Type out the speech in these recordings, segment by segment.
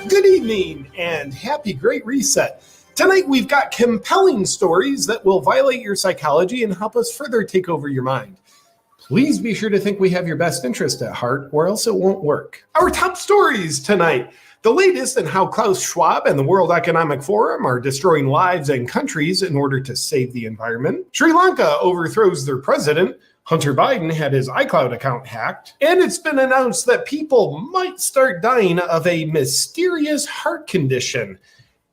Good evening and happy Great Reset. Tonight we've got compelling stories that will violate your psychology and help us further take over your mind. Please be sure to think we have your best interest at heart or else it won't work. Our top stories tonight. The latest in how Klaus Schwab and the World Economic Forum are destroying lives and countries in order to save the environment. Sri Lanka overthrows their president. Hunter Biden had his iCloud account hacked. And it's been announced that people might start dying of a mysterious heart condition.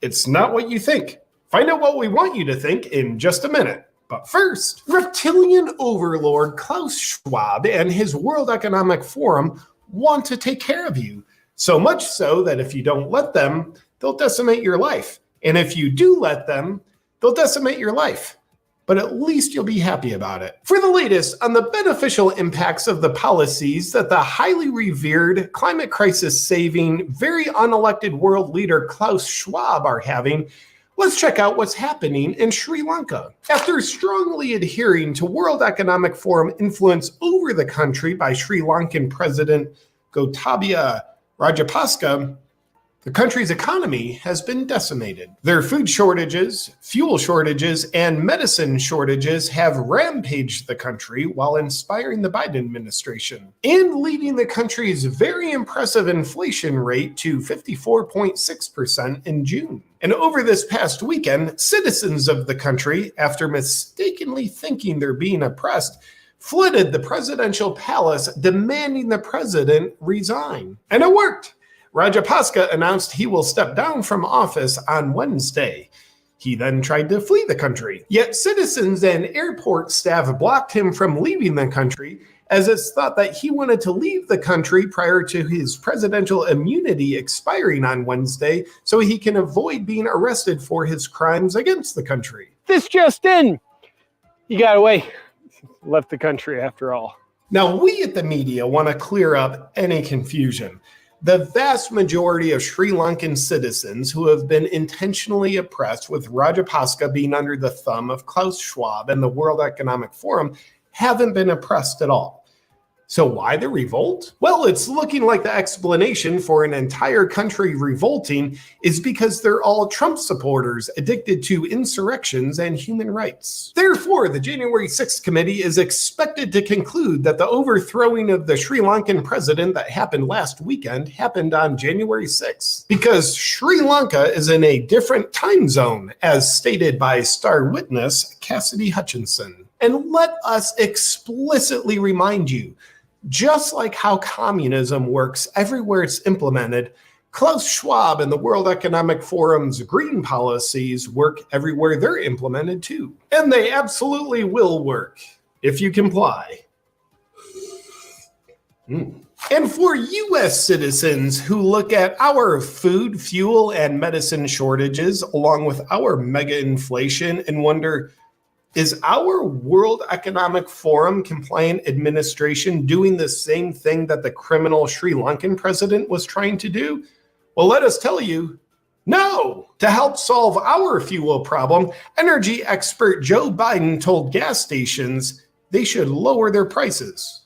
It's not what you think. Find out what we want you to think in just a minute. But first, reptilian overlord Klaus Schwab and his World Economic Forum want to take care of you. So much so that if you don't let them, they'll decimate your life. And if you do let them, they'll decimate your life. But at least you'll be happy about it. For the latest on the beneficial impacts of the policies that the highly revered, climate crisis saving, very unelected world leader Klaus Schwab are having, let's check out what's happening in Sri Lanka. After strongly adhering to World Economic Forum influence over the country by Sri Lankan President Gotabaya Rajapaksa, the country's economy has been decimated. Their food shortages, fuel shortages, and medicine shortages have rampaged the country while inspiring the Biden administration and leading the country's very impressive inflation rate to 54.6% in June. And over this past weekend, citizens of the country, after mistakenly thinking they're being oppressed, flooded the presidential palace demanding the president resign. And it worked. Rajapaksa announced he will step down from office on Wednesday. He then tried to flee the country. Yet citizens and airport staff blocked him from leaving the country, as it's thought that he wanted to leave the country prior to his presidential immunity expiring on Wednesday so he can avoid being arrested for his crimes against the country. This just in. He got away. Left the country after all. Now, we at the media want to clear up any confusion. The vast majority of Sri Lankan citizens who have been intentionally oppressed, with Rajapaksa being under the thumb of Klaus Schwab and the World Economic Forum, haven't been oppressed at all. So why the revolt? Well, it's looking like the explanation for an entire country revolting is because they're all Trump supporters addicted to insurrections and human rights. Therefore, the January 6th committee is expected to conclude that the overthrowing of the Sri Lankan president that happened last weekend happened on January 6th, because Sri Lanka is in a different time zone, as stated by star witness Cassidy Hutchinson. And let us explicitly remind you, just like how communism works everywhere it's implemented, Klaus Schwab and the World Economic Forum's green policies work everywhere they're implemented too. And they absolutely will work if you comply. And for U.S. citizens who look at our food, fuel, and medicine shortages along with our mega inflation and wonder, is our World Economic Forum compliant administration doing the same thing that the criminal Sri Lankan president was trying to do? Well, let us tell you, no. To help solve our fuel problem, energy expert Joe Biden told gas stations they should lower their prices.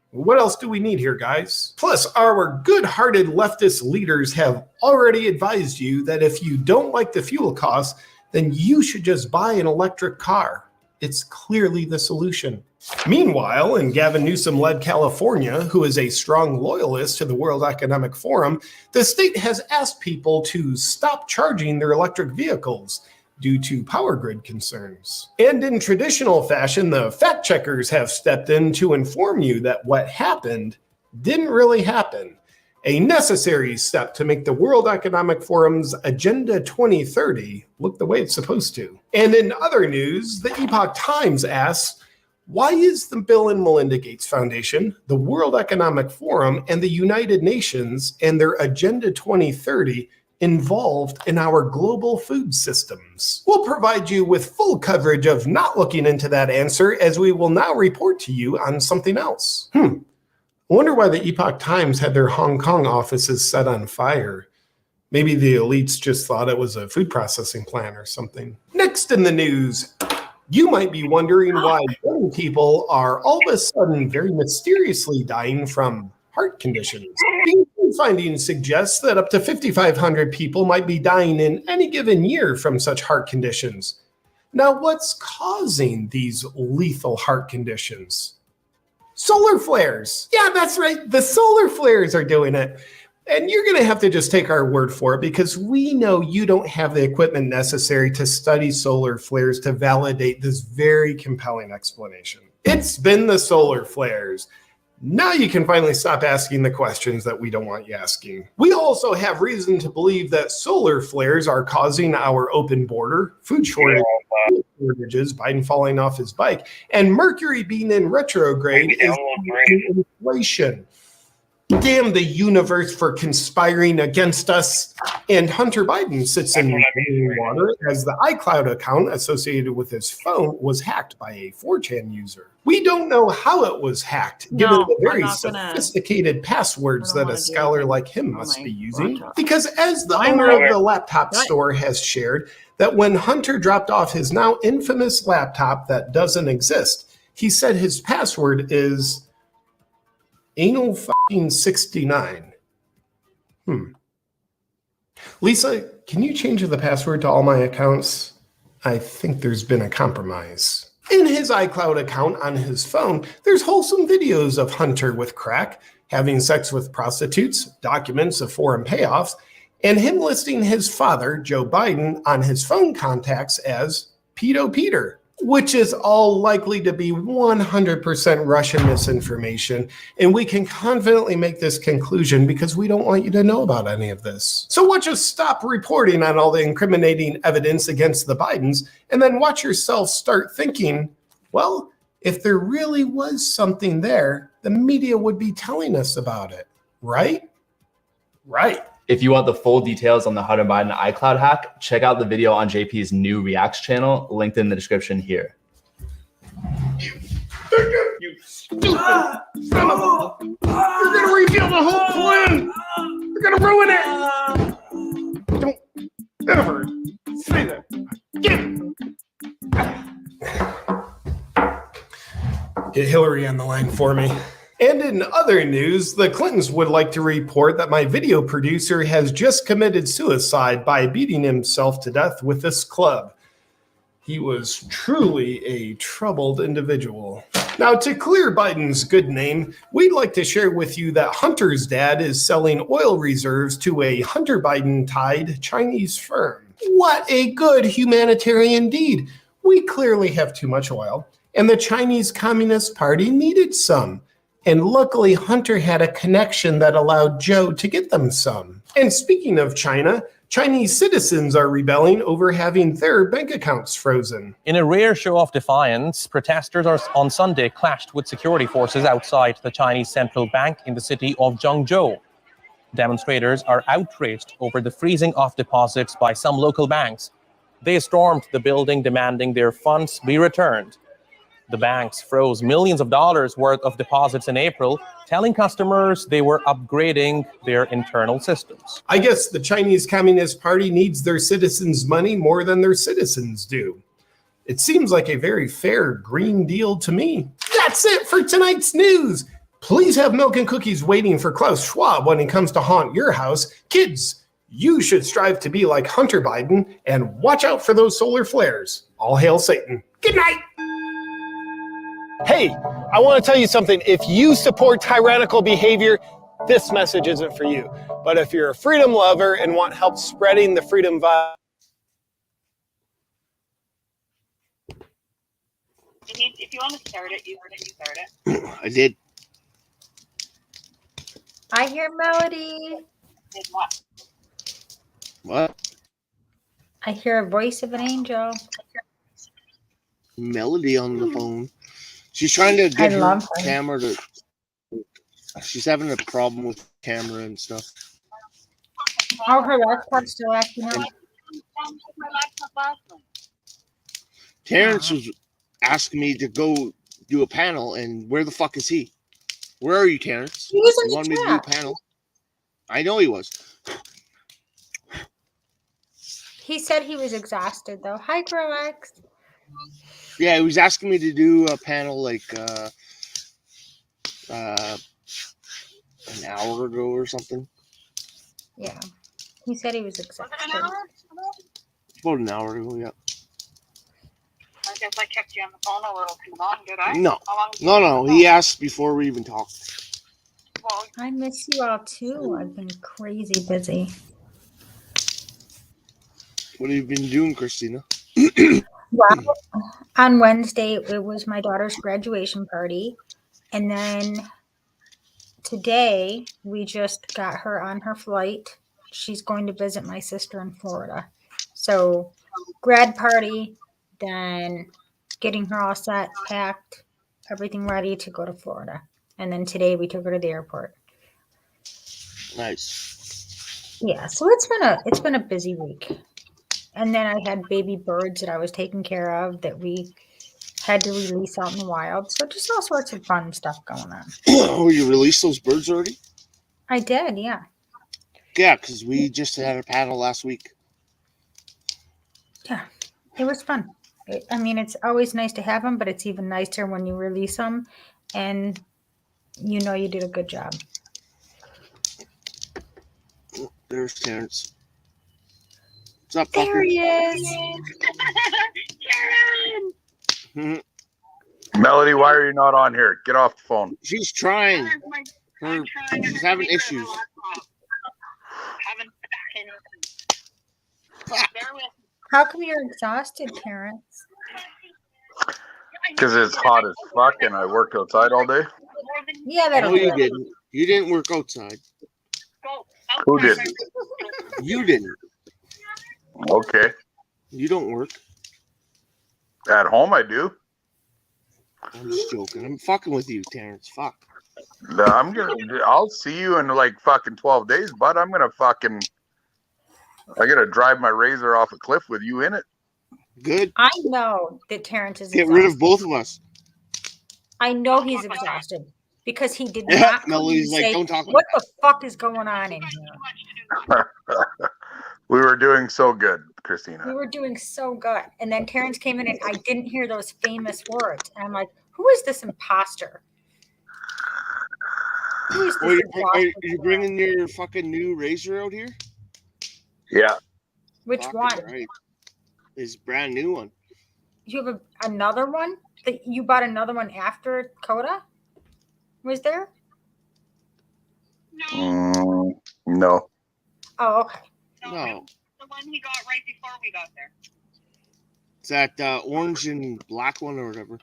What else do we need here, guys? Plus, our good-hearted leftist leaders have already advised you that if you don't like the fuel costs, then you should just buy an electric car. It's clearly the solution. Meanwhile, in Gavin Newsom-led California, who is a strong loyalist to the World Economic Forum, the state has asked people to stop charging their electric vehicles due to power grid concerns. And in traditional fashion, the fact checkers have stepped in to inform you that what happened didn't really happen. A necessary step to make the World Economic Forum's Agenda 2030 look the way it's supposed to. And in other news, the Epoch Times asks, why is the Bill and Melinda Gates Foundation, the World Economic Forum, and the United Nations and their Agenda 2030 involved in our global food systems? We'll provide you with full coverage of not looking into that answer, as we will now report to you on something else. I wonder why the Epoch Times had their Hong Kong offices set on fire. Maybe the elites just thought it was a food processing plant or something. Next in the news, you might be wondering why young people are all of a sudden very mysteriously dying from heart conditions. Being New findings suggest that up to 5,500 people might be dying in any given year from such heart conditions. Now, what's causing these lethal heart conditions? Solar flares. Yeah, that's right. The solar flares are doing it. And you're going to have to just take our word for it because we know you don't have the equipment necessary to study solar flares to validate this very compelling explanation. It's been the solar flares. Now you can finally stop asking the questions that we don't want you asking. We also have reason to believe that solar flares are causing our open border, food shortages, Biden falling off his bike, and Mercury being in retrograde is inflation. Damn the universe for conspiring against us. And Hunter Biden sits in water as the iCloud account associated with his phone was hacked by a 4chan user. We don't know how it was hacked, given the very sophisticated passwords that a scholar like him must be using. Because as the owner of the laptop store has shared, that when Hunter dropped off his now infamous laptop that doesn't exist, he said his password is anal fucking 69. Lisa, can you change the password to all my accounts? I think there's been a compromise. In his iCloud account on his phone, there's wholesome videos of Hunter with crack, having sex with prostitutes, documents of foreign payoffs, and him listing his father, Joe Biden, on his phone contacts as Pedo Peter, which is all likely to be 100% Russian misinformation. And we can confidently make this conclusion because we don't want you to know about any of this. So watch us stop reporting on all the incriminating evidence against the Bidens, and then watch yourself start thinking, well, if there really was something there, the media would be telling us about it, right? Right. If you want the full details on the Hunter Biden iCloud hack, check out the video on JP's new Reacts channel, linked in the description here. You stupid son of a... You're gonna reveal the whole plan! You're gonna ruin it! Don't ever say that again! Get Hillary on the line for me. And in other news, the Clintons would like to report that my video producer has just committed suicide by beating himself to death with this club. He was truly a troubled individual. Now, to clear Biden's good name, we'd like to share with you that Hunter's dad is selling oil reserves to a Hunter Biden-tied Chinese firm. What a good humanitarian deed. We clearly have too much oil, and the Chinese Communist Party needed some. And luckily, Hunter had a connection that allowed Joe to get them some. And speaking of China, Chinese citizens are rebelling over having their bank accounts frozen. In a rare show of defiance, protesters on Sunday clashed with security forces outside the Chinese central bank in the city of Zhengzhou. Demonstrators are outraged over the freezing of deposits by some local banks. They stormed the building demanding their funds be returned. The banks froze millions of dollars worth of deposits in April, telling customers they were upgrading their internal systems. I guess the Chinese Communist Party needs their citizens' money more than their citizens do. It seems like a very fair Green Deal to me. That's it for tonight's news. Please have milk and cookies waiting for Klaus Schwab when he comes to haunt your house. Kids, you should strive to be like Hunter Biden and watch out for those solar flares. All hail Satan. Good night. Hey, I want to tell you something. If you support tyrannical behavior, this message isn't for you. But if you're a freedom lover and want help spreading the freedom vibe, if you want to start it, you start it. I did. I hear Melody. Did what? What? I hear a voice of an angel. Melody on the phone. She's trying to get her camera to. She's having a problem with camera and stuff. Oh, her laptop's still acting up. Terrence was asking me to go do a panel, and where the fuck is he? Where are you, Terrence? He was in You the wanted me to do chat. a panel? I know he was. He said he was exhausted, though. Hi, Grox. Yeah, he was asking me to do a panel like an hour ago or something. Yeah. He said he was Was it an exhausted. hour? About an hour ago, yeah. I guess I kept you on the phone a little too long, did I? No. How long did you No, keep no. the He phone? asked before we even talked. Well, I miss you all too. I've been crazy busy. What have you been doing, Christina? Well, on Wednesday, it was my daughter's graduation party. And then today, we just got her on her flight. She's going to visit my sister in Florida. So, grad party, then getting her all set, packed, everything ready to go to Florida. And then today, we took her to the airport. Nice. Yeah, so it's been a busy week. And then I had baby birds that I was taking care of that we had to release out in the wild. So just all sorts of fun stuff going on. Oh, you released those birds already? I did, yeah. Yeah, because we just had a panel last week. Yeah, it was fun. I mean, it's always nice to have them, but it's even nicer when you release them and you know you did a good job. There's Terrence. What's up, There fucker? he is. Karen! Melody, why are you not on here? Get off the phone. She's trying. I'm trying to She's having figure issues. the laptop. Haven't Bear with me. How come you're exhausted, Terrence? Because it's hot as fuck and I worked outside all day. More than Yeah, that'll No, do you it. didn't. You didn't work outside. go Who outside did? You didn't. Okay. You don't work. At home I do. I'm just joking. I'm fucking with you, Terrence. Fuck. I'll see you in like fucking 12 days, but I gotta drive my Razor off a cliff with you in it. Good. I know that Terrence is Get exhausted. rid of both of us. I know he's exhausted because he did Yeah, not come Melody's and like, say, don't talk what the fuck is going on in here? We were doing so good, We Christina. were doing so good. And then Terrence came in and I didn't hear those famous words. And I'm like, who is this imposter? Who is Well, this are imposter? you bringing your fucking new Razor out here? Yeah. Which Fucking one? Right. His brand new one. You have another one? That you bought another one after Coda? Was there? No, No. Oh, okay. No. the one he got right before we got there. It's that orange and black one or whatever.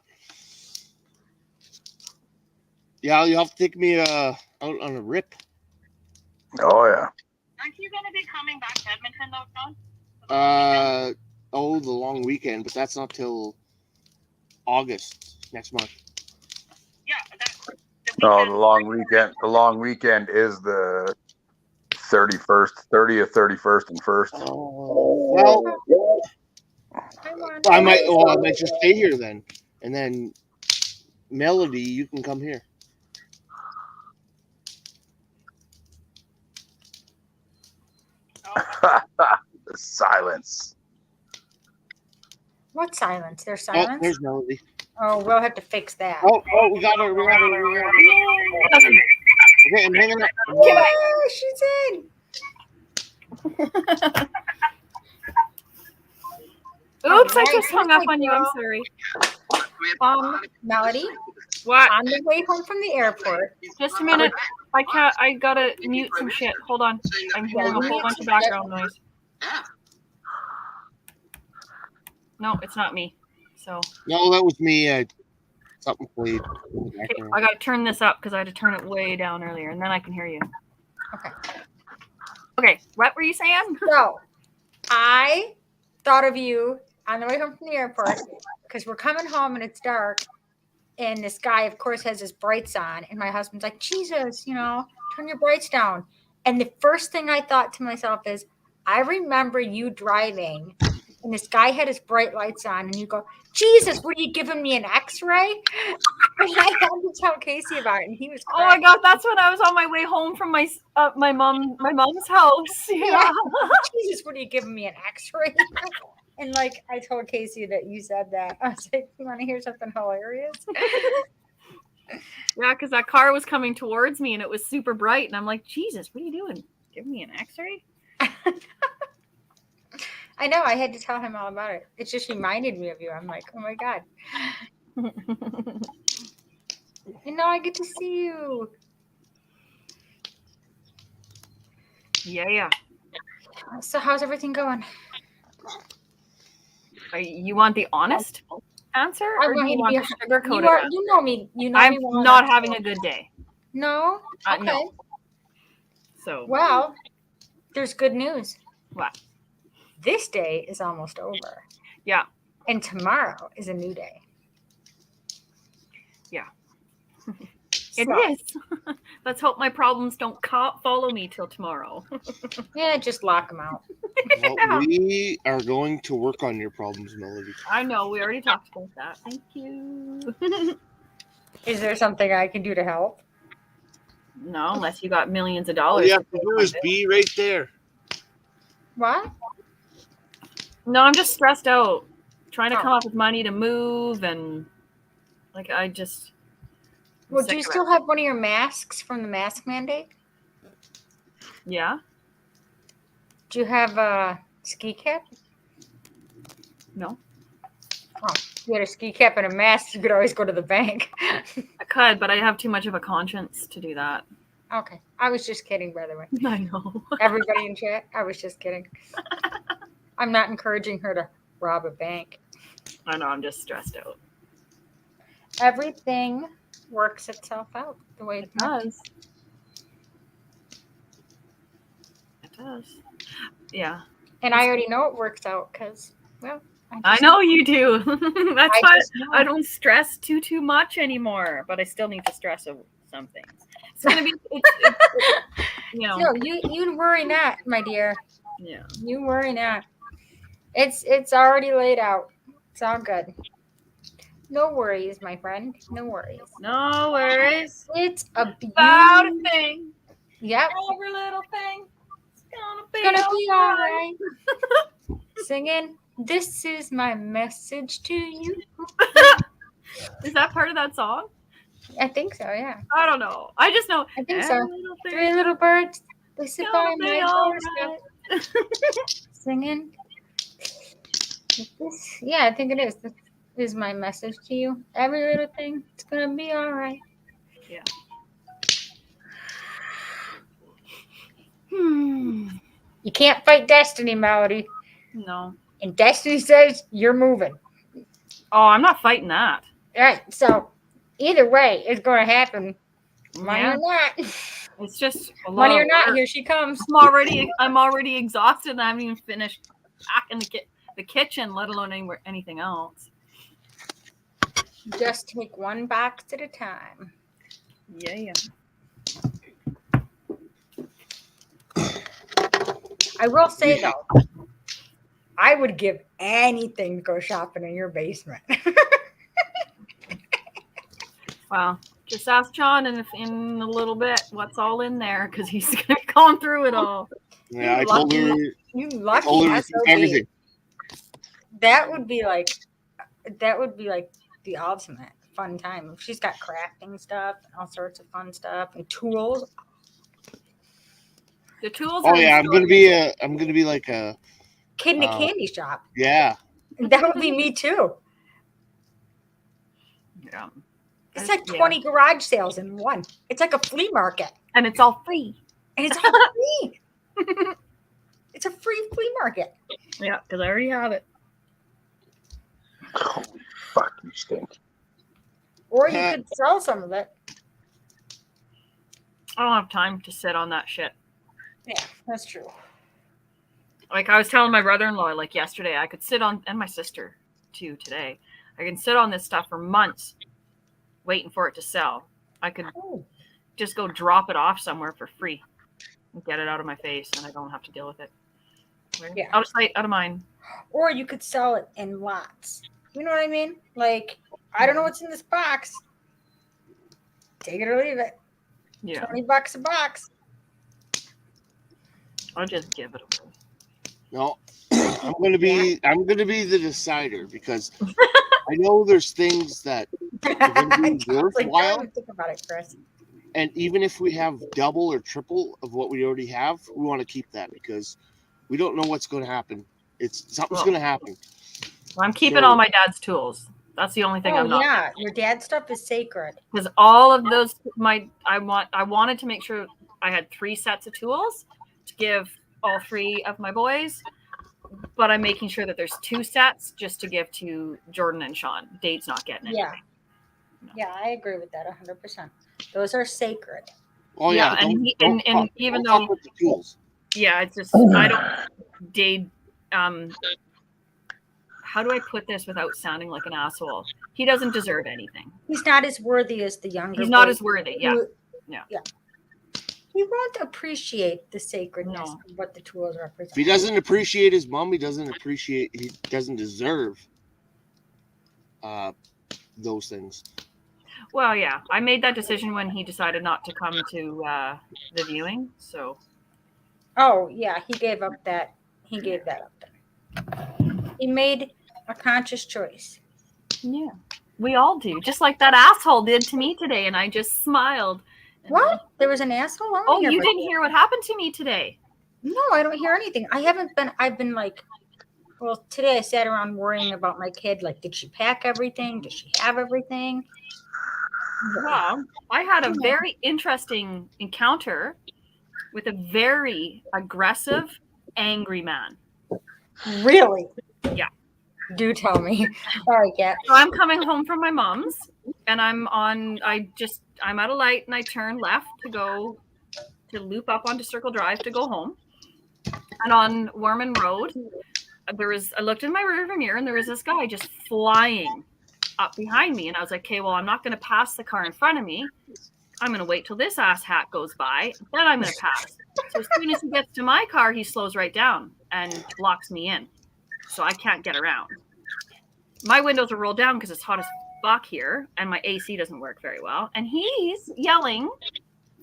Yeah, you'll have to take me out on a rip. Oh yeah. Aren't you going to be coming back to Edmonton, though, John? The long weekend, but that's not till August next month. Yeah, that's the No, weekend. the long weekend. The long weekend is the 30th, 31st, and 1st. Oh, well, I might just stay here then, and then Melody, you can come here. The silence. What silence? There's Oh, silence? there's Melody. Oh, we'll have to fix that. Oh, we got her. We got her. Okay, I'm hanging up. Yeah, she's in. Oops, I Alright, just hung up here's my on you. I'm girl. sorry. Melody, What? on the way home from the airport. Just a minute. I can't. I gotta mute some shit. Hold on. I'm hearing a whole bunch of background noise. No, it's not me. So No, that was me. Something played. okay, I gotta turn this up because I had to turn it way down earlier, and then I can hear you. Okay. Okay, what were you saying? So, I thought of you on the way home from the airport because we're coming home and it's dark. And this guy, of course, has his brights on. And my husband's like, Jesus, turn your brights down. And the first thing I thought to myself is, I remember you driving and this guy had his bright lights on and you go, Jesus, what are you giving me, an x-ray? And I had to tell Casey about it and he was Oh my god, that's when I was on my way home from my mom's house. Yeah. Jesus, what are you giving me, an x-ray? And like I told Casey that you said that. I was like, you want to hear something hilarious? Yeah, because that car was coming towards me and it was super bright, and I'm like, Jesus, what are you doing? Give me an X-ray. I know. I had to tell him all about it. It just reminded me of you. I'm like, oh my god. And now I get to see you. Yeah. So how's everything going? You want the honest answer, I or do want you you to want be. the sugar-coated You are. answer? You know me. You know I'm me well not enough. having a good day. No. Okay. No. So. Well, there's good news. What? This day is almost over. Yeah. And tomorrow is a new day. Yeah. It is. Let's hope my problems don't follow me till tomorrow. Yeah, just lock them out. Well, we are going to work on your problems, Melody. I know. We already talked about that. Thank you. Is there something I can do to help? No, unless you got millions of All dollars. you have to do is be right there. What? No, I'm just stressed out. Trying to come up with money to move and like I just. Well, do you still have one of your masks from the mask mandate? Yeah. Do you have a ski cap? No. Oh, if you had a ski cap and a mask, you could always go to the bank. I could, but I have too much of a conscience to do that. Okay. I was just kidding, by the way. I know. Everybody in chat, I was just kidding. I'm not encouraging her to rob a bank. I know, I'm just stressed out. Everything works itself out the way it does. It does. Yeah. And I already know it works out because, well, I know you do. That's why I don't stress too much anymore. But I still need to stress over some things. It's gonna be, you know. No, you worry not, my dear. Yeah. You worry not. It's already laid out. It's all good. No worries, my friend. No worries. No worries. It's a about a thing. Yep. Every little thing. It's gonna be all right. Singing, this is my message to you. Is that part of that song? I think so, yeah. I don't know. I just know. I think so. Three little birds. They sit by my doorstep. Singing. Yeah, I think it is. This is my message to you. Every little thing, it's gonna be all right. Yeah. You can't fight destiny, Melody. No. And destiny says you're moving. Oh, I'm not fighting that. All right. So either way, it's going to happen. Money or not. It's just money or not. Here she comes. I'm already exhausted. And I haven't even finished packing the kitchen, let alone anything else. Just take one box at a time. Yeah. I will say though, I would give anything to go shopping in your basement. Wow. Just ask John in a little bit what's all in there because he's going to be going through it all. Yeah, I told her. You lucky everything. That would be like the ultimate fun time. She's got crafting stuff and all sorts of fun stuff and tools. The tools. Oh yeah, I'm gonna be like a kid in a candy shop. Yeah. That would be me too. Yeah. It's like 20 garage sales in one. It's like a flea market. And it's all free. And it's all free. It's a free flea market. Yeah, because I already have it. Holy fuck, you stink. Or you could sell some of it. I don't have time to sit on that shit. Yeah, that's true. Like I was telling my brother-in-law, like yesterday, I could sit on, and my sister too today, I can sit on this stuff for months waiting for it to sell. I could just go drop it off somewhere for free and get it out of my face, and I don't have to deal with it. Yeah. Out of sight, out of mind. Or you could sell it in lots. You know what I mean? Like, I don't know what's in this box. Take it or leave it. Yeah. $20 a box. I'll just give it away. No, I'm gonna be the decider because I know there's things that are gonna be worthwhile. Think about it, Chris. And even if we have double or triple of what we already have, we want to keep that because we don't know what's going to happen. Something's going to happen. Well, I'm keeping all my dad's tools. That's the only thing I'm not. Yeah, your dad's stuff is sacred. Because all of those, I wanted to make sure I had 3 sets of tools to give all 3 of my boys, but I'm making sure that there's 2 sets just to give to Jordan and Sean. Dade's not getting anything. Yeah, I agree with that 100%. Those are sacred. Oh yeah, and even don't though fuck with the tools. Yeah, it's just I don't Dade. How do I put this without sounding like an asshole? He doesn't deserve anything. He's not as worthy as the younger. He's not boys as worthy. who- Yeah. He won't appreciate the sacredness of what the tools represent. If he doesn't appreciate his mom, he doesn't deserve those things. Well, yeah, I made that decision when he decided not to come to the viewing. So. Oh yeah, he gave up that. He gave that up. Then. He made a conscious choice. Yeah, we all do. Just like that asshole did to me today, and I just smiled. What? There was an asshole? Oh, you didn't hear what happened to me today? No, I don't hear anything. I've been like, well, today I sat around worrying about my kid. Like, did she pack everything? Does she have everything? Well, I had a very interesting encounter with a very aggressive, angry man. Really? Yeah. Do tell me. Sorry, Kat. So I'm coming home from my mom's, and I'm at a light, and I turn left to loop up onto Circle Drive to go home. And on Warman Road, I looked in my rearview mirror, and there was this guy just flying up behind me, and I was like, okay, well, I'm not going to pass the car in front of me. I'm going to wait till this ass hat goes by, then I'm going to pass. So as soon as he gets to my car, he slows right down and locks me in, so I can't get around. My windows are rolled down because it's hot as fuck here, and my AC doesn't work very well, and he's yelling,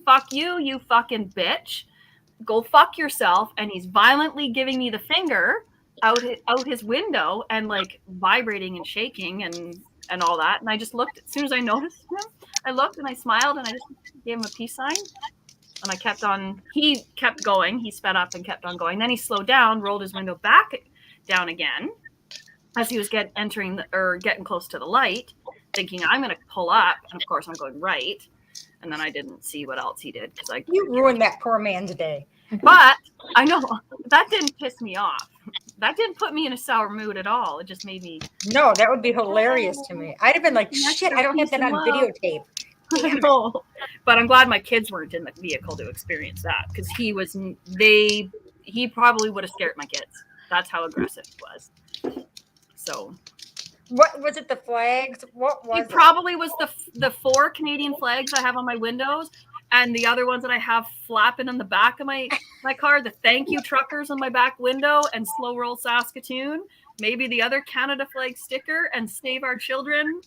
fuck you, you fucking bitch, go fuck yourself, and he's violently giving me the finger out his window and like vibrating and shaking and all that. And I just looked, as soon as I noticed him, I looked and I smiled and I just gave him a peace sign. And I kept on, he kept going. He sped up and kept on going. Then he slowed down, rolled his window back down again as he was getting close to the light, thinking I'm going to pull up. And of course I'm going right. And then I didn't see what else he did. You ruined that poor man's day. But I know that didn't piss me off. That didn't put me in a sour mood at all. It just made me. No, that would be hilarious to me. I'd have been like, shit, I don't have that on videotape. No. But I'm glad my kids weren't in the vehicle to experience that, because he probably would have scared my kids. That's how aggressive he was. So. What was it? The flags? What was it? Probably was the 4 Canadian flags I have on my windows, and the other ones that I have flapping in the back of my car, the thank you truckers on my back window, and Slow Roll Saskatoon, maybe the other Canada flag sticker, and Save Our Children,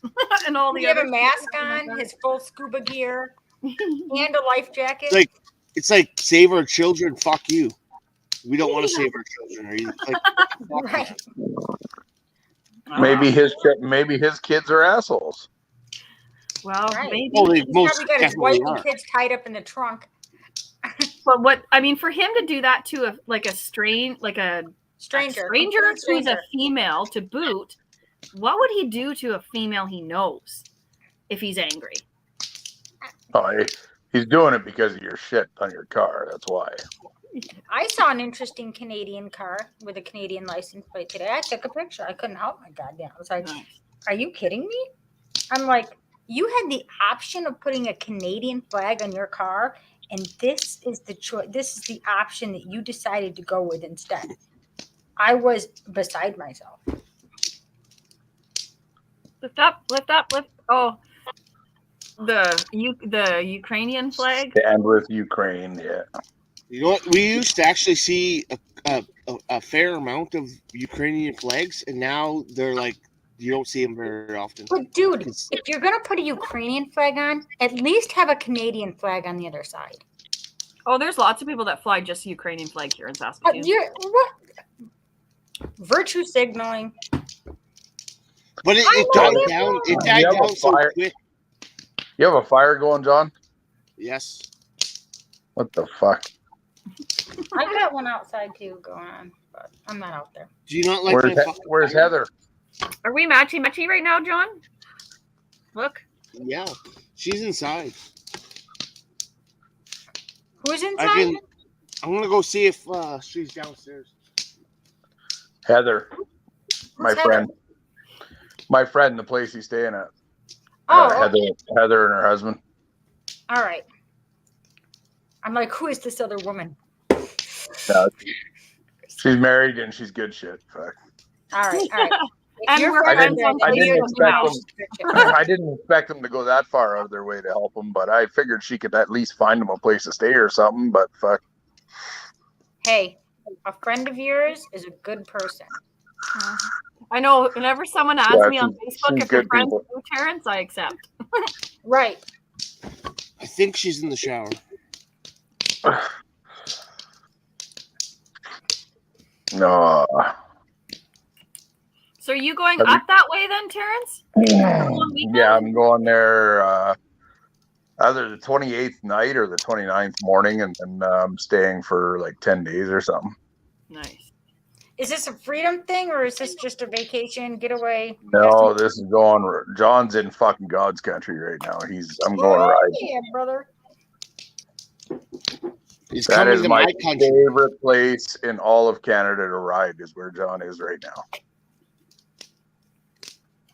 and all the other. He have a mask on, his full scuba gear, and a life jacket. It's like Save Our Children, fuck you. We don't want to save our children. Are you like, right. Maybe his kids are assholes. Well, maybe. Well, He's probably got his wife and kids tied up in the trunk. But for him to do that to a stranger who's a female to boot, what would he do to a female he knows if he's angry? Oh, he's doing it because of your shit on your car. That's why. I saw an interesting Canadian car with a Canadian license plate today. I took a picture. I couldn't help my goddamn. I was like, are you kidding me? I'm like, you had the option of putting a Canadian flag on your car, and this is the choice. This is the option that you decided to go with instead. I was beside myself. Lift up. Oh, the Ukrainian flag. To end with Ukraine, yeah. You know what? We used to actually see a fair amount of Ukrainian flags, and now they're like, you don't see them very often. But dude, if you're gonna put a Ukrainian flag on, at least have a Canadian flag on the other side. Oh, there's lots of people that fly just the Ukrainian flag here in Saskatoon. What? Virtue signaling. But it died down. It died down so quick. You have a fire going, John? Yes. What the fuck? I've got one outside too going on, but I'm not out there. Do you not like my fucking Where's fire? Heather? Are we matchy right now, John? Look. Yeah, she's inside. Who's inside? I'm gonna go see if she's downstairs. Heather, my Who's friend. My friend, the place he's staying at. Oh, Heather and her husband. all right. I'm like, who is this other woman? She's married and she's good shit. Fuck. All right, all right. If And you're we're friends, friends then on I you didn't know expect she's good shit. I didn't expect them to go that far out of their way to help him, but I figured she could at least find him a place to stay or something. But fuck. Hey, a friend of yours is a good person. I know. Whenever someone asks Yeah, me on she's Facebook if you're good friends people. with Terrence, I accept. Right. I think she's in the shower. No. So are you going Have you- up that way then, Terrence? Yeah, I'm going there either the 28th night or the 29th morning, and then I'm staying for like 10 days or something. Nice. Is this a freedom thing or is this just a vacation getaway? No, this is going. John's in fucking God's country right now. I'm going riding. Yeah, brother. He's That coming is to my my country. favorite place in all of Canada to ride. Is where John is right now.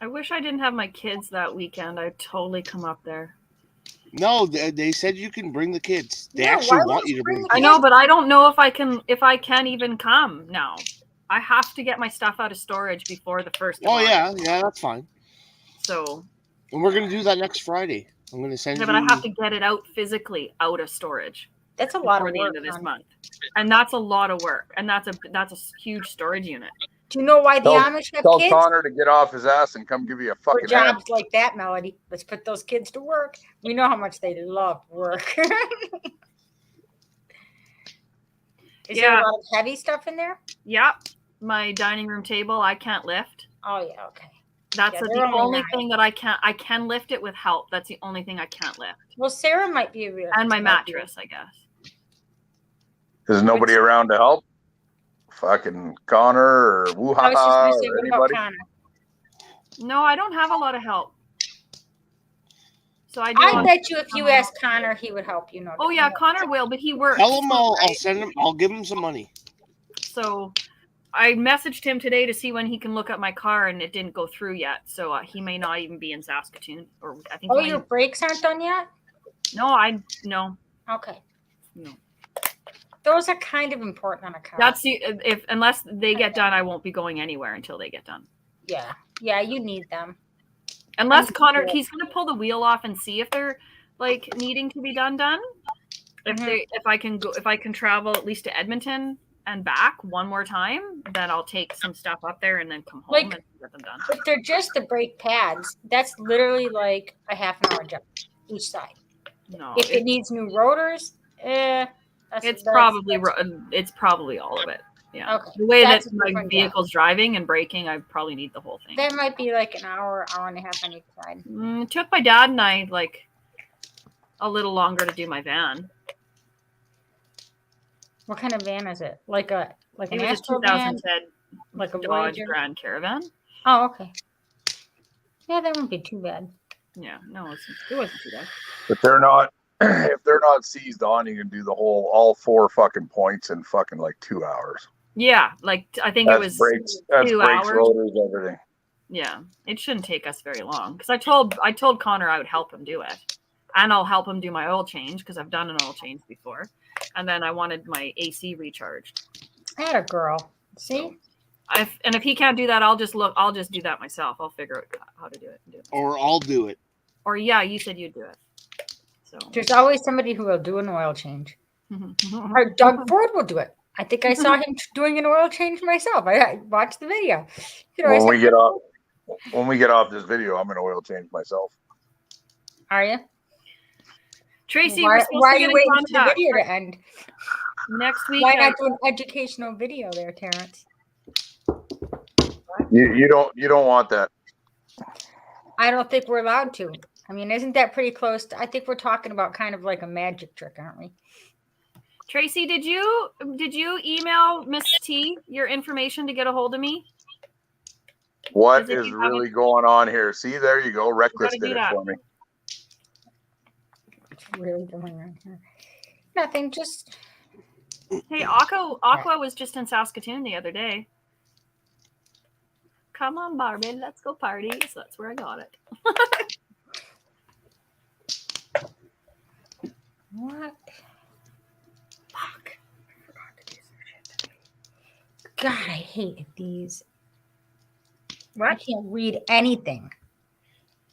I wish I didn't have my kids that weekend. I'd totally come up there. No, they said you can bring the kids. They Yeah, actually why want would you you to bring bring the the I kids. know, but I don't know if I can even come now. I have to get my stuff out of storage before the 1st of Oh August. yeah, that's fine. So, And we're gonna do that next Friday. I'm gonna send yeah, you. but I have to get it out physically out of storage That's a lot before of the work. end of this hon. month, and that's a lot of work, and that's a huge storage unit. Do you know why the Amish have Tell kids? Connor to get off his ass and come give you a For fucking hand. jobs like that, Melody. Let's put those kids to work. We know how much they love work. Is there Yeah. a lot of heavy stuff in there? Yep, my dining room table I can't lift. Oh yeah, okay. That's Yeah, the they're only only 9. thing that I can lift it with help. That's the only thing I can't lift, Well, Sarah might be a real. and my mattress, I guess. There's nobody around to help. Fucking Connor or I was just Woo-ha-ha gonna say, or what about anybody. Connor? No, I don't have a lot of help. So I do. I on- bet you if you asked Connor, he would help you. No. Oh yeah, no. Connor will, but he works. Tell him I'll right? send him. I'll give him some money. So I messaged him today to see when he can look at my car, and it didn't go through yet. So he may not even be in Saskatoon, or I think. Oh, he your might- brakes aren't done yet. no. Okay. No. Those are kind of important on a car. That's the if unless they get done, I won't be going anywhere until they get done. Yeah. Yeah, you need them. Unless I'm Connor, good. he's gonna pull the wheel off and see if they're like needing to be done. If I can travel at least to Edmonton and back one more time, then I'll take some stuff up there and then come home Like- and get them done. If they're just the brake pads, that's literally like a half an hour job each side. No, If it needs new rotors, it's probably all of it. Yeah. Okay. The way That's that a my different vehicle's driving and braking, I probably need the whole thing. that might be like an hour, hour and a half on each side. It took my dad and I like a little longer to do my van. What kind of van is it? Like an It was a Astro van? 2010 Like a Dodge Voyager? Grand Caravan. Oh, okay. Yeah, that wouldn't be too bad. Yeah, no, it wasn't too bad. If they're not, if they're not seized on, you can do all 4 fucking points in fucking like 2 hours. Yeah, like I think it was brakes, that's 2 brakes, hours. rotors, everything. Yeah, it shouldn't take us very long because I told Connor I would help him do it, and I'll help him do my oil change because I've done an oil change before, and then I wanted my AC recharged. Atta girl. See? If he can't do that, I'll just do that myself. I'll figure out how to do it. Or I'll do it. Or yeah, you said you'd do it. So There's always somebody who will do an oil change. Or Doug Ford will do it. I think I saw him doing an oil change myself. I watched the video. You know, I When said, we get off this video, I'm gonna oil change myself. are you? Tracy, Why, we're supposed why to are get you in waiting for the contact video to end? next week. Why not do an educational video there, Terrence? You don't want that. I don't think we're allowed to. I mean, isn't that pretty close? I think we're talking about kind of like a magic trick, aren't we? Tracy, did you email Miss T your information to get a hold of me? What Is it is you really going on here? See, there you go. Reckless gotta do did it that. for me. What's really going on here? Nothing, just Hey, Aqua was just in Saskatoon the other day. Come on, Barbie, let's go party. So that's where I got it. what? Fuck. I forgot to do some shit. God, I hate these. I can't read anything.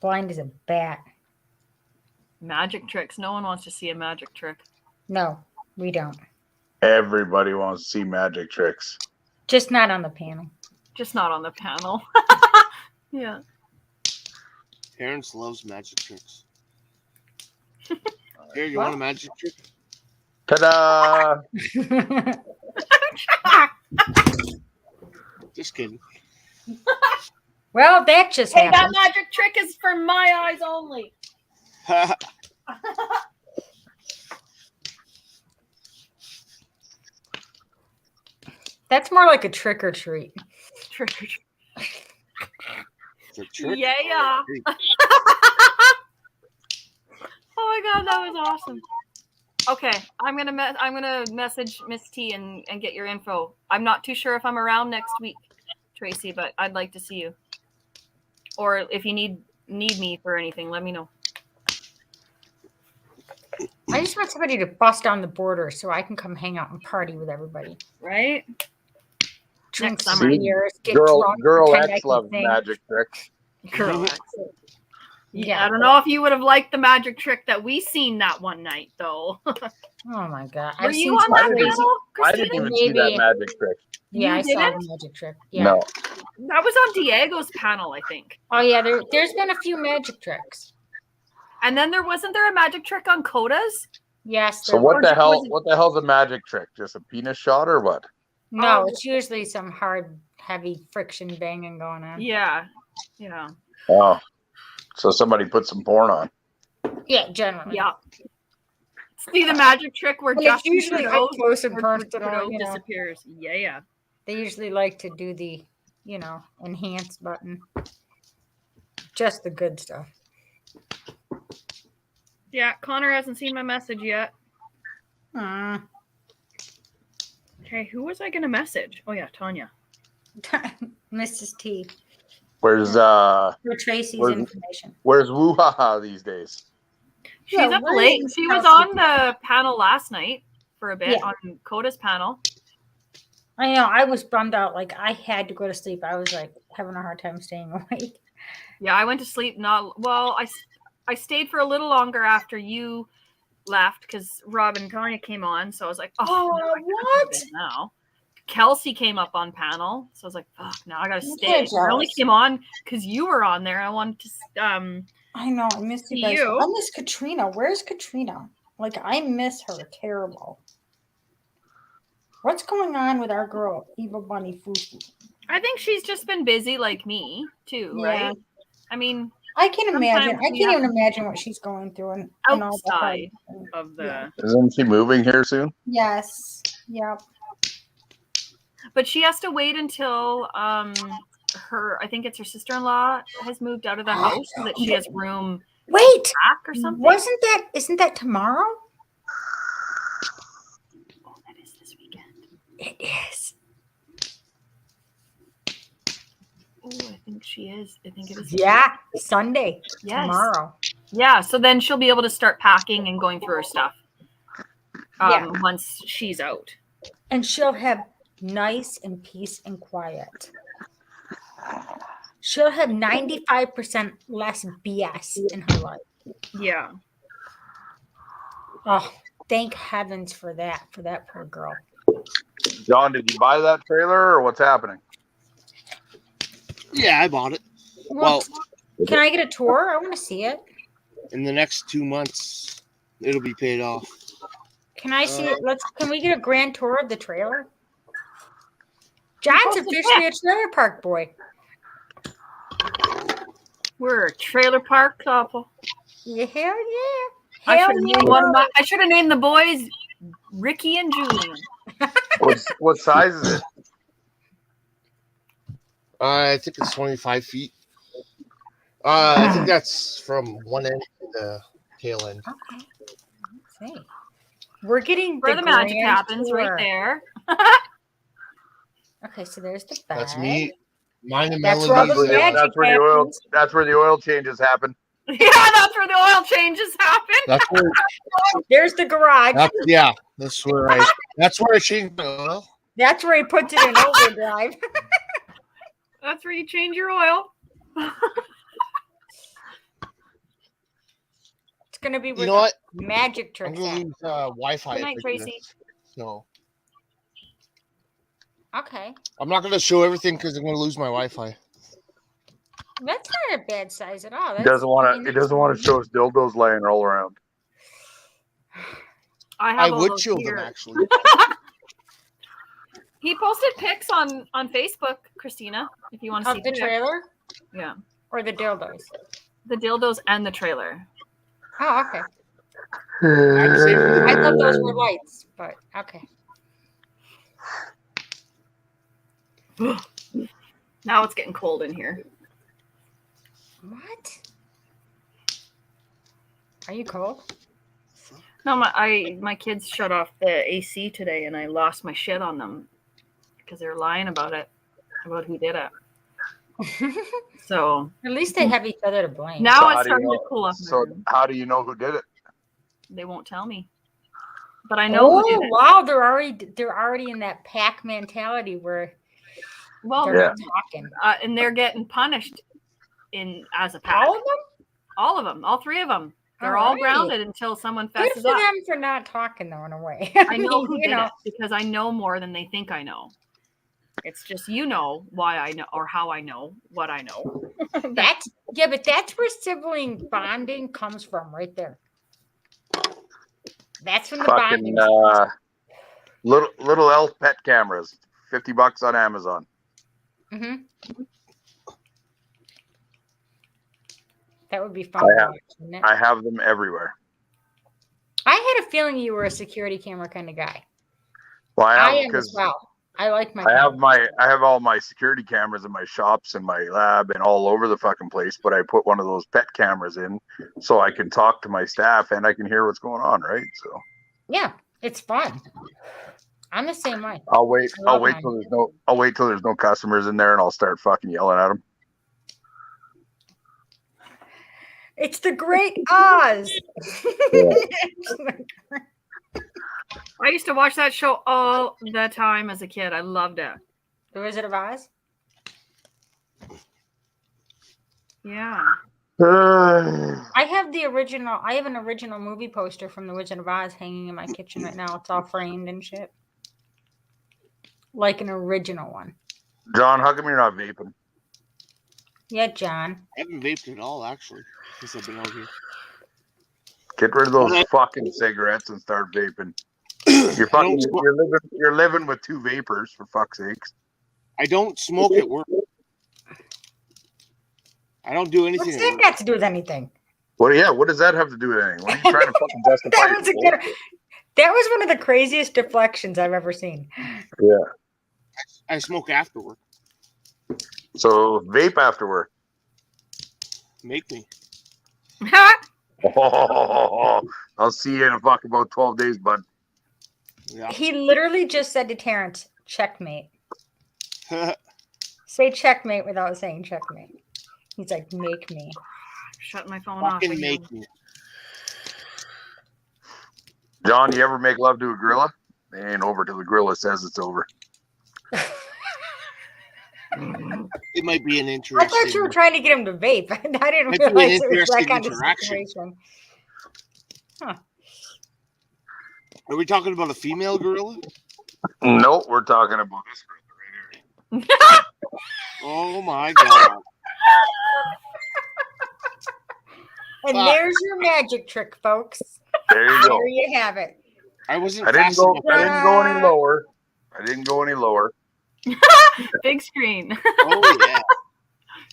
Blind as a bat. Magic tricks. No one wants to see a magic trick. No, we don't. Everybody wants to see magic tricks. Just not on the panel. Just not on the panel. Yeah. Parents loves magic tricks. Here, you want a magic trick? Ta-da! Just kidding. Well, that just Hey, that happened. magic trick is for my eyes only. That's more like a trick or treat. Trick or treat. It's a trick. Yeah. Oh my god, that was awesome. Okay, I'm gonna message Miss T and get your info. I'm not too sure if I'm around next week, Tracy, but I'd like to see you. Or if you need me for anything, let me know. I just want somebody to bust on the border so I can come hang out and party with everybody. Right? Drink Next some summer. beers, get Girl drunk, X pretend I can loves sing. magic tricks. Girl. Yeah. I don't know if you would have liked the magic trick that we seen that one night, though. Oh my god! Were I've you seen on some that crazy. panel, I didn't Christina? even see that Maybe. magic trick. Yeah, You I saw didn't? the magic trick. Yeah. No. That was on Diego's panel, I think. Oh yeah, there's been a few magic tricks. And then wasn't there a magic trick on Coda's? Yes. So there what were. the hell? was it- What the hell's a magic trick? Just a penis shot or what? No, Oh. it's usually some hard, heavy friction banging going on. Yeah. Oh, so somebody put some porn on. Yeah, generally. Yeah. See the magic trick where And it's Justin usually Trudeau, up close and where personal. Trudeau You know, disappears. Yeah. they usually like to do the, enhance button. Just the good stuff. Yeah, Connor hasn't seen my message yet. Aw. Okay, who was I going to message? Oh, yeah, Tanya. Mrs. T. Where's For Tracy's Where's- information. Woo-ha-ha these days? She's Yeah, up where late. is She was Chelsea? on the panel last night for a bit Yeah. on Coda's panel. I know. I was bummed out. Like, I had to go to sleep. I was, like, having a hard time staying awake. Yeah, I went to sleep. I stayed for a little longer after you left because Rob and Tanya came on. So I was like, oh, no, I can't go to what? bed now. Kelsey came up on panel, so I was like, fuck, now I gotta I'm stay. so I only jealous. came on because you were on there. I wanted to I know. I miss you guys. You? I miss Katrina. Where's Katrina? Like, I miss her terrible. What's going on with our girl, Eva Bunny Fufu? I think she's just been busy like me too, Yeah. right? I mean, I can imagine. Sometimes I we can't have even imagine what she's going through and all the hard- outside of the Yeah. Isn't she moving here soon? Yes. Yep. but she has to wait until I think it's her sister-in-law has moved out of the house so that she has room Wait. back or something. Isn't that tomorrow? Oh, that is this weekend. It is. Oh, I think she is. I think it is. Yeah. Sunday. Yes. Tomorrow. Yeah, so then she'll be able to start packing and going through her stuff. Yeah. Once she's out. And she'll have nice and peace and quiet. She'll have 95% less BS in her life. Yeah. Oh, thank heavens for that poor girl. John, did you buy that trailer or what's happening? Yeah, I bought it. Well, Can I get a tour? I want to see it. in the next 2 months, it'll be paid off. Can I see it? Can we get a grand tour of the trailer? John's officially a trailer park boy. We're a trailer park couple. Yeah, hell yeah. I Hell should have yeah. named I should have named the boys Ricky and Julian. What size is it? I think it's 25 feet. I think that's from one end to the tail end. Okay. Let's see. We're getting Where the magic grand happens, tour. right there. Okay, so there's the bed. That's me. Mine and That's where all Melody's. the magic That's where the oil changes happen. Yeah, that's where the oil changes happen. That's where. There's the garage. That's where I changed my oil. That's where he puts it in overdrive. That's where you change your oil. It's gonna be You with know what? magic I'm tricks. gonna on. lose Wi-Fi. Good night, if I do Tracy. this. So Okay, I'm not gonna show everything because I'm gonna lose my Wi-Fi. that's not a bad size at all. He doesn't want to show us dildos laying all around. I I have all would those show here. them actually. He posted pics on Facebook, Christina, if you want to see Of the pics. trailer Yeah, or the dildos. the dildos and the trailer. Oh, okay. I'm saving I thought those were lights, but okay. Now it's getting cold in here. What? Are you cold? No, my kids shut off the AC today, and I lost my shit on them because they're lying about who did it. So At least they have each other to blame. now So it's how do you starting to know- cool off. So how do you know who did it? They won't tell me, but I know who did Oh it. wow, they're already in that pack mentality where Well, they're Yeah. not talking. and they're getting punished as a pack. All of them? All of them, all three of them. They're all Alrighty. grounded until someone Good fesses for up. them for not talking though, in a way. I know who you did know. it because I know more than they think I know. It's just why I know or how I know what I know. But that's where sibling bonding comes from, right there. That's when the Fucking bonding. little elf pet cameras, $50 on Amazon. Mm-hmm. That would be fun. I to have- watch, wouldn't it? I have them everywhere. I had a feeling you were a security camera kind of guy. Well, I I have am as because well. I like my. I have all my security cameras in my shops and my lab and all over the fucking place. But I put one of those pet cameras in so I can talk to my staff and I can hear what's going on. Right. So Yeah, it's fun. I'm the same way. I'll wait. I I'll love wait mine. till there's no customers in there and I'll start fucking yelling at them. It's the Great Oz. I used to watch that show all the time as a kid. I loved it. The Wizard of Oz. Yeah. I have the original. I have an original movie poster from The Wizard of Oz hanging in my kitchen right now. It's all framed and shit, like an original one. John, how come you're not vaping? Yeah, John. I haven't vaped at all actually since I've been out here. Get rid of those fucking cigarettes and start vaping. You're living with two vapors for fuck's sakes. I don't smoke at work. I don't do anything. What's at that work. got to do with anything? What does that have to do with anything? What are you trying to fucking justify? That was a good. That was one of the craziest deflections I've ever seen. Yeah. I smoke after work. So vape after work. Make me. Oh, I'll see you in about 12 days, bud. Yeah. He literally just said to Terrence, "Checkmate." Say checkmate without saying checkmate. He's like, "Make me." Shut my phone off. Fucking again. make me. John, you ever make love to a gorilla? It ain't over till the gorilla says it's over. It might be an I interesting. thought you were trying to get him to vape. I didn't Might be an realize it was that interesting kind of interaction. situation. Are we talking about a female gorilla? Nope, we're talking about this gorilla right here. Oh my god! And Fuck. there's your magic trick, folks. There you go. There you have it. I wasn't. I didn't fast go. enough. I didn't go any lower. I didn't go any lower. Big screen. Oh yeah!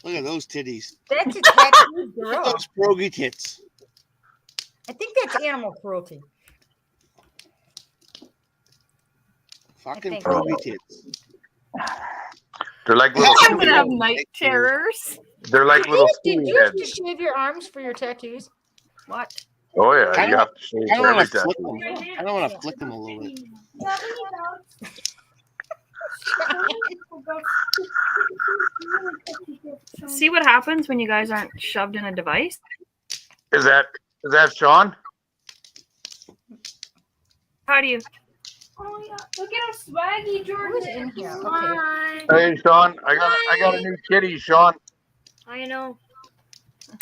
Look at those titties. That's a tattooed Look at gorilla. those pierogi tits. I think that's animal cruelty. Fucking think- baby tits. They're like little. I'm gonna have seaweed- night terrors. They're like little Did seaweed you have heads. to shave your arms for your tattoos? What? Oh yeah, I you don't- have to shave I don't every want to flick tattoo. them. I don't want to flick them a little bit. See what happens when you guys aren't shoved in a device? Is that Sean? How do you? Oh yeah, look at how swaggy Jordan Who's is. in here? Okay. Hey Sean, I got a new kitty, Sean. I know.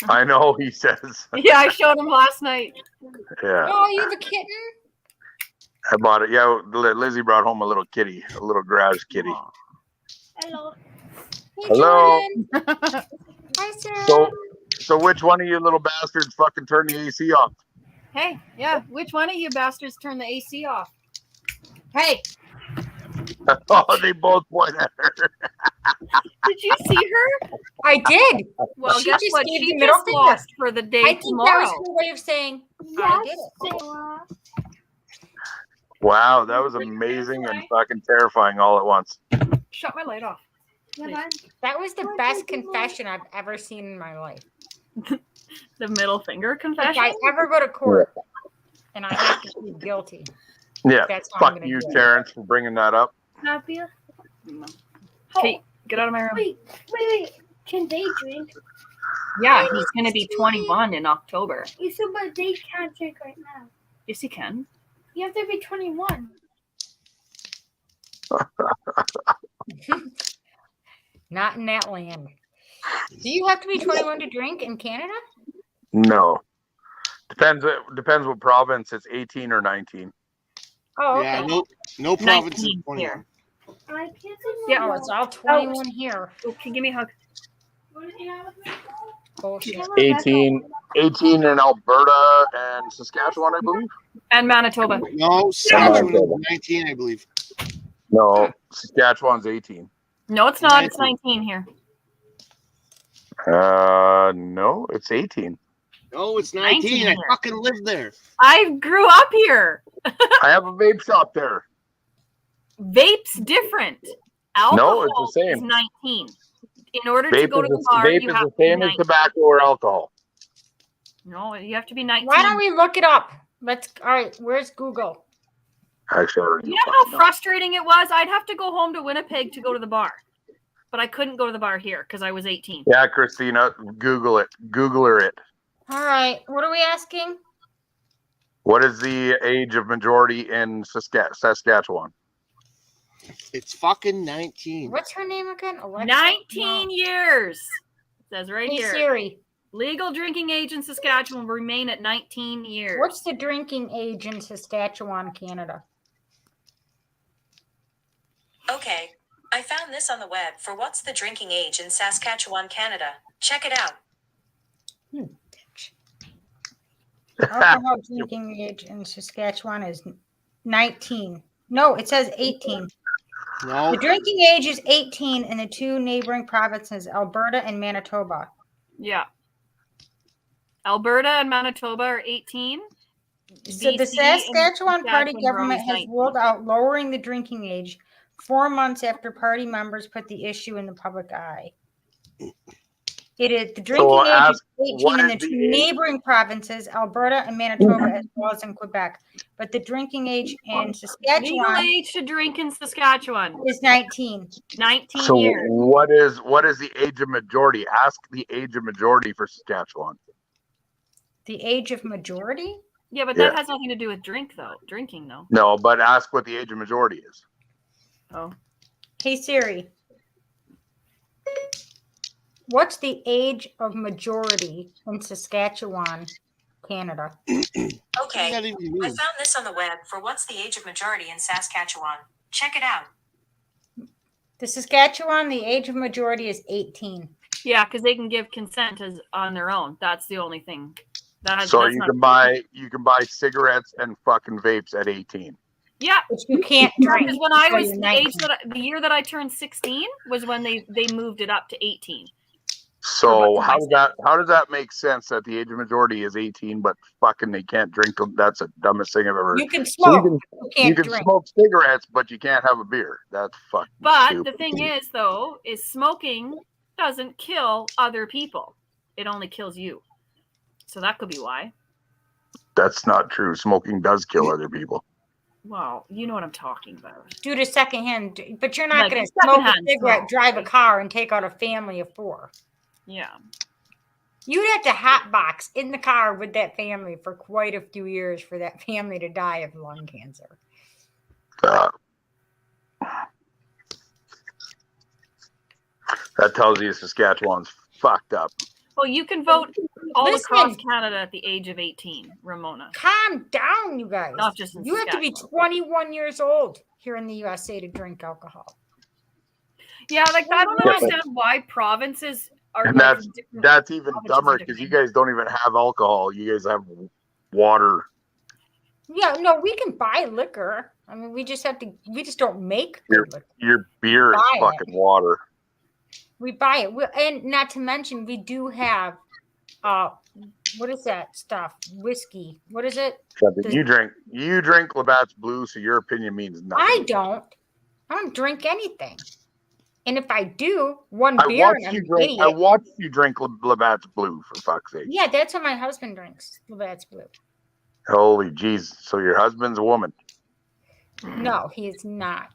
I know, he says. Yeah, I showed him last night. Yeah, Oh, you have a kitten? I bought it. Yeah, Lizzie brought home a little kitty, a little garage kitty. Hello. Hey, Hello. Jordan. Hi, Sarah. So which one of you little bastards fucking turned the AC off? Hey, yeah, which one of you bastards turned the AC off? Hey, Oh, they both point at her. Did you see her? I did. Well, She guess just what? gave She the middle just finger. lost for the day I think tomorrow. that was her way of saying, I did it. Sarah. Wow, that was amazing and fucking terrifying all at once. Shut my light off. Yeah, man. That was the best confession I've ever seen in my life. The middle finger If confession. I ever go to court and I have to plead guilty, Yeah, that's how I'm fuck gonna you, do it. Terrence, for bringing that up. Happy? Okay, get out of my room. Wait. Can they drink? Yeah, he's gonna be 21 in October. You said, but they can't drink right now. Yes, he can. You have to be 21. Not in that land. Do you have to be 21 to drink in Canada? No. Depends what province. It's 18 or 19. Oh, Yeah, okay. no province is 19 21. here. I can't say Yeah, Oh, it's all 21 here. Okay, give me a hug. Bullshit. 18 in Alberta and Saskatchewan, I believe. And Manitoba. No, Saskatchewan is 19, I believe. No, Saskatchewan's 18. No, it's not. It's 19 here. No, it's 18. No, it's 19. 19 I here. fucking live there. I grew up here. I have a vape shop there. Vape's different. Alcohol No, it's the is same. 19. In order to Vape go to the bar, vape you is have the to be same as 19. tobacco or alcohol. No, you have to be 19. Why don't we look it up? Let's. All right, where's Google? Actually, I already You know how frustrating it was? I'd have to go home to Winnipeg to go to the bar. But I couldn't go to the bar here because I was 18. Yeah, Christina, Google it. Googler it. All right, what are we asking? What is the age of majority in Saskatchewan? It's fucking 19. What's her name again? Alexa? 19 years. It says right Hey, here. Siri, Legal drinking age in Saskatchewan will remain at 19 years. what's the drinking age in Saskatchewan, Canada? Okay, I found this on the web for what's the drinking age in Saskatchewan, Canada. Check it out. Alcohol drinking age in Saskatchewan is 19. No, it says 18. No, The drinking age is 18 in the two neighboring provinces, Alberta and Manitoba. Yeah. Alberta and Manitoba are 18. So the BC and Saskatchewan Party Saskatchewan government rose has 19. ruled out lowering the drinking age 4 months after party members put the issue in the public eye. It is the drinking age is ask, 18 what in the is the two age? neighboring provinces, Alberta and Manitoba, as well as in Quebec. But the drinking age in Legal Saskatchewan age to drink in Saskatchewan. is 19. 19 So years. what is the age of majority? Ask the age of majority for Saskatchewan. The age of majority? Yeah, but Yeah. that has nothing to do with drinking though. No, but ask what the age of majority is. Oh. Hey Siri. What's the age of majority in Saskatchewan, Canada? Okay, what does that even I mean? found this on the web for what's the age of majority in Saskatchewan. Check it out. The Saskatchewan, the age of majority is 18. Yeah, because they can give consent as on their own. That's the only thing. So that's you not- can buy cigarettes and fucking vapes at 18. Yeah. Which you can't drink. Because when I until was you're the 19. age the year that I turned 16 was when they moved it up to 18. So how does that make sense that the age of majority is 18, but fucking they can't drink? That's the dumbest thing I've ever. You can smoke. You can smoke cigarettes, but you can't have a beer. That's fucking But stupid. the thing is, though, is smoking doesn't kill other people. It only kills you. So that could be why. That's not true. Smoking does kill other people. Well, you know what I'm talking about. Due to secondhand, but you're not Like going to smoke a secondhand cigarette, smoke. drive a car, and take out a family of 4. Yeah. You'd have to hotbox in the car with that family for quite a few years for that family to die of lung cancer. That tells you Saskatchewan's fucked up. Well, you can vote all Listen. across Canada at the age of 18, Ramona. Calm down, you guys. Not just in You have to be Saskatchewan. 21 years old here in the USA to drink alcohol. Yeah, like I don't Yeah, but- understand why provinces are. And like, that's different even provinces dumber are because you different. guys don't even have alcohol. You guys have water. Yeah, no, we can buy liquor. I mean, we just don't make good liquor. Your beer is Buy it. fucking water. We buy it. And not to mention, we do have, what is that stuff? Whiskey. What is it? But you drink Labatt's Blue, so your opinion means nothing. I don't drink anything. And if I do, one I beer watched and I'm you an drink. I idiot. watched you drink Labatt's Blue for fuck's sake. Yeah, that's what my husband drinks. Labatt's Blue. Holy jeez! So your husband's a woman. No, he is not.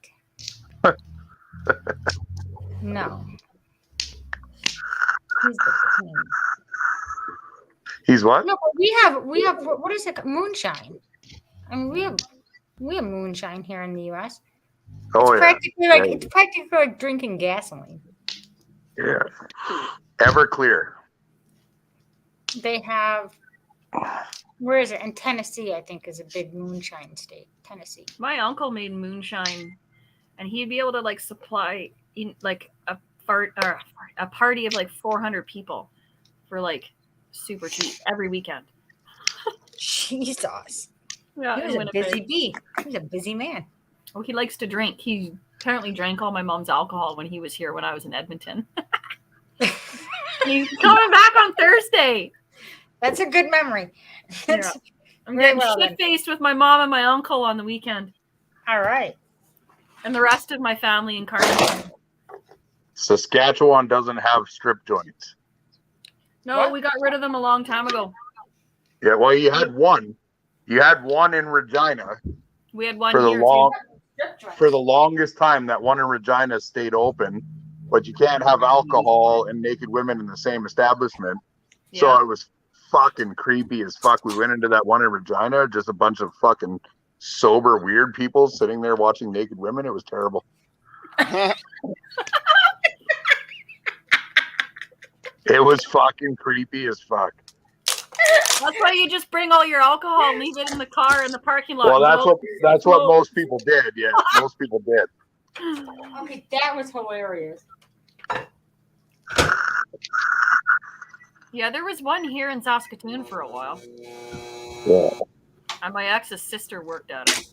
No. He's the king. He's what? No, but we have what is it? Moonshine. I mean, we have moonshine here in the U.S. Oh It's yeah. practically like drinking gasoline. Yeah. Everclear. They have, where is it? In Tennessee, I think, is a big moonshine state. Tennessee. My uncle made moonshine, and he'd be able to like supply in like a party of like 400 people for like super cheap every weekend. Jesus. Yeah, He was in a Winnipeg. busy bee. He was a busy man. Oh, he likes to drink. He apparently drank all my mom's alcohol when he was here when I was in Edmonton. He's coming back on Thursday. That's a good memory. Yeah. I'm Very getting well shit then. faced with my mom and my uncle on the weekend, All right. and the rest of my family in Carnegie. Saskatchewan doesn't have strip joints. No, What? we got rid of them a long time ago. Yeah. Well, you had one. You had one in Regina We had one for the here. long too. for the longest time. That one in Regina stayed open, but you can't have alcohol and naked women in the same establishment. So Yeah. it was fucking creepy as fuck. We went into that one in Regina, just a bunch of fucking sober, weird people sitting there watching naked women. It was terrible. It was fucking creepy as fuck. That's why you just bring all your alcohol and leave it in the car in the parking lot. Well, and that's go- what most people did. Yeah, most people did. Okay, that was hilarious. Yeah, there was one here in Saskatoon for a while. Yeah. And my ex's sister worked at it.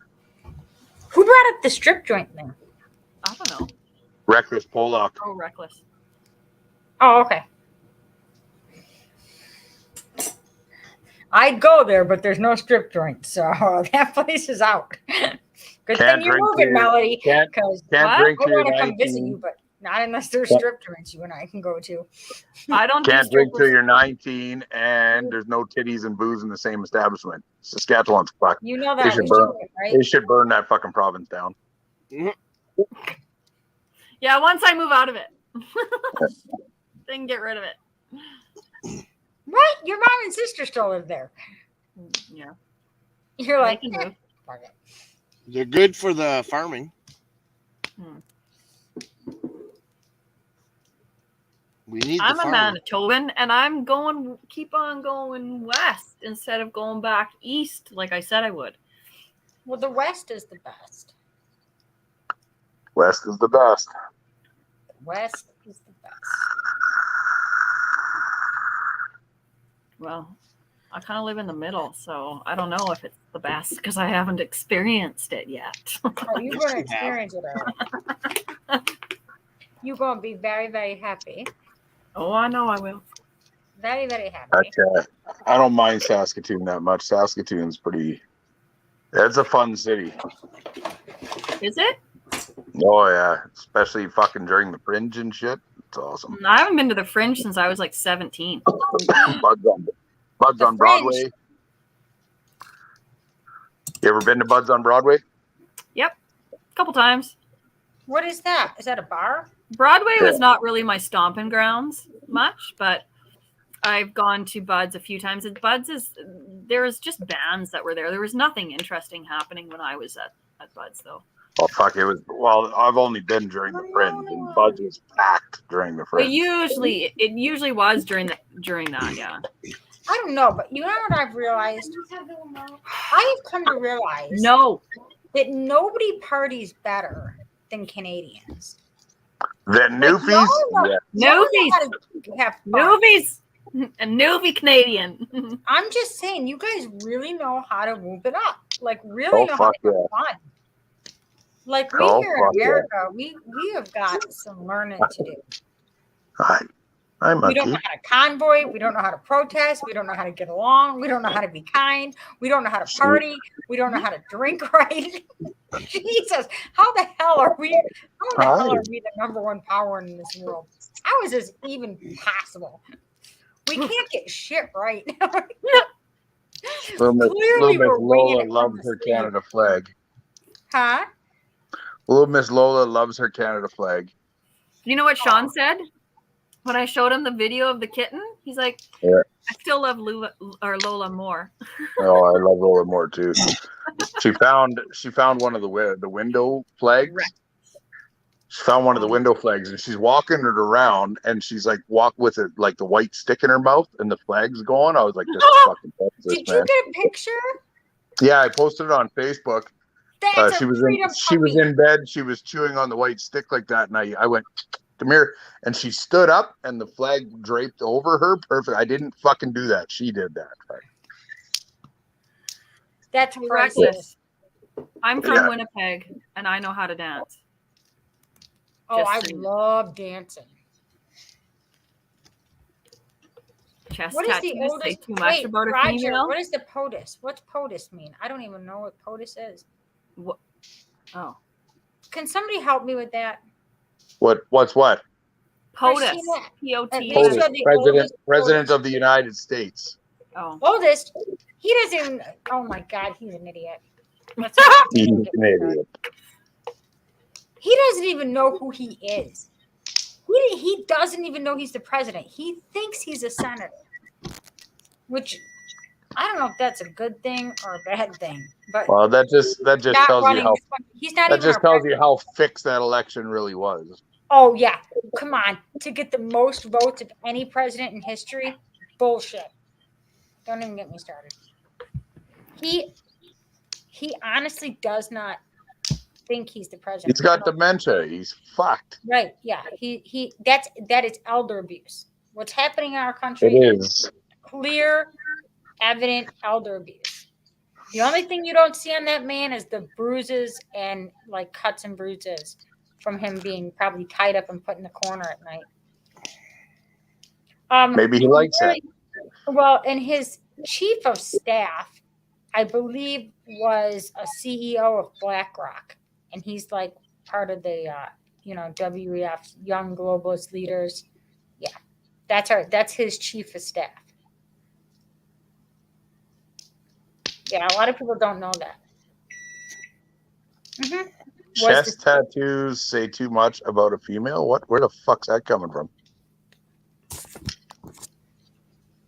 Who brought up the strip joint thing? I don't know. Reckless Pollock. Oh, reckless. Oh, okay. I'd go there, but there's no strip joint, so that place is out. Good Can't thing you're drink moving, till Melody. can't- Because Can't What? drink I till you're want to come visit 19. you, but not unless there's Can't- strip joints you and I can go to. I don't do Can't drink till strippers. you're 19, and there's no titties and booze in the same establishment. Saskatchewan's fucked. You know They that, should was burn. joking, right? They should burn that fucking province down. Yeah, once I move out of it. Then get rid of it. What? Your mom and sister still live there. Yeah. You're like, They can move. fuck it. They're good for the farming. Hmm. We need I'm the a farming. Manitoban, and I'm keep on going west instead of going back east like I said I would. Well, the West is the best. West is the best. The West is the best. Well, I kind of live in the middle, so I don't know if it's the best because I haven't experienced it yet. Oh, you're Yes, going to you have. experience it all. You're going to be very, very happy. Oh, I know I will. Very, very happy. I don't mind Saskatoon that much. Saskatoon's pretty. It's a fun city. Is it? Oh yeah, especially fucking during the Fringe and shit. It's awesome. I haven't been to the Fringe since I was like 17. Buds on The Broadway. Fringe. You ever been to Buds on Broadway? Yep, a couple times. What is that? Is that a bar? Broadway was not really my stomping grounds much, but I've gone to Buds a few times. And Buds there was just bands that were there. There was nothing interesting happening when I was at Buds, though. Oh fuck! It was. Well, I've only been during the Fringe, and Buds was packed during the It Fringe. usually was during that. Yeah. I don't know, but you know what I've realized? I have come to realize that nobody parties better than Canadians. Then Newfies. Yeah. Newfies. A Newfie Canadian. I'm just saying, you guys really know how to whoop it up. Like, really know how to have fun. Like, we here in America, we have got some learning to do. We don't know how to convoy. We don't know how to protest. We don't know how to get along. We don't know how to be kind. We don't know how to party. We don't know how to drink right. Jesus, how the hell are we? How the hell are we the number one power in this world? How is this even possible? We can't get shit right. Little Miss we're winging Lola it loves from her the street. Canada flag. Huh? Little Miss Lola loves her Canada flag. You know what Sean said when I showed him the video of the kitten? He's like, Yeah. I still love Lola more. Oh, I love Lola more too. She found one of the window flags. Right. She found one of the window flags, and she's walking it around, and she's like walk with it like the white stick in her mouth, and the flag's going. I was like, this is fucking Texas, Did man. you get a picture? Yeah, I posted it on Facebook. That's She was in bed. She was chewing on the white stick like that, and I went, come here, and she stood up, and the flag draped over her. Perfect. I didn't fucking do that. She did that. That's priceless. I'm from Winnipeg, and I know how to dance. Oh, I love dancing. Chest What is the tattoos say oldest? too much about a Roger, female? what is the POTUS? What's POTUS mean? I don't even know what POTUS is. What? Oh. Can somebody help me with that? What's what? POTUS. POTUS. President of the United States. Oh. Oldest. He doesn't even. Oh my God, he's an idiot. He's an idiot. He doesn't even know who he is. He doesn't even know he's the president. He thinks he's a senator, which I don't know if that's a good thing or a bad thing. But Well, that just tells you how he's not. that even just tells you how fixed that election really was. Oh yeah, come on! To get the most votes of any president in history, bullshit. Don't even get me started. He honestly does not think he's the president. He's got dementia. He's fucked. Right? Yeah. That is elder abuse. What's happening in our country It is. clear, evident elder abuse. The only thing you don't see on that man is the bruises and like cuts and bruises from him being probably tied up and put in the corner at night. Maybe he likes it. Well, and his chief of staff, I believe, was a CEO of BlackRock, and he's like part of the WEF, Young Globalist Leaders. Yeah, that's his chief of staff. Yeah, a lot of people don't know that. Mm-hmm. Chest tattoos say too much about a female? What? Where the fuck's that coming from?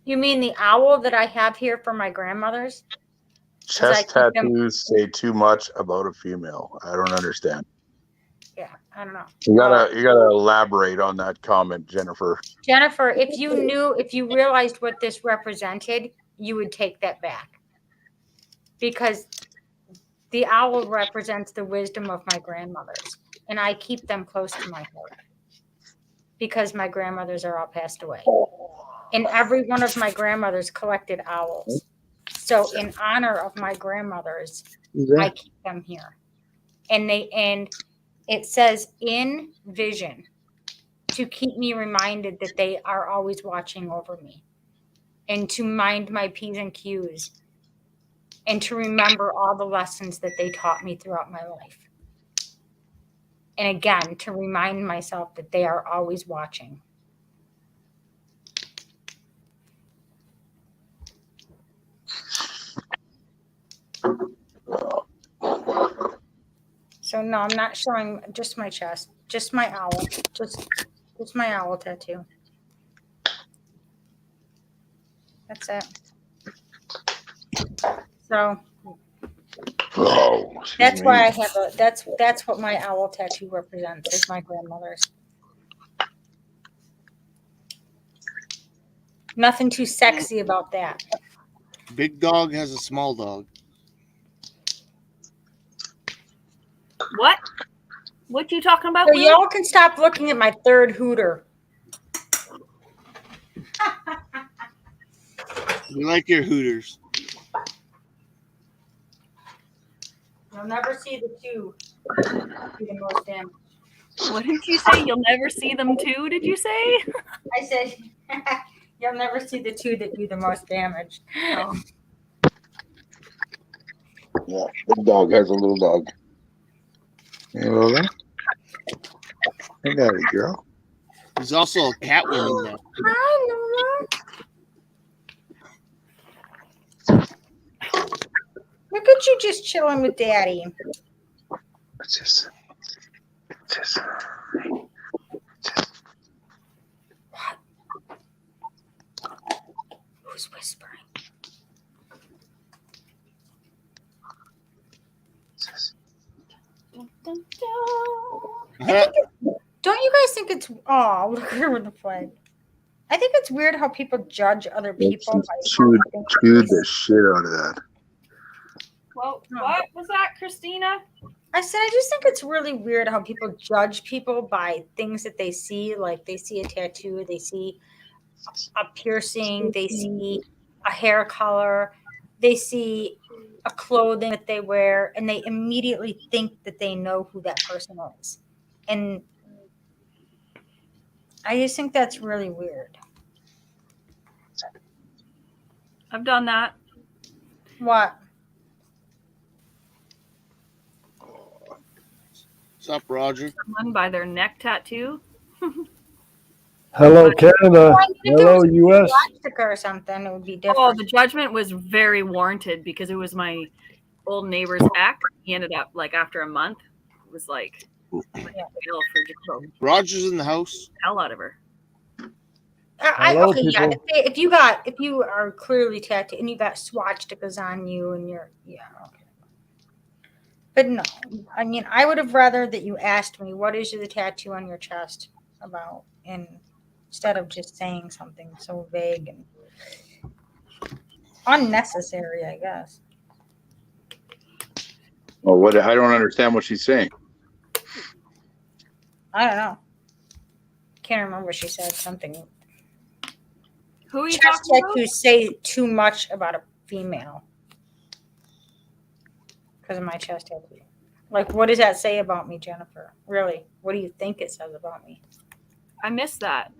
You mean the owl that I have here for my grandmother's? Chest tattoos say too much about a female. I don't understand. Yeah, I don't know. You gotta elaborate on that comment, Jennifer. Jennifer, if you realized what this represented, you would take that back. Because the owl represents the wisdom of my grandmothers, and I keep them close to my heart because my grandmothers are all passed away. And every one of my grandmothers collected owls. So in honor of my grandmothers, I keep them here. And it says in vision to to keep me reminded that they are always watching over me, and to mind my P's and Q's, and to remember all the lessons that they taught me throughout my life. And again, to remind myself that they are always watching. So no, I'm not showing just my chest, just my owl, just my owl tattoo. That's it. So that's why I have a. That's what my owl tattoo represents. Is my grandmother's. Nothing too sexy about that. Big dog has a small dog. What? What you talking about? So Will? y'all can stop looking at my third hooter. We like your hooters. You'll never see the two do the most damage. What did you say? You'll never see them too, did you say? I said you'll never see the two that do the most damage. Oh. Yeah, big dog has a little dog. Hey, Lola. I got it, girl. There's also a cat one in there. Hi, Lola. Look at you just chilling with Daddy. It's just. What? Who's whispering? Don't you guys think it's look at her with the flag. I think it's weird how people judge other people by Chewed the shit out of that. Well, what was that, Christina? I said I just think it's really weird how people judge people by things that they see. Like they see a tattoo, they see a piercing, they see a hair color, they see a clothing that they wear, and they immediately think that they know who that person is. And I just think that's really weird. I've done that. What? What's up, Roger? Someone by their neck tattoo. Hello, Canada. Well, if it Hello, was a U.S. swastika or something, it would be different. Oh, the judgment was very warranted because it was my old neighbor's ex. He ended up like after a month, it was like jail for just the Roger's in the house. hell out of her. Hello, Okay, yeah. people. If you are clearly tattooed and you got swastikas on you and you're okay. But no, I mean, I would have rather that you asked me what is the tattoo on your chest about, and instead of just saying something so vague and unnecessary, I guess. Oh, what? I don't understand what she's saying. I don't know. Can't remember. She said something. Who are you Chest talking about? tattoos say too much about a female because of my chest tattoo. Like, what does that say about me, Jennifer? Really? What do you think it says about me? I missed that.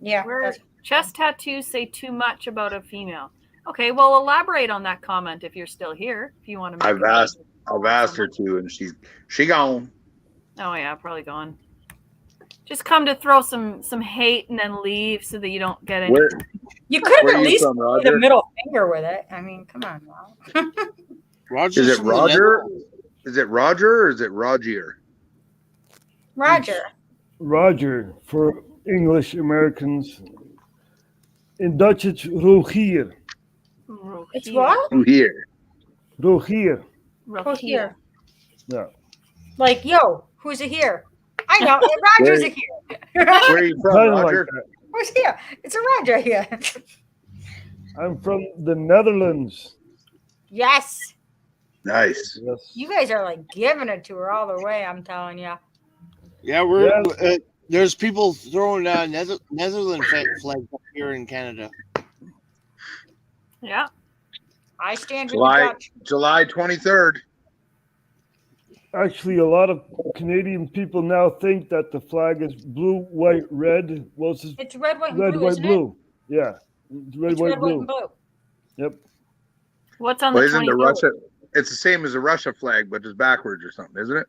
Yeah. Where that's- chest tattoos say too much about a female. Okay, well, elaborate on that comment if you're still here. If you want to. I've asked her to, and she gone. Oh yeah, probably gone. Just come to throw some hate and then leave so that you don't get any. Where? You could have Where at you least from, put Roger? the middle finger with it. I mean, come on now. Roger's Is it from the Roger? Netherlands. Is it Roger or is it Roger? Roger. Roger for English Americans. In Dutch, it's Rogier. It's what? Who here? Rogier. Who's here? Yeah. Like, yo, who's it here? I know. Roger's Where- a here. Where are you from, Kind of like Roger? that. Who's here? It's a Roger here. I'm from the Netherlands. Yes. Nice. Yes. You guys are like giving it to her all the way, I'm telling you. Yeah, we're Yes. there's people throwing Netherlands flags up here in Canada. Yeah. I stand with July you, Dutch. July 23rd. Actually, a lot of Canadian people now think that the flag is blue, white, red. Well, It's red, white, and red, blue, white, isn't blue. Yeah, it's red, It's white, red, white, blue. and blue. Yep. What's on Well, the isn't the 23rd? Russia? It's the same as the Russia flag, but it's backwards or something, isn't it?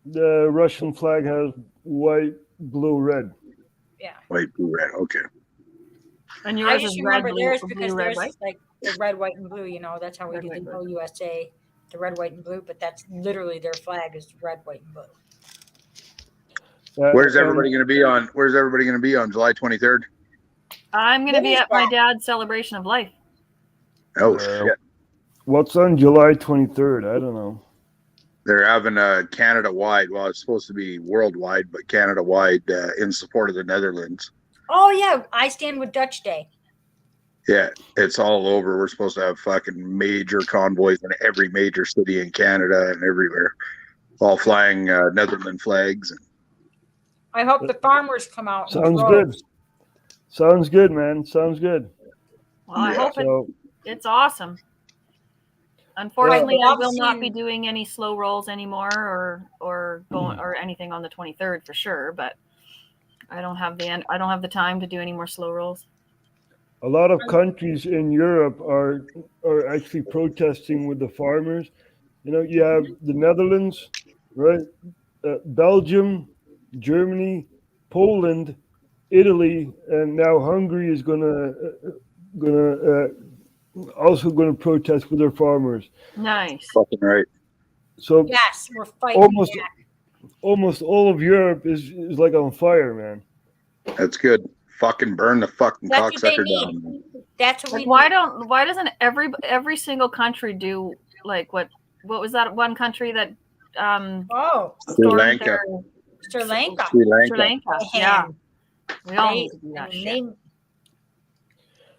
The Russian flag has white, blue, red. Yeah. White, blue, red. Okay. And I yours just is red, remember blue, theirs blue, because red, theirs white? is like the red, white, and blue. You know, that's how we Red, do white, the blue. whole USA. The red, white, and blue, but that's literally their flag is red, white, and blue. Where's everybody going to be on? Where's everybody going to be on July 23rd? I'm going to What be is at my that? dad's celebration of life. Oh shit! What's on July 23rd? I don't know. They're having a Canada-wide. Well, it's supposed to be worldwide, but Canada-wide in support of the Netherlands. Oh yeah, I stand with Dutch Day. Yeah, it's all over. We're supposed to have fucking major convoys in every major city in Canada and everywhere, all flying Netherlands flags. And I hope the farmers come out. in Sounds droves. good. Sounds good, man. Sounds good. Well, I Yeah. hope So, it's awesome. Unfortunately, Yeah. I will not be doing any slow rolls anymore, or going or anything on the 23rd for sure. But I don't have the time to do any more slow rolls. a lot of countries in Europe are actually protesting with the farmers. You know, you have the Netherlands, right? Belgium, Germany, Poland, Italy, and now Hungary is also gonna protest with their farmers. Nice. fucking right. So Yes, we're fighting almost back. almost all of Europe is like on fire, man. That's good. Fucking burn the fucking That's what they cocksucker need. down. Man. That's what Like, we why doesn't every single country do like what was that one country that Oh, Sri stormed Lanka. their- Sri Lanka. Sri Lanka. Sri Lanka. Yeah. We all They, need to do that shit.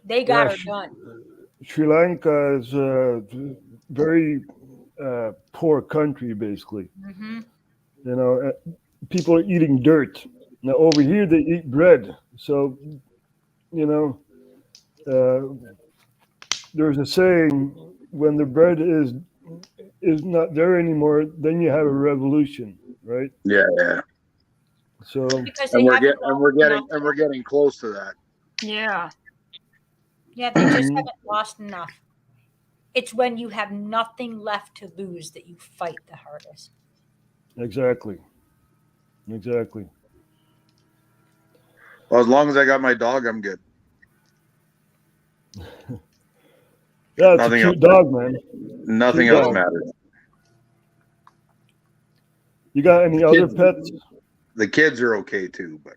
they got Yeah, her done. Sri Lanka is a very poor country, basically. Hmm. You know, people are eating dirt. Now over here they eat bread. So, you know, there's a saying: when the bread is not there anymore, then you have a revolution, right? Yeah, yeah. So, Because they And we're haven't we're getting close to that. Yeah. Yeah, they just haven't lost enough. It's when you have nothing left to lose that you fight the hardest. exactly. Well, as long as I got my dog, I'm good. Yeah, it's Nothing a cute else. dog, man. Nothing Cute else dog. matters. You got any other Kids. pets? The kids are okay too, but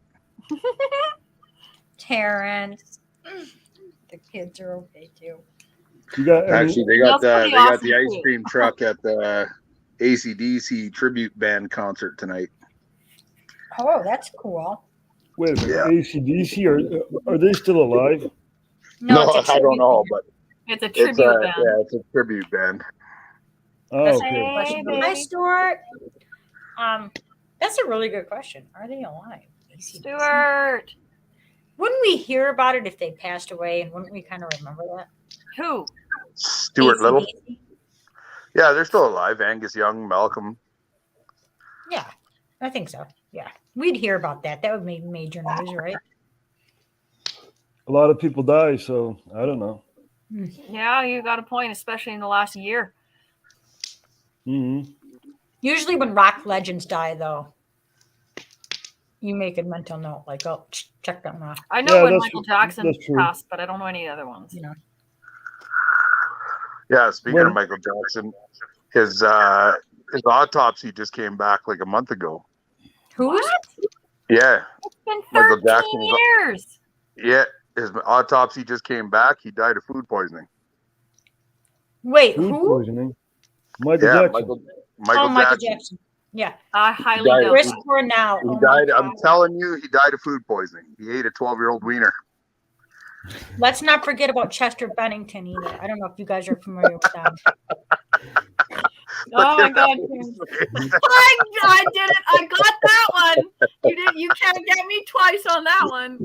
Terrence. The kids are okay too. You got any? actually they got That's pretty the awesome, ice too. cream truck at the AC/DC tribute band concert tonight. Oh, that's cool. Wait a minute, Yeah. AC/DC, are they still alive? No, it's a I don't tribute know, band. but It's a it's tribute a band. it's a tribute band. Oh, That's a okay. good question. Hey, Hi, baby. Stuart. That's a really good question. Are they alive? Stuart. Wouldn't we hear about it if they passed away, and wouldn't we kind of remember that? Who? Stuart Little. AC/DC? Yeah, they're still alive. Angus Young, Malcolm. Yeah, I think so. Yeah, we'd hear about that. That would make major news, right? A lot of people die, so I don't know. Yeah, you got a point, especially in the last year. Hmm. Usually, when rock legends die, though, you make a mental note, like, "Oh, check that one off." I know Yeah, when that's- Michael Jackson that's true. passed, but I don't know any other ones. You know, Yeah, speaking When- of Michael Jackson, his autopsy just came back like a month ago. who's? Yeah, It's been Michael 13 Jackson is- years. yeah. His autopsy just came back. He died of food poisoning. Wait, Food who? poisoning. Michael Yeah, Jackson. Michael Oh, Michael Jackson. Jackson. Yeah, I highly died. doubt Chris that. Cornell. He Oh my died. I'm God. telling you, he died of food poisoning. He ate a 12-year-old wiener. Let's not forget about Chester Bennington either. I don't know if you guys are familiar with them. Oh my God, Tim. I did it. I got that one. You can't get me twice on that one.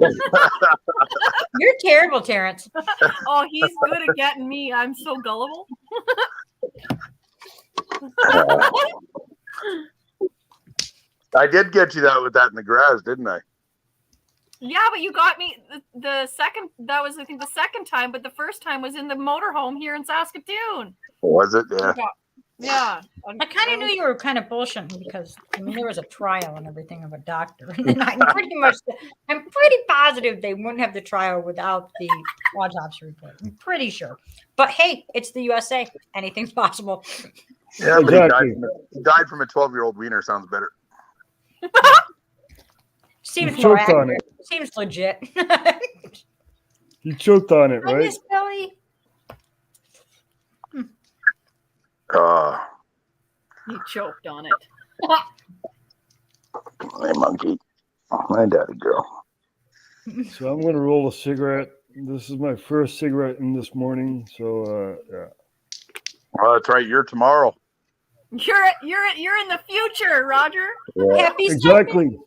You're terrible, Terrence. Oh, he's good at getting me. I'm so gullible. I did get you that with that in the garage, didn't I? Yeah, but you got me the second. That was I think the second time, but the first time was in the motorhome here in Saskatoon. Was it? Yeah. Yeah. I kind of knew you were kind of bullshitting because I mean there was a trial and everything of a doctor, and I'm pretty positive they wouldn't have the trial without the autopsy report. I'm pretty sure. But hey, it's the USA. Anything's possible. Yeah, but Exactly. he died from a 12-year-old wiener. Sounds better. Seems He more choked on accurate. Seems legit. He choked on it, I right? miss Billy. You choked on it. Hey, monkey. My daddy girl. So I'm gonna roll a cigarette. This is my first cigarette in this morning. So yeah. Well, that's right. You're tomorrow. You're in the future, Roger. Happy Exactly.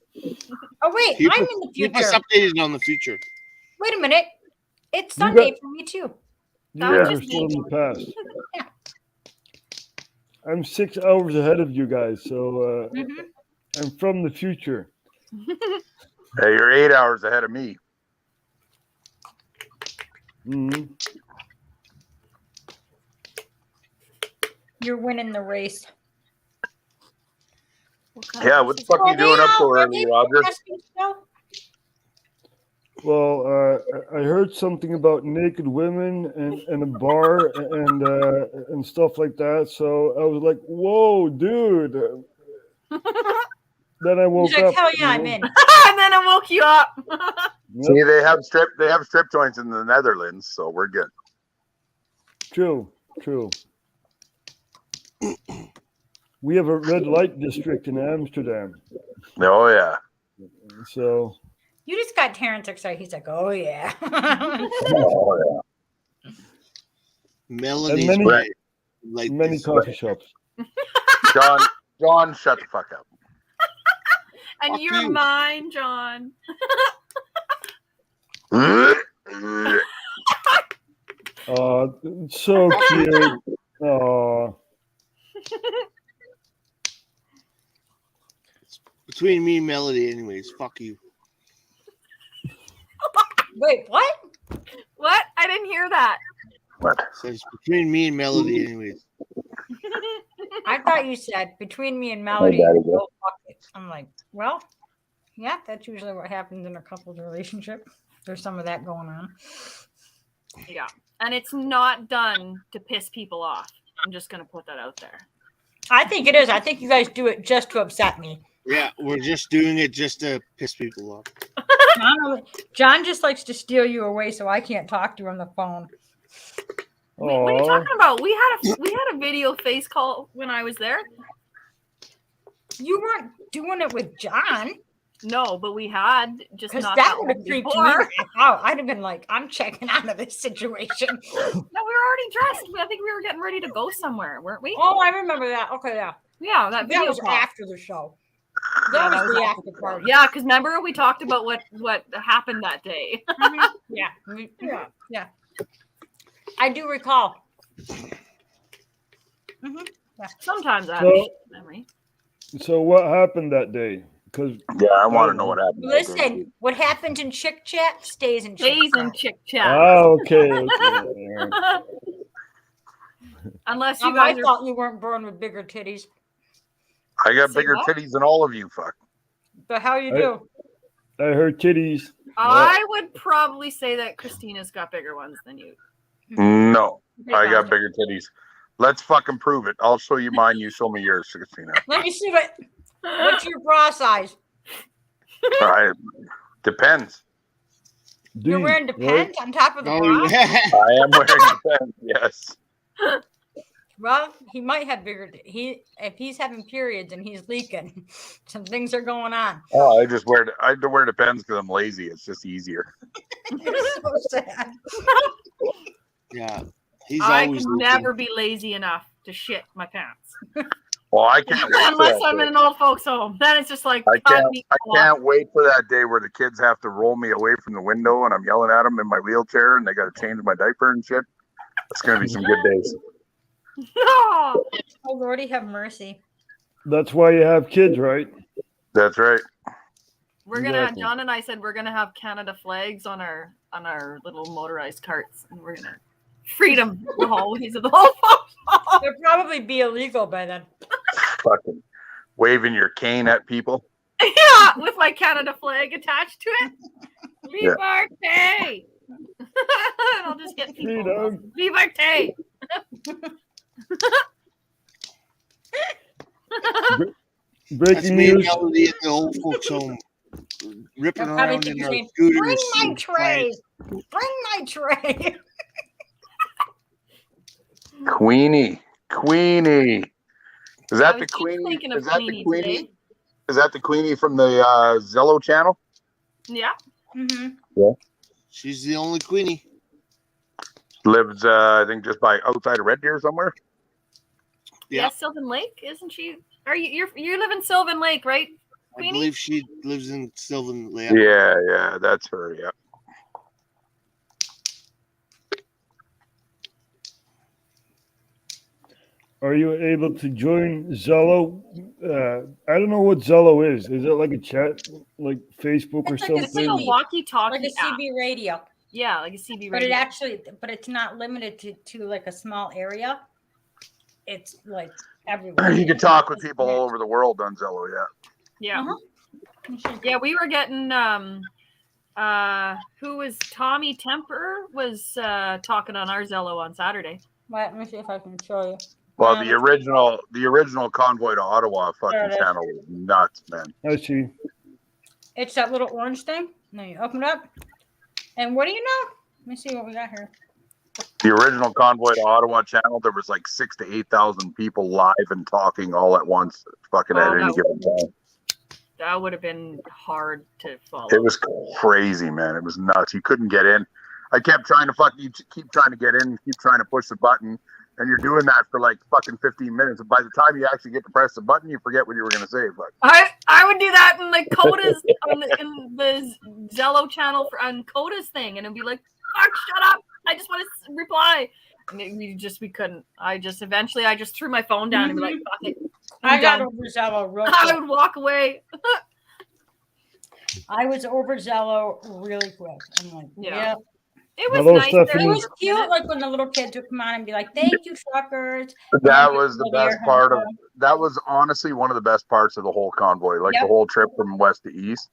Oh wait, Keep I'm us- in the Keep future. us updated on the future. Wait a minute. It's You Sunday got- for me too. You That was guys are just still in the past. Yeah. I'm 6 hours ahead of you guys, so Mhm. I'm from the future. Hey, you're 8 hours ahead of me. hmm You're winning the race. Yeah, what the fuck are you doing up so early, Roger? Well, I heard something about naked women and a bar and stuff like that. So I was like, "Whoa, dude!" Then I woke He's like, up. hell yeah, you I'm know? in. And then I woke you up. See, they have strip joints in the Netherlands, so we're good. True. We have a red light district in Amsterdam, Oh yeah. so You just got Terrence excited. He's like, oh yeah. Oh yeah. Melody's many- right. Like many this. coffee shops. John, shut the fuck up. And Fuck you're you. mine, John. So cute. Oh, Between me and Melody, anyways. Fuck you. Wait, what? What? I didn't hear that. What? Says between me and Melody, anyways. I thought you said between me and Melody. daddy go fuck it. I'm like, well, yeah, that's usually what happens in a couple's relationship. There's some of that going on. Yeah. And it's not done to piss people off. I'm just going to put that out there. I think it is. I think you guys do it just to upset me. Yeah, we're just doing it just to piss people off. John just likes to steal you away so I can't talk to you on the phone. What are you talking about? We had a video face call when I was there. You weren't doing it with John. No, but we had just Because not that that would long have creeped before. me out. I'd have been like, I'm checking out of this situation. No, we were already dressed. I think we were getting ready to go somewhere, weren't we? Oh, I remember that. Okay, yeah. Yeah, that video was call. after the show. That was the after party. Yeah, because remember we talked about what happened that day. Yeah. Yeah. I do recall. Yeah. Sometimes I have So- a shit memory. So what happened that day? Because Yeah, I want to know what happened. Listen, what happens in Chick Chat stays in Chick Stays in Chat. Chick Chat. okay. Unless you I guys are. thought you weren't born with bigger titties. I got Say bigger what? titties than all of you. Fuck. But how you I- do? I heard titties. I would probably say that Christina's got bigger ones than you. No, I got bigger titties. Let's fucking prove it. I'll show you mine. You show me yours, Christina. Let me see what's your bra size. All right. Depends. You're D, wearing Depends on top of the Oh, bra? yeah. I am wearing Depends. Yes. Well, he might have bigger. If he's having periods and he's leaking, some things are going on. Oh, I had to wear Depends because I'm lazy. It's just easier. It's so sad. Yeah. He's I always could looking. never be lazy enough to shit my pants. Well, I can't. Wait for Unless that I'm day. in an old folks home. Then it's just like, I God, me can't wait for that day where the kids have to roll me away from the window and I'm yelling at them in my wheelchair and they got to change my diaper and shit. It's gonna be some good days. No. Oh Lordy, have mercy. That's why you have kids, right? That's right. We're gonna. Exactly. John and I said we're gonna have Canada flags on our little motorized carts, and we're gonna freedom the hallways of the whole farm. It'll probably be illegal by then. Fucking waving your cane at people. Yeah, with my Canada flag attached to it. Yeah. Liberté. And I'll just get people. Freedom. Liberté. That's Breaking me news. melody at the old folks' home, ripping They'll probably around think in you're our saying, scooters. bring my and tray. flags. Bring my tray. Queenie. Queenie. Is that I the was just Queenie? thinking of Is that the Queenie Queenie? today. Is that the Queenie from the Zello channel? Yeah. Mm-hmm. She's the only Queenie. Lives, I think, just by outside of Red Deer somewhere. Yeah, Sylvan Lake, isn't she? Are you live in Sylvan Lake, right? I Queenie? believe she lives in Sylvan Lake. Yeah, that's her. Yeah. Are you able to join Zello? I don't know what Zello is. Is it like a chat, like Facebook or It's like a It's like a something? walkie-talkie Like a app. CB radio. Yeah, like a CB But it radio. actually, but it's not limited to like a small area. It's like everywhere. You can talk with people all over the world on Zello. Yeah. Yeah. Uh-huh. Yeah, we were getting who was Tommy Temper was talking on our Zello on Saturday. Let me see if I can show you. Well, the original Convoy to Ottawa There fucking it is. channel was nuts, man. I see. It's that little orange thing. Now you open it up. And what do you know? Let me see what we got here. The original Convoy to Ottawa channel, there was like 6,000 to 8,000 people live and talking all at once, fucking at any given time. That would have been hard to follow. It was crazy, man. It was nuts. You couldn't get in. I kept trying to keep trying to get in, keep trying to push the button, and you're doing that for like fucking 15 minutes. And by the time you actually get to press the button, you forget what you were gonna say. Fuck. I would do that in like Coda's in the Zello channel on Coda's thing, and it'd be like, "Fuck, shut up! I just want to reply." And we couldn't. I just threw my phone down and be like, "Fuck it." I got over Zello real quick. I would walk away. I was over Zello really quick. I'm like, yeah. It was Hello, nice. Stephanie. It was cute, like when the little kids would come on and be like, "Thank you, truckers." That was the best part of. That was honestly one of the best parts of the whole convoy, like the whole trip from west to east.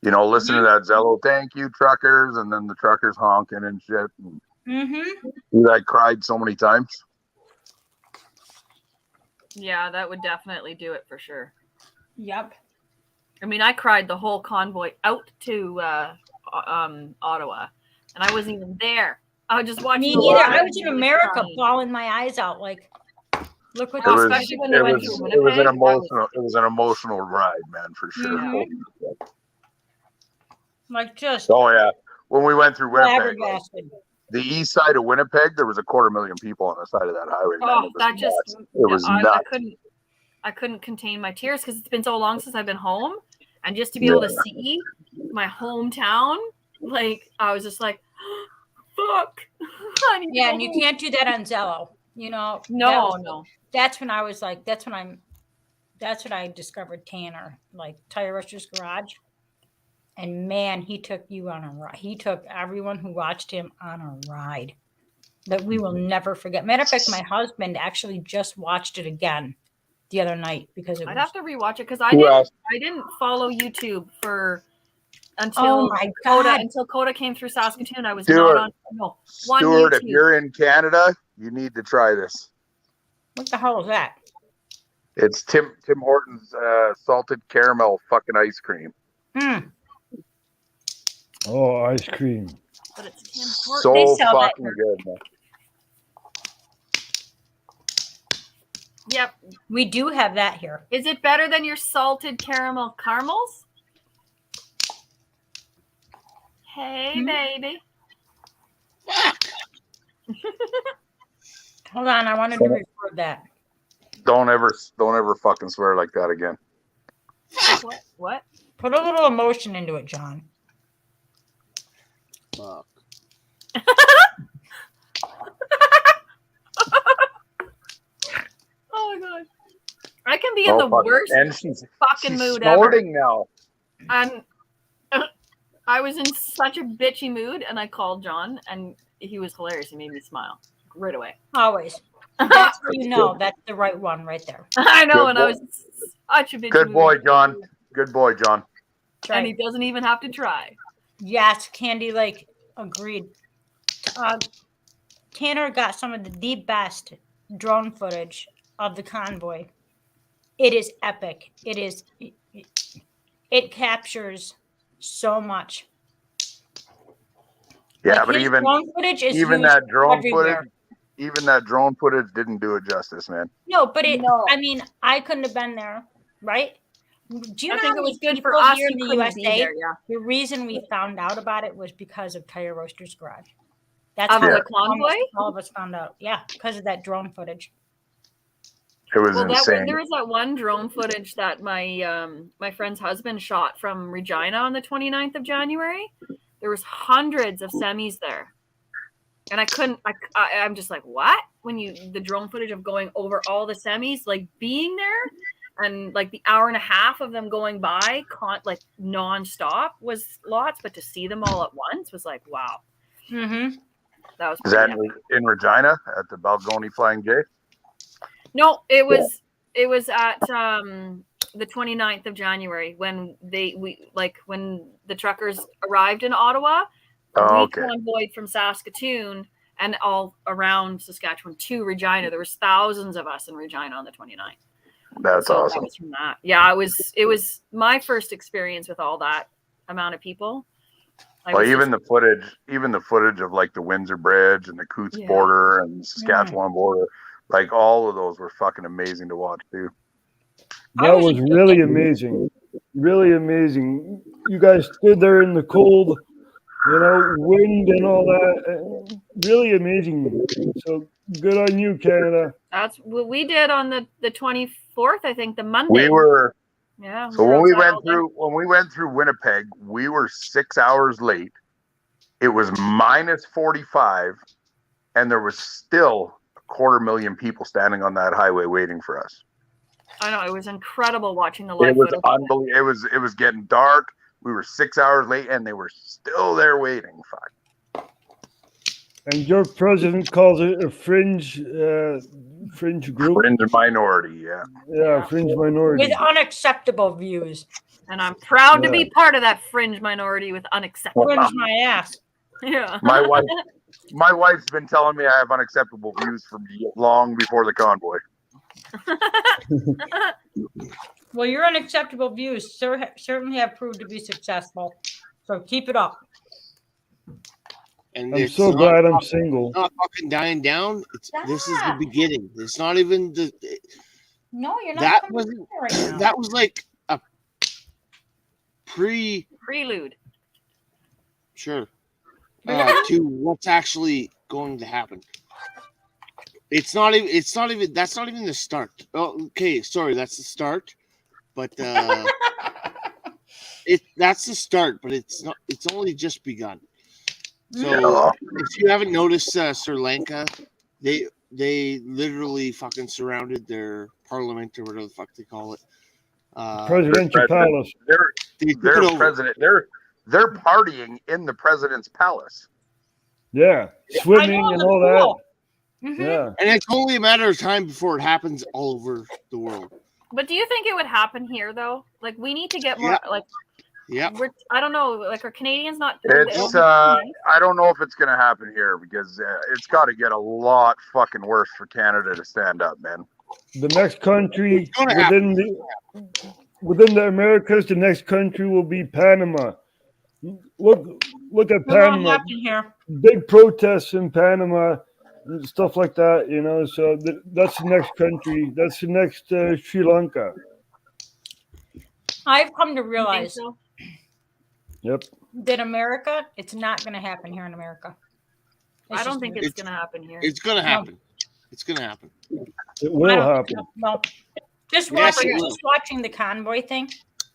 You know, listen to that Zello, "Thank you, truckers," and then the truckers honking and shit. And I cried so many times. Yeah, that would definitely do it for sure. Yep. I mean, I cried the whole convoy out to Ottawa, and I wasn't even there. I was just watching. Me the neither. live I was in and America, crying. bawling my eyes out. Like, look what It was, especially when they went through it was Winnipeg. an emotional. It was an emotional ride, man, for sure. like just Oh yeah, when we went through Winnipeg, flabbergasted. the east side of Winnipeg, there was 250,000 people on the side of that highway. Man. Oh, It was that just nuts. It was I nuts. couldn't contain my tears because it's been so long since I've been home, and just to be able to see my hometown, like I was just like, fuck. I need to Yeah, go and you home. can't do that on Zello. You know. No. That's when I was like, that's when I discovered Tanner, like Tire Ruster's Garage. And man, he took you on a ride. He took everyone who watched him on a ride that we will never forget. Matter of fact, my husband actually just watched it again the other night because it I'd was. have to rewatch it because I didn't follow YouTube until Oh my Coda God. until Coda came through Saskatoon. I was Stuart, not on one Stuart, YouTube. if you're in Canada, you need to try this. What the hell is that? It's Tim Hortons salted caramel fucking ice cream. Oh, ice cream. But it's Tim So Hortons. fucking good, man. Yep. We do have that here. Is it better than your salted caramel caramels? Hey, baby. Hold on, I wanted to record that. Don't ever fucking swear like that again. What? Put a little emotion into it, John. I can be in the worst and she's fucking mood ever. snorting now. And I was in such a bitchy mood, and I called John, and he was hilarious. He made me smile right away. Always. That's how you know that's the right one right there. I know, Good and boy. I was such a bitchy Good mood. boy, John. Good boy, John. And he doesn't even have to try. Yes, Candy Lake agreed. Tanner got some of the best drone footage of the convoy. It is epic. It captures so much. Yeah, Like, but his even drone footage is even used that drone everywhere. footage, even that drone footage didn't do it justice, man. No, but I mean, I couldn't have been there, right? Do you I know think how it was many good for people us here who in the couldn't be USA? there, yeah. The reason we found out about it was because of Tire Roaster's Garage. That's Of how the convoy? all of us found out. Yeah, because of that drone footage. It was Well, insane. there was that one drone footage that my friend's husband shot from Regina on the 29th of January. There was hundreds of semis there. And I'm just like, what? When the drone footage of going over all the semis, like being there and like the hour and a half of them going by like nonstop was lots, but to see them all at once was like, wow. Mm-hmm. That was Is that pretty epic. in Regina at the Balgoni Flying J? No, it was at the 29th of January when when the truckers arrived in Ottawa. Oh, we okay. convoyed from Saskatoon and all around Saskatchewan to Regina. There was thousands of us in Regina on the 29th. That's So awesome. that was from that. Yeah, it was my first experience with all that amount of people. Well, even the footage of like the Windsor Bridge and the Coutts border and the Saskatchewan border, like all of those were fucking amazing to watch too. That was really amazing. Really amazing. You guys stood there in the cold, wind and all that. Really amazing. So good on you, Canada. That's what we did on the 24th, I think, the Monday. We were Yeah. So when we went through Winnipeg, we were 6 hours late. It was minus 45, and there was still 250,000 people standing on that highway waiting for us. I know, it was incredible watching the live It was footage. unbelievable. It was getting dark. We were 6 hours late, and they were still there waiting. Fuck. And your president calls it a fringe group. Fringe minority, yeah. Yeah, fringe minority. With unacceptable views. And I'm proud to be part of that fringe minority with unacceptable. Fringe my ass. Yeah. My wife's been telling me I have unacceptable views from long before the convoy. Well, your unacceptable views certainly have proved to be successful. So keep it up. And I'm it's so not- glad I'm single. Not fucking dying down. This is the beginning. It's not even the. No, you're not. That coming was in right now. that was like a prelude. Sure. To what's actually going to happen. It's not even. That's not even the start. Oh, okay. Sorry, that's the start. But that's the start. But it's not. It's only just begun. So if you haven't noticed, Sri Lanka, they literally fucking surrounded their parliament or whatever the fuck they call it. Presidential palace. Their president. They're partying in the president's palace. Yeah, swimming and all that. Mm-hmm. Yeah. And it's only a matter of time before it happens all over the world. But do you think it would happen here though? Like we need to get more Yeah. I don't know, like are Canadians not It's I don't know if it's gonna happen here because it's got to get a lot fucking worse for Canada to stand up, man. The next country within the Americas, the next country will be Panama. Look at It won't Panama. happen here. Big protests in Panama, and stuff like that. So that's the next country. That's the next Sri Lanka. I've come to realize Yep. that America, it's not going to happen here in America. I don't think it's going to happen here. It's going to happen. It's going to happen. It will happen. No. Just Yes, watching, it will. just watching the convoy thing.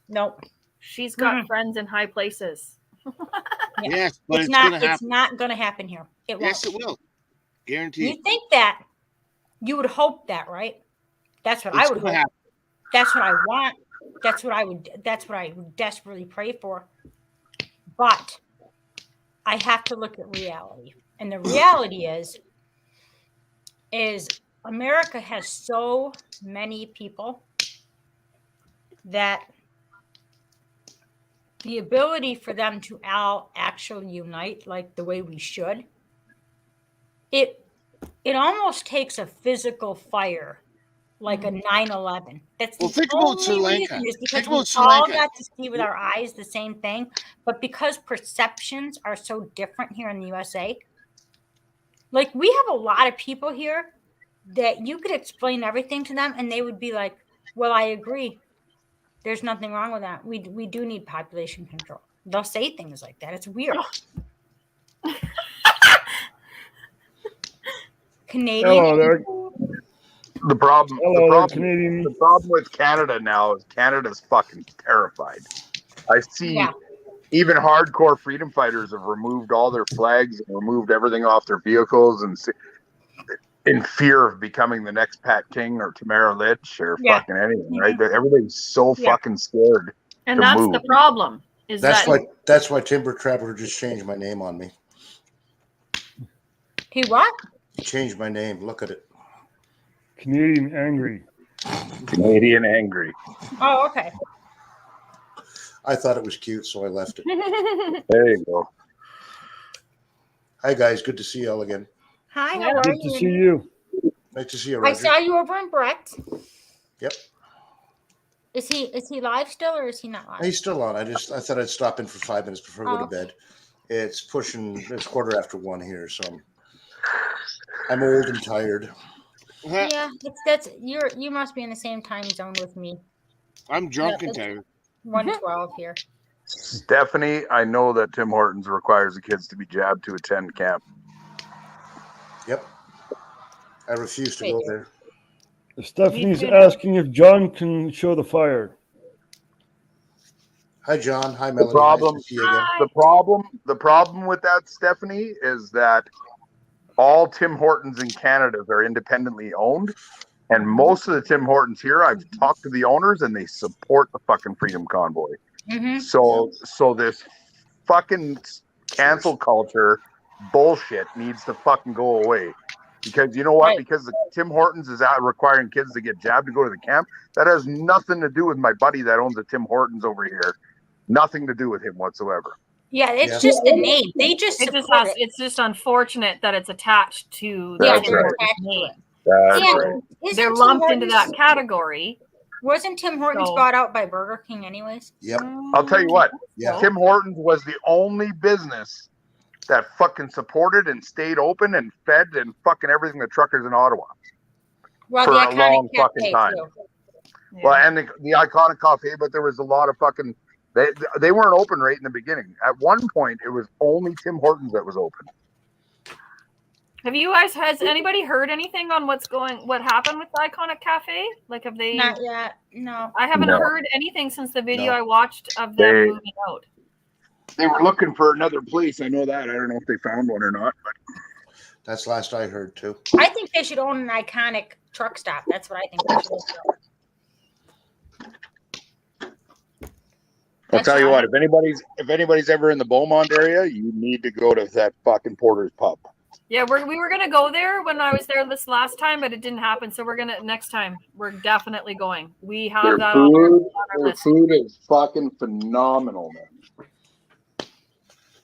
Nope. She's got friends in high places. Yeah. Yes, but it's not. going to It's happen. not going to happen here. It won't. Yes, it will. Guaranteed. You think that? You would hope that, right? That's what It's I would gonna hope. happen. That's what I want. That's what I would desperately pray for. But I have to look at reality. And the reality is America has so many people that the ability for them to all actually unite like the way we should, it almost takes a physical fire, like a 9/11. That's the think about Sri only Lanka. reason is because Think we about Sri all Lanka. got to see with our eyes the same thing, but because perceptions are so different here in the USA, like we have a lot of people here that you could explain everything to them and they would be like, well, I agree. There's nothing wrong with that. We do need population control. They'll say things like that. It's weird. Canadian. Hello there. The problem Canadian. the problem with Canada now is Canada's fucking terrified. I see even hardcore freedom fighters have removed all their flags and removed everything off their vehicles and in fear of becoming the next Pat King or Tamara Litch or fucking anything, right? Everybody's so fucking scared. And to that's move. the problem. Is That's that why Timber Trapper just changed my name on me. He what? He changed my name. Look at it. Canadian Angry. Canadian Angry. Oh, okay. I thought it was cute, so I left it. There you go. Hi guys, good to see y'all again. Hi, how are Good you? to see you. Nice to see you, I Roger. saw you over in Brett. Yep. Is he live still or is he not live? He's still on. I thought I'd stop in for 5 minutes before I go to bed. It's 1:15 here, so I'm old and tired. Yeah, you must be in the same time zone with me. I'm drunk and tired. 1:12 here. Stephanie, I know that Tim Hortons requires the kids to be jabbed to attend camp. Yep. I refuse to go there. Stephanie's asking if John can show the fire. Hi, John. Hi, Melanie. Problem, Nice to see you again. the problem with that, Stephanie, is that all Tim Hortons in Canada are independently owned, and most of the Tim Hortons here, I've talked to the owners, and they support the fucking Freedom Convoy. Mm-hmm. So this fucking cancel culture bullshit needs to fucking go away. Because you know what? Right. Because the Tim Hortons is out requiring kids to get jabbed to go to the camp. That has nothing to do with my buddy that owns the Tim Hortons over here. Nothing to do with him whatsoever. Yeah, it's just the name. They just it just support has, it. it's just unfortunate that it's attached to the That's other right. name. That's Yeah, right. isn't They're Tim lumped into Hortons- that category. Wasn't Tim Hortons So- bought out by Burger King anyways? Yep. I'll tell you what. Yeah. Tim Hortons was the only business that fucking supported and stayed open and fed and fucking everything the truckers in Ottawa. Well, For the a iconic long cafe fucking time. too. Well, and the iconic cafe, but there was a lot of fucking. They weren't open right in the beginning. At one point, it was only Tim Hortons that was open. Have you guys? Has anybody heard anything on what happened with the Iconic Cafe? Like, have they? Not yet. No. I haven't No. heard anything since the video No. I watched of them They- moving out. They were looking for another place. I know that. I don't know if they found one or not. But That's last I heard too. I think they should own an iconic truck stop. That's what I think they should do. I'll tell you what. If anybody's ever in the Beaumont area, you need to go to that fucking Porter's Pub. Yeah, we were gonna go there when I was there this last time, but it didn't happen. So next time we're definitely going. We have Their that on food, our their list. food is fucking phenomenal, man.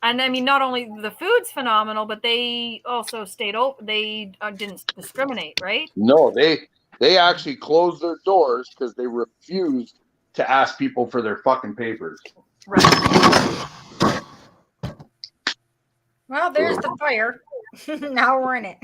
And I mean, not only the food's phenomenal, but they also stayed open. They didn't discriminate, right? No, they actually closed their doors because they refused to ask people for their fucking papers. Right. Well, there's the fire. Now we're in it.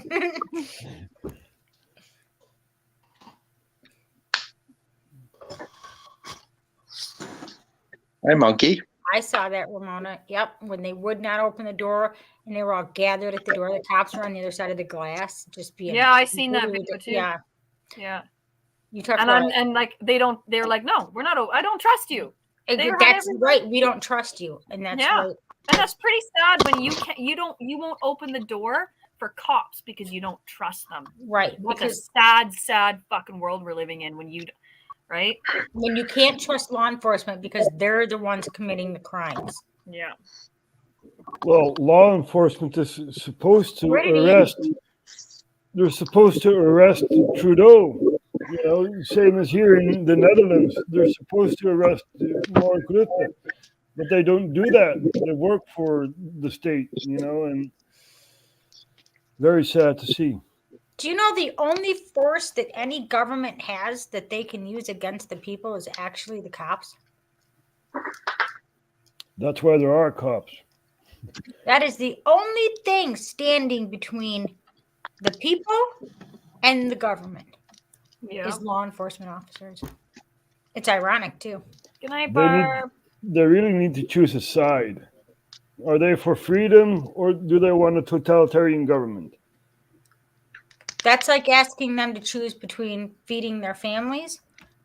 Hey, monkey. I saw that, Ramona. Yep, when they would not open the door and they were all gathered at the door. The cops were on the other side of the glass, just being. Yeah, I seen that completely video too. Yeah, Yeah. you talk And about. and like they're like, no, we're not. I don't trust you. They had That's every- right. We don't trust you, and that's Yeah. right. And that's pretty sad when you won't open the door for cops because you don't trust them. Right, What a because sad fucking world we're living in when you right? When you can't trust law enforcement because they're the ones committing the crimes. Yeah. Well, law enforcement is supposed to Where did he- arrest. They're supposed to arrest Trudeau. You know, same as here in the Netherlands, they're supposed to arrest Mark Rutte, but they don't do that. They work for the state, you know, and very sad to see. Do you know the only force that any government has that they can use against the people is actually the cops? That's why there are cops. That is the only thing standing between the people and the government Yeah. is law enforcement officers. It's ironic too. Good night, They, need, Barb. they really need to choose a side. Are they for freedom or do they want a totalitarian government? That's like asking them to choose between feeding their families,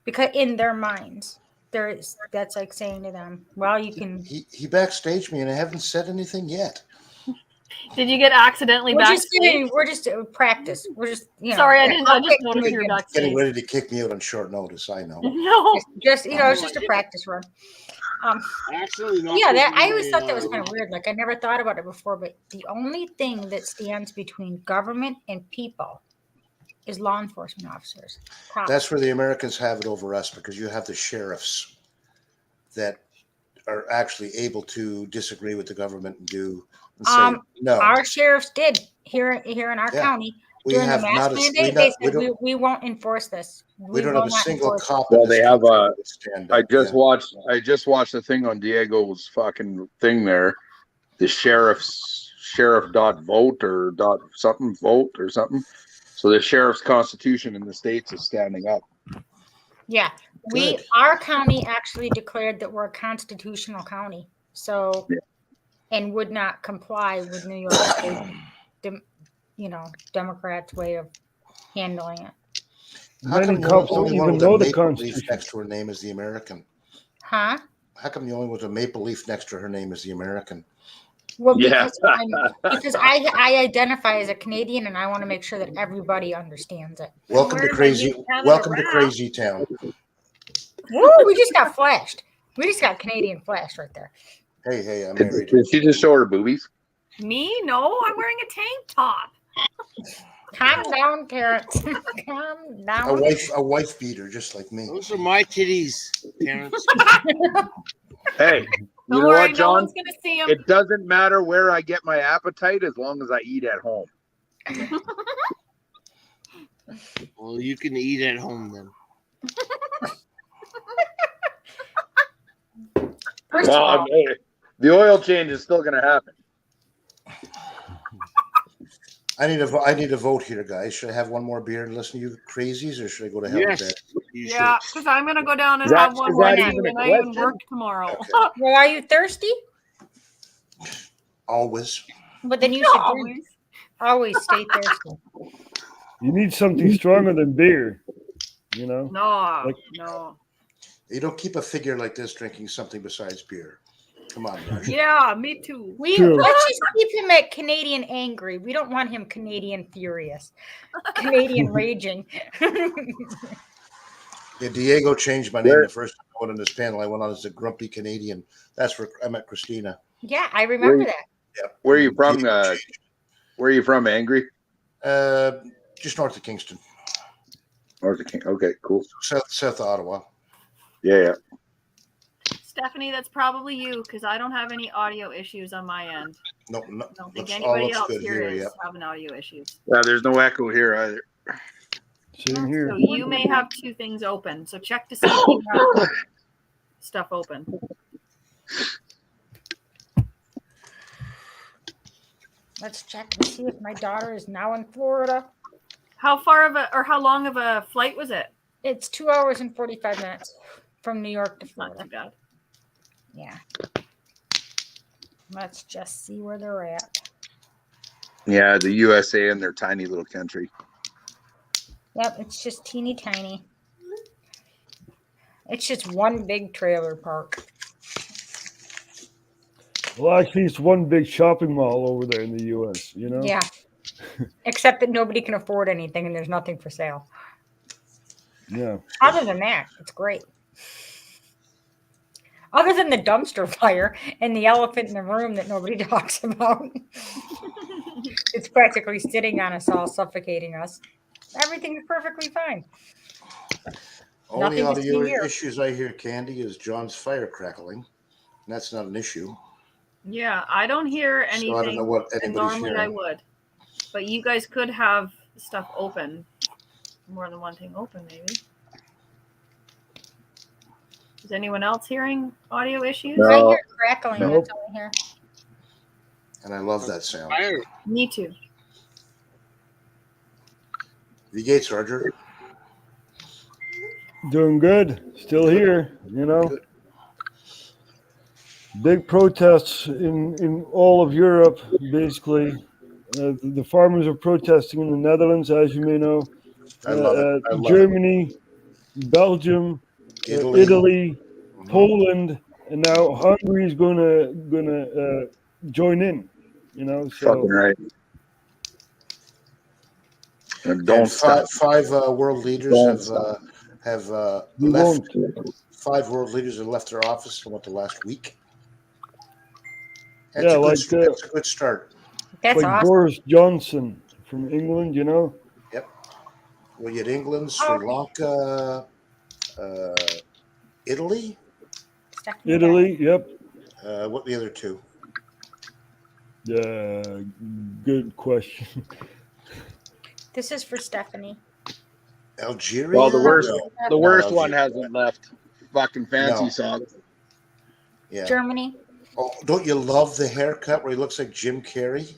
because in their minds, that's like saying to them, well, you can. He backstaged me, and I haven't said anything yet. Did you get accidentally We're backstage? just practice. We're just, you know. Sorry, I didn't. I just quick noticed you were movement. backstage. Getting ready to kick me out on short notice. I know. No. Just you know, it's just a practice run. Actually, not Yeah, for I always the, thought that was kind of weird. Like I never thought about it before, but the only thing that stands between government and people is law enforcement officers. Cops. That's where the Americans have it over us, because you have the sheriffs that are actually able to disagree with the government and do and say, no. Our sheriffs did here in our Yeah. county We during the have mask not a- mandate. we They not- we said don't- we won't enforce this. We don't will have a not single enforce it." cop. Well, they have a. stand I up. just Yeah. watched the thing on Diego's fucking thing there. The sheriff.vote or dot something vote or something. So the sheriff's constitution in the States is standing up. Yeah, Good. our county actually declared that we're a constitutional county, so and would not comply with New York State, Democrats' way of handling it. How Many come the cops don't only one even with a know the maple leaf Constitution. next to her name is the American? Huh? How come the only one with a maple leaf next to her name is the American? Well, Yeah. because I identify as a Canadian, and I want to make sure that everybody understands it. Welcome to Where am I crazy. getting out of Welcome the to wrap? Crazy Town. Woo! We just got flashed. We just got Canadian flashed right there. Hey, I'm Did, married. did she just show her boobies? Me? No, I'm wearing a tank top. Calm down, Terrence. Calm A down. wife beater, just like me. Those are my titties, Terrence. Hey, you Don't know worry, what, no John? one's gonna see him. It doesn't matter where I get my appetite as long as I eat at home. Well, you can eat at home then. First of Well, all, the oil change is still going to happen. I need a vote here, guys. Should I have one more beer and listen to you crazies, or should I go to hell Yes. with that? You Yeah, because I'm gonna go down and Is that- have one is more that too, even a and I even question? work tomorrow. Okay. well, are you thirsty? Always. But then you No, should drink. Always stay thirsty. You need something stronger than beer, you know? No, Like- no. You don't keep a figure like this drinking something besides beer. Come on, Raj. Yeah, me too. True. Let's just keep him at Canadian angry. We don't want him Canadian furious, Canadian raging. Yeah, Diego changed my name the first time I went on this panel. I went on as a grumpy Canadian. That's where I met Christina. Yeah, I remember Where- that. Where are you from? Diego changed. Where are you from? Angry? Just north of Kingston, North of King. Okay, cool. south of Ottawa. Yeah. Stephanie, that's probably you because I don't have any audio issues on my end. No, I don't think looks- all anybody looks else good here here, is yeah. having audio issues. Yeah, there's no echo here either. Same here. So you may have two things open. So check to see if you have stuff open. Let's check and see if my daughter is now in Florida. How far of a or how long of a flight was it? It's 2 hours and 45 minutes from New York to Not Florida. too bad. Yeah. Let's just see where they're at. Yeah, the USA and their tiny little country. Yep, it's just teeny tiny. It's just one big trailer park. Well, actually, it's one big shopping mall over there in the U.S., you know? Yeah. Except that nobody can afford anything and there's nothing for sale. Yeah. Other than that, it's great. Other than the dumpster fire and the elephant in the room that nobody talks about. It's practically sitting on us all, suffocating us. Everything is perfectly fine. Only Nothing to see audio here. issues I hear, Candy, is John's fire crackling. And that's not an issue. Yeah, I don't hear anything. So I don't know what and anybody's normally I hearing. would. But you guys could have stuff open. More than one thing open, maybe. Is anyone else hearing audio issues? I hear crackling. Nope. That's all I hear. And I love that sound. Me too. The Gates, Roger. Doing good. Still here, you know. Big protests in all of Europe, basically. The farmers are protesting in the Netherlands, as you may know. I love it. I love Germany, Belgium, Italy, Poland, and now Hungary is gonna join in. You know, so Fucking right. And don't And five world leaders Don't have we left. won't. 5 world leaders have left their office in the last week. That's Yeah, a like good, that's a good start. That's like awesome. Boris Johnson from England, you know. Yep. Well, you had England, Sri Lanka, Italy. Italy, yep. What the other two? Good question. This is for Stephanie. Algeria. Well, the worst No, one Algeria. hasn't left. Fucking fancy No. song. Yeah. Germany. Oh, don't you love the haircut where he looks like Jim Carrey?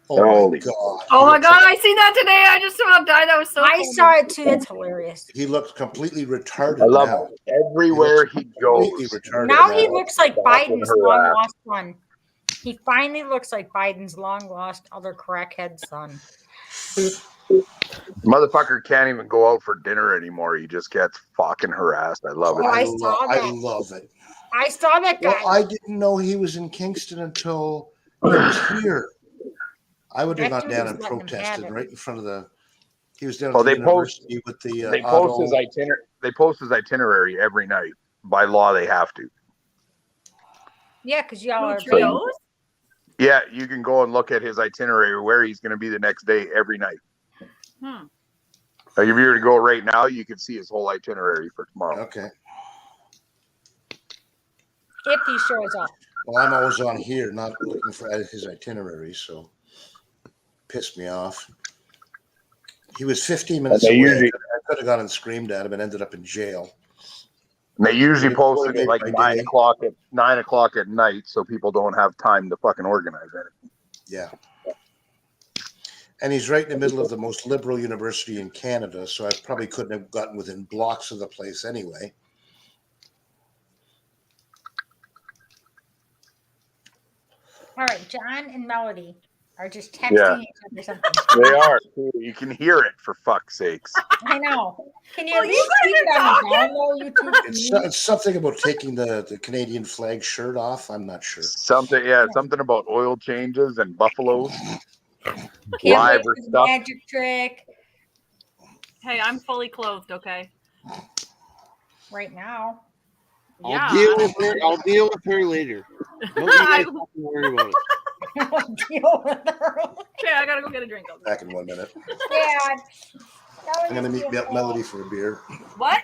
Oh Holy my god! Oh my god, I seen that today. I just about died. That was so I funny. saw it too. It's hilarious. He looks completely retarded. I love now. it. Everywhere he goes. Completely retarded Now he looks like Fucking Biden's harassed. long lost son. He finally looks like Biden's long lost other crackhead son. Motherfucker can't even go out for dinner anymore. He just gets fucking harassed. I love it. Oh, I saw I that. love it. I saw that guy. Well, I didn't know he was in Kingston until he was here. I would have That gone dude down was and letting him have protested it. right in front of the. He was down Oh, at the they post- university with the. They post his itinerary. They post his itinerary every night. By law, they have to. Yeah, because y'all are Trios? Yeah, you can go and look at his itinerary where he's going to be the next day every night. Hmm. Like if you were to go right now, you can see his whole itinerary for tomorrow. Okay. if he shows up. Well, I'm always on here, not looking for his itinerary, so pissed me off. He was 15 minutes they away. usually- I could have gone and screamed at him and ended up in jail. And they usually It's post it at like by 9 day. o'clock at 9 o'clock at night, so people don't have time to fucking organize it. Yeah. And he's right in the middle of the most liberal university in Canada, so I probably couldn't have gotten within blocks of the place anyway. All right, John and Melody are just texting Yeah. each other something. They are. Too. You can hear it for fuck's sakes. I know. Can you Well, at you least guys keep it are on the down low, YouTube? It's something about taking the Canadian flag shirt off. I'm not sure. Something about oil changes and buffaloes. Can't Live wait or for the stuff. magic trick Hey, I'm fully clothed, okay? right now. Yeah. I'll deal with her later. Don't you guys have to worry about it. Deal with her. Okay, I gotta go get a drink. Back in 1 minute. Dad. I'm going to meet Melody for a beer. What?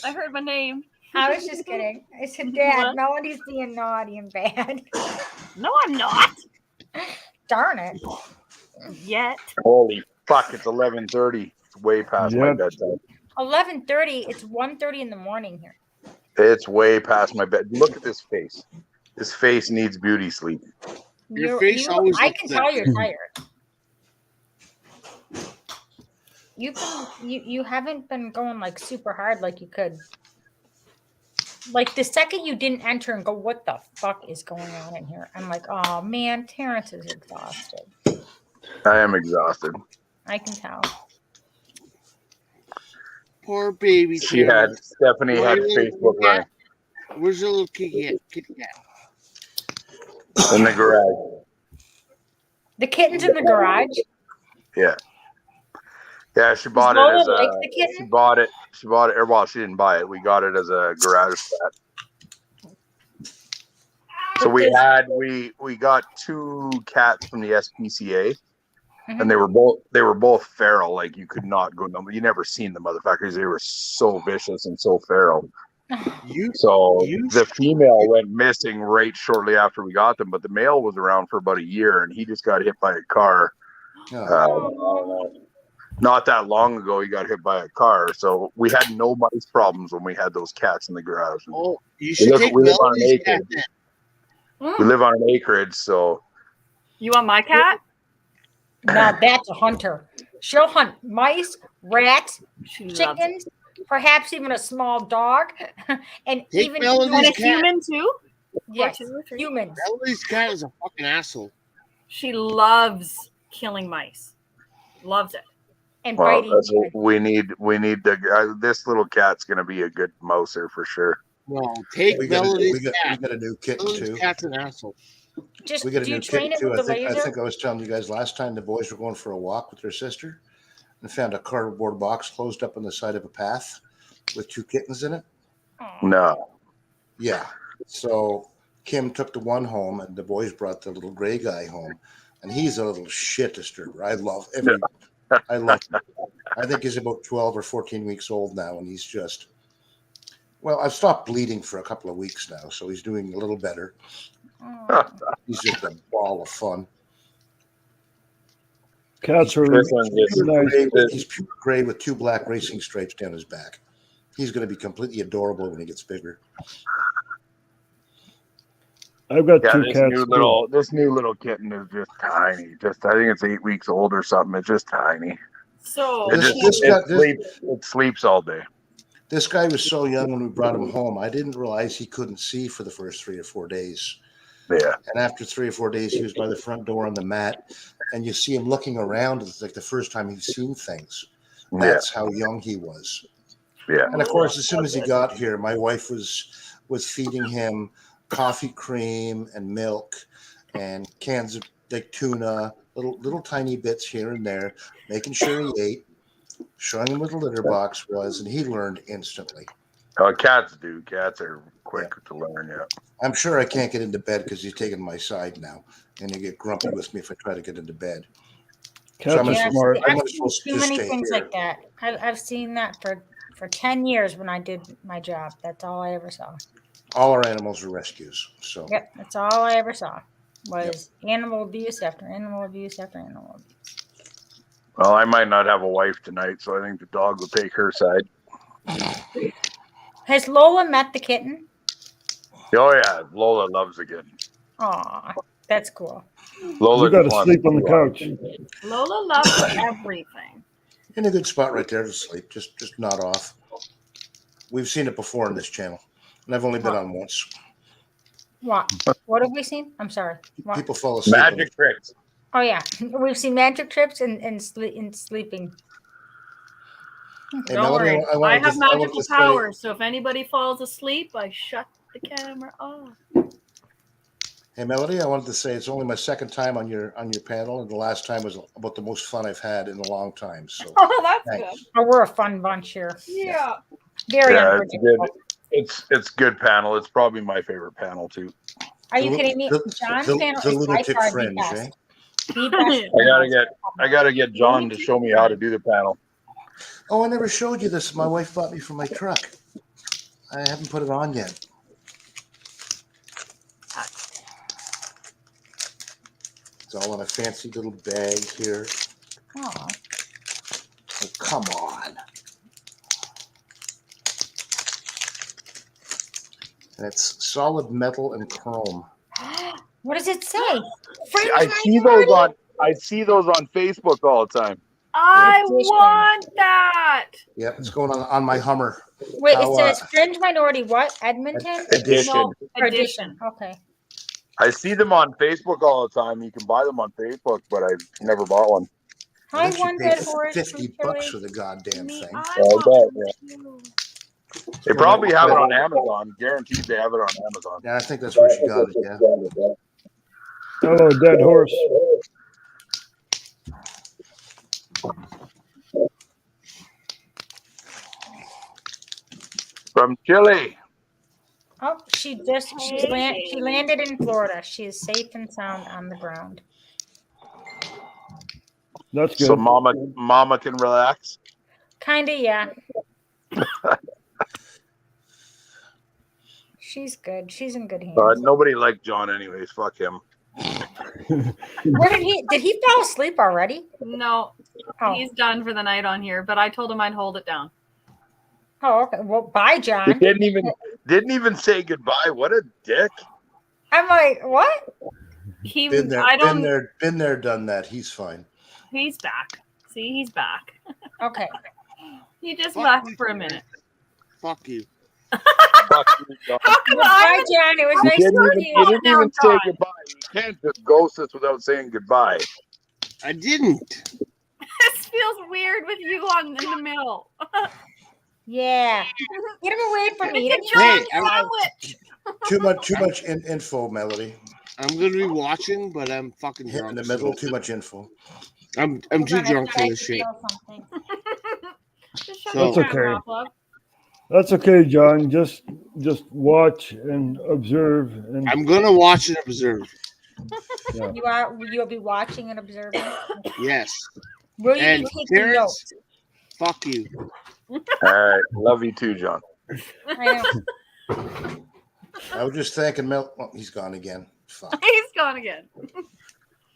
I heard my name. I was just kidding. I said, Dad, What? Melody's being naughty and bad. No, I'm not. Darn it. Yet. Holy fuck! It's 11:30. It's way past my Yep. bedtime. 11:30. It's 1:30 in the morning here. It's way past my bed. Look at this face. This face needs beauty sleep. Your face always I looks can that tell you're good. tired. You haven't been going like super hard like you could. Like the second you didn't enter and go, what the fuck is going on in here? I'm like, oh man, Terrence is exhausted. I am exhausted. I can tell. Poor baby. She had Terrence. Stephanie had Where's your Facebook little running cat? Where's your little kitty cat? in the garage. The kitten's in the garage. Yeah. Yeah, she bought it Lola as like a. the kitten? She bought it. Or well, she didn't buy it. We got it as a garage cat. So we got 2 cats from the SPCA, and they were both feral. Like you could not go. You never seen the motherfuckers. They were so vicious and so feral. The female went missing right shortly after we got them, but the male was around for about a year, and he just got hit by a car. Not that long ago, he got hit by a car. So we had no mice problems when we had those cats in the garage. Oh, you should take we live on an Melody's cat acreage. then. We live on an acreage, so You want my cat? Now that's a hunter. She'll hunt mice, rats, chickens, perhaps even a small dog, and Take even Melody's cat. Human too? Yes, 2 or 3? humans. Melody's cat is a fucking asshole. She loves killing mice. Loves it. And well, that's what we need. We need this little cat's gonna be a good mouser for sure. No, take Melody's cat. We got a new kitten Melody's too. cat's an asshole. Just We got a do new you train kitten it too. with the I laser? think I was telling you guys last time the boys were going for a walk with their sister and found a cardboard box closed up on the side of a path with 2 kittens in it. No. Yeah. So Kim took the one home, and the boys brought the little gray guy home, and he's a little shit disturber. I love him. I think he's about 12 or 14 weeks old now, and he's just. Well, I've stopped bleeding for a couple of weeks now, so he's doing a little better. He's just a ball of fun. Cats are He's pure gray with 2 black racing stripes down his back. He's going to be completely adorable when he gets bigger. I've got 2 this cats. This new little kitten is just tiny. I think it's 8 weeks old or something. It's just tiny. So it sleeps all day. This guy was so young when we brought him home. I didn't realize he couldn't see for the first 3 or 4 days. Yeah. And after 3 or 4 days, he was by the front door on the mat, and you see him looking around. It's like the first time he's seen things. That's how young he was. Yeah. And of course, as soon as he got here, my wife was feeding him coffee cream and milk and cans of like tuna, little tiny bits here and there, making sure he ate, showing him what the litter box was, and he learned instantly. Cats do. Cats are quick to learn. Yeah. I'm sure I can't get into bed because he's taking my side now, and he get grumpy with me if I try to get into bed. Cats are smart. I've seen too many things like that. I've seen that for 10 years when I did my job. That's all I ever saw. All our animals are rescues. So Yep, that's all I ever saw was animal abuse after animal abuse after animal abuse. Well, I might not have a wife tonight, so I think the dog will take her side. Has Lola met the kitten? Oh yeah, Lola loves the kitten. Aw, that's cool. Lola, You got to sleep on the couch. Lola loves everything. in a good spot right there to sleep, just not off. We've seen it before on this channel, and I've only been on once. What? What have we seen? I'm sorry. What? People fall asleep. Magic tricks. Oh yeah, we've seen magic trips and sleeping. Hey, Don't Melody, worry. I have magical powers, so if anybody falls asleep, I shut the camera off. Hey Melody, I wanted to say it's only my second time on your panel, and the last time was about the most fun I've had in a long time. So Oh, that's thanks. good. Oh, we're a fun bunch here. Yeah. Very Yeah, unpredictable. it's good panel. It's probably my favorite panel too. Are you kidding me? John's panel is by far the best. The best. I gotta get John to show me how to do the panel. Oh, I never showed you this. My wife bought me for my truck. I haven't put it on yet. It's all in a fancy little bag here. Aw. Oh, come on. And it's solid metal and chrome. What does it say? I see those on Facebook all the time. I want that. Yep, it's going on my Hummer. Wait, How, it says fringe minority what? Edmonton? Edition. No, edition. Okay. I see them on Facebook all the time. You can buy them on Facebook, but I've never bought one. Hi, You one paid dead horse. $50 for the goddamn thing. I bet, yeah. They probably have it on Amazon. Guaranteed they have it on Amazon. Yeah, I think that's where she got it, yeah. Hello, dead horse. From Chile. Oh, she landed in Florida. She is safe and sound on the ground. That's good. So mama can relax. Kinda, yeah. She's good. She's in good hands. Nobody liked John anyways. Fuck him. Where did he fall asleep already? No, he's done for the night on here. But I told him I'd hold it down. Oh, okay. Well, bye, John. He didn't even say goodbye. What a dick. I'm like, what? He Been there, I don't. been there, done that. He's fine. He's back. See, he's back. Okay. He just left for a minute. Fuck you. Fuck you, John. How come Bye, John. It was nice You talking to you. didn't even say goodbye. You can't just ghost us without saying goodbye. I didn't. This feels weird with you in the middle. Yeah. Get him away from me. Hey, Too much info, Melody. I'm gonna be watching, but I'm fucking Hit drunk. in the middle. Too much info. I'm too drunk for this shit. So, That's okay. That's okay, John. Just watch and observe. And I'm gonna watch and observe. Yeah. You'll be watching and observing. Yes. Will you And be taking Terrence, notes? fuck you. All right. Love you too, John. I know. I was just thanking Mel. Oh, he's gone again. Fuck. He's gone again.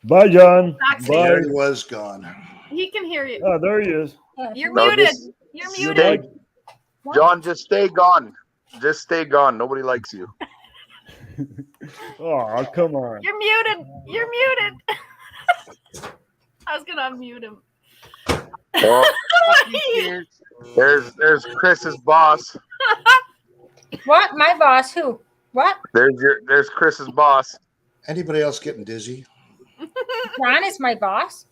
Bye, John. Backstage. Bye. There he was gone. He can hear you. Oh, there he is. You're No, muted. just- You're muted. John, just stay gone. Just stay gone. Nobody likes you. Oh, come on. You're muted. You're muted. I was gonna unmute him. Oh, there's Chris's boss. What? My boss? Who? What? There's Chris's boss. Anybody else getting dizzy? John is my boss.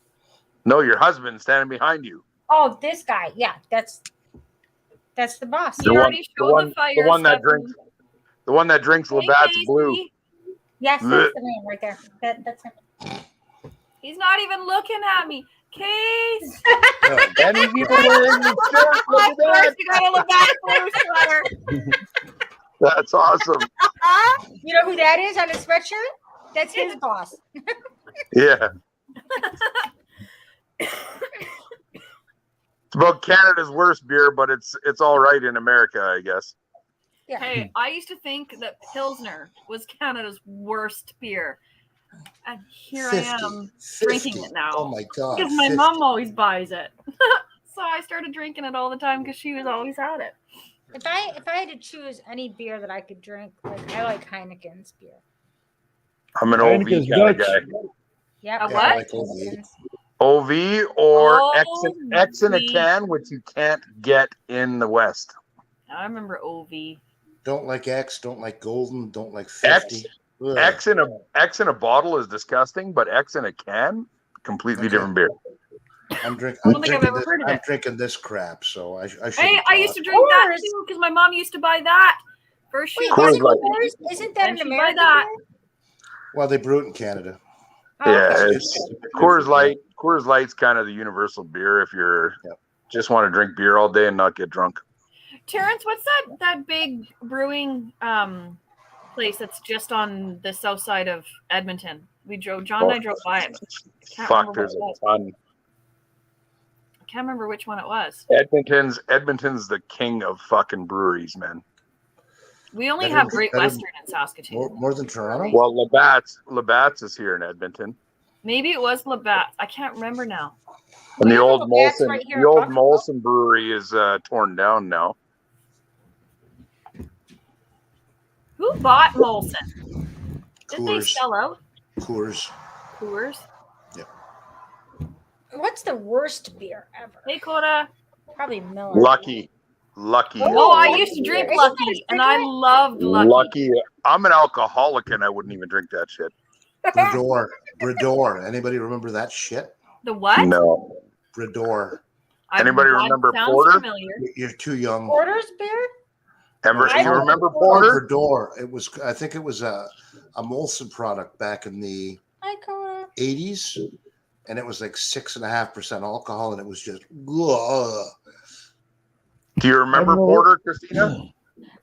No, your husband standing behind you. Oh, this guy. Yeah, that's the boss. The one that drinks. The one that drinks Labatt's Blue. Yes, that's the name right there. That's him. He's not even looking at me. Case. And he's even wearing his shirt. Look at Of course, that. you got a Labatt Blue sweater. That's awesome. You know who that is on his sweatshirt? That's his boss. Yeah. It's about Canada's worst beer, but it's all right in America, I guess. Yeah. Hey, I used to think that Pilsner was Canada's worst beer. And here 50, I am 50. drinking it now. Oh my God. Because my 50. mom always buys it. So I started drinking it all the time because she was always had it. If I had to choose any beer that I could drink, like I like Heineken's beer. I'm an OV Heineken's kind of Dutch. guy. Yep. A Yeah, what? I like OV. OV or X in a OV. can, which you can't get in the West. I remember OV. Don't like X. Don't like Golden. Don't like X 50. Ugh. X in a bottle is disgusting, but X in a can, completely Okay. different beer. I'm I don't think I've ever heard of it. drinking this crap, so I should. Hey, I used to drink that too because my mom used to buy that. First she Wait, Coors isn't, Light. isn't that And an she buy American that. beer? Well, they brew it in Canada. Oh, Yeah, okay. it's Coors Light. Coors Light's kind of the universal beer if you're just want to drink beer all day and not get drunk. Terrence, what's that big brewing place that's just on the south side of Edmonton? John and I drove by it. Can't Fuck, remember there's what it a was. ton. I can't remember which one it was. Edmonton's the king of fucking breweries, man. We only Better- have Great better- Western in Saskatoon. More than Toronto. Well, Labatt's is here in Edmonton, Maybe it was Labatt. I can't remember now. and the Yeah, old Labatt's Molson, right here the in old Buffalo. Molson brewery is torn down now. Who bought Molson? Did they Coors. sell out? Coors. Coors? What's the worst beer ever? Hey, Coda. Probably Miller. Lucky. Oh, I used to drink Isn't Lucky, that and I loved Lucky. Lucky. I'm an alcoholic, and I wouldn't even drink that shit. Brador. Anybody remember that shit? The what? No. Brador. Anybody That remember sounds Porter? familiar. You're too young. Porter's beer? You remember Oh, Porter? Brador. It was. I think it was a Molson product back in the Hi, Coda. 80s, and it was like 6.5% alcohol, and it was just. Ugh. Do you remember I know. Porter, Christina?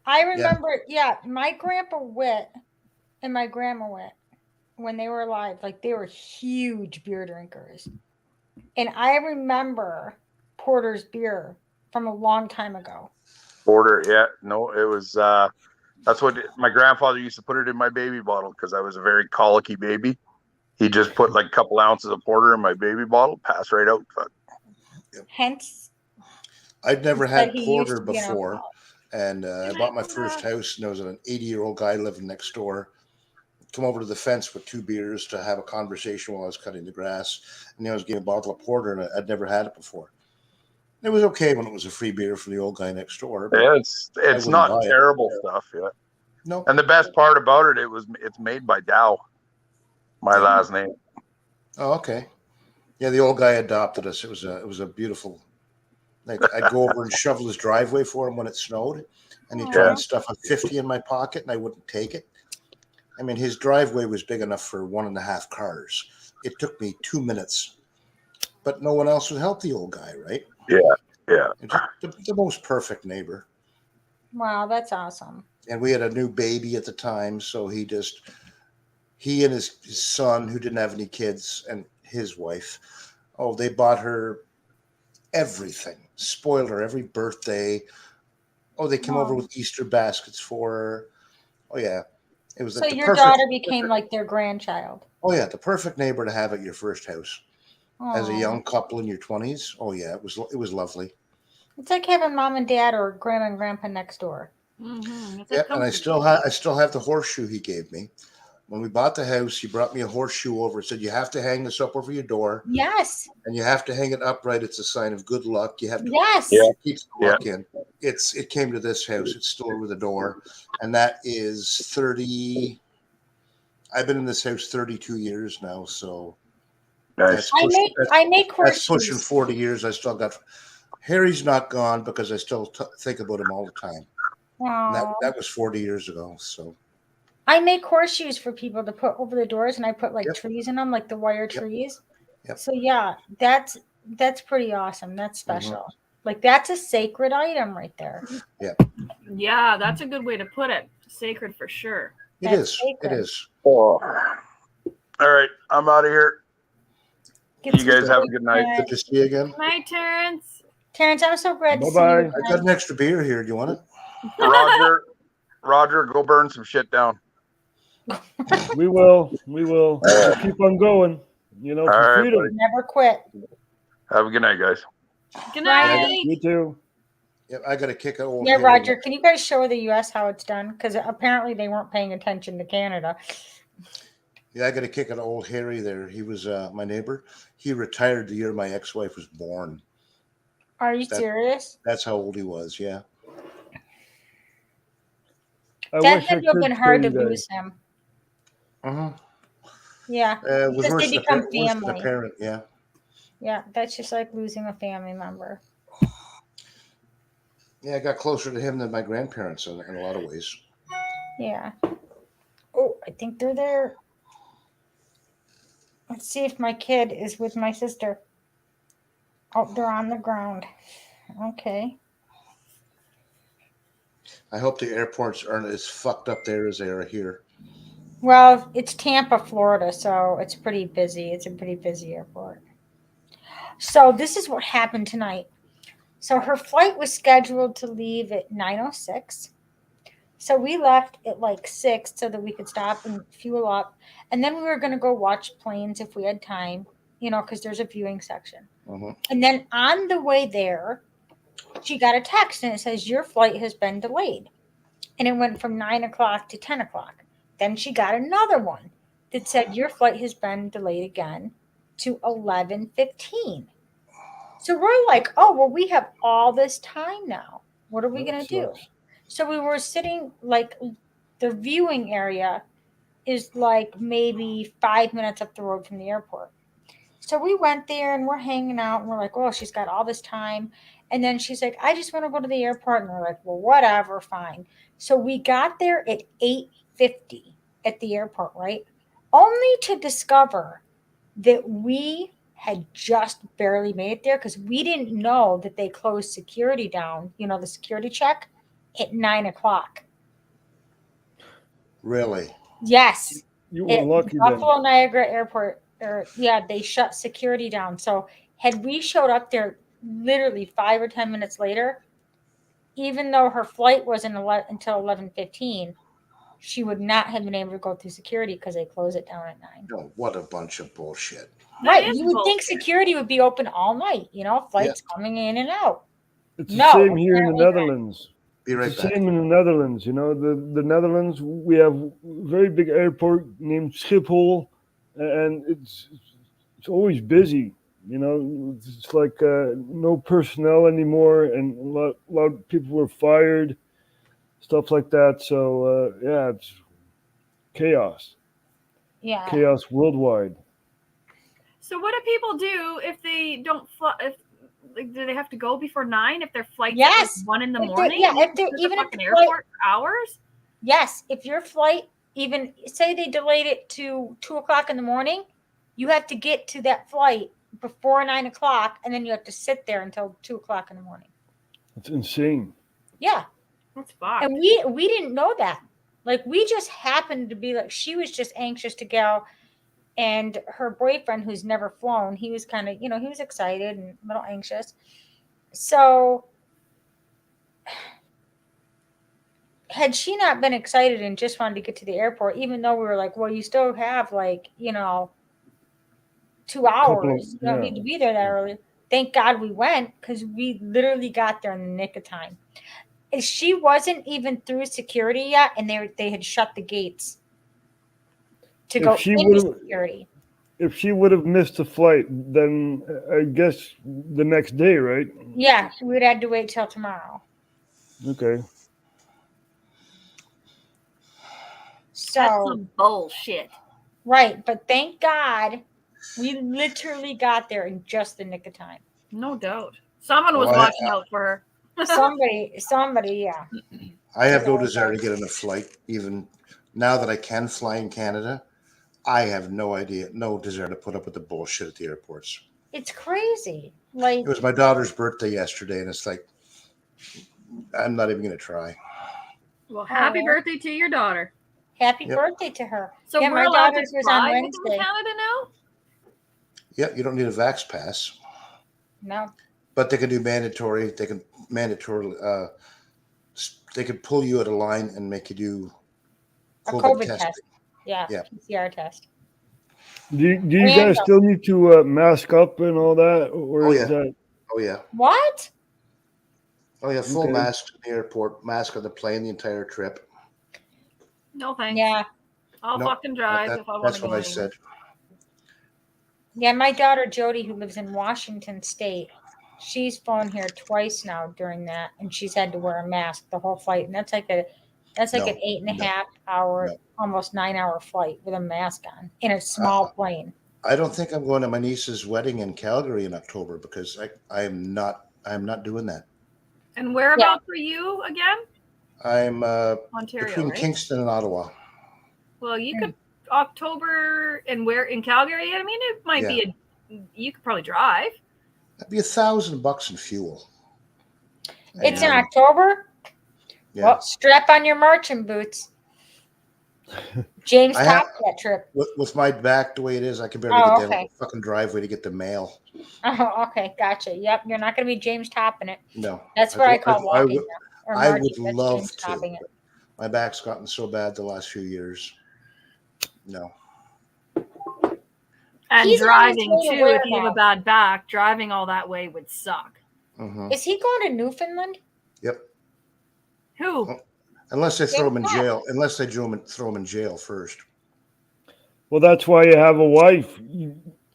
I remember, my grandpa Witt and my grandma Witt, when they were alive, like they were huge beer drinkers. And I remember Porter's beer from a long time ago. Porter, yeah. No, it was that's what my grandfather used to put it in my baby bottle because I was a very colicky baby. He just put like a couple ounces of porter in my baby bottle, pass right out. Hence, I'd never had he porter used to be an before, and I bought my first house, and there was an 80-year-old guy living next door. Come over to the fence with 2 beers to have a conversation while I was cutting the grass, and I was getting a bottle of porter, and I'd never had it before. It was okay when it was a free beer from the old guy next door. Yeah, it's not terrible stuff, yeah. No. And the best part about it, it's made by Dow, my last name. Oh, okay. Yeah, the old guy adopted us. It was a beautiful. Like I'd go over and shovel his driveway for him when it snowed, and he'd try and stuff a 50 in my pocket, and I wouldn't take it. I mean, his driveway was big enough for 1.5 cars. It took me 2 minutes, but no one else would help the old guy, right? Yeah. The most perfect neighbor. Wow, that's awesome. And we had a new baby at the time, so he and his son, who didn't have any kids, and his wife, they bought her everything, spoiled her every birthday. They came over with Easter baskets for her. Oh yeah, it was. So your daughter became like their grandchild. Oh yeah, the perfect neighbor to have at your first house. As a young couple in your 20s. Oh yeah, it was lovely. It's like having mom and dad or grandma and grandpa next door. Mm-hmm. Yeah, and I still have the horseshoe he gave me. When we bought the house, he brought me a horseshoe over and said, "You have to hang this up over your door. Yes. And you have to hang it upright. It's a sign of good luck. You have to keep the luck in." It came to this house. It's still over the door. And that is 30. I've been in this house 32 years now, so nice. I make horseshoes. That's pushing 40 years. I still got Harry's not gone because I still think about him all the time. Wow. That was 40 years ago. So I make horseshoes for people to put over the doors, and I put like trees in them, like the wire trees. Yep. So yeah, that's pretty awesome. That's special. Like that's a sacred item right there. Yeah. Yeah, that's a good way to put it. Sacred for sure. It is. Oh. All right, I'm out of here. You guys have a good night. Good to see you again. Good night, Terrence. Terrence, I'm so glad to see Bye-bye. you. I got an extra beer here. Do you want it? Roger, go burn some shit down. We will. We'll keep on going. All right, freedom. buddy. Never quit. Have a good night, guys. Good night. You too. Yeah, I got to kick an old. Yeah, Harry. Roger, can you guys show the U.S. how it's done? Because apparently they weren't paying attention to Canada. Yeah, I got to kick an old Harry there. He was my neighbor. He retired the year my ex-wife was born. Are you serious? That's how old he was. Yeah. That had to have been hard to lose him. Yeah. It was Because worse they than become worse than family. a parent. Yeah. Yeah, that's just like losing a family member. Yeah, I got closer to him than my grandparents in a lot of ways. Yeah. Oh, I think they're there. Let's see if my kid is with my sister. Oh, they're on the ground. Okay. I hope the airports aren't as fucked up there as they are here. Well, it's Tampa, Florida, so it's pretty busy. It's a pretty busy airport. So this is what happened tonight. So her flight was scheduled to leave at 9:06. So we left at like 6 so that we could stop and fuel up. And then we were going to go watch planes if we had time, because there's a viewing section. And then on the way there, she got a text and it says, your flight has been delayed. And it went from 9 o'clock to 10 o'clock. Then she got another one that said, your flight has been delayed again to 11:15. So we're like, oh, well, we have all this time now. What are we going to do? So we were sitting, like, the viewing area is like maybe 5 minutes up the road from the airport. So we went there and we're hanging out and we're like, oh, she's got all this time. And then she's like, I just want to go to the airport. And we're like, well, whatever, fine. So we got there at 8:50 at the airport, right? Only to discover that we had just barely made it there because we didn't know that they closed security down, the security check at 9 o'clock. Really? Yes. You were At lucky then. Buffalo Niagara Airport, they shut security down. So had we showed up there literally 5 or 10 minutes later, even though her flight wasn't until 11:15, she would not have been able to go through security because they close it down at 9. No, what a bunch of bullshit. Right. You would think security would be open all night, flights coming in and out. It's the same here in the apparently not. Netherlands. Be right It's the back. same in the Netherlands. The Netherlands, we have a very big airport named Schiphol, and it's always busy. It's like no personnel anymore, and a lot of people were fired, stuff like that. So it's chaos. Yeah. Chaos worldwide. So what do people do if they don't fly? Do they have to go before 9 if their flight's Yes. at 1 in the If they're- morning? yeah, if At they're the even if fucking the airport for hours. Yes, if your flight, even say they delayed it to 2 o'clock in the morning, you have to get to that flight before 9 o'clock, and then you have to sit there until 2 o'clock in the morning. It's insane. Yeah, That's fucked. and we didn't know that. Like, we just happened to be like, she was just anxious to go, and her boyfriend, who's never flown, he was kind of, he was excited and a little anxious. So had she not been excited and just wanted to get to the airport, even though we were like, well, you still have 2 hours, you don't need to be there that early. Thank God we went, because we literally got there in the nick of time. And she wasn't even through security yet, and they had shut the gates to go into security. If she would have missed the flight, then I guess the next day, right? Yeah, we'd had to wait till tomorrow. Okay. So That's some bullshit. Right, but thank God we literally got there in just the nick of time. No doubt. Someone was Oh, watching out for her. Somebody, yeah. I have no desire to get on a flight, even now that I can fly in Canada. I have no desire to put up with the bullshit at the airports. It's crazy. Like, It was my daughter's birthday yesterday, and it's like, I'm not even going to try. Well, happy birthday to your daughter. Happy Yep. birthday to her. So yeah, we're my allowed to daughter's was fly on within Wednesday. Canada now? Yeah, you don't need a Vax pass, No. but they can do mandatory. They can they could pull you at a line and make you do A COVID COVID testing. test. Yeah, Yeah. PCR test. Do you guys still need to mask up and all that, or Oh, is yeah. that Oh yeah. What? Oh yeah. Full Okay. mask in the airport, mask on the plane the entire trip. No thanks. Yeah. I'll No, fucking drive if I want to That's go what I anywhere. said. Yeah, my daughter Jody, who lives in Washington State, she's flown here twice now during that, and she's had to wear a mask the whole flight, and that's like No, an 8.5 hour, almost 9 hour flight with a mask on in a small plane. I don't think I'm going to my niece's wedding in Calgary in October because I'm not doing that. And whereabouts are you again? I'm Ontario, between right? Kingston and Ottawa. Well, you could October and where in Calgary? I mean, it might be you could probably drive. That'd be $1,000 in fuel. It's in October. Yeah. Well, strap on your marching boots. James I have- topped that trip. With my back the way it is, I can barely Oh, get down okay. the fucking driveway to get the mail. Oh, okay, gotcha. Yep, you're not going to be James topping it. No. That's what I call walking. would, now, or I marching. would That's love James to. topping it. but My back's gotten so bad the last few years. No. And He's on driving his way to too, if you have where a bad back, driving all that way would suck. Mhm. Is he going to Newfoundland? Yep. Who? Unless they throw him in Yeah. jail. Unless they throw him in jail first. Well, that's why you have a wife.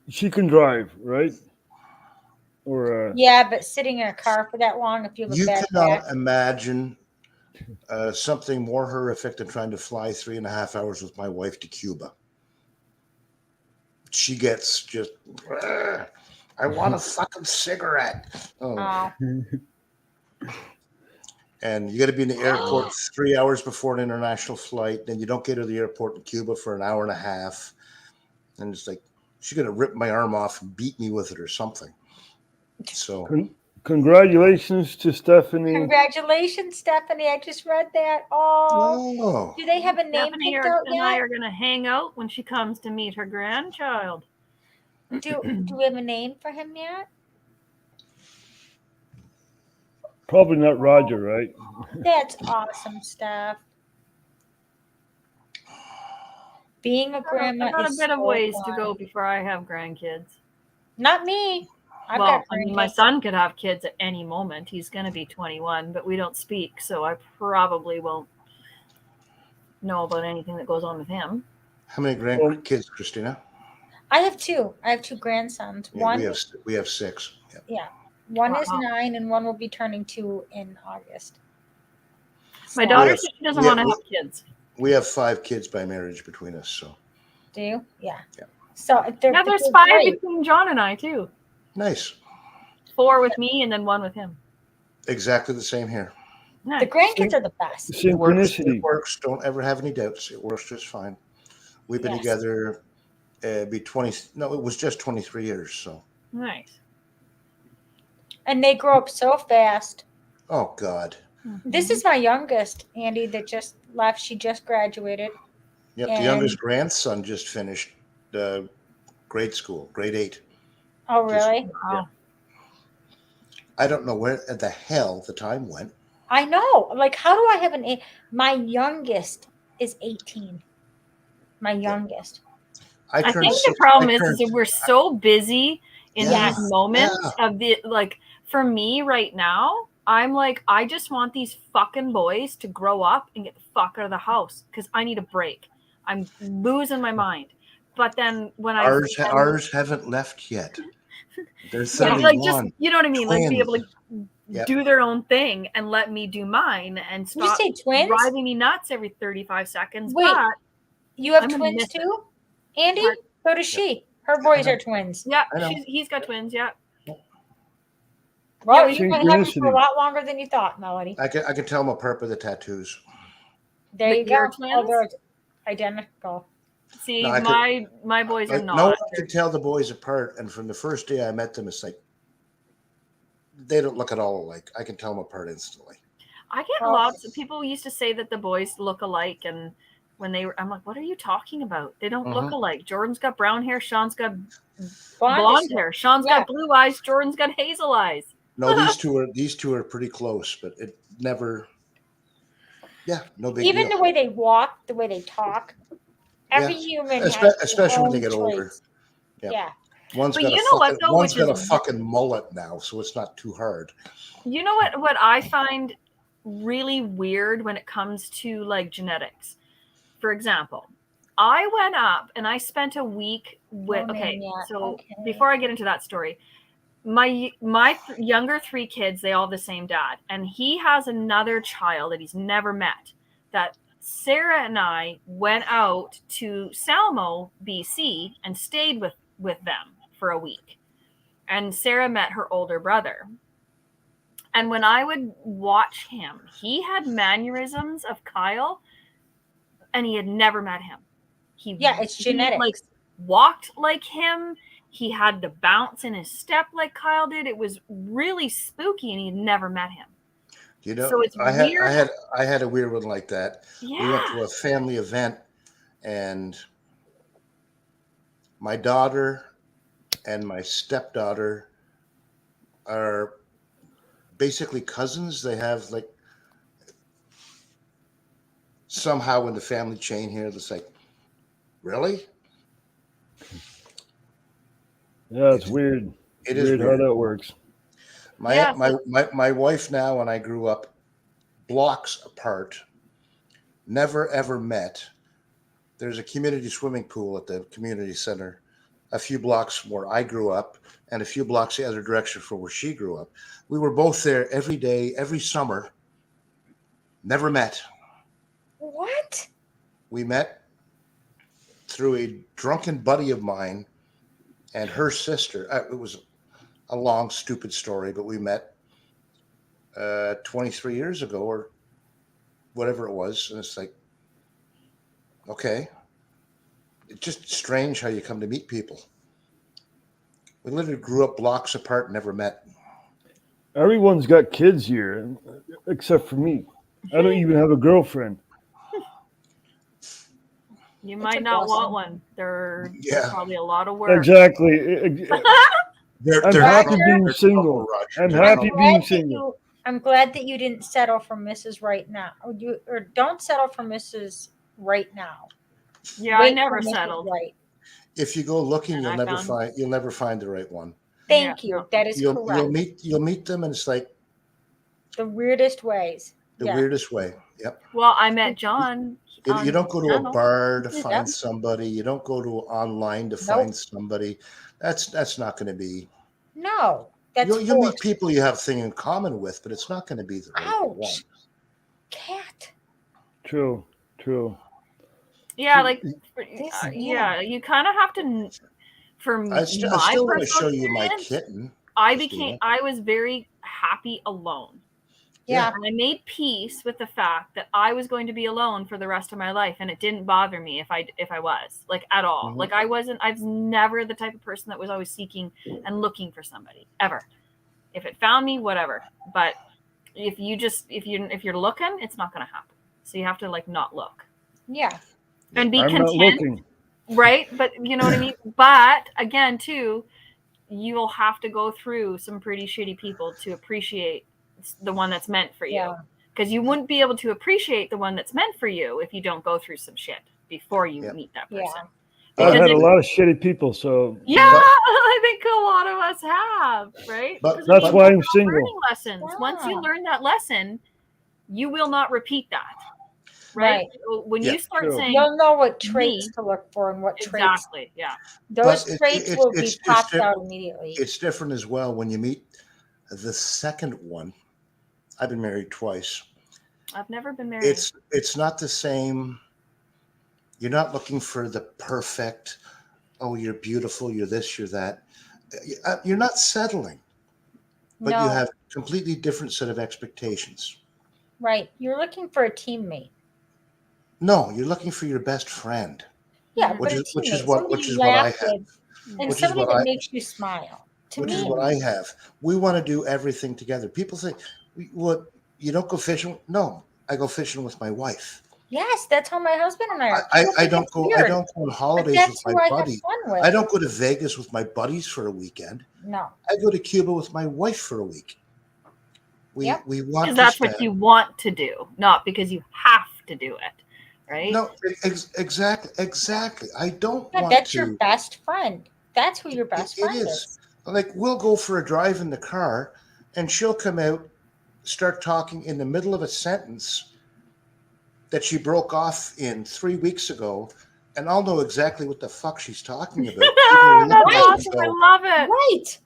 She can drive, right? Or Yeah, but sitting in a car for that long, if you have a You bad cannot back. imagine something more horrific than trying to fly 3.5 hours with my wife to Cuba. She gets just, I want a fucking cigarette. Oh. And you got to be in the airport 3 hours before an international flight. Then you don't get to the airport in Cuba for an hour and a half. And it's like, she's going to rip my arm off and beat me with it or something. So Congratulations to Stephanie. Congratulations, Stephanie. I just read that. Oh, Oh, do they have a name Stephanie picked out and I yet? are going to hang out when she comes to meet her grandchild. Do we have a name for him yet? Probably not Roger, right? That's awesome stuff. Being a grandma I got a is bit of so ways fun. to go before I have grandkids. Not me. I've Well, got I mean, my grandkids. son could have kids at any moment. He's going to be 21, but we don't speak, so I probably won't know about anything that goes on with him. how many grandkids, Christina? I have two. I have two grandsons. Yeah, One, we have 6. Yep. yeah, one is Wow. 9, and one will be turning 2 in August. My So- daughter said she doesn't want to have kids. We have 5 kids by marriage between us. So Do you? Yeah. Yeah. So they're, Yeah, there's they're 5 great. between John and I, too. nice. 4 with me and then 1 with him. Exactly the same here. The grandkids are the best. It works. Synchronicity. It works. Don't ever have any doubts. It works just fine. We've been Yes. together. It was just 23 years. So. Nice. And they grow up so fast. Oh God. This is my youngest, Andy, that just left. She just graduated. Yep. And- The youngest grandson just finished grade school, grade 8. Oh, really? Wow. I don't know where the hell the time went. I know. Like, how do I have an eight? My youngest is 18. My youngest. I turned think the six- problem I is turned- that we're so busy in Yes. these moments of the, like, for me right now, I'm like, I just want these fucking boys to grow up and get the fuck out of the house because I need a break. I'm losing my mind. But then when Ours haven't left yet. They're yeah, 31. like just you know what I mean, like be able to Yep. do their own thing and let me do mine and Did you stop say twins? driving me nuts every 35 seconds. Wait, but You have I'm gonna twins miss it. too, Andy? So does she. Her boys are twins. Yeah, I know. he's got twins. Yeah. Well, Yeah, you've been having for synchronicity. a lot longer than you thought, Melody. I can tell them apart by the tattoos. There But you go. you're Oh, twins? they're identical. See, No, I could- my boys are not. No one can tell the boys apart. And from the first day I met them, it's like they don't look at all alike. I can tell them apart instantly. I get Well- lots of people used to say that the boys look alike, and when they were, I'm like, what are you talking about? They don't look Mhm. alike. Jordan's got brown hair. Sean's got Blonde blonde is- hair. Sean's yeah. got blue eyes. Jordan's got hazel eyes. No, these two are pretty close, but it never. Yeah, no big Even deal. the way they walk, the way they talk. Every human has Especially when they their get own older. traits. Yep. Yeah. One's But got you a know what, fucking, though, one's which got a is- fucking mullet now, so it's not too hard. You know what I find really weird when it comes to like genetics. For example, I went up and I spent a week with Oh, okay, man, yeah. so Okay. before I get into that story, my younger 3 kids, they all have the same dad, and he has another child that he's never met. That Sarah and I went out to Salmo, BC, and stayed with them for a week. And Sarah met her older brother. And when I would watch him, he had mannerisms of Kyle, and he had never met him. It's genetics. Like walked like him. He had the bounce in his step like Kyle did. It was really spooky, and he had never met him. You know, So it's I weird. had a weird one like that. We went Yeah. to a family event, and my daughter and my stepdaughter are basically cousins. They have like somehow in the family chain here, it's like, really? Yeah, it's weird. It is weird how weird. that works. My wife now and I grew up blocks apart, never ever met. There's a community swimming pool at the community center a few blocks from where I grew up and a few blocks the other direction from where she grew up. We were both there every day, every summer. Never met. What? We met through a drunken buddy of mine and her sister. It was a long, stupid story, but we met 23 years ago or whatever it was. And it's like, okay. It's just strange how you come to meet people. We literally grew up blocks apart, never met. Everyone's got kids here, except for me. I don't even have a girlfriend. You might not want one. They're probably a lot of work. Exactly. I'm happy being single. I'm happy being single. I'm glad that you didn't settle for Mrs. Right Now. Or don't settle for Mrs. Right Now. Yeah, Wait I never for Mrs. settled. Right. If you go looking, And you'll never find the right one. Thank you. That is You'll correct. you'll meet them, and it's like The weirdest ways. the Yeah. weirdest way. Yep. Well, I met John. You don't go to a channel. bar to Yeah. find somebody. You don't go to online to find somebody. That's not going to be. No, that's You'll meet people you have thing in common with, but it's not going to be the right one. Cat. True. Yeah, like yeah, you kind of have to. For I my still want to personal show you my experience, kitten. I was very happy alone. Yeah. And I made peace with the fact that I was going to be alone for the rest of my life, and it didn't bother me if I was, like, at all. Mhm. Like I was never the type of person that was always seeking and looking for somebody ever. If it found me, whatever. But if you're looking, it's not going to happen. So you have to like not look Yeah. and be I'm not content. looking. Right, but you know what I mean. But again, too, you will have to go through some pretty shitty people to appreciate the one that's meant for you. Because you wouldn't be able to appreciate the one that's meant for you if you don't go through some shit before you meet that person. I've had a Because lot of shitty people, so yeah, I think a lot of us have, right? But 'Cause that's it's why I'm about single. learning lessons. Once you learn that lesson, you will not repeat that. Right? When you start saying, you'll know what traits to look for and what traits. exactly, yeah. Those But traits will be popped diff- out immediately. It's different as well when you meet the second one. I've been married twice. I've never been married. It's not the same. You're not looking for the perfect. Oh, you're beautiful. You're this. You're that. You're not settling, but you No. have a completely different set of expectations. Right. You're looking for a teammate. No, you're looking for your best friend. Yeah, which but is a which is teammate, what somebody which you is what I laugh have. with, and Which is somebody what that I makes you smile. To which me, is what I have. We want to do everything together. People say, "What? You don't go fishing?" No, I go fishing with my wife. yes, that's how my husband and I are. I People think don't it's go. weird, I don't go on but holidays that's with who my I have buddies. fun with. I don't go to Vegas with my buddies for a weekend. No. I go to Cuba with my wife for a week. We want Because to that's what spend- you want to do, not because you have to do it, right? No, exactly. I don't Yeah, want that's to. your best friend. That's who your best It friend is. is. Like we'll go for a drive in the car, and she'll come out, start talking in the middle of a sentence that she broke off in 3 weeks ago, and I'll know exactly what the fuck she's talking about. That's Right. awesome. I love it. Right.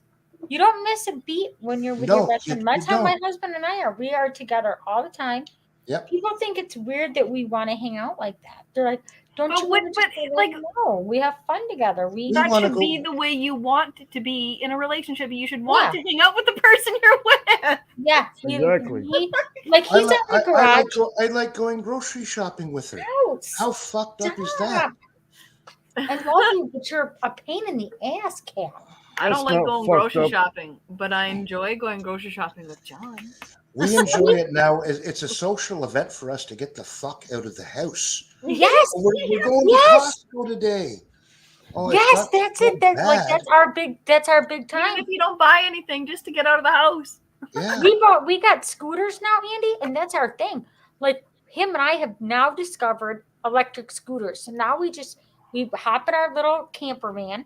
You don't miss a beat when you're with No, your best you- friend. That's you how my don't. husband and I are. We are together all the time. Yep. People think it's weird that we want to hang out like that. They're like, "Don't But you?" what- wanna but, just go like- there?" no, we have fun together. That wanna should go- be the way you want it to be in a relationship. You should want Yeah. to hang out with the person you're with. Yeah, Exactly. like I, he's li- at the I garage. I like going grocery shopping with her. No, How fucked up is that? I love you, but you're a pain in the ass, Cat. I That's don't like not going fucked grocery up. shopping, but I enjoy going grocery shopping with John. We enjoy it now. It's a social event for us to get the fuck out of the house. Yes, We're going yes, to Costco today. Oh, it's yes. not That's so it. That's like bad. that's our big. That's our big time. Even if you don't buy anything, just to get out of the house. Yeah. We got scooters now, Andy, and that's our thing. Like him and I have now discovered electric scooters. So now we hop in our little camper van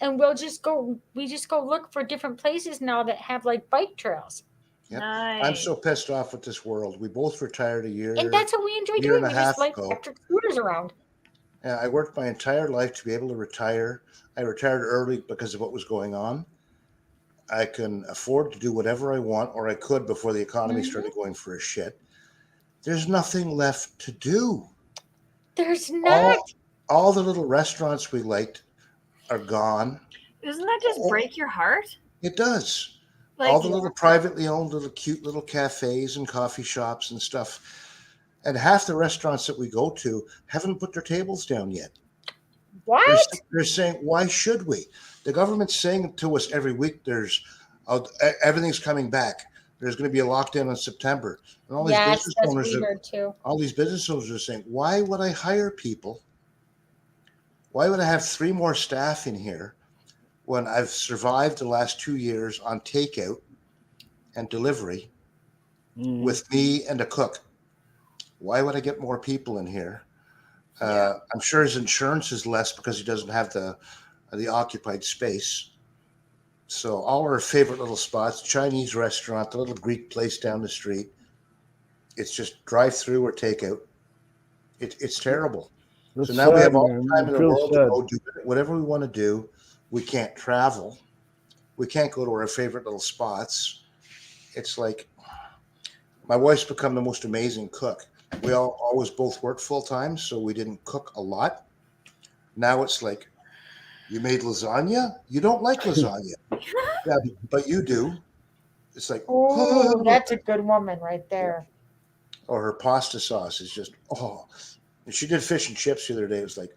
and we just go look for different places now that have like bike trails. Yep. Nice. I'm so pissed off with this world. We both retired a year. And that's what we enjoy year doing. and a We half just like ago. electric scooters around. Yeah, I worked my entire life to be able to retire. I retired early because of what was going on. I can afford to do whatever I want, or I could before the economy started going for a shit. There's nothing left to do. There's not. All the little restaurants we liked are gone. Doesn't that just break your heart? It does. Like, All the little privately owned, little cute little cafes and coffee shops and stuff. And half the restaurants that we go to haven't put their tables down yet. What? They're saying, why should we? The government's saying to us every week, everything's coming back. there's going to be a lockdown in September. And all these Yes, business that's what owners we heard too. all these business owners are saying, why would I hire people? Why would I have 3 more staff in here when I've survived the last 2 years on takeout and delivery with me and a cook? Why would I get more people in here? I'm sure his insurance is less because he doesn't have the occupied space. So all our favorite little spots, Chinese restaurant, the little Greek place down the street, it's just drive through or takeout. It's terrible. That's so now we sad, have all man. the time in I the feel world to sad. go do whatever we want to do. We can't travel. We can't go to our favorite little spots. It's like my wife's become the most amazing cook. We always both worked full time, so we didn't cook a lot. Now it's like, you made lasagna? You don't like lasagna. Yeah, but you do. It's like, Oh, that's a good woman right there. or her pasta sauce is just, oh. And she did fish and chips the other day. It was like,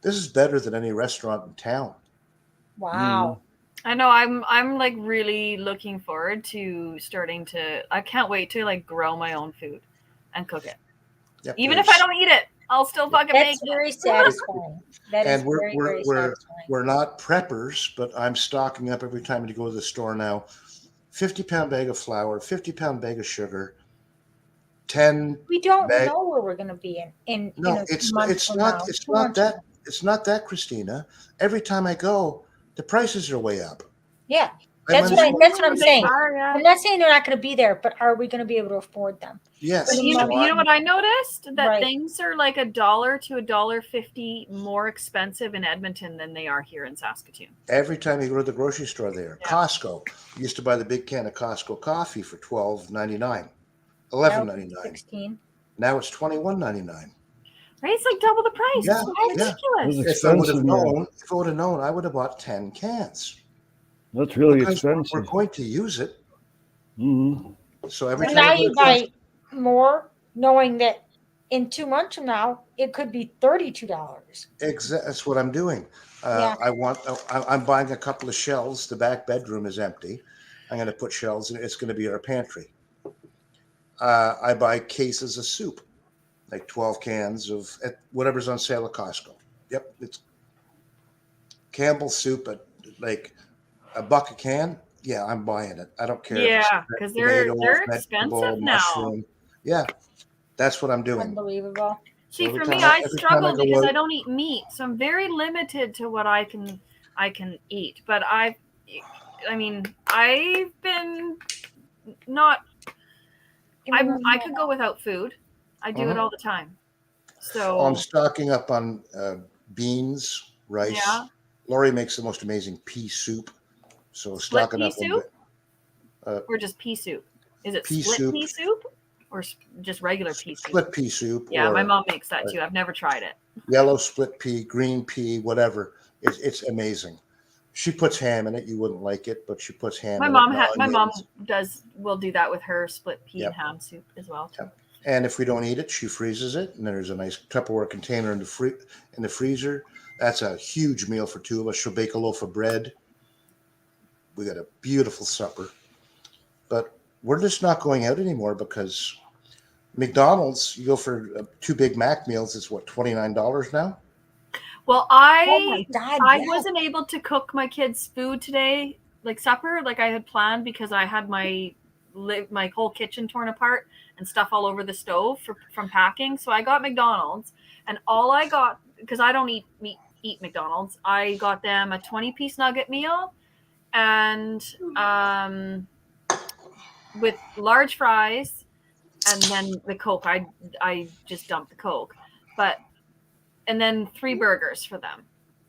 this is better than any restaurant in town. Wow. I know. I'm like really looking forward to starting to. I can't wait to like grow my own food and cook it. Yep, Even if I don't eat it, I'll still fucking make That's it. very satisfying. That is And we're very, we're very we're satisfying. we're not preppers, but I'm stocking up every time to go to the store now. 50-pound bag of flour, 50-pound bag of sugar, 10. We don't bag- know where we're going to be in No, a it's month it's from not now, it's 2 not months from that it's not that, Christina. Every time I go, the prices are way up. Yeah, I that's went- what I'm saying. Yeah. I'm not saying they're not going to be there, but are we going to be able to afford them? Yes. But you know what I noticed? That Right. things are like $1 to $1.50 more expensive in Edmonton than they are here in Saskatoon. Every time you go to the grocery store there, Costco, you used to buy the big can of Costco coffee for $12.99, $11.99. 16. Now it's $21.99. Right? It's like double the price. Yeah, It's yeah. ridiculous. If I would have known, I would have bought 10 cans. That's really Because expensive. We're going to use it. Mm-hmm. So every And time now I go you to buy more, knowing that in 2 months from now it could be $32. That's what I'm doing. Yeah. I'm buying a couple of shelves. The back bedroom is empty. I'm going to put shelves in it. It's going to be our pantry. I buy cases of soup, like 12 cans of whatever's on sale at Costco. Yep, it's Campbell's soup at like $1 a can. Yeah, I'm buying it. I don't care. Yeah, if it's 'cause they're tomatoes, expensive vegetable, now. mushroom. Yeah, that's what I'm doing. Unbelievable. See, Every for time me, I- I every time I struggle go because out- I don't eat meat, so I'm very limited to what I can eat. But I mean, I've been not. I could go without food. I do it Mhm. all the time. So I'm stocking up on beans, rice. Yeah. Lori makes the most amazing pea soup. So split stocking pea up on soup the, or just pea soup? Is it pea split soup. pea soup or just regular pea soup? split pea soup. Yeah, or my mom makes that too. I've never tried it. Yellow split pea, green pea, whatever. It's amazing. She puts ham in it. You wouldn't like it, but she puts ham My in mom it. my mom will do that with her split pea Yep. and ham soup as well. And if we don't eat it, she freezes it, and there's a nice Tupperware container in the freezer. That's a huge meal for 2 of us. She'll bake a loaf of bread. We got a beautiful supper, but we're just not going out anymore because McDonald's. You go for 2 Big Mac meals. It's what, $29 now? Well, Oh my God, I yes. wasn't able to cook my kids' food today, like supper, like I had planned because I had my whole kitchen torn apart and stuff all over the stove from packing. So I got McDonald's, and all I got, because I don't eat McDonald's, I got them a 20-piece nugget meal and with large fries, and then the Coke. I just dumped the Coke, and then 3 burgers for them,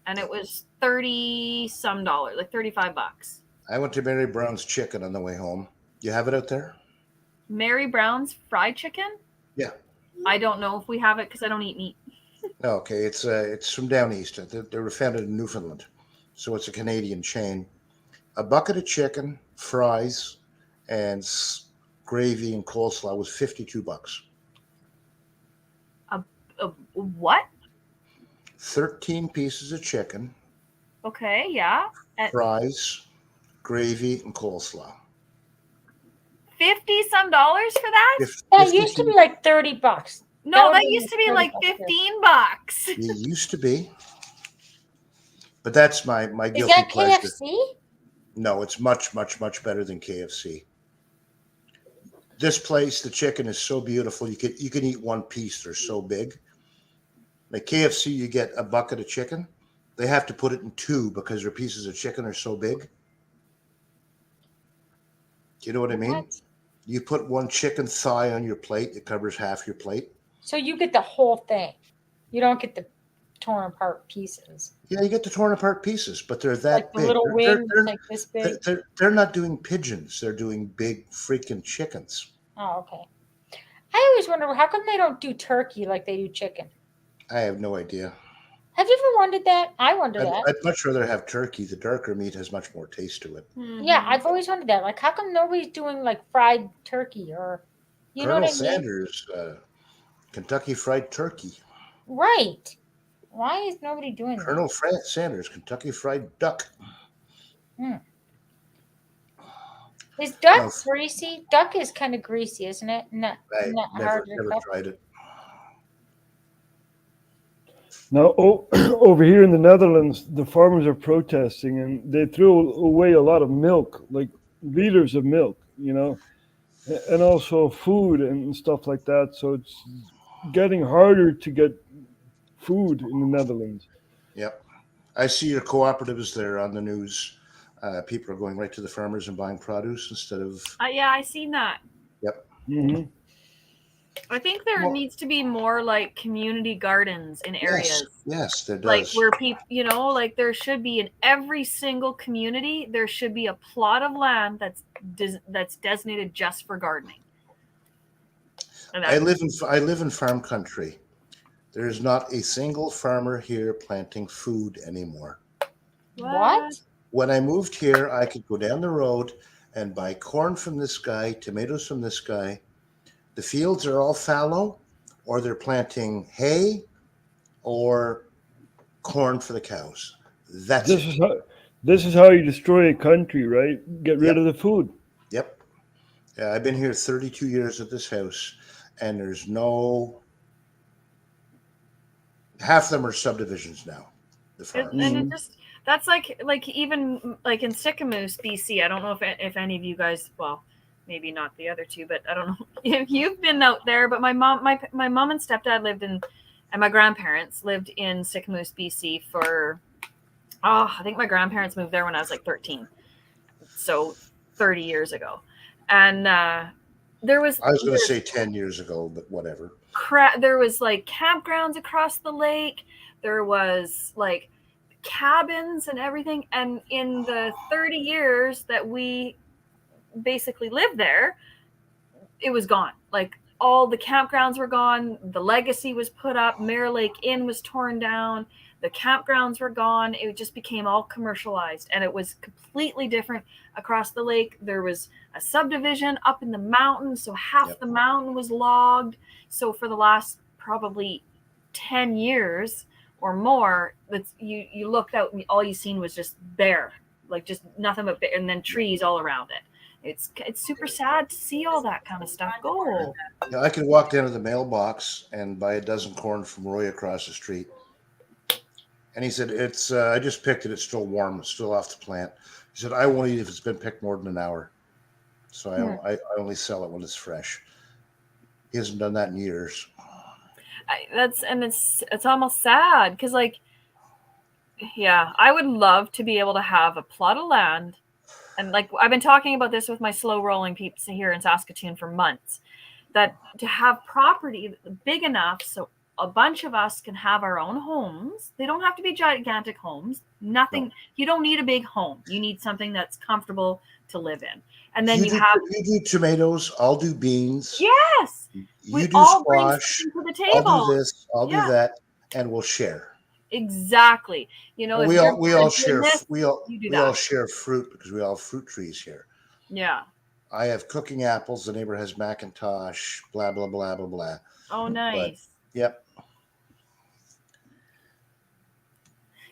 and it was $30-some, like $35. I went to Mary Brown's Chicken on the way home. You have it out there? Mary Brown's fried chicken. Yeah. I don't know if we have it because I don't eat meat. Okay, it's from down east. They were founded in Newfoundland, so it's a Canadian chain. A bucket of chicken, fries, and gravy and coleslaw was $52. What? 13 pieces of chicken, Okay, yeah. fries, gravy, and coleslaw. $50-some for that? That used to be like $30. No, that would used to be like $30. $15. It used to be. But that's my Is guilty that pleasure. KFC? No, it's much, much, much better than KFC. This place, the chicken is so beautiful. You can eat one piece. They're so big. Like KFC, you get a bucket of chicken. They have to put it in two because their pieces of chicken are so big. Do you know what I mean? You put one chicken thigh on your plate. It covers half your plate. So you get the whole thing. You don't get the torn apart pieces. Yeah, you get the torn apart pieces, but they're that Like the big. little They're- wings, they're- like this big. They're not doing pigeons. They're doing big freaking chickens. Oh, okay. I always wonder how come they don't do turkey like they do chicken. I have no idea. Have you ever wondered that? I wonder that. I'd much rather have turkey. The darker meat has much more taste to it. Yeah, I've always wondered that. Like, how come nobody's doing like fried turkey or, you know Colonel what I mean? Sanders, Kentucky Fried Turkey. Right. Why is nobody doing that? Colonel Sanders, Kentucky Fried Duck. Is duck No. greasy? Duck is kind of greasy, isn't it? Not hard to Never cook. tried it. Now, over here in the Netherlands, the farmers are protesting and they threw away a lot of milk, like liters of milk, you know, and also food and stuff like that. So it's getting harder to get food in the Netherlands. Yep. I see your cooperatives there on the news. People are going right to the farmers and buying produce instead of. Yeah, I seen that. Yep. Mm-hmm. I think there needs to be more like community gardens in areas. Yes, there does. Like where people, you know, like there should be in every single community, there should be a plot of land that's designated just for gardening. And I live in farm country. There is not a single farmer here planting food anymore. What? When I moved here, I could go down the road and buy corn from this guy, tomatoes from this guy. The fields are all fallow, or they're planting hay or corn for the cows. That's This is how you destroy a country, right? Get rid of the food. Yep. Yeah, I've been here 32 years at this house, and there's no. Half of them are subdivisions now. The farms. And it just that's like even like in Sicamous, BC. I don't know if any of you guys, well, maybe not the other two, but I don't know if you've been out there. But my mom and stepdad lived in, and my grandparents lived in Sicamous, BC for. I think my grandparents moved there when I was like 13, so 30 years ago, and there was. I was going to say 10 years ago, but whatever. There was like campgrounds across the lake. There was like cabins and everything. And in the 30 years that we basically lived there, it was gone. Like all the campgrounds were gone. The legacy was put up. Mare Lake Inn was torn down. The campgrounds were gone. It just became all commercialized, and it was completely different across the lake. There was a subdivision up in the mountain, so half the mountain was logged. So for the last probably 10 years or more, that's you looked out and all you seen was just bare, like just nothing but bare, and then trees all around it. It's super sad to see all that kind of stuff go. Yeah, I could walk down to the mailbox and buy a dozen corn from Roy across the street. And he said, "It's I just picked it. It's still warm. It's still off the plant." He said, "I won't eat if it's been picked more than an hour. So I only sell it when it's fresh." He hasn't done that in years. It's almost sad because I would love to be able to have a plot of land, and like I've been talking about this with my slow rolling peeps here in Saskatoon for months, that to have property big enough so a bunch of us can have our own homes. They don't have to be gigantic homes. Nothing. No. You don't need a big home. You need something that's comfortable to live in. And then you do tomatoes. I'll do beans. Yes. You do squash. To the table. I'll do this. I'll do that, and we'll share. Exactly. You know, we all share. We all share fruit because we all have fruit trees here. Yeah. I have cooking apples. The neighbor has Macintosh. Blah blah blah blah blah. Oh, nice. But, yep.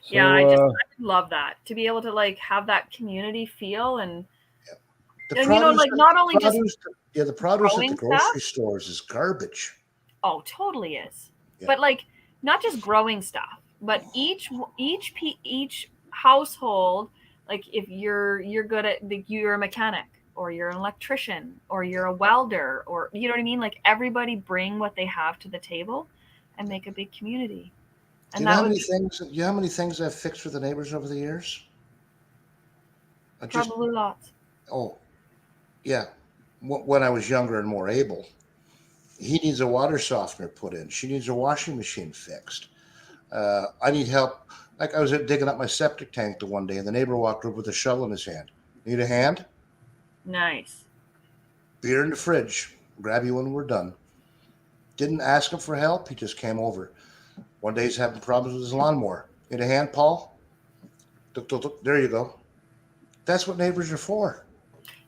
Yeah, I love that, to be able to like have that community feel. And The And, you know, like, not only just the produce at the growing grocery stuff. stores is garbage. Oh, totally is. Yeah. But like, not just growing stuff, but each household, like if you're good at, you're a mechanic or you're an electrician or you're a welder, or you know what I mean? Like, everybody bring what they have to the table and make a big community. Do And you know that how would many be things? Do you know how many things I've fixed for the neighbors over the years? probably lots. Oh, yeah. When I was younger and more able, he needs a water softener put in. She needs a washing machine fixed. I need help. Like, I was digging up my septic tank the one day, and the neighbor walked over with a shovel in his hand. Need a hand? Nice. Beer in the fridge. Grab you when we're done. Didn't ask him for help. He just came over. One day he's having problems with his lawnmower. Need a hand, Paul? Look, there you go. That's what neighbors are for.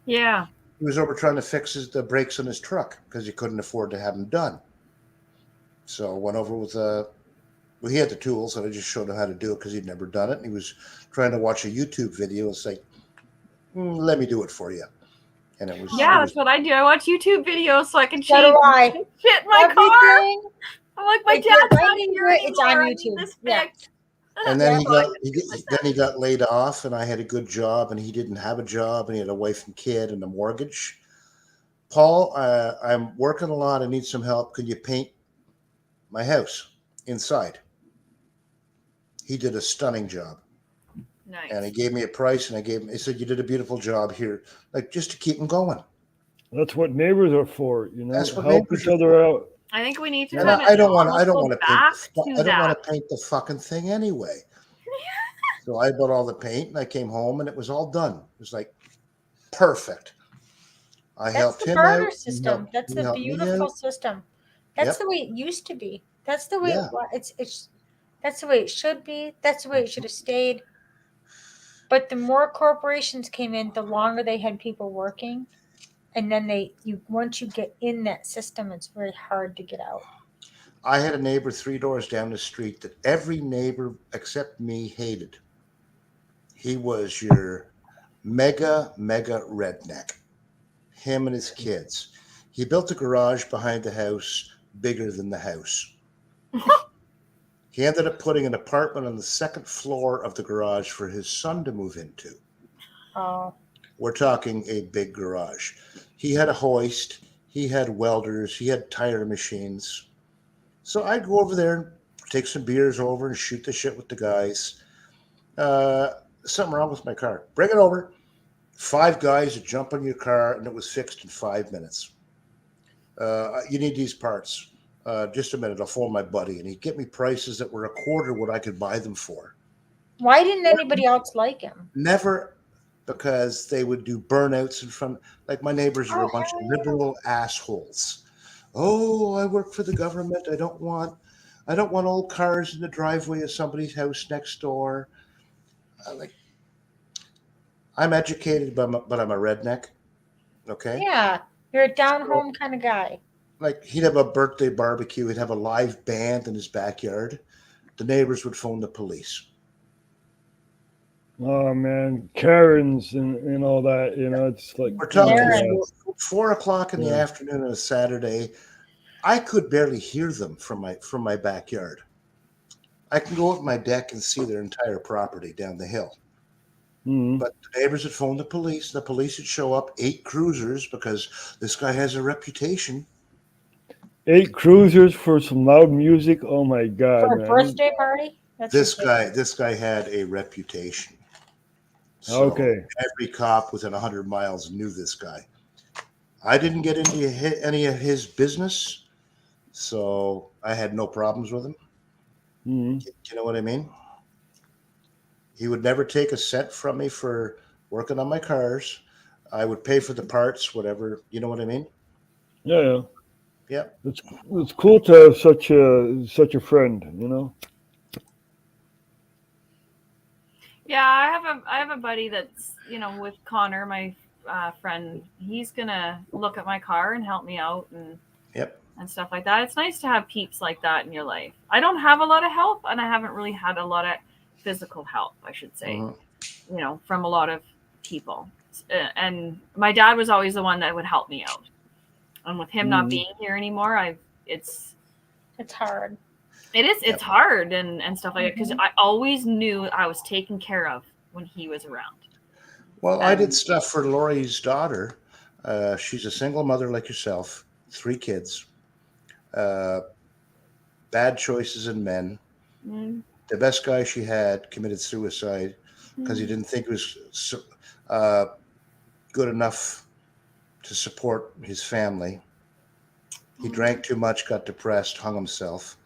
Yeah. He was over trying to fix the brakes on his truck because he couldn't afford to have them done. So I went over with well, he had the tools, and I just showed him how to do it because he'd never done it. And he was trying to watch a YouTube video. It's like, let me do it for you. And it was That's what I do. I watch YouTube videos so I can So do change I. shit in my Everything. car. I'm like, my Like, dad's you're not writing here it, it's on anymore. I need YouTube. this Yeah. fixed. And then he got laid off, and I had a good job, and he didn't have a job, and he had a wife and kid and a mortgage. Paul, I'm working a lot. I need some help. Could you paint my house inside? He did a stunning job. Nice. And he gave me a price, and he said, you did a beautiful job here, like, just to keep him going. That's what neighbors are for, you know, That's what help neighbors each other out. I think we need to And kind of I don't want almost go to back paint. to I don't want that. to paint the fucking thing anyway. So I bought all the paint, and I came home, and it was all done. It was like perfect. I helped the him barter out. system. That's he the helped me beautiful out. system. That's Yep. the way it used to be. That's the way Yeah. it's that's the way it should be. That's the way it should have stayed. But the more corporations came in, the longer they had people working. And then once you get in that system, it's very hard to get out. I had a neighbor 3 doors down the street that every neighbor except me hated. He was your mega redneck. Him and his kids. He built a garage behind the house bigger than the house. He ended up putting an apartment on the second floor of the garage for his son to move into. Oh. We're talking a big garage. He had a hoist. He had welders. He had tire machines. So I'd go over there and take some beers over and shoot the shit with the guys. Something wrong with my car. Bring it over. 5 guys would jump on your car, and it was fixed in 5 minutes. You need these parts. Just a minute, I'll phone my buddy. And he'd get me prices that were a quarter what I could buy them for. Why didn't anybody else like him? Never, because they would do burnouts in front. Like, my neighbors are a bunch of liberal assholes. Oh, I work for the government. I don't want old cars in the driveway of somebody's house next door. I'm educated, but I'm a redneck. Okay. Yeah, you're a down home kind of guy. Like, he'd have a birthday barbecue. He'd have a live band in his backyard. The neighbors would phone the police. Oh man, Karens and all that, you know, it's like We're talking 4 o'clock in the afternoon on a Saturday. I could barely hear them from my backyard. I can go out my deck and see their entire property down the hill. Mm-hmm. But the neighbors would phone the police. The police would show up, 8 cruisers, because this guy has a reputation. 8 cruisers for some loud music. Oh my God, For a man. birthday party? That's This guy had a reputation. So Okay. every cop within 100 miles knew this guy. I didn't get into any of his business, so I had no problems with him. Mm-hmm. Do you know what I mean? He would never take a cent from me for working on my cars. I would pay for the parts, whatever. You know what I mean? Yeah. Yeah. It's cool to have such a friend, you know. Yeah, I have a buddy that's, you know, with Connor, my friend. He's gonna look at my car and help me out and stuff like that. It's nice to have peeps like that in your life. I don't have a lot of help, and I haven't really had a lot of physical help, I should say. You know, from a lot of people. and my dad was always the one that would help me out. And with him not being here anymore, it's hard. It is. It's hard and stuff like that because I always knew I was taken care of when he was around. Well, I did stuff for Lori's daughter. She's a single mother like yourself, 3 kids, bad choices in men. The best guy she had committed suicide because he didn't think he was good enough to support his family. He drank too much, got depressed, hung himself.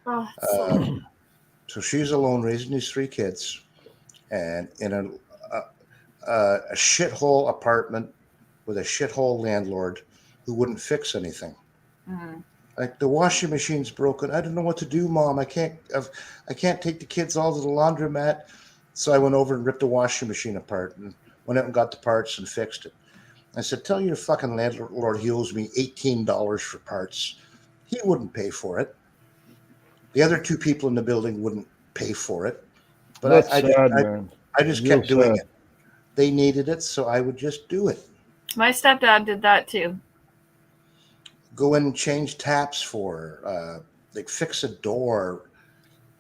So she's alone raising these 3 kids and in a shithole apartment with a shithole landlord who wouldn't fix anything. Like, the washing machine's broken. I don't know what to do, Mom. I can't take the kids all to the laundromat. So I went over and ripped the washing machine apart and went out and got the parts and fixed it. I said, tell your fucking landlord he owes me $18 for parts. He wouldn't pay for it. The other 2 people in the building wouldn't pay for it. But I just kept doing it. They needed it, so I would just do it. My stepdad did that too. Go in and change taps for her, like fix a door.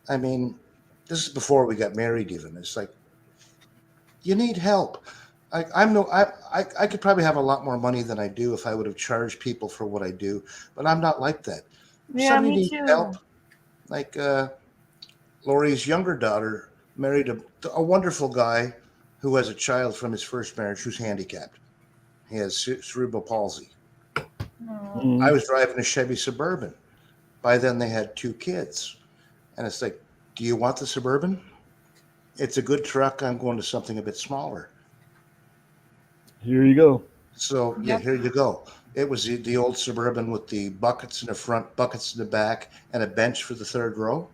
I mean, this is before we got married even. It's like, you need help. I could probably have a lot more money than I do if I would have charged people for what I do, but I'm not like that. Yeah, Somebody me needs too. help. Like Lori's younger daughter married a wonderful guy who has a child from his first marriage who's handicapped. He has cerebral palsy. I was driving a Chevy Suburban. By then they had 2 kids. And it's like, do you want the Suburban? It's a good truck. I'm going to something a bit smaller. Here you go. So, yeah, here you go. It was the old Suburban with the buckets in the front, buckets in the back, and a bench for the 3rd row.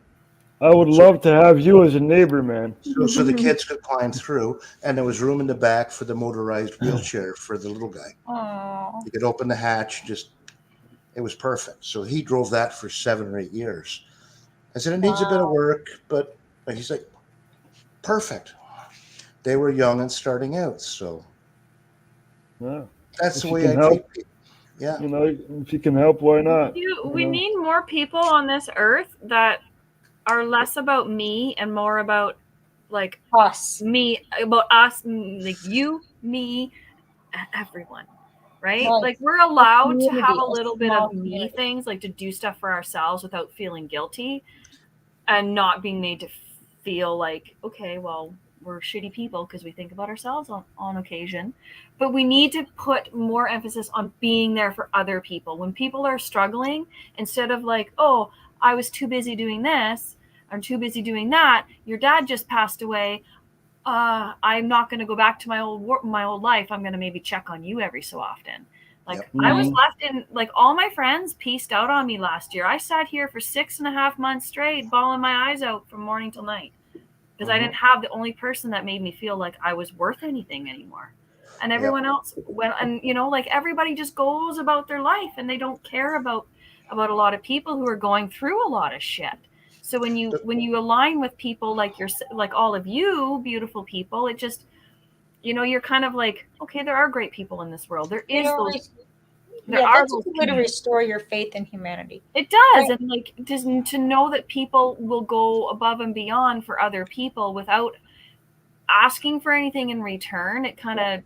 I would love to have you as a neighbor, man. So the kids could climb through, and there was room in the back for the motorized wheelchair for the little guy. Oh. You could open the hatch, it was perfect. So he drove that for 7 or 8 years. I said, it needs a bit of work, but he's like, perfect. They were young and starting out, so yeah. That's If the you way can I help, treat people. Yeah. You know, if you can help, why not? We need more people on this earth that are less about me and more about like us, like you, me, everyone, right? Right. Like we're allowed to Community, have a a little bit small of me community. things, like to do stuff for ourselves without feeling guilty and not being made to feel like, okay, well, we're shitty people because we think about ourselves on occasion. But we need to put more emphasis on being there for other people. When people are struggling, instead of like, oh, I was too busy doing this, I'm too busy doing that. Your dad just passed away. I'm not going to go back to my old life. I'm going to maybe check on you every so often. Like I was left in, like all my friends pieced out on me last year. I sat here for 6.5 months straight, bawling my eyes out from morning till night because I didn't have the only person that made me feel like I was worth anything anymore. And everyone else went, and you know, like everybody just goes about their life and they don't care about a lot of people who are going through a lot of shit. So when you align with people like like all of you beautiful people, it just, you know, you're kind of like, okay, there are great people in this world. There is those. There are that's those a way to restore your faith in humanity. It does, and like just to know that people will go above and beyond for other people without asking for anything in return. It kind of,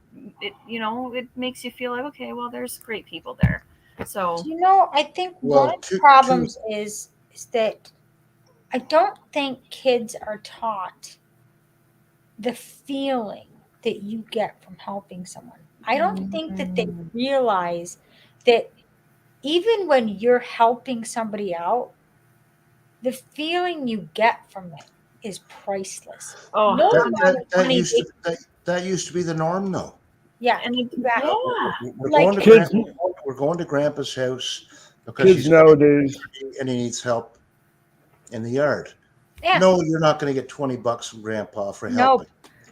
you know, it makes you feel like, okay, well, there's great people there. So You know, I think one of the problems is that I don't think kids are taught the feeling that you get from helping someone. I don't think that they realize that even when you're helping somebody out, the feeling you get from it is priceless. Oh, No amount of money that used to be the norm, though. Yeah, and exactly. We're going to Grandpa's house because Kids nowadays, and he needs help in the yard. Yeah. No, you're not going to get $20 from Grandpa for No, helping.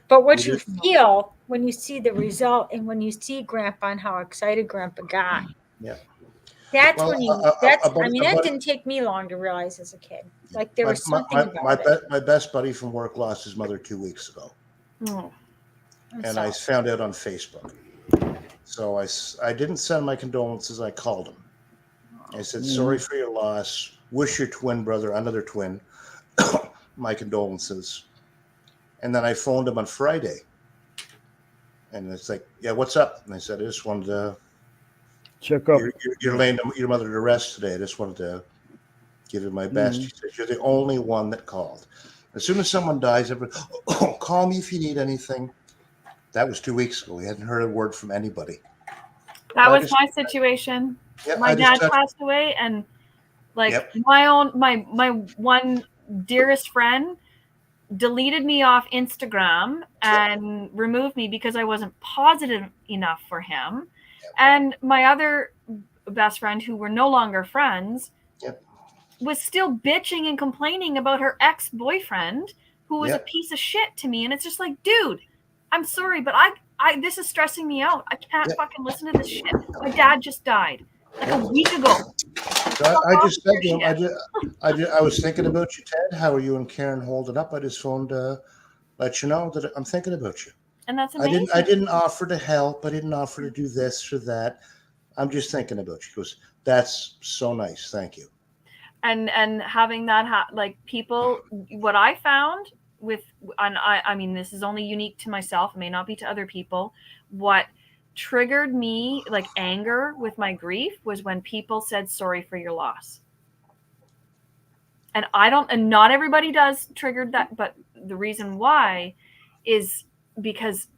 but what you feel when you see the result and when you see Grandpa and how excited Grandpa got, Yeah. that's Well, when you. That didn't take me long to realize as a kid. Like there was something about it. My best buddy from work lost his mother 2 weeks ago. Oh. and I found out on Facebook. So I didn't send my condolences. I called him. I said, sorry for your loss. Wish your twin brother, another twin, my condolences. And then I phoned him on Friday. And it's like, yeah, what's up? And I said, I just wanted to check up. You're laying your mother to rest today. I just wanted to give you my best. He said, you're the only one that called. As soon as someone dies, everybody, call me if you need anything. That was 2 weeks ago. We hadn't heard a word from anybody. That was my situation. Yeah, my dad passed away, and like my one dearest friend deleted me off Instagram and removed me because I wasn't positive enough for him. And my other best friend, who were no longer friends, was still bitching and complaining about her ex-boyfriend, who was a piece of shit to me. And it's just like, dude, I'm sorry, but I this is stressing me out. I can't fucking listen to this shit. My dad just died like a week ago. So I just said to him, I was thinking about you, Ted. How are you and Karen holding up? I just phoned to let you know that I'm thinking about you. And that's amazing. I didn't offer to help. I didn't offer to do this or that. I'm just thinking about you. He goes, that's so nice. Thank you. And having that like people, what I found with, and I mean, this is only unique to myself, it may not be to other people. What triggered me like anger with my grief was when people said sorry for your loss. And not everybody does triggered that, but the reason why is because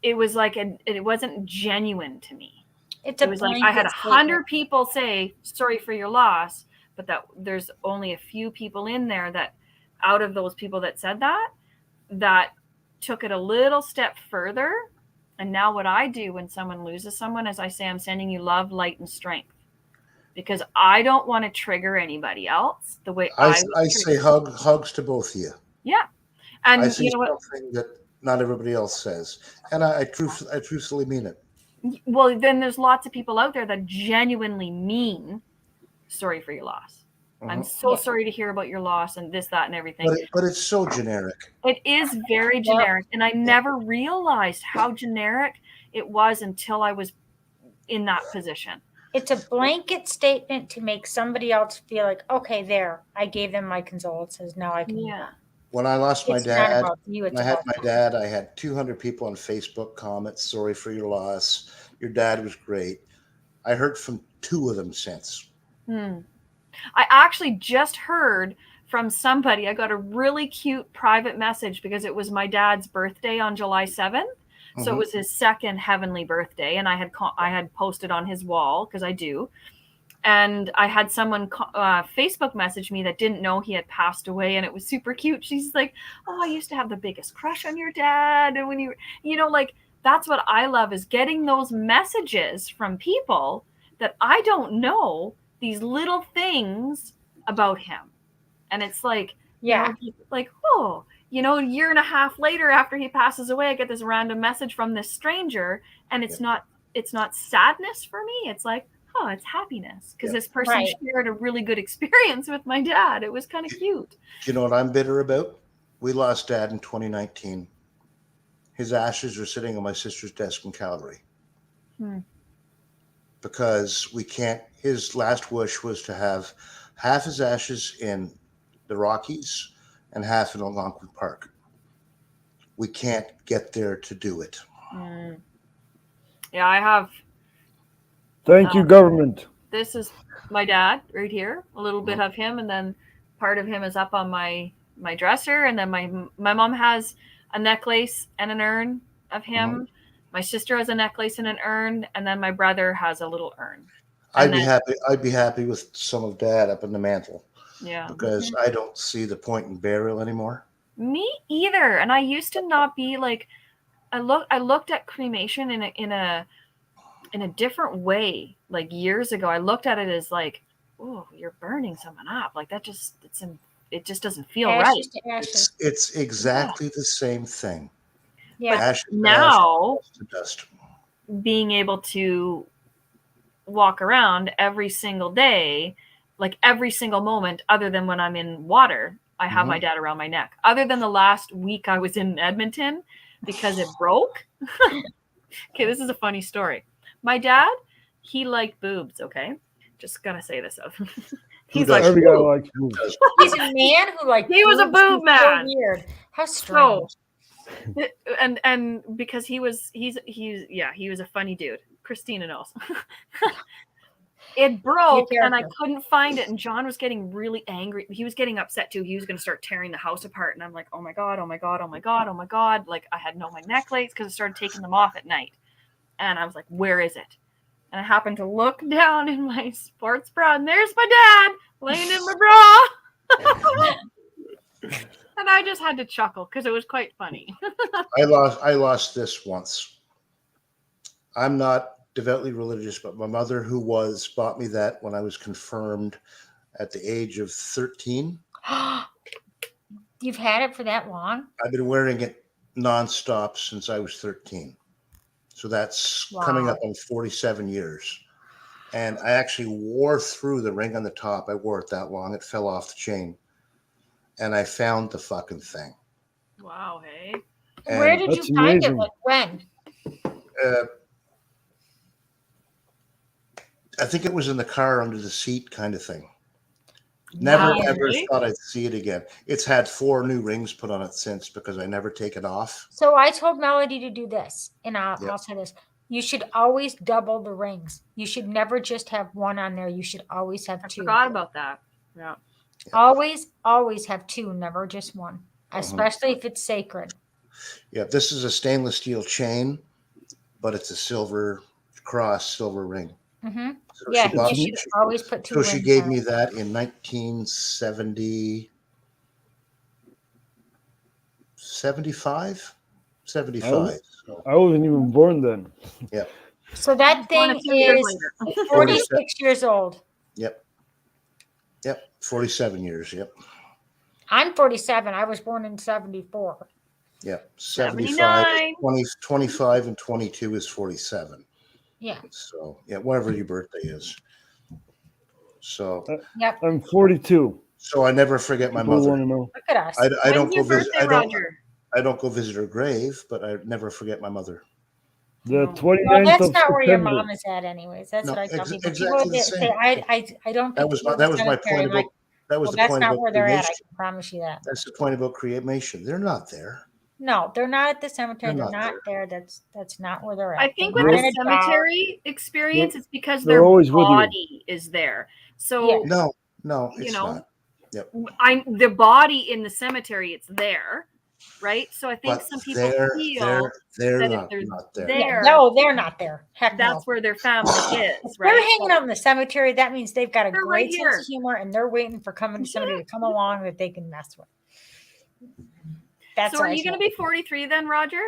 it was like it wasn't genuine to me. It was like I had 100 people say sorry for your loss, but that there's only a few people in there that, out of those people that said that took it a little step further. And now what I do when someone loses someone is I say, I'm sending you love, light, and strength, because I don't want to trigger anybody else the way I say hugs to both of you. Yeah. And I say you know what? something that not everybody else says. And I truthfully mean it. Well, then there's lots of people out there that genuinely mean sorry for your loss. I'm so sorry to hear about your loss and this, that, and everything. But it's so generic. It is very generic. And I never realized how generic it was until I was in that position. It's a blanket statement to make somebody else feel like, okay, there, I gave them my condolences. Now I can. Yeah. When I lost my dad, I had 200 people on Facebook comment, sorry for your loss. Your dad was great. I heard from 2 of them since. I actually just heard from somebody. I got a really cute private message because it was my dad's birthday on July 7th. So it was his second heavenly birthday. And I had posted on his wall, because I do. And I had someone Facebook message me that didn't know he had passed away. And it was super cute. She's like, oh, I used to have the biggest crush on your dad. And when you know, like, that's what I love, is getting those messages from people that I don't know, these little things about him. And it's like, yeah, you know, like, oh, you know, a year and a half later after he passes away, I get this random message from this stranger, and it's not sadness for me. It's like, oh, it's happiness, because this person shared a really good experience with my dad. It was kind of cute. Do you know what I'm bitter about? We lost Dad in 2019. His ashes are sitting on my sister's desk in Calgary. Because we can't, his last wish was to have half his ashes in the Rockies and half in Algonquin Park. We can't get there to do it. Yeah, I have. Thank you, government. This is my dad right here, a little bit of him, and then part of him is up on my dresser, and then my mom has a necklace and an urn of him. My sister has a necklace and an urn, and then my brother has a little urn. I'd be happy with some of Dad up in the mantle. Yeah. Because I don't see the point in burial anymore. Me either. And I used to not be like, I looked at cremation in a different way. Like years ago, I looked at it as like, oh, you're burning someone up. Like that just it just doesn't feel right. It's exactly the same thing. Yeah. Ashes, now, ashes to dust. Being able to walk around every single day, like every single moment, other than when I'm in water, I have my dad around my neck. Other than the last week I was in Edmonton, because it broke. Okay, this is a funny story. My dad, he liked boobs, okay? Just gonna say this of him. He's like, Every guy likes boobs. He's a man who like he was a boobs. boob He's man. So weird. How strange. So, and because he was a funny dude. Christina knows. It broke and I couldn't find it, and John was getting really angry. He was getting upset too. He was going to start tearing the house apart, and I'm like, oh my god, oh my god, oh my god, oh my god. Like I had my necklace because I started taking them off at night, and I was like, where is it? And I happened to look down in my sports bra, and there's my dad laying in my bra. And I just had to chuckle because it was quite funny. I lost this once. I'm not devoutly religious, but my mother, who was, bought me that when I was confirmed at the age of 13. You've had it for that long? I've been wearing it nonstop since I was 13. So that's coming up on 47 years. And I actually wore through the ring on the top. I wore it that long. It fell off the chain. And I found the fucking thing. Wow, hey. And where did you find it? Like when? I think it was in the car under the seat kind of thing. Never ever thought I'd see it again. It's had 4 new rings put on it since because I never take it off. So I told Melody to do this, and I'll say this. You should always double the rings. You should never just have one on there. You should always have 2. I forgot about that. Yeah. Always have 2, never just one, especially if it's sacred. Yeah, this is a stainless steel chain, but it's a silver cross, silver ring. Mm-hmm. So yeah, you should always put 2 So rings she gave on. me that in 75. I wasn't even born then. Yeah. So that thing is 46 years old. Yep. 47 years. Yep. I'm 47. I was born in 74. Yep. 75, 25, and 22 is 47. Yeah. So, yeah, whatever your birthday is. So, yep. I'm 42. So I never forget my People mother. wanna know. Look at us. I don't go visit. Roger? I don't go visit her grave, but I never forget my mother. The 29th Well, that's of not where your September. mom is at, anyways. That's No, what I tell people. exactly People the that same. say, I don't. That was my point about. That was the that's point not about where they're at. I cremation. can promise you that. That's the point about cremation. They're not there. No, they're not at the cemetery. They're They're not not there. That's not where they're at. I think They're with in the a job. cemetery experience, it's because they're their always with you. body is there. So No, it's you know, not. Yep. the body in the cemetery, it's there, right? So I think But some people they're feel they're that not, if they're not there. Yeah, no, they're not there. Heck that's no. where their family is, If right? they're hanging out in the cemetery, that means they've got a They're great right sense here. of humor, and they're waiting for somebody to come along that they can mess with. That's So are what I you going to say. be 43 then, Roger?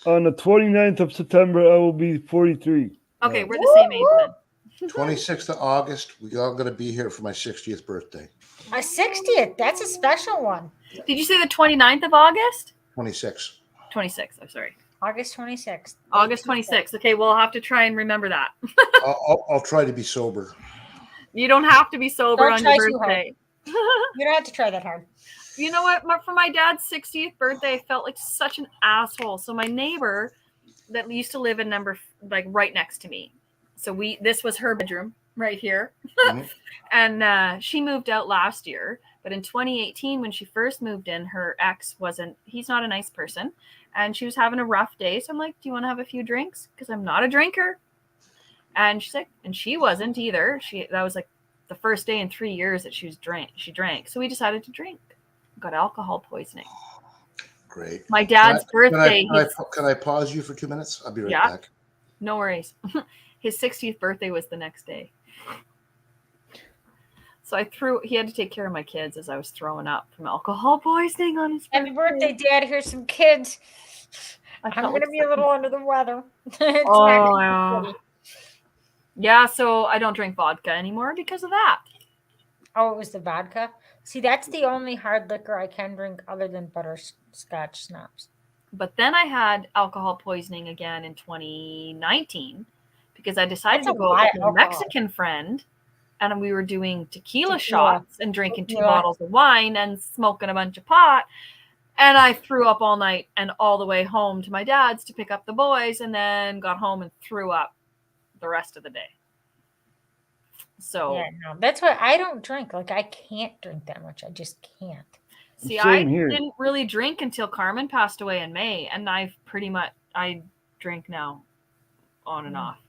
On the 29th of September, I will be 43. Okay, we're the same age then. 26th of August, we all going to be here for my 60th birthday. A 60th. That's a special one. Did you say the 29th of August? 26. 26th. I'm sorry. August 26th. August 26th. Okay, we'll have to try and remember that. I'll try to be sober. You don't have to be sober Don't on try your too hard. birthday. You don't have to try that hard. You know what? For my dad's 60th birthday, I felt like such an asshole. So my neighbor that used to live in right next to me. So this was her bedroom right here. Mhm. And she moved out last year. But in 2018, when she first moved in, her ex he's not a nice person. And she was having a rough day. So I'm like, do you want to have a few drinks? Because I'm not a drinker. And she's like, and she wasn't either. That was like the first day in 3 years that she drank. So we decided to drink. Got alcohol poisoning. Great. My dad's birthday. Can I pause you for 2 minutes? I'll be right back. No worries. His 60th birthday was the next day. So he had to take care of my kids as I was throwing up from alcohol poisoning on his Happy birthday, Dad. Here's some kids. I'm felt going to like be a little under the weather. It's not Oh, gonna be yeah. pretty. Yeah, so I don't drink vodka anymore because of that. Oh, it was the vodka? See, that's the only hard liquor I can drink other than butterscotch schnapps. But then I had alcohol poisoning again in 2019 because I decided That's to a go lot with of a alcohol. Mexican friend, and we were doing tequila Tequila. shots and drinking 2 Tequila. bottles of wine and smoking a bunch of pot. And I threw up all night and all the way home to my dad's to pick up the boys, and then got home and threw up the rest of the day. So Yeah, no, that's why I don't drink. Like, I can't drink that much. I just can't. see, Same I here. didn't really drink until Carmen passed away in May, and I drink now on and off.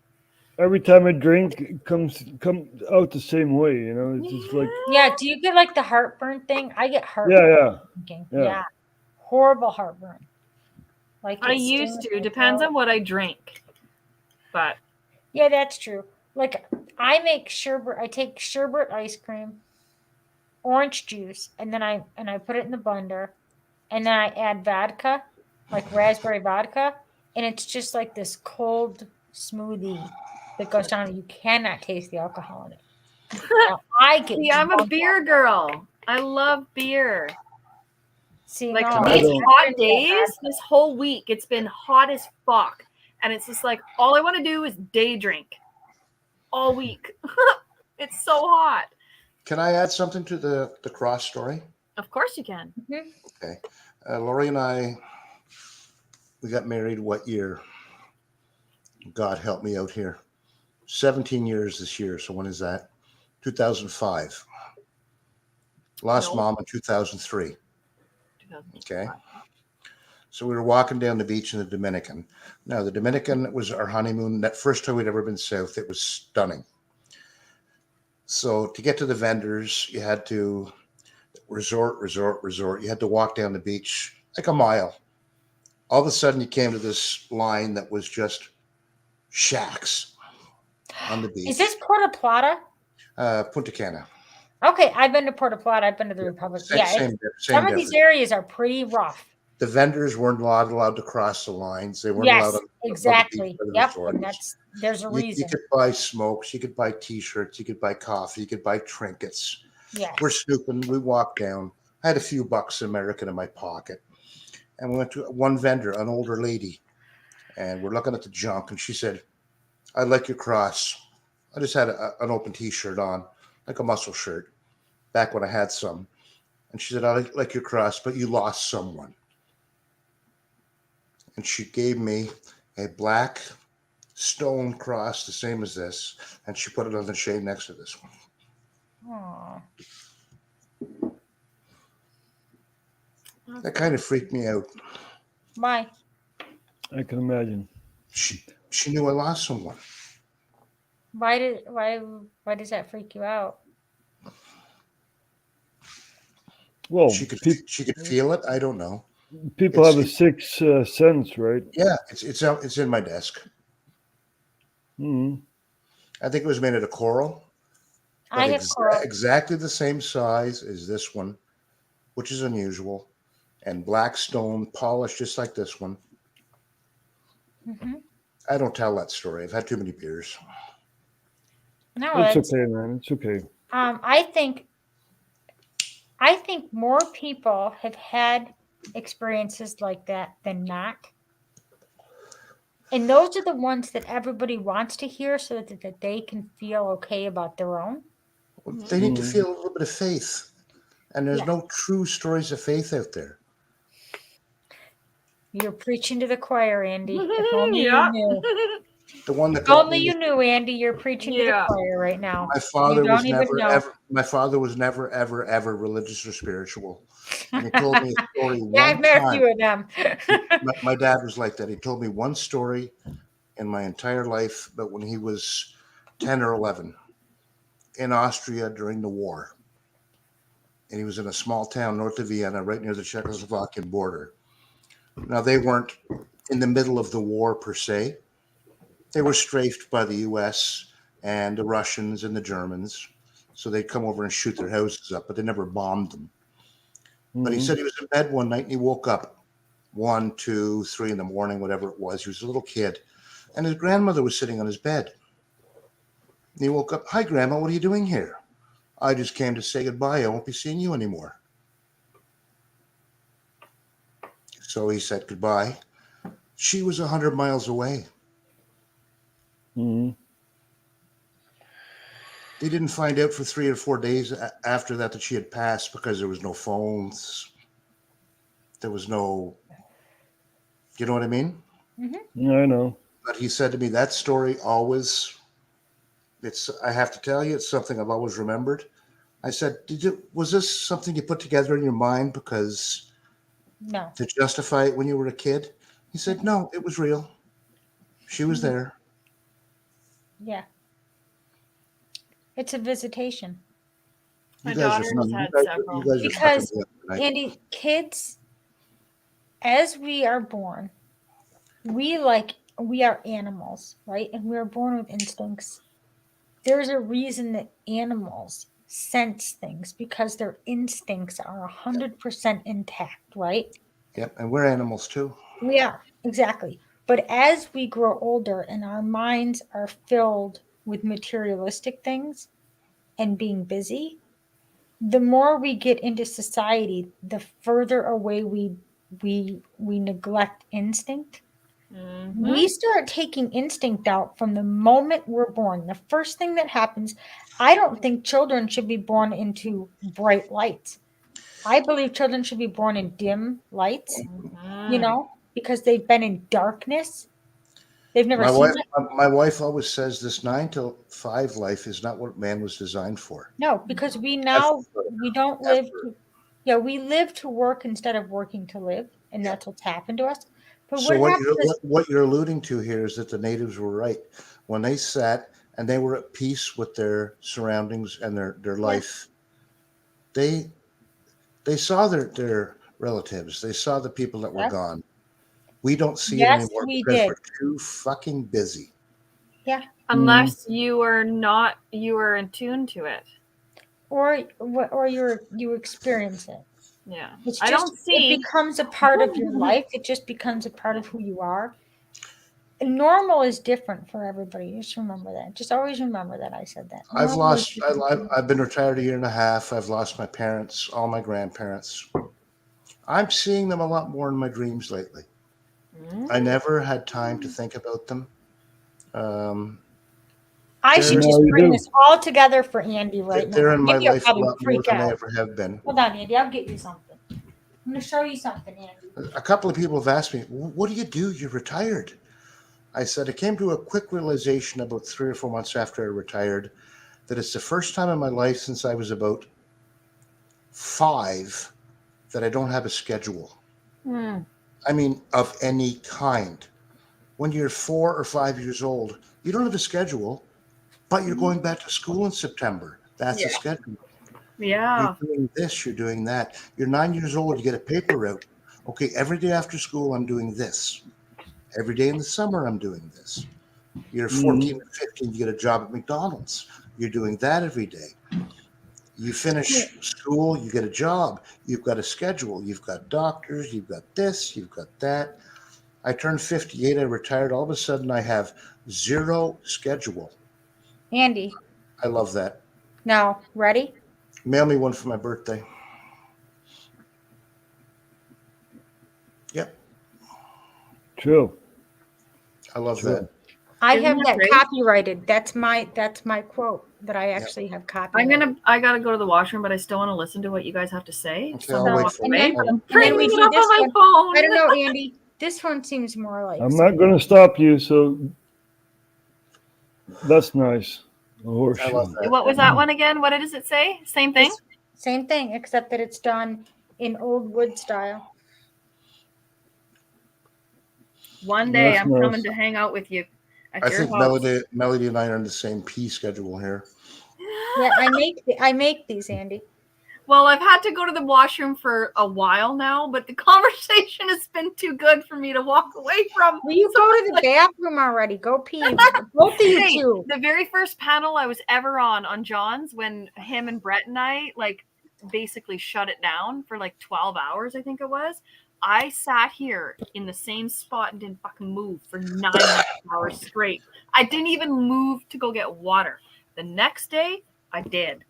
Every time I drink, it comes out the same way. You know, it's just like Yeah, do you get like the heartburn thing? I get heartburn. yeah. Drinking. Yeah. Yeah. Horrible heartburn. Like I it used stings to. my Depends throat. on what I drink. But Yeah, that's true. Like I make sherbet. I take sherbet ice cream, orange juice, and then I put it in the blender, and then I add vodka, like raspberry vodka, and it's just like this cold smoothie that goes down. You cannot taste the alcohol in it. Now, I get. see, I'm a drunk beer off- girl. I love beer. See, Like no, these I don't hot drink that days, vodka. this whole week, it's been hot as fuck. And it's just like all I want to do is day drink all week. It's so hot. Can I add something to the cross story? Of course you can. Okay. Lori and I, we got married what year? God help me out here. 17 years this year. So when is that? 2005. Lost No. mom in 2003. 2005. Okay. So we were walking down the beach in the Dominican. Now, the Dominican was our honeymoon. That first time we'd ever been south, it was stunning. So to get to the vendors, you had to resort. You had to walk down the beach like a mile. All of a sudden, you came to this line that was just shacks on the beach. Is this Puerto Plata? Punta Cana. Okay, I've been to Puerto Plata. I've been to the Republic. Same- Yeah, same some of these difference. areas are pretty rough. The vendors weren't allowed to cross the lines. They weren't Yes, allowed on the exactly. beach by the Yep, resorts. and there's a You reason. could buy smokes, you could buy T-shirts, you could buy coffee, you could buy trinkets. Yeah. We're snooping. We walked down. I had a few bucks American in my pocket, and we went to one vendor, an older lady, and we're looking at the junk, and she said, "I like your cross." I just had an open T-shirt on, like a muscle shirt, back when I had some, and she said, "I like your cross, but you lost someone." And she gave me a black stone cross, the same as this, and she put it on the shade next to this one. Aw. That kind of freaked me out. Why? I can imagine. She knew I lost someone. Why does that freak you out? Well, She could feel it. I don't know. people have a sixth sense, right? Yeah, it's in my desk. Hmm. I think it was made out of coral. I but have coral. exactly the same size as this one, which is unusual, and black stone polished just like this one. Mhm. I don't tell that story. I've had too many beers. No, It's that's, okay, man. It's okay. I think more people have had experiences like that than not. And those are the ones that everybody wants to hear so that they can feel okay about their own. They need to feel a little bit of faith, and there's Yeah. no true stories of faith out there. You're preaching to the choir, Andy. If only Yeah. you knew. The one that If got only me- you knew, Andy. You're preaching to Yeah. the choir right now. My father you was don't even never know. ever. My father was never ever religious or spiritual. And he told me a story Yeah, I've one met a time. few of them. My dad was like that. He told me one story in my entire life, but when he was 10 or 11 in Austria during the war. And he was in a small town north of Vienna, right near the Czechoslovakian border. Now, they weren't in the middle of the war per se. They were strafed by the US and the Russians and the Germans. So they'd come over and shoot their houses up, but they never bombed them. But he said he was in bed one night and he woke up 1, 2, 3 in the morning, whatever it was. He was a little kid. And his grandmother was sitting on his bed. And he woke up, "Hi, Grandma, what are you doing here?" "I just came to say goodbye. I won't be seeing you anymore." So he said goodbye. She was 100 miles away. Hmm. They didn't find out for 3 or 4 days after that she had passed because there was no phones. There was no, you know what I mean? Yeah, I know. But he said to me, that story always, I have to tell you, it's something I've always remembered. I said, was this something you put together in your mind because No. to justify it when you were a kid? He said, no, it was real. She was there. Yeah. It's a visitation. My You guys daughter are has funny. had You several. guys are Because, fucking good tonight. Andy, kids, as we are born, we are animals, right? And we are born with instincts. There's a reason that animals sense things because their instincts are 100% intact, right? Yep, and we're animals too. We are, exactly. But as we grow older and our minds are filled with materialistic things and being busy, the more we get into society, the further away we neglect instinct. We start taking instinct out from the moment we're born. The first thing that happens, I don't think children should be born into bright lights. I believe children should be born in dim lights, because they've been in darkness. They've never seen it. My wife always says this 9 to 5 life is not what man was designed for. No, because we don't live. We live to work instead of working to live, and that's what's happened to us. But So what what you're alluding to here is that the natives were right when they sat and they were at peace with their surroundings and their life. They saw their relatives. They saw the people that were gone. We don't see it anymore because we're too fucking busy. Yeah. Unless you are in tune to it. Or you experience it. Yeah. I don't see. It becomes a part of your life. It just becomes a part of who you are. And normal is different for everybody. Just remember that. Just always remember that I said that. I've been retired a year and a half. I've lost my parents, all my grandparents. I'm seeing them a lot more in my dreams lately. I never had time to think about them. I should just bring this all together for Andy right now. They're in my life a probably lot more freak than they out. ever have been. Hold on, Andy. I'll get you something. I'm going to show you something, Andy. A couple of people have asked me, what do you do? You're retired. I said, I came to a quick realization about 3 or 4 months after I retired that it's the first time in my life since I was about 5 that I don't have a schedule. I mean, of any kind. When you're 4 or 5 years old, you don't have a schedule, but you're going back to school in September. That's a schedule. Yeah. You're doing this, you're doing that. You're 9 years old, you get a paper route. Okay, every day after school, I'm doing this. Every day in the summer, I'm doing this. You're 14 or 15, you get a job at McDonald's. You're doing that every day. You finish school, you get a job. You've got a schedule. You've got doctors. You've got this. You've got that. I turned 58. I retired. All of a sudden, I have 0 schedule. Andy. I love that. Now, ready? Mail me one for my birthday. Yep. True. I love that. I Isn't have that that great? copyrighted. That's my quote that I actually have copyrighted. I gotta go to the washroom, but I still want to listen to what you guys have to say. Okay, I'll wait for And it. then, I'm and then bringing we it do up this on my one. phone. I don't know, Andy. This one seems more like. I'm not going to stop you, so that's nice. A horseshoe. What was that one again? What does it say? Same thing? Same thing, except that it's done in old wood style. One day That's I'm nice. coming to hang out with you at I your think house. Melody and I are on the same P schedule here. Yeah, I make these, Andy. Well, I've had to go to the washroom for a while now, but the conversation has been too good for me to walk away from. Will you go to the bathroom already? Go pee. Both of you Hey, two. the very first panel I was ever on John's, when him and Brett and I basically shut it down for 12 hours, I think it was. I sat here in the same spot and didn't fucking move for 9 hours straight. I didn't even move to go get water. The next day, I did.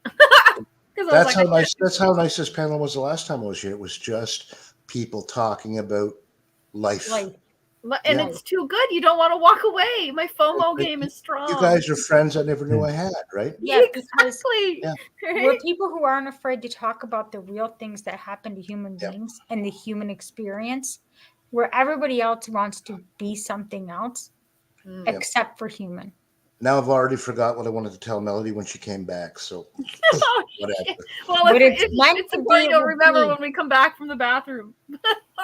That's how nice. That's how nice this panel was the last time I was here. It was just people talking about life. And Yeah. it's too good. You don't want to walk away. My FOMO game is strong. You guys are friends I never knew I had, right? Yeah, exactly. Yeah. we're people who aren't afraid to talk about the real things that happen to human beings and the human experience, where everybody else wants to be something else except for human. Now I've already forgot what I wanted to tell Melody when she came back. So whatever. Well, But if it's it's meant to important, be you'll with remember me. when we come back from the bathroom.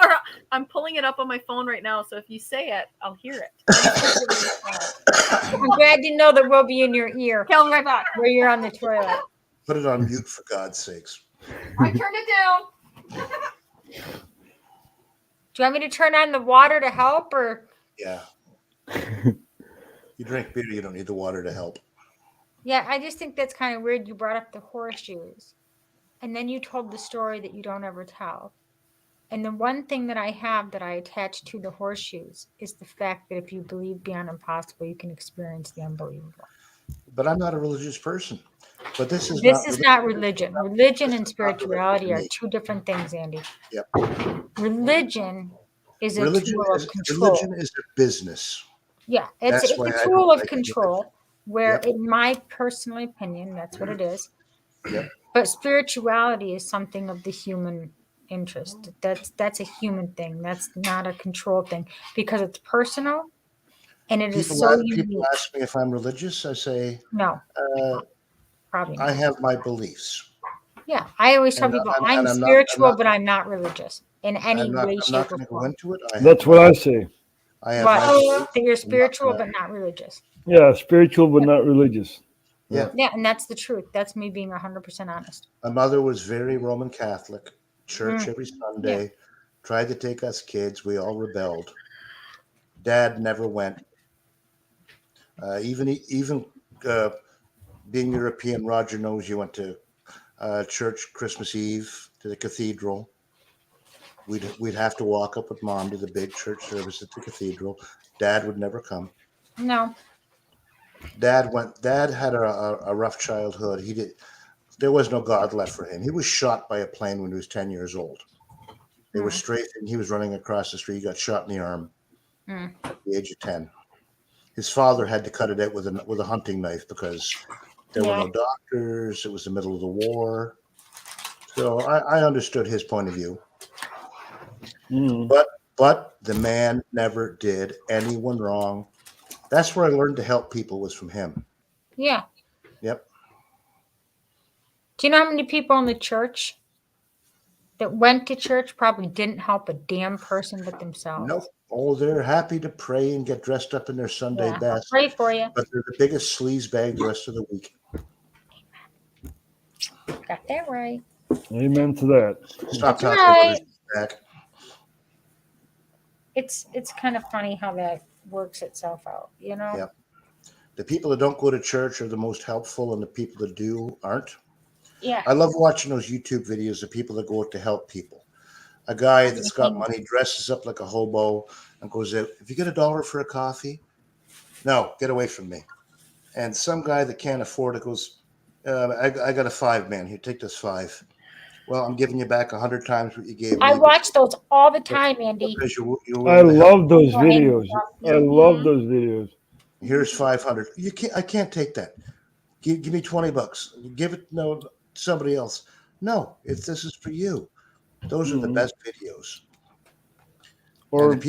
Or I'm pulling it up on my phone right now, so if you say it, I'll hear it. I'm glad to know that we'll be in your ear. Calvin, right back. Where you're on the toilet. Put it on mute for God's sakes. I turned it down. Do you want me to turn on the water to help, or? Yeah. You drink beer, you don't need the water to help. Yeah, I just think that's kind of weird. You brought up the horseshoes, and then you told the story that you don't ever tell. And the one thing that I have that I attach to the horseshoes is the fact that if you believe beyond impossible, you can experience the unbelievable. But I'm not a religious person. But this is not religion. Religion and spirituality are two different things, Andy. Yep. Religion is a Religion tool of is, control. religion is a business. Yeah, it's That's why a I tool don't of like it. control where, Yep. in my personal opinion, that's what it is. Yep. But spirituality is something of the human interest. That's a human thing. That's not a control thing because it's personal and it is so unique. People ask me if I'm religious. I say, No, probably not. I have my beliefs. Yeah, I always tell And people I'm I'm not- spiritual, but I'm not religious in any I'm not, way, I'm shape, not or going to go form. into it. That's what I say. I have my But beliefs. that you're spiritual, but not religious. Yeah, spiritual but not religious. Yeah. Yeah, and that's the truth. That's me being 100% honest. My mother was very Roman Catholic, church Mm. every Sunday, tried to take us kids. We all rebelled. Dad never went. Even being European, Roger knows you went to church Christmas Eve to the cathedral. We'd have to walk up with Mom to the big church service at the cathedral. Dad would never come. No. Dad had a rough childhood. There was no God left for him. He was shot by a plane when he was 10 years old. They were strafing. He was running across the street. He got shot in the arm at the age of 10. His father had to cut it out with a hunting knife because there were no doctors. It was the middle of the war. So I understood his point of view. But the man never did anyone wrong. That's where I learned to help people was from him. Yeah. Yep. Do you know how many people in the church that went to church probably didn't help a damn person but themselves? Nope. Oh, they're happy to pray and get dressed up in their Sunday Yeah, I'll best. pray for you. But they're the biggest sleaze bag the rest of the week. Got that right. Amen to that. Stop That's talking right. about his back. It's kind of funny how that works itself out, you know? Yep. The people that don't go to church are the most helpful, and the people that do aren't. Yeah. I love watching those YouTube videos of people that go out to help people. A guy that's got money dresses up like a hobo and goes out, if you get $1 for a coffee, no, get away from me. And some guy that can't afford it goes, I got a $5, man. Here, take this $5. Well, I'm giving you back 100 times what you gave me. I watch those all the time, Andy. Because you're I willing to help. love those videos. I love those videos. Here's 500. I can't take that. Give me $20. Give it to somebody else. No, this is for you. Those are the best videos. Or and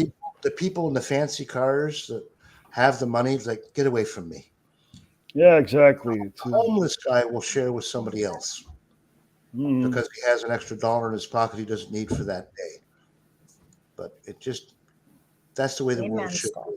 the people in the fancy cars that have the money, like, get away from me. Yeah, exactly. A homeless guy will share with somebody else because he has an extra $1 in his pocket he doesn't need for that day. But that's the way the world should be.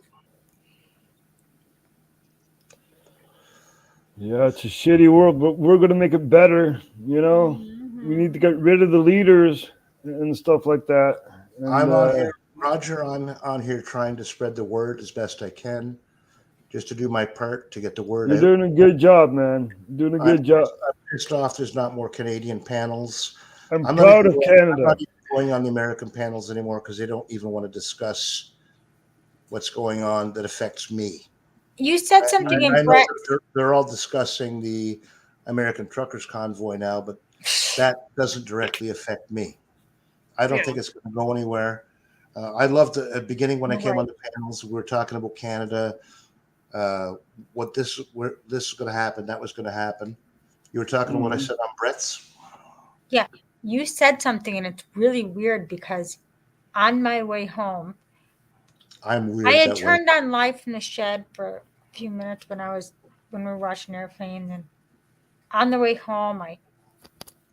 Yeah, it's a shitty world, but we're going to make it better. You know, we need to get rid of the leaders and stuff like that. And, I'm on here, Roger. I'm on here trying to spread the word as best I can, just to do my part to get the word You're out. doing a good job, man. You're doing a good job. I'm pissed off there's not more Canadian panels. I'm not proud even of going- Canada. I'm not even going on the American panels anymore because they don't even want to discuss what's going on that affects me. You said something I in know Brett. that they're all discussing the American truckers convoy now, but that doesn't directly affect me. I don't think it's going to go anywhere. I loved the beginning when I came Right. on the panels. We were talking about Canada, what this is going to happen, that was going to happen. You were talking about what I said on Brett's. Yeah, you said something, and it's really weird because on my way home, I'm weird I had that way. turned on Live from the Shed for a few minutes when we were watching Airplane, and on the way home, I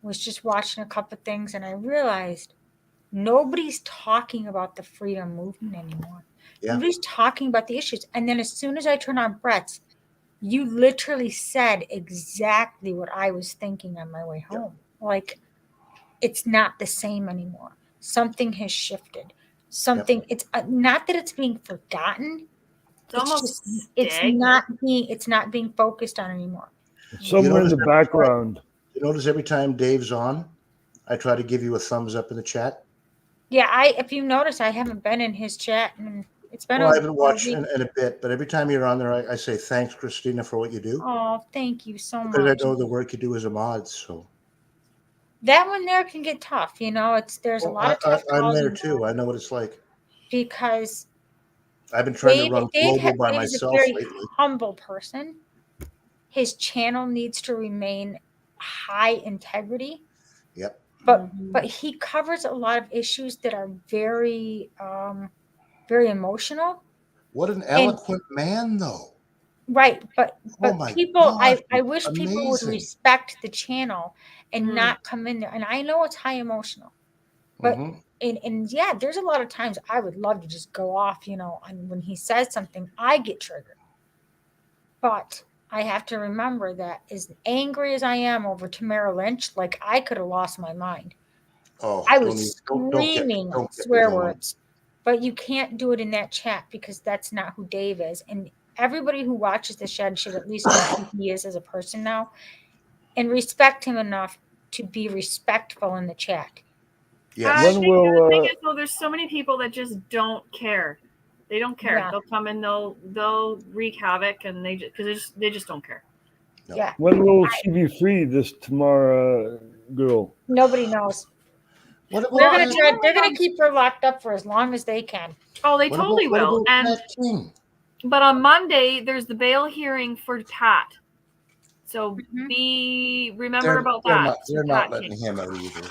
was just watching a couple of things, and I realized nobody's talking about the freedom movement anymore. Yeah. Nobody's talking about the issues. And then as soon as I turned on Brett's, you literally said exactly what I was thinking on my way home. Like, it's not the same anymore. Something has shifted. Something. It's not that it's being forgotten. It's not being focused on anymore. Somewhere in the background. You notice every time Dave's on, I try to give you a thumbs up in the chat. Yeah, if you notice, I haven't been in his chat, and it's been. Well, I haven't watched in a bit, but every time you're on there, I say thanks, Christina, for what you do. Oh, thank you so much. Because I know the work you do as a mod. So that one there can get tough. There's a lot of tough. I'm there too. I know what it's like. Because I've been trying to run global by Dave is myself a very lately. humble person. His channel needs to remain high integrity. Yep. But he covers a lot of issues that are very very emotional. What an eloquent man, though. Right, but people, God, I wish people would amazing. respect the channel and not come in there. And I know it's high emotional, but and yeah, there's a lot of times I would love to just go off, and when he says something, I get triggered. But I have to remember that as angry as I am over Tamara Lynch, like I could have lost my mind. Oh, I was screaming don't get swear me going. words. But you can't do it in that chat because that's not who Dave is. And everybody who watches the Shed should at least know who he is as a person now and respect him enough to be respectful in the chat. I think the thing is, though, there's so many people that just don't care. They don't care. Yeah. They'll come and they'll wreak havoc, and they just don't care. Yeah. When will she be free, this Tamara girl? Nobody knows. They're gonna keep her locked up for as long as they can. Oh, they totally will. But on Monday, there's the bail hearing for Pat. So remember about that. They're not letting him out either.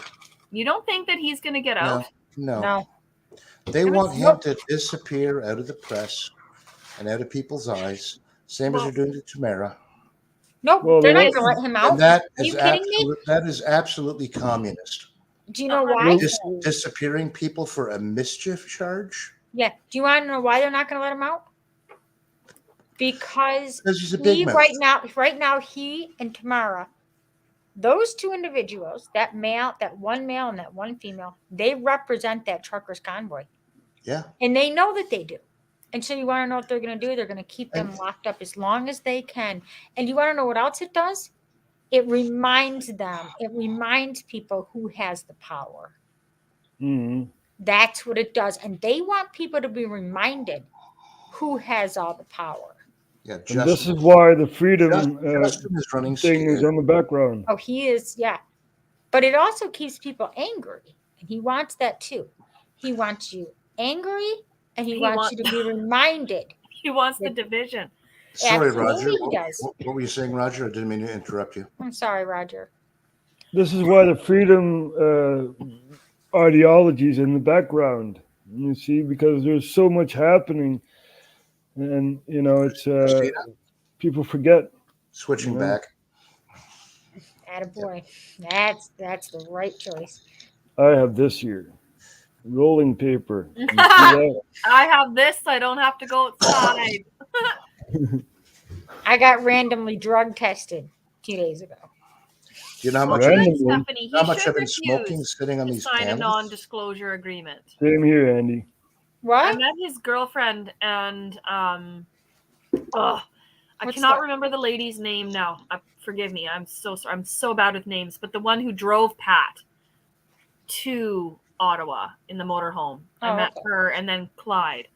You don't think that he's going to get out? No. They want him to disappear out of the press and out of people's eyes, same as they're doing to Tamara. Nope, they're not going to let him out. And that Are is you kidding me? That is absolutely communist. Do you know why? Disappearing people for a mischief charge? Yeah. Do you want to know why they're not going to let him out? Because he's a big mouth. right now, he and Tamara, those two individuals, that one male and that one female, they represent that truckers convoy. Yeah. And they know that they do. And so you want to know what they're going to do? They're going to keep them locked up as long as they can. And you want to know what else it does? It reminds people who has the power. Mm-hmm. That's what it does. And they want people to be reminded who has all the power. Yeah, and this is why the freedom running thing is on the background. Oh, he is, yeah. But it also keeps people angry. And he wants that too. He wants you angry, and he wants you to be reminded. He wants the division. Sorry, Absolutely Roger. What were you saying, Roger? I didn't mean to interrupt you. I'm sorry, Roger. This is why the freedom ideology is in the background. You see, because there's so much happening, and it's people forget. Switching back. Attaboy. That's the right choice. I have this here. Rolling paper. I have this, so I don't have to go outside. I got randomly drug tested 2 days ago. Do you know how much, Stephanie, how much I've been smoking sitting on these sign a panels? non-disclosure agreement. Same here, Andy. What? I met his girlfriend, and I What's cannot that? remember the lady's name now. Forgive me. I'm so sorry. I'm so bad with names. But the one who drove Pat to Ottawa in the motorhome. I met her, and then Clyde.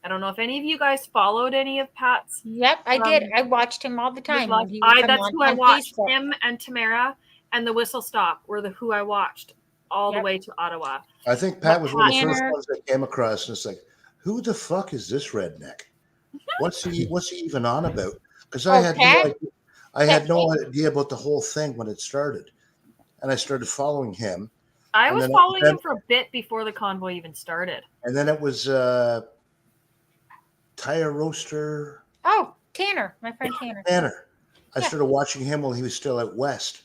I don't know if any of you guys followed any of Pat's. Yep, I did. I watched him all the time. when he would come That's on who I watched. Facebook. Him and Tamara and the Whistle Stop were who I watched all the way to Ottawa. I think Pat was one of the first Tanner- ones that came across, and it's like, who the fuck is this redneck? What's he even on about? Because I had Pat? no idea. I had no idea about the whole thing when it started, and I started following him. I And was then- following then- him for a bit before the convoy even started. And then it was Tire Roaster Oh, Tanner, my friend Tanner. Tanner. I Yeah. started watching him while he was still out west,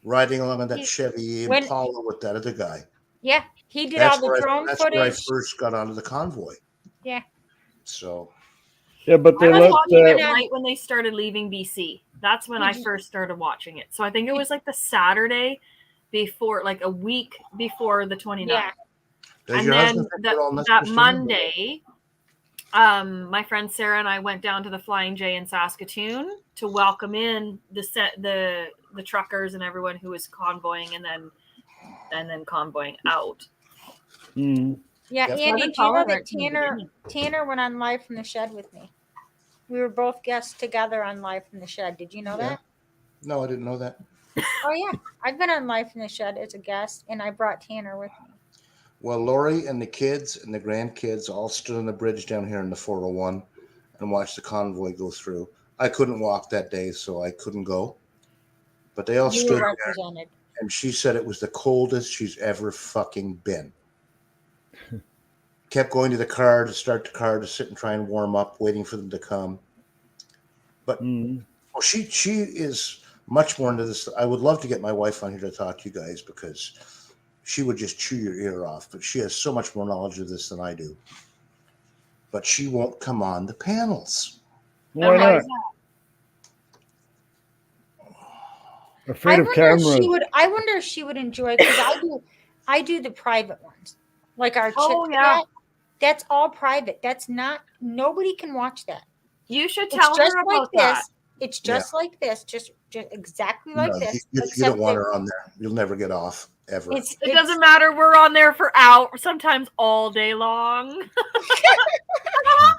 riding along on that He- Chevy when- Impala with that other guy. Yeah, he did That's all the where drone that's where I footage. first got onto the convoy. Yeah. So Yeah, but I they was let watching it uh, at night when they started leaving BC. That's when I Did you- first started watching it. So I think it was like the Saturday before, like a week before the 29th. Yeah. does And your then husband think we're all nuts that for shame? Monday, my friend Sarah and I went down to the Flying J in Saskatoon to welcome in the truckers and everyone who was convoying and then convoying out. Mm. Yeah, Yep. Andy, I've do been you know following that right from the beginning. Tanner went on live from the shed with me? We were both guests together on live from the shed. Did you know Yeah. that? No, I didn't know that. Oh yeah, I've been on live from the shed as a guest, and I brought Tanner with me. Well, Lori and the kids and the grandkids all stood on the bridge down here in the 401 and watched the convoy go through. I couldn't walk that day, so I couldn't go. But they all You stood were there, represented. and she said it was the coldest she's ever fucking been. Kept going to the car to start the car to sit and try and warm up, waiting for them to come. But well, she is much more into this. I would love to get my wife on here to talk to you guys because she would just chew your ear off. But she has so much more knowledge of this than I do. But she won't come on the panels. Why not? Afraid of cameras. I wonder if she would enjoy because I do the private ones, like our Oh, chick yeah. chat. That's all private. That's not nobody can watch that. You should It's tell just her like about that. this. It's just like this, just exactly like No, this. you except don't want that her on there. You'll never get off ever. It doesn't matter. We're on there for hours, sometimes all day long.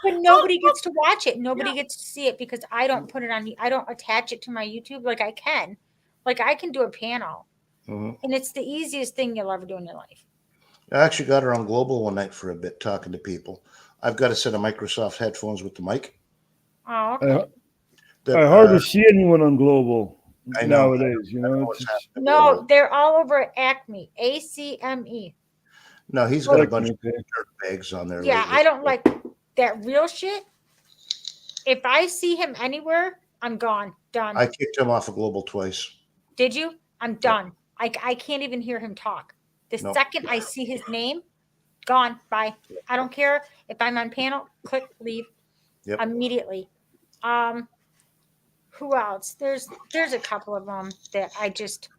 But nobody gets to watch it. Nobody gets to see it because I don't put it on. I don't attach it to my YouTube like I can. Like I can do a panel, Mhm. and it's the easiest thing you'll ever do in your life. I actually got her on Global one night for a bit, talking to people. I've got a set of Microsoft headphones with the mic. Oh, okay. I hardly see anyone on Global I know. nowadays. You know, it's just, No, they're all over at Acme. ACME. No, he's got a Okay. bunch of dirt bags on there. Yeah, lately. I don't like that real shit. If I see him anywhere, I'm gone. Done. I kicked him off of Global twice. Did you? I'm done. I can't even hear him talk. The Nope. second I see his name, gone. Bye. I don't care if I'm on panel. Click leave Yep. immediately. Who else? There's a couple of them that I just.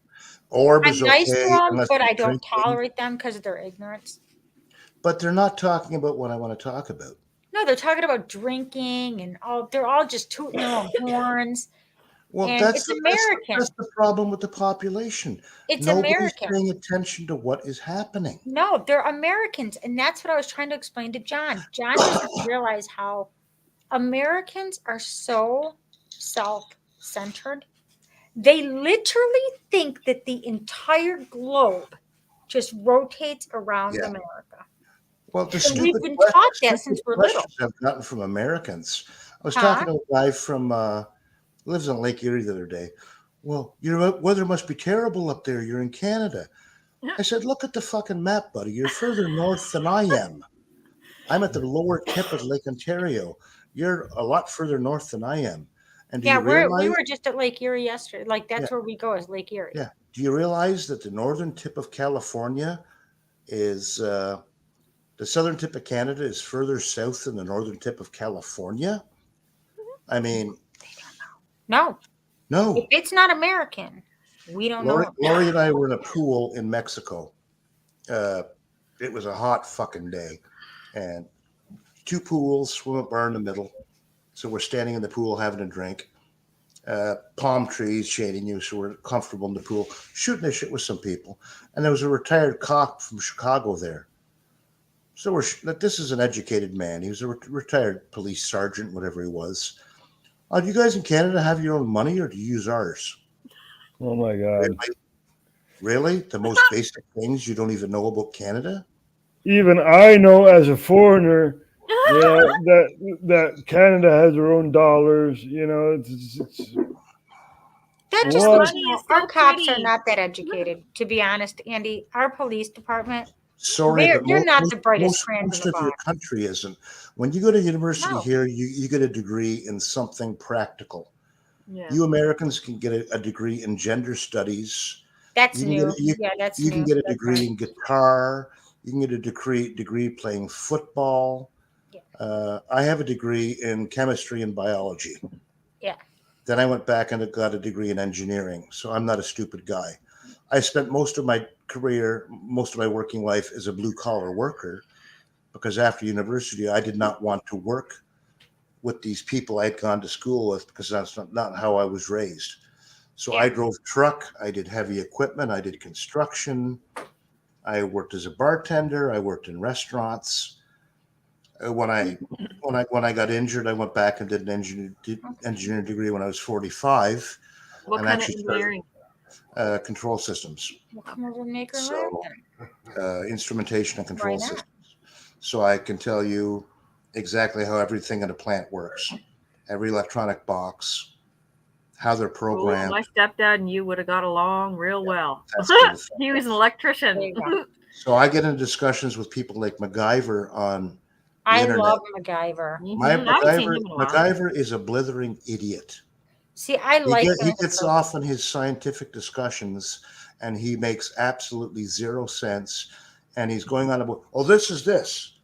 Orb I'm is nice okay, to them, unless but they're I don't drinking. tolerate them because of their ignorance. But they're not talking about what I want to talk about. No, they're talking about drinking and all. They're all just tooting their own horns. Well, and that's it's the, American. That's the problem with the population. It's Nobody's American. paying attention to what is happening. No, they're Americans. And that's what I was trying to explain to John. John doesn't realize how Americans are so self-centered. They literally think that the entire globe just rotates around Yeah. America. Well, the And we've stupid been questions- taught that stupid since we're little. questions I've gotten from Americans. I was Huh? talking to a guy from lives on Lake Erie the other day. Well, your weather must be terrible up there. You're in Canada. I said, look at the fucking map, buddy. You're further north than I am. I'm at the lower tip of Lake Ontario. You're a lot further north than I am. And do Yeah, you we realize? were just at Lake Erie yesterday. Like that's Yeah. where we go is Lake Erie. Yeah. Do you realize that the northern tip of California is the southern tip of Canada is further south than the northern tip of California? I mean, No. no. If it's not American, we don't Lori, know. Lori and I were in a pool in Mexico. It was a hot fucking day, and two pools, swim up bar in the middle. So we're standing in the pool having a drink. Palm trees shading you, so we're comfortable in the pool, shooting the shit with some people. And there was a retired cop from Chicago there. So this is an educated man. He was a retired police sergeant, whatever he was. Do you guys in Canada have your own money, or do you use ours? oh my God. Really? The most basic things you don't even know about Canada? Even I know as a foreigner, that Canada has their own dollars. It's That just What? lets you know our cops are not that educated, to be honest, Andy. Our police department, Sorry, they're, but they're not the brightest crayons most in the of your box. country isn't. When you go to university No. here, you get a degree in something practical. Yeah. You Americans can get a degree in gender studies. That's You can new. get That's you new. can get a That's degree right. in guitar. You can get a degree playing football. I have a degree in chemistry and biology. Yeah. Then I went back and got a degree in engineering. So I'm not a stupid guy. I spent most of my career, most of my working life as a blue collar worker, because after university, I did not want to work with these people I'd gone to school with, because that's not how I was raised. So I drove truck, I did heavy equipment, I did construction, I worked as a bartender, I worked in restaurants. When I got injured, I went back and did an engineering degree when I was 45. What and kind of actually started, engineering? control systems. We'll come over and make her So, laugh. instrumentation and control not? systems. So I can tell you exactly how everything in a plant works, every electronic box, how they're Ooh, programmed. my stepdad and you would have got along real well. that's good. He was an electrician. So I get into discussions with people like MacGyver on the I internet. love MacGyver. MacGyver is a blithering idiot. See, I like He him gets so- off in his scientific discussions and he makes absolutely zero sense. And he's going on about, oh, this is this.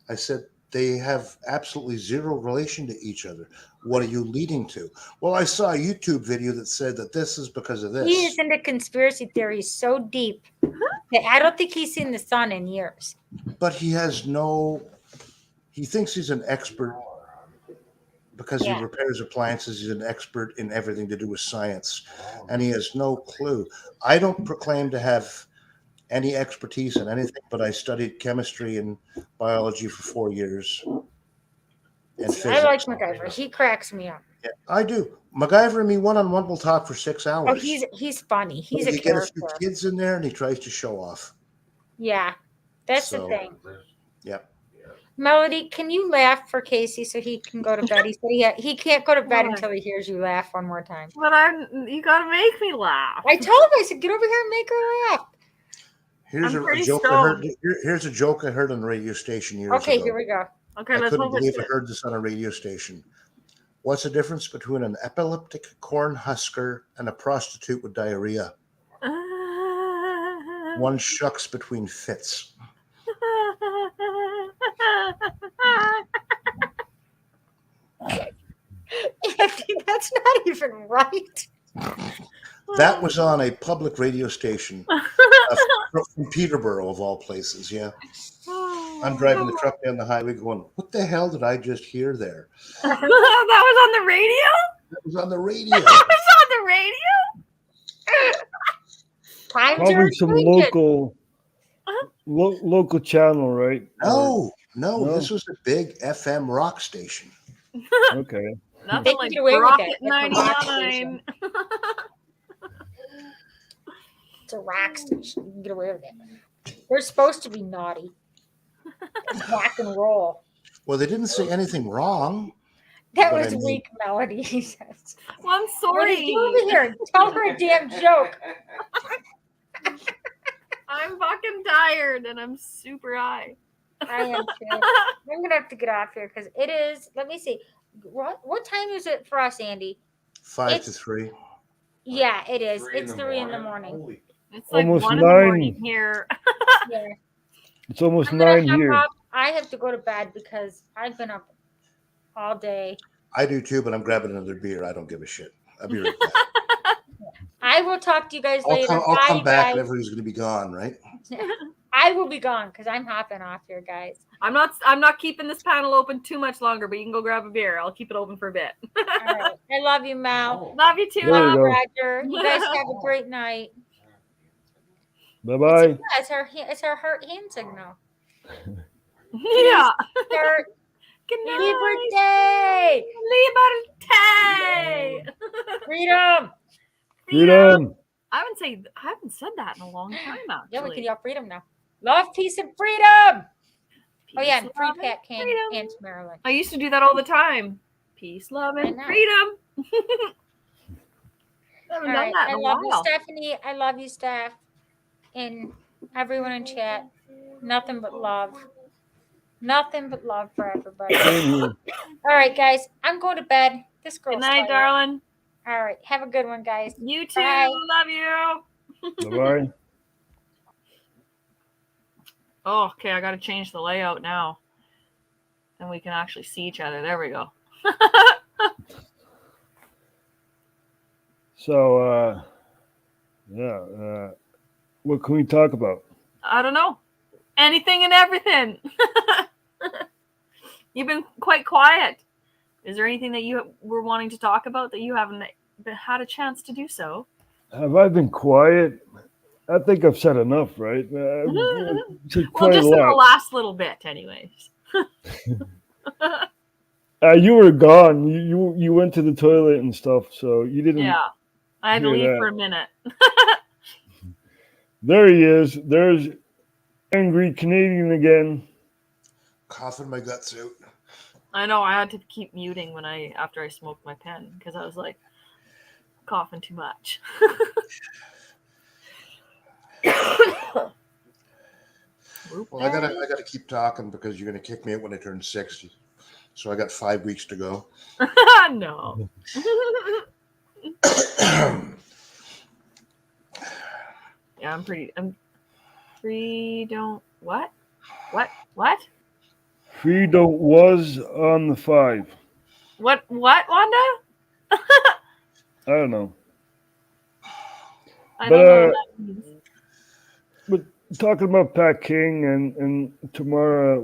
I said, they have absolutely zero relation to each other. What are you leading to? Well, I saw a YouTube video that said that this is because of this. He is into conspiracy theories so deep that I don't think he's seen the sun in years. But he thinks he's an expert because Yeah. he repairs appliances. He's an expert in everything to do with science, and he has no clue. I don't proclaim to have any expertise in anything, but I studied chemistry and biology for 4 years. And I physics. like MacGyver. He cracks me up. Yeah, I do. MacGyver and me one-on-one will talk for 6 hours. Oh, he's funny. He's a you get a few character. kids in there, and he tries to show off. Yeah, that's So, the thing. Yeah. Melody, can you laugh for Casey so he can go to bed? He said he can't go to bed Why? until he hears you laugh one more time. But you gotta make me laugh. I told him, I said, get over here and make her laugh. Here's I'm a pretty joke I heard. stoned. Here's a joke I heard on the radio station years Okay, ago. here we go. Okay, I let's couldn't hope believe it's I heard this on a radio station. What's the difference between an epileptic corn husker and a prostitute with diarrhea? One shucks between fits. That's not even right. That was on a public radio station from Peterborough, of all places. Yeah. I'm driving the truck down the highway going, what the hell did I just hear there? That was on the radio? That was on the radio. That was on the radio? Times are Probably some changing. local channel, right? No, this was a big FM rock station. Okay. Nothing They like get away with Rocket that. That's a rock 99. It's a rock station. You can get away with it. We're supposed to be naughty. Rock and roll. Well, they didn't say anything wrong. That But was I mean- weak, Melody. He says. Well, I'm Melody, sorry. get over here. Tell her a damn joke. I'm fucking tired and I'm super high. I am too. I'm gonna have to get off here because it is. Let me see. What time is it for us, Andy? 5 to 3. Yeah, it is. It's 3 in the morning. It's like Almost 1 in the 9. morning here. Yeah. It's almost I'm gonna 9 hop here. up. I have to go to bed because I've been up all day. I do too, but I'm grabbing another beer. I don't give a shit. I'll be right back. I will talk to you guys later. I'll Bye, come back guys. and everybody's going to be gone, right? I will be gone because I'm hopping off here, guys. I'm not keeping this panel open too much longer, but you can go grab a beer. I'll keep it open for a bit. All right. I love you, Mel. Love you too. There you go. Roger. You guys have a great night. Bye bye. Yeah, it's our heart hand signal. Yeah. Heart. Good Liberty. Liberty. Freedom. Freedom. I haven't said that in a long time. Actually, Yeah, we can yell freedom now. Love, peace, and freedom. Oh yeah, and free love, Pat King freedom. and Maryland. I used to do that all the time. Peace, love, and know. freedom. I haven't All done right, that in I a love you, while. Stephanie. I love you, Steph, and everyone in chat. Nothing but love. Nothing but love for everybody. All right, guys, I'm going to bed. This girl's Good night, tired. darling. All right, have a good one, guys. You too. Bye. Love you. Bye-bye. Oh, okay. I got to change the layout now. And we can actually see each other. There we go. So, what can we talk about? I don't know. Anything and everything. You've been quite quiet. Is there anything that you were wanting to talk about that you haven't had a chance to do so? Have I been quiet? I think I've said enough, right? Well, Quite just a in the lot. last little bit, anyways. You were gone. You went to the toilet and stuff, so you didn't. Yeah. I had to hear leave that. for a minute. There he is. There's angry Canadian again. Coughing my guts out. I know. I had to keep muting after I smoked my pen because I was like coughing too much. Well, I gotta keep talking because you're gonna kick me out when I turn 60. So I got 5 weeks to go. No. Yeah, I'm free. Don't what? Frito was on the 5. What, Wanda? I don't know. I don't know what that means. But talking about Pat King and Tamara,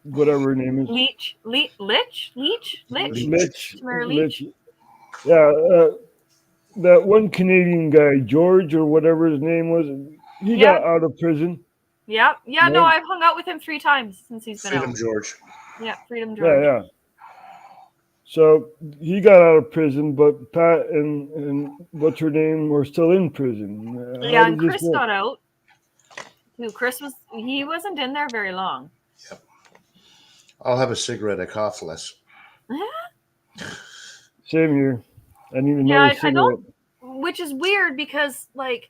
whatever her name is. Leach. Tamara Litch. Leach. Yeah, that one Canadian guy, George or whatever his name was, he Yeah. got out of prison. Yeah. No, No. I've hung out with him 3 times since he's been Freedom out. George. Yeah, Freedom George. Yeah. So he got out of prison, but Pat and what's her name were still in prison. Yeah, How and did this Chris work? got out. He wasn't in there very long. I'll have a cigarette. I cough less. Same here. I need another Yeah, I cigarette. don't, which is weird because like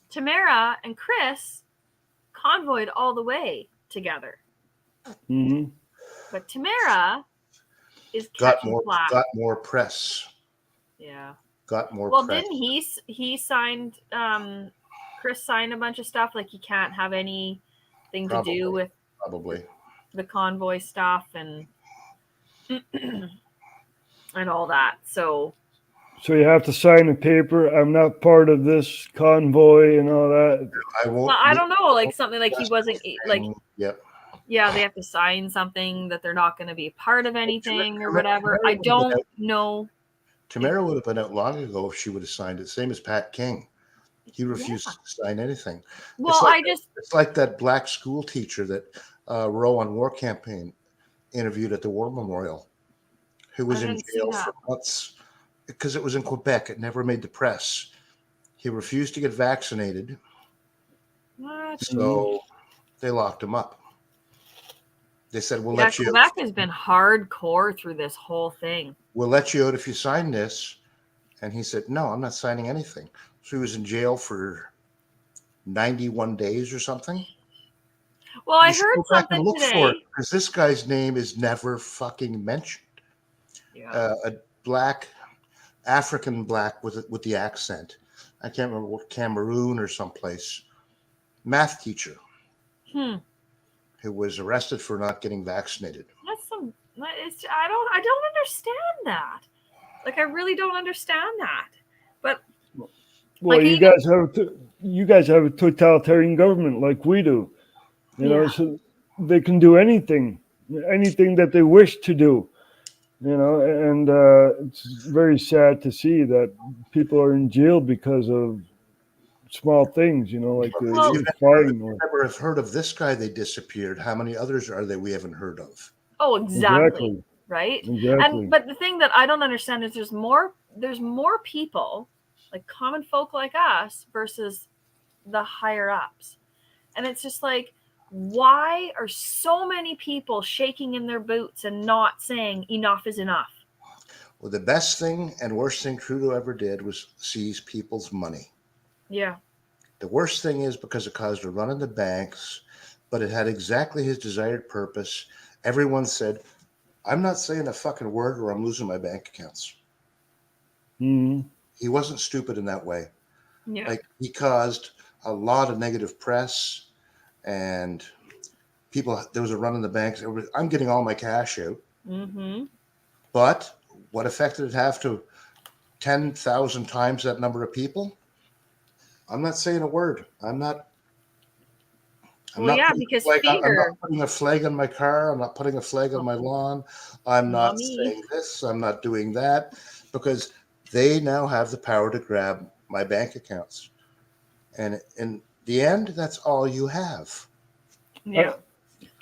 Tamara and Chris convoyed all the way together, Mm-hmm. but Tamara is Got catching flack. more press. Yeah. Got more Well, press. didn't he signed? Chris signed a bunch of stuff like he can't have anything to do with Probably. the convoy stuff and and all that. So So you have to sign a paper. I'm not part of this convoy and all that. I won't. well, I don't know, like something like he wasn't like. Yep. Yeah, they have to sign something that they're not going to be a part of anything or Tamara- whatever. Tamara I would don't have- know. Tamara would have been out long ago if she would have signed it. Same as Pat King. He refused to sign anything. Well, It's like that black school teacher that Roe on War Campaign interviewed at the War Memorial, who was I in didn't see jail that. for months because it was in Quebec. It never made the press. He refused to get vaccinated, What? so they locked him up. They said, "We'll Yeah, let you. Quebec has been hardcore through this whole thing. We'll let you out if you sign this." And he said, "No, I'm not signing anything." So he was in jail for 91 days or something. Well, I You should heard go back and something look for today. it because this guy's name is never fucking mentioned. Yeah. A black, African black with the accent. I can't remember what, Cameroon or someplace. Math teacher who was arrested for not getting vaccinated. That's some. I don't understand that. Like, I really don't understand that. But Well, like, you guys have a totalitarian government like we do. You know, Yeah. so they can do anything that they wish to do. You know, and it's very sad to see that people are in jail because of small things. You know, like You fine or never have heard of this guy. They disappeared. How many others are there we haven't heard of? oh, exactly. Right. Exactly. But the thing that I don't understand is there's more people like common folk like us versus the higher ups. And it's just like, why are so many people shaking in their boots and not saying enough is enough? Well, the best thing and worst thing Trudeau ever did was seize people's money. Yeah. The worst thing is because it caused a run on the banks, but it had exactly his desired purpose. Everyone said, I'm not saying a fucking word or I'm losing my bank accounts. Mm-hmm. He wasn't stupid in that way. Yeah. Like, he caused a lot of negative press and people, there was a run on the banks. I'm getting all my cash out. Mm-hmm. But what effect did it have to 10,000 times that number of people? I'm not saying a word. I'm not because fear. I'm not putting a flag on my car. I'm not putting a flag on my lawn. I'm not Mommy. saying this. I'm not doing that, because they now have the power to grab my bank accounts. And in the end, that's all you have. Yeah.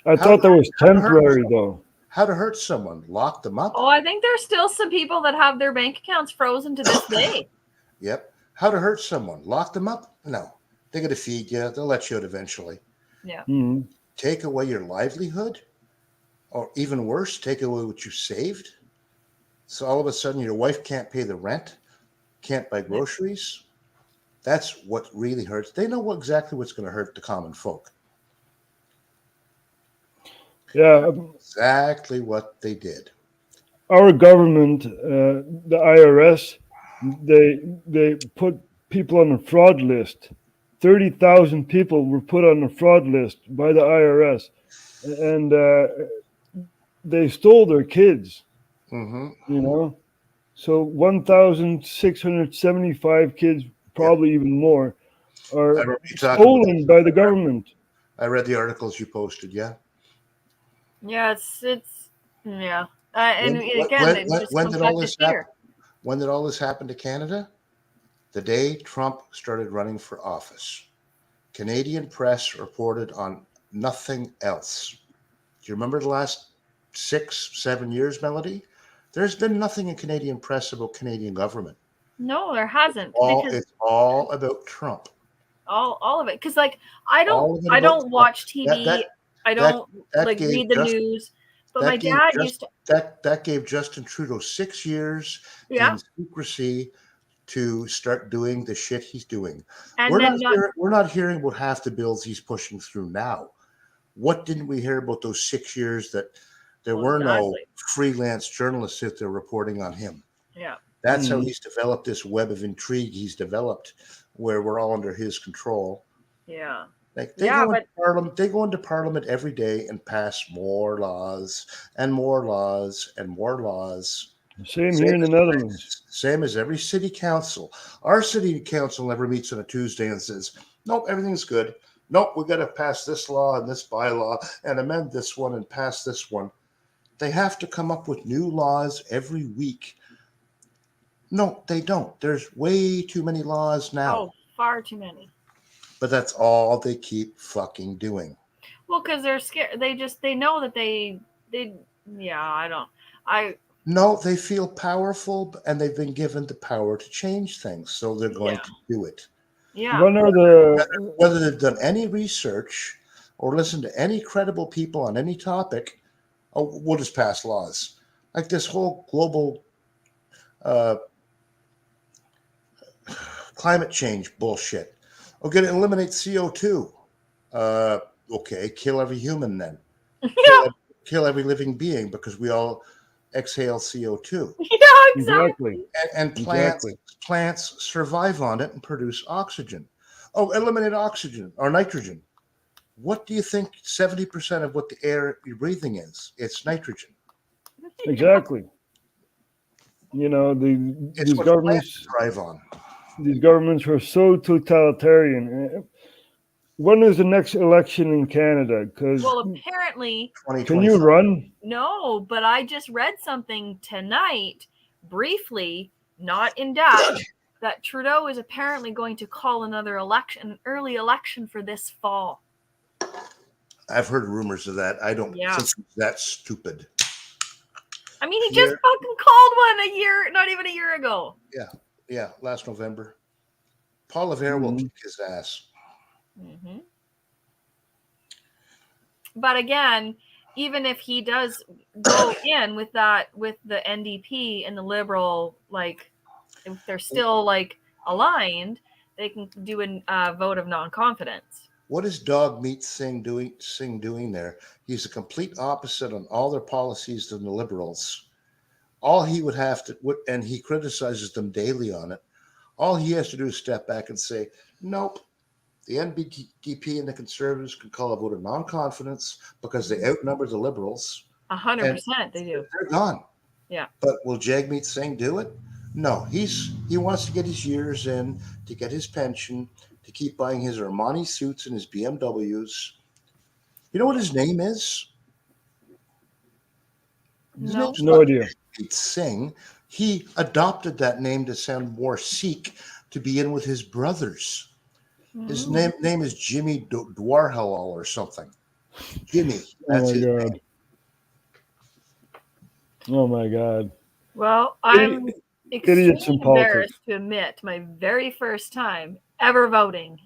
I thought that was temporary, though. How to hurt someone? Lock them up? Oh, I think there's still some people that have their bank accounts frozen to this day. Yep. How to hurt someone? Lock them up? No. They're going to feed you. They'll let you out eventually. Yeah. Mm-hmm. Take away your livelihood? Or even worse, take away what you saved? So all of a sudden your wife can't pay the rent, can't buy groceries? That's what really hurts. They know exactly what's going to hurt the common folk. Yeah. Exactly what they did. Our government, the IRS, they put people on a fraud list. 30,000 people were put on a fraud list by the IRS, and they stole their kids. Mm-hmm. You know, so 1,675 kids, probably even more, are stolen by the government. I read the articles you posted. Yeah. Yeah, it's yeah. And When did all this happen? When did all this happen to Canada? The day Trump started running for office. Canadian press reported on nothing else. Do you remember the last 6-7 years, Melody? There's been nothing in Canadian press about Canadian government. No, there hasn't. It's all about Trump. All of it, because like I don't watch TV. I don't read the news. But my dad used to. That gave Justin Trudeau 6 years in secrecy to start doing the shit he's doing. And we're not hearing about half the bills he's pushing through now. What didn't we hear about those 6 years that there were no freelance journalists out there reporting on him? Yeah. That's how he's developed this web of intrigue he's developed, where we're all under his control. Yeah. Like they go into Parliament every day and pass more laws and more laws and more laws. Same here in the Netherlands. Same as every city council. Our city council never meets on a Tuesday and says, nope, everything's good. Nope, we got to pass this law and this bylaw and amend this one and pass this one. They have to come up with new laws every week. No, they don't. There's way too many laws now. Oh, far too many. But that's all they keep fucking doing. Well, because they're scared. They know that No, they feel powerful and they've been given the power to change things. So they're going to do it. Yeah. Whether they've done any research or listened to any credible people on any topic, we'll just pass laws. Like this whole global climate change bullshit. Okay, eliminate CO2. Okay, kill every human then. Kill every living being because we all exhale CO2. Yeah, exactly. And plants survive on it and produce oxygen. Oh, eliminate oxygen or nitrogen. What do you think 70% of what the air you're breathing is? It's nitrogen. Exactly. You know, these governments thrive on. These governments are so totalitarian. When is the next election in Canada? Because apparently, can you run? No, but I just read something tonight, briefly, not in depth, that Trudeau is apparently going to call another election, an early election for this fall. I've heard rumors of that. I don't think that's stupid. I mean, he just fucking called one not even a year ago. Yeah. Yeah, last November. Paul Revere will kick his ass. Mm-hmm. But again, even if he does go in with the NDP and the Liberal, like if they're still like aligned, they can do a vote of non-confidence. What is Dog Meat Singh doing there? He's a complete opposite on all their policies than the Liberals. All he would have to, and he criticizes them daily on it. All he has to do is step back and say, nope, the NDP and the Conservatives can call a vote of non-confidence because they outnumber the Liberals. 100% they do. They're gone. Yeah. But will Jagmeet Singh do it? No. He wants to get his years in, to get his pension, to keep buying his Armani suits and his BMWs. You know what his name is? No idea. Jagmeet Singh. He adopted that name to sound more Sikh, to be in with his brothers. His name is Jimmy Dwarhalal or something. Jimmy. That's his name. Oh my God. Well, I'm Idiots in extremely politics. embarrassed to admit my very first time ever voting,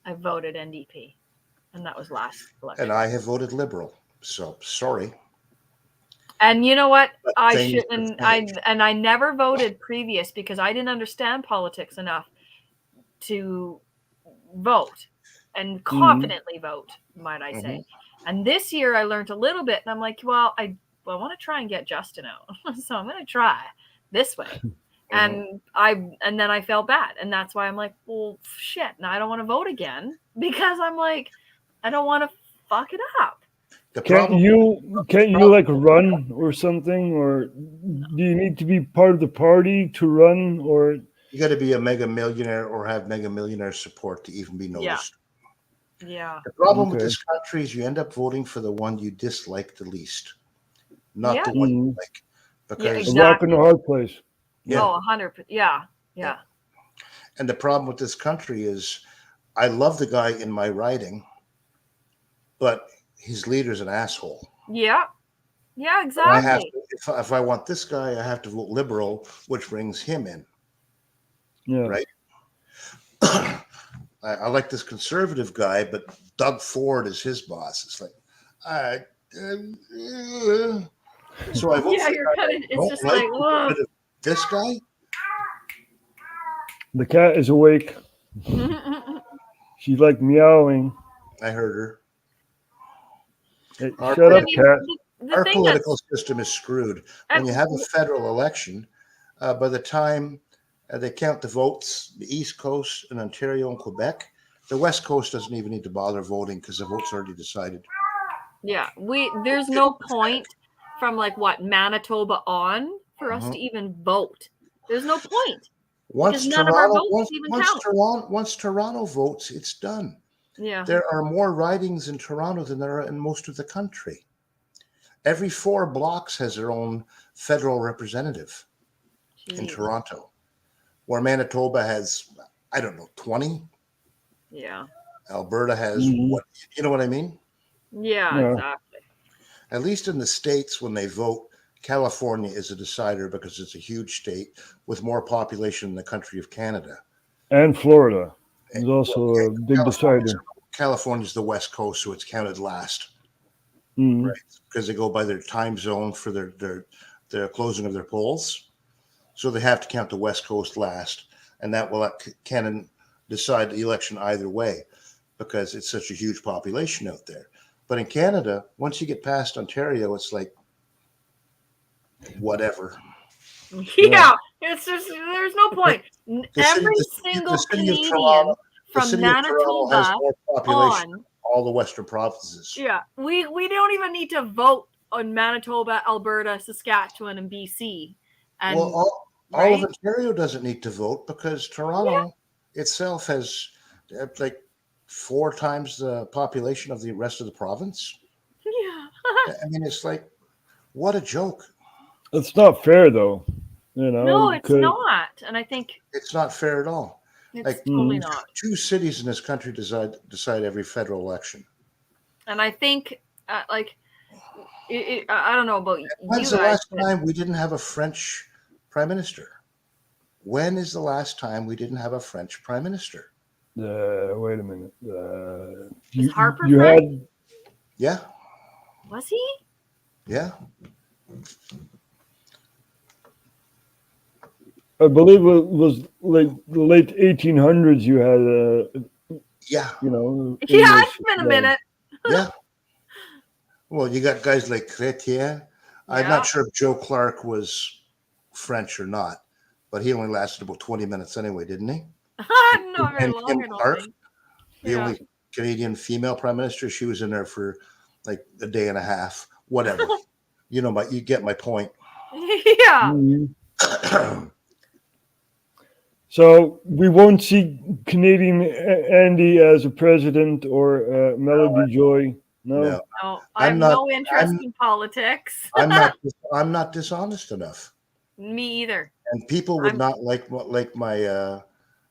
I voted NDP. And that was last election. And I have voted Liberal. So sorry. And you know what? I things should have and I never voted previous because I didn't understand politics enough to vote and confidently vote, might I say. And this year I learned a little bit and I'm like, well, I want to try and get Justin out. So I'm going to try this way. And then I felt bad. And that's why I'm like, well, shit. Now I don't want to vote again because I'm like, I don't want to fuck it up. Can't you like run or something, or do you need to be part of the party to run, or you got to be a mega millionaire or have mega millionaire support to even be noticed? Yeah. The problem with this country is you end up voting for the one you dislike the least, not the one you like. Because a rock in a hard place. Yeah. Oh, 100%. Yeah. And the problem with this country is I love the guy in my riding, but his leader's an asshole. Yeah. Yeah, exactly. If I want this guy, I have to vote Liberal, which brings him in. Yeah. Right? I like this conservative guy, but Doug Ford is his boss. It's like, so I vote Yeah, for you're kind of, it's just like, whoa. This guy? The cat is awake. She's like meowing. I heard her. Hey, shut up, cat. Our political system is screwed. When you have a federal election, by the time they count the votes, the East Coast and Ontario and Quebec, the West Coast doesn't even need to bother voting because the vote's already decided. Yeah, there's no point from like Manitoba on for us to even vote. There's no point. Once none of our votes once Toronto votes, it's done. Yeah. There are more ridings in Toronto than there are in most of the country. Every 4 blocks has their own federal representative in Toronto, where Manitoba has, I don't know, 20. Yeah. Alberta has what? You know what I mean? Yeah, exactly. At least in the States, when they vote, California is a decider because it's a huge state with more population than the country of Canada. And Florida is also a big decider. California's the West Coast, so it's counted last. Right? Because they go by their time zone for their closing of their polls. So they have to count the West Coast last. And that will can decide the election either way because it's such a huge population out there. But in Canada, once you get past Ontario, it's like, whatever. Yeah, it's just, there's no point. Every single Canadian from Manitoba on all the Western provinces. Yeah, we don't even need to vote on Manitoba, Alberta, Saskatchewan, and BC. And all of Ontario doesn't need to vote because Toronto itself has like 4 times the population of the rest of the province. Yeah. I mean, it's like, what a joke. It's not fair, though. You know, no, it's not. And I think it's not fair at all. It's like totally not. 2 cities in this country decide every federal election. And I think, I don't know about you. When's the last time we didn't have a French prime minister? when is the last time we didn't have a French prime minister? Wait a minute. Is Harper you French? had Yeah, Was he? yeah. I believe it was like the late 1800s. You had Yeah. you know. Yeah, English, it's been a minute. Yeah. Well, you got guys like Chrétien. I'm Yeah. not sure if Joe Clark was French or not, but he only lasted about 20 minutes anyway, didn't he? Not very And long, Kim I don't Clark, think. the Yeah. only Canadian female prime minister, she was in there for like a day and a half, whatever. You know, you get my point. Yeah. Mhm. So we won't see Canadian Andy as a president or Melody Joy. No. No. No, I have I'm not- no interest I'm- in politics. I'm not dishonest enough. Me either. And people would I'm- not like my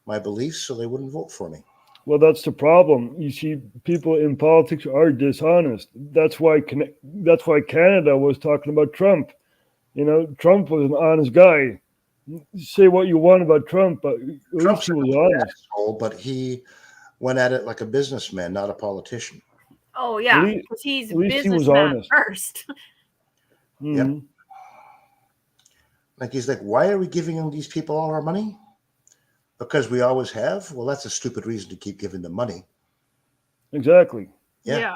my beliefs, so they wouldn't vote for me. Well, that's the problem. You see, people in politics are dishonest. That's why Canada was talking about Trump. You know, Trump was an honest guy. Say what you want about Trump, but at least he was honest. Asshole, but he went at it like a businessman, not a politician. Oh yeah, least- because he's a at least he was businessman honest. first. Mhm. Like he's like, why are we giving these people all our money? Because we always have. Well, that's a stupid reason to keep giving them money. Exactly. Yeah.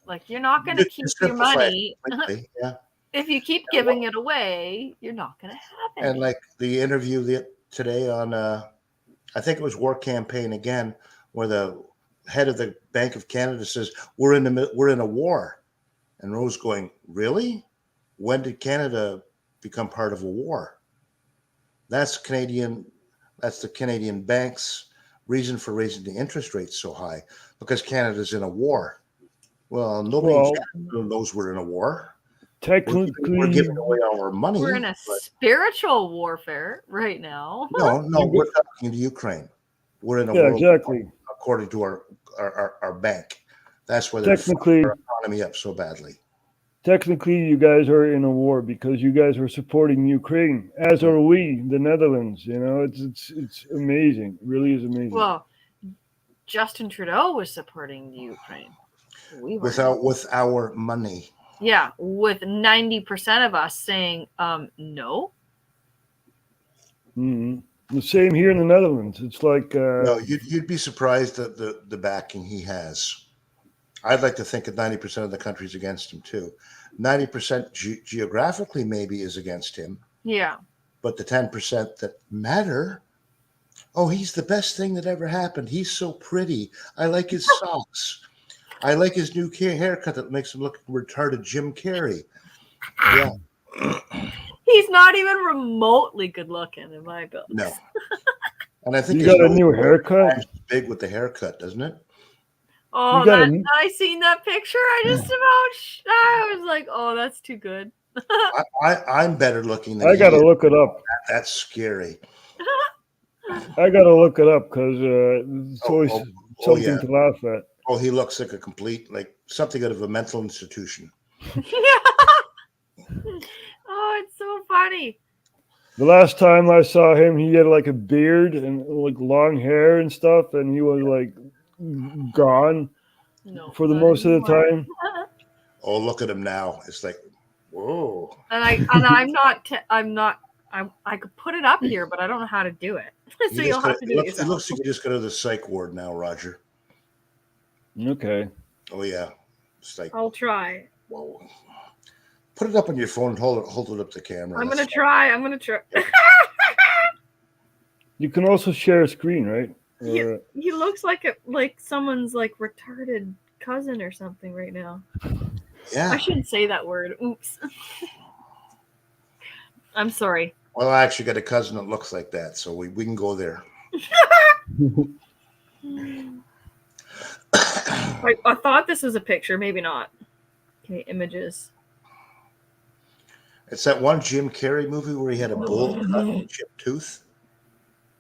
Like you're not going to Just keep to your simplify it money. completely, yeah. If you keep giving it away, you're not going to have it. And like the interview today on, I think it was War Campaign again, where the head of the Bank of Canada says we're in a war, and Rose going, really? When did Canada become part of a war? That's the Canadian bank's reason for raising the interest rates so high, because Canada's in a war. Well, nobody in Canada knows we're in a war. Technically, We're giving away all our money. We're in a but spiritual warfare right now. no, we're talking to Ukraine. We're in a Yeah, world exactly. war, according to our bank. That's why they're Technically- fucking our economy up so badly. Technically, you guys are in a war because you guys are supporting Ukraine, as are we, the Netherlands. You know, it's amazing. It really is amazing. Well, Justin Trudeau was supporting the Ukraine. We were. With our money. Yeah, with 90% of us saying no. Mhm. The same here in the Netherlands. It's like No, you'd be surprised at the backing he has. I'd like to think that 90% of the country's against him too. 90% geographically maybe is against him, Yeah. but the 10% that matter, oh, he's the best thing that ever happened. He's so pretty. I like his socks. I like his new haircut that makes him look retarded Jim Carrey. Yeah. He's not even remotely good looking in my book. No. And I think you his got a nose new haircut. is big with the haircut, doesn't it? Oh, You got that, a- I seen that picture. I just about, I was like, oh, that's too good. I'm better looking than I got to he is. look it up. That's scary. I got to look it up because it's always something yeah. to laugh at. Oh, he looks like a complete, like something out of a mental institution. Oh, it's so funny. The last time I saw him, he had like a beard and like long hair and stuff, and he was like gone for the most of the time. Oh, look at him now. It's like, whoa. And I could put it up here, but I don't know how to do it. So you'll have to do it It yourself. looks like you just go to the psych ward now, Roger. Okay. Oh yeah. It's like, I'll try. whoa. Put it up on your phone and hold it up to the camera. I'm That's gonna try. You can also share a screen, right? He looks like someone's like retarded cousin or something right now. Yeah. I shouldn't say that word. Oops. I'm sorry. Well, I actually got a cousin that looks like that, so we can go there. I thought this was a picture, maybe not. Okay, images. It's that one Jim Carrey movie where he had a bull cut and chipped tooth.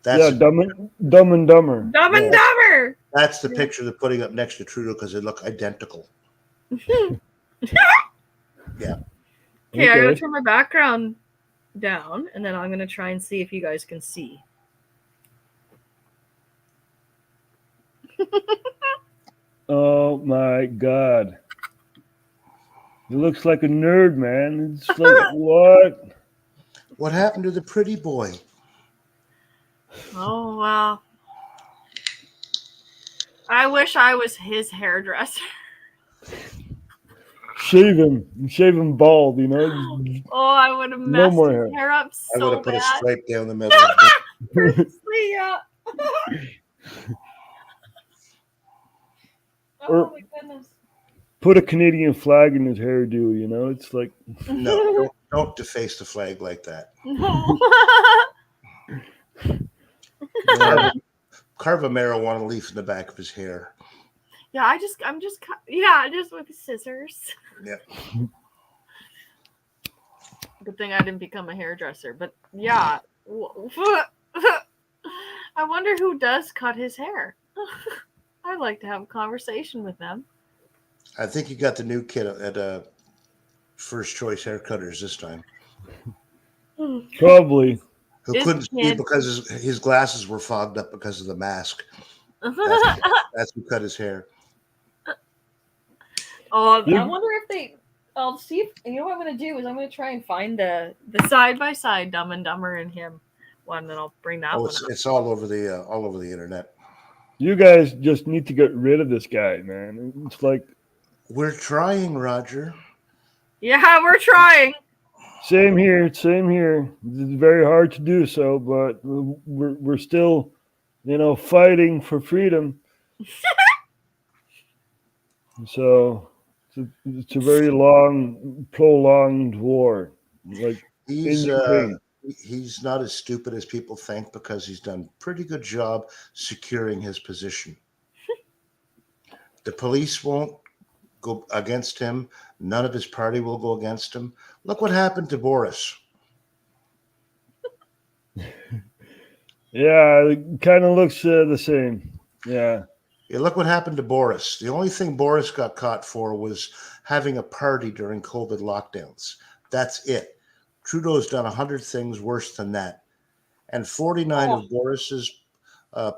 Yeah, Dumb and Dumber. Dumb and Dumber. That's the picture they're putting up next to Trudeau because they look identical. Yeah. Okay, I'm gonna turn my background down, and then I'm gonna try and see if you guys can see. Oh my God. He looks like a nerd, man. It's like, what? What happened to the pretty boy? Oh well. I wish I was his hairdresser. Shave him bald, you know? Oh, I would have No messed more his hair. hair up I would so have put a bad. stripe down the middle. Purposely, yeah. Or Oh my goodness. put a Canadian flag in his hairdo, you know? It's like, No, don't deface the flag like that. No. Carve a marijuana leaf in the back of his hair. Yeah, just with scissors. Yeah. Good thing I didn't become a hairdresser, but yeah. I wonder who does cut his hair. I'd like to have a conversation with them. I think you got the new kid at First Choice Haircutters this time. probably. Who His couldn't see kid- because his glasses were fogged up because of the mask. That's who cut his hair. Oh, You- I wonder if they. I'll see if you know what I'm gonna do is I'm gonna try and find the side by side Dumb and Dumber and him one, and I'll bring that Oh, one. it's, Up. it's all over the internet. You guys just need to get rid of this guy, man. It's like, We're trying, Roger. Yeah, we're trying. same here. It's very hard to do so, but we're still, you know, fighting for freedom. So it's a very long, prolonged war. Like He's in Ukraine. he's not as stupid as people think because he's done a pretty good job securing his position. The police won't go against him. None of his party will go against him. Look what happened to Boris. Yeah, it kind of looks the same. Yeah. Yeah, look what happened to Boris. The only thing Boris got caught for was having a party during COVID lockdowns. That's it. Trudeau's done 100 things worse than that. And 49 of Boris's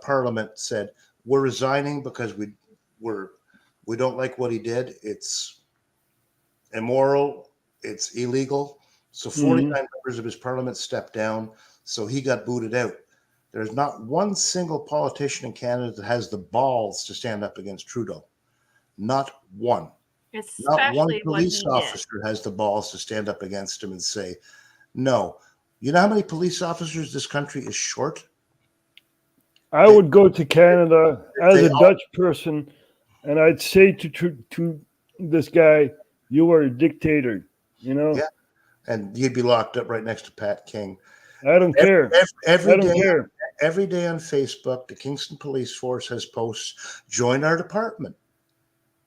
parliament said, we're resigning because we don't like what he did. It's immoral. It's illegal. So 49 members of his parliament stepped down. So he got booted out. There's not one single politician in Canada that has the balls to stand up against Trudeau. Not one. Not one Especially what police he officer has the balls to stand up against him and say, no. You know how many police officers this country is short? I would go to Canada as they a all- Dutch person, and I'd say to this guy, "You are a dictator." You know, Yeah. And you'd be locked up right next to Pat King. I don't care. Every I don't day- care. Every day on Facebook, the Kingston Police Force has posts, join our department.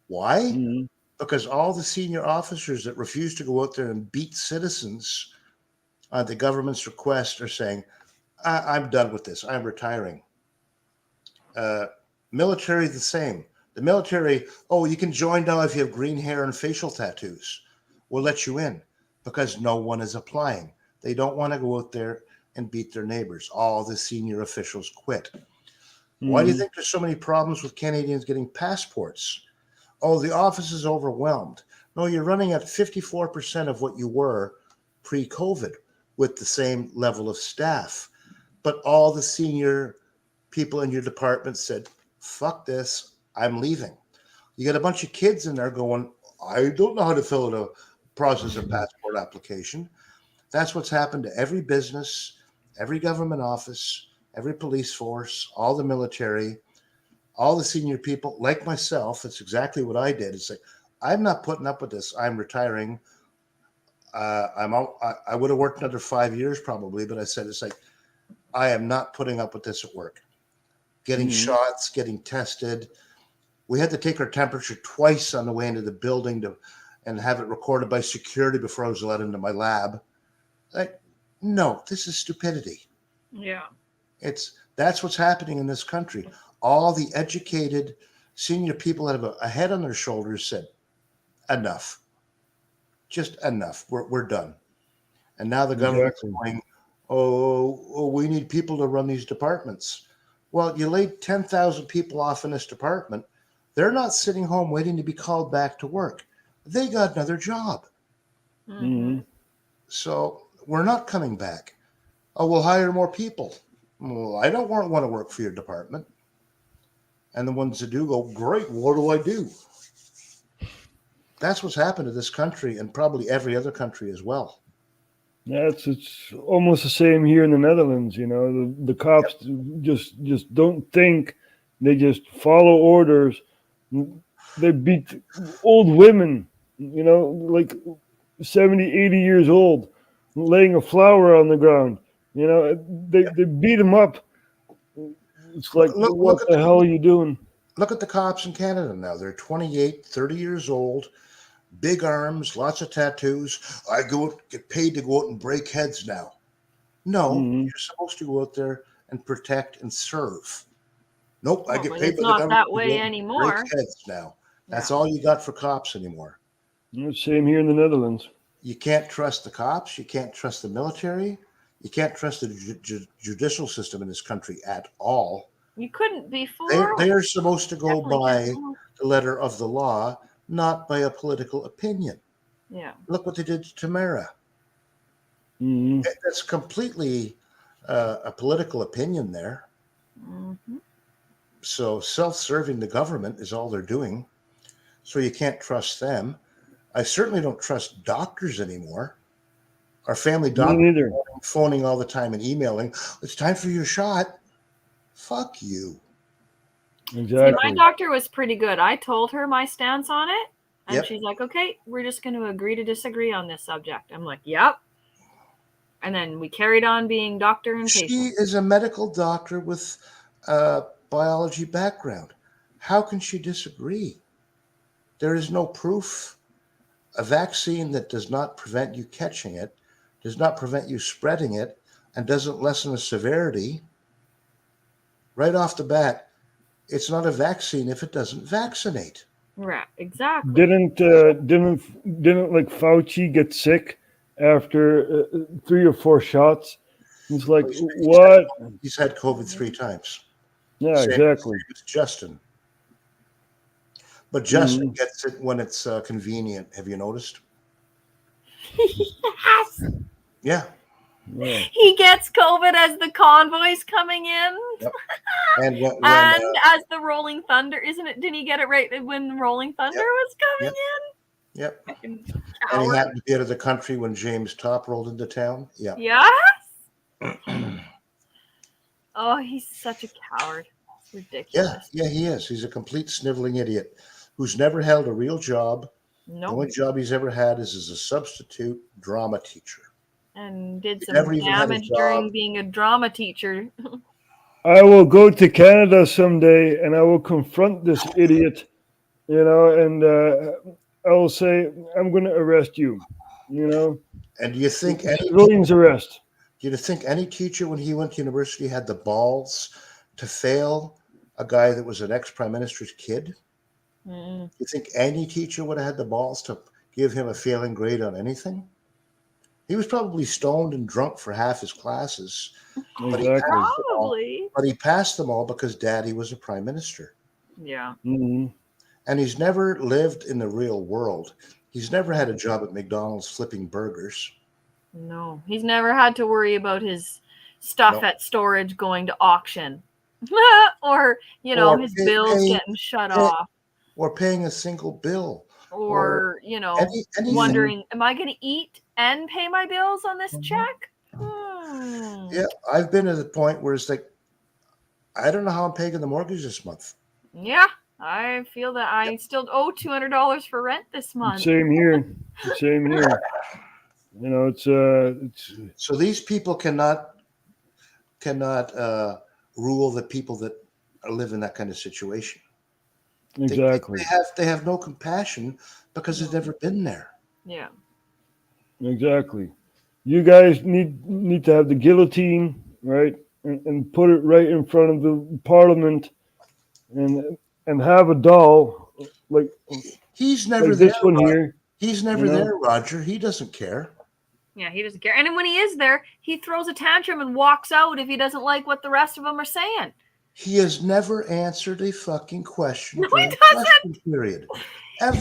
Why? Mm-hmm. Because all the senior officers that refuse to go out there and beat citizens at the government's request are saying, I'm done with this. I'm retiring. Military, the same. The military, oh, you can join now if you have green hair and facial tattoos. We'll let you in because no one is applying. They don't want to go out there and beat their neighbors. All the senior officials quit. Why do you think there's so many problems with Canadians getting passports? Oh, the office is overwhelmed. No, you're running at 54% of what you were pre-COVID with the same level of staff. But all the senior people in your department said, fuck this, I'm leaving. You got a bunch of kids in there going, I don't know how to fill out a process a passport application. That's what's happened to every business, every government office, every police force, all the military, all the senior people like myself. It's exactly what I did. It's like, I'm not putting up with this. I'm retiring. I'm out. I would have worked another 5 years probably, but I said, it's like, I am not putting up with this at work. Getting shots, getting tested. We had to take our temperature twice on the way into the building and have it recorded by security before I was let into my lab. Like, no, this is stupidity. Yeah. That's what's happening in this country. All the educated senior people that have a head on their shoulders said, enough. Just enough. We're done. And now the government's going, oh, we need people to run these departments. Well, you laid 10,000 people off in this department. They're not sitting home waiting to be called back to work. They got another job. Mhm. So we're not coming back. Oh, we'll hire more people. Well, I don't want to work for your department. And the ones that do go, great, what do I do? That's what's happened to this country and probably every other country as well. Yeah, it's almost the same here in the Netherlands. You know, the cops just don't think; they just follow orders. They beat old women, you know, like 70, 80 years old, laying a flower on the ground. You know, they beat them up. It's like, what the hell are you doing? Look at the cops in Canada now. They're 28, 30 years old. Big arms, lots of tattoos. I get paid to go out and break heads now. No, you're supposed to go out there and protect and serve. Nope, I get but paid it's by the not government that to way go out and anymore. break heads now. That's all you got for cops anymore. Same here in the Netherlands. You can't trust the cops. You can't trust the military. You can't trust the judicial system in this country at all. You couldn't before. They are supposed to go Definitely by can't. the letter of the law, not by a political opinion. Yeah. Look what they did to Tamara. Mm-hmm. That's completely a political opinion there. Mm-hmm. So self-serving the government is all they're doing. So you can't trust them. I certainly don't trust doctors anymore. Our family doctor phoning all the time and emailing, it's time for your shot. Fuck you. Exactly. See, my doctor was pretty good. I told her my stance on it, and Yep. she's like, okay, we're just going to agree to disagree on this subject. I'm like, yep. And then we carried on being doctor and patient. She is a medical doctor with a biology background. How can she disagree? There is no proof. A vaccine that does not prevent you catching it, does not prevent you spreading it, and doesn't lessen the severity, right off the bat, it's not a vaccine if it doesn't vaccinate. Right, exactly. Didn't like Fauci get sick after 3 or 4 shots? He's like, what? He's had COVID 3 times. Yeah, Same exactly. as Justin. But Justin gets it when it's convenient. Have you noticed? Yes. Yeah. He gets COVID as the convoy's coming in. Yep. And when, And as the Rolling Thunder, isn't it? Didn't he get it right when Rolling Thunder was coming in? Yep. Fucking And he coward. happened to be out of the country when James Topp rolled into town. Yeah. Yes. Oh, he's such a coward. It's ridiculous. Yeah, he is. He's a complete sniveling idiot who's never held a real job. Nope. The only job he's ever had is as a substitute drama teacher. And did some Never even had a damage job. during being a drama teacher. I will go to Canada someday and I will confront this idiot, you know, and I will say, I'm going to arrest you, you know. And do you think civilians arrest? Do you think any teacher when he went to university had the balls to fail a guy that was an ex-prime minister's kid? Mm. You think any teacher would have had the balls to give him a failing grade on anything? He was probably stoned and drunk for half his classes, but, Probably. he passed them all because Daddy was a prime minister. Yeah. Mm-hmm. And he's never lived in the real world. He's never had a job at McDonald's flipping burgers. No, he's never had to worry about his stuff No. at storage going to auction. Or, you know, Or his pay- bills pay- getting shut pay- off. Or paying a single bill. Or, you know, anything. wondering, am I going to eat and pay my bills on Mm-hmm. this check? Hmm. Yeah, I've been to the point where it's like, I don't know how I'm paying the mortgage this month. Yeah, I feel that I still owe $200 for rent this month. Same here. Same here. You know, it's So these people cannot rule the people that live in that kind of situation. exactly. They have no compassion because they've never been there. Yeah. Exactly. You guys need to have the guillotine, right, and put it right in front of the parliament, and have a doll like He's never like there. this one Roger. here. He's never you know? there, Roger. He doesn't care. Yeah, he doesn't care. And then when he is there, he throws a tantrum and walks out if he doesn't like what the rest of them are saying. He has never answered a fucking question No, during he the doesn't. question period. Ever.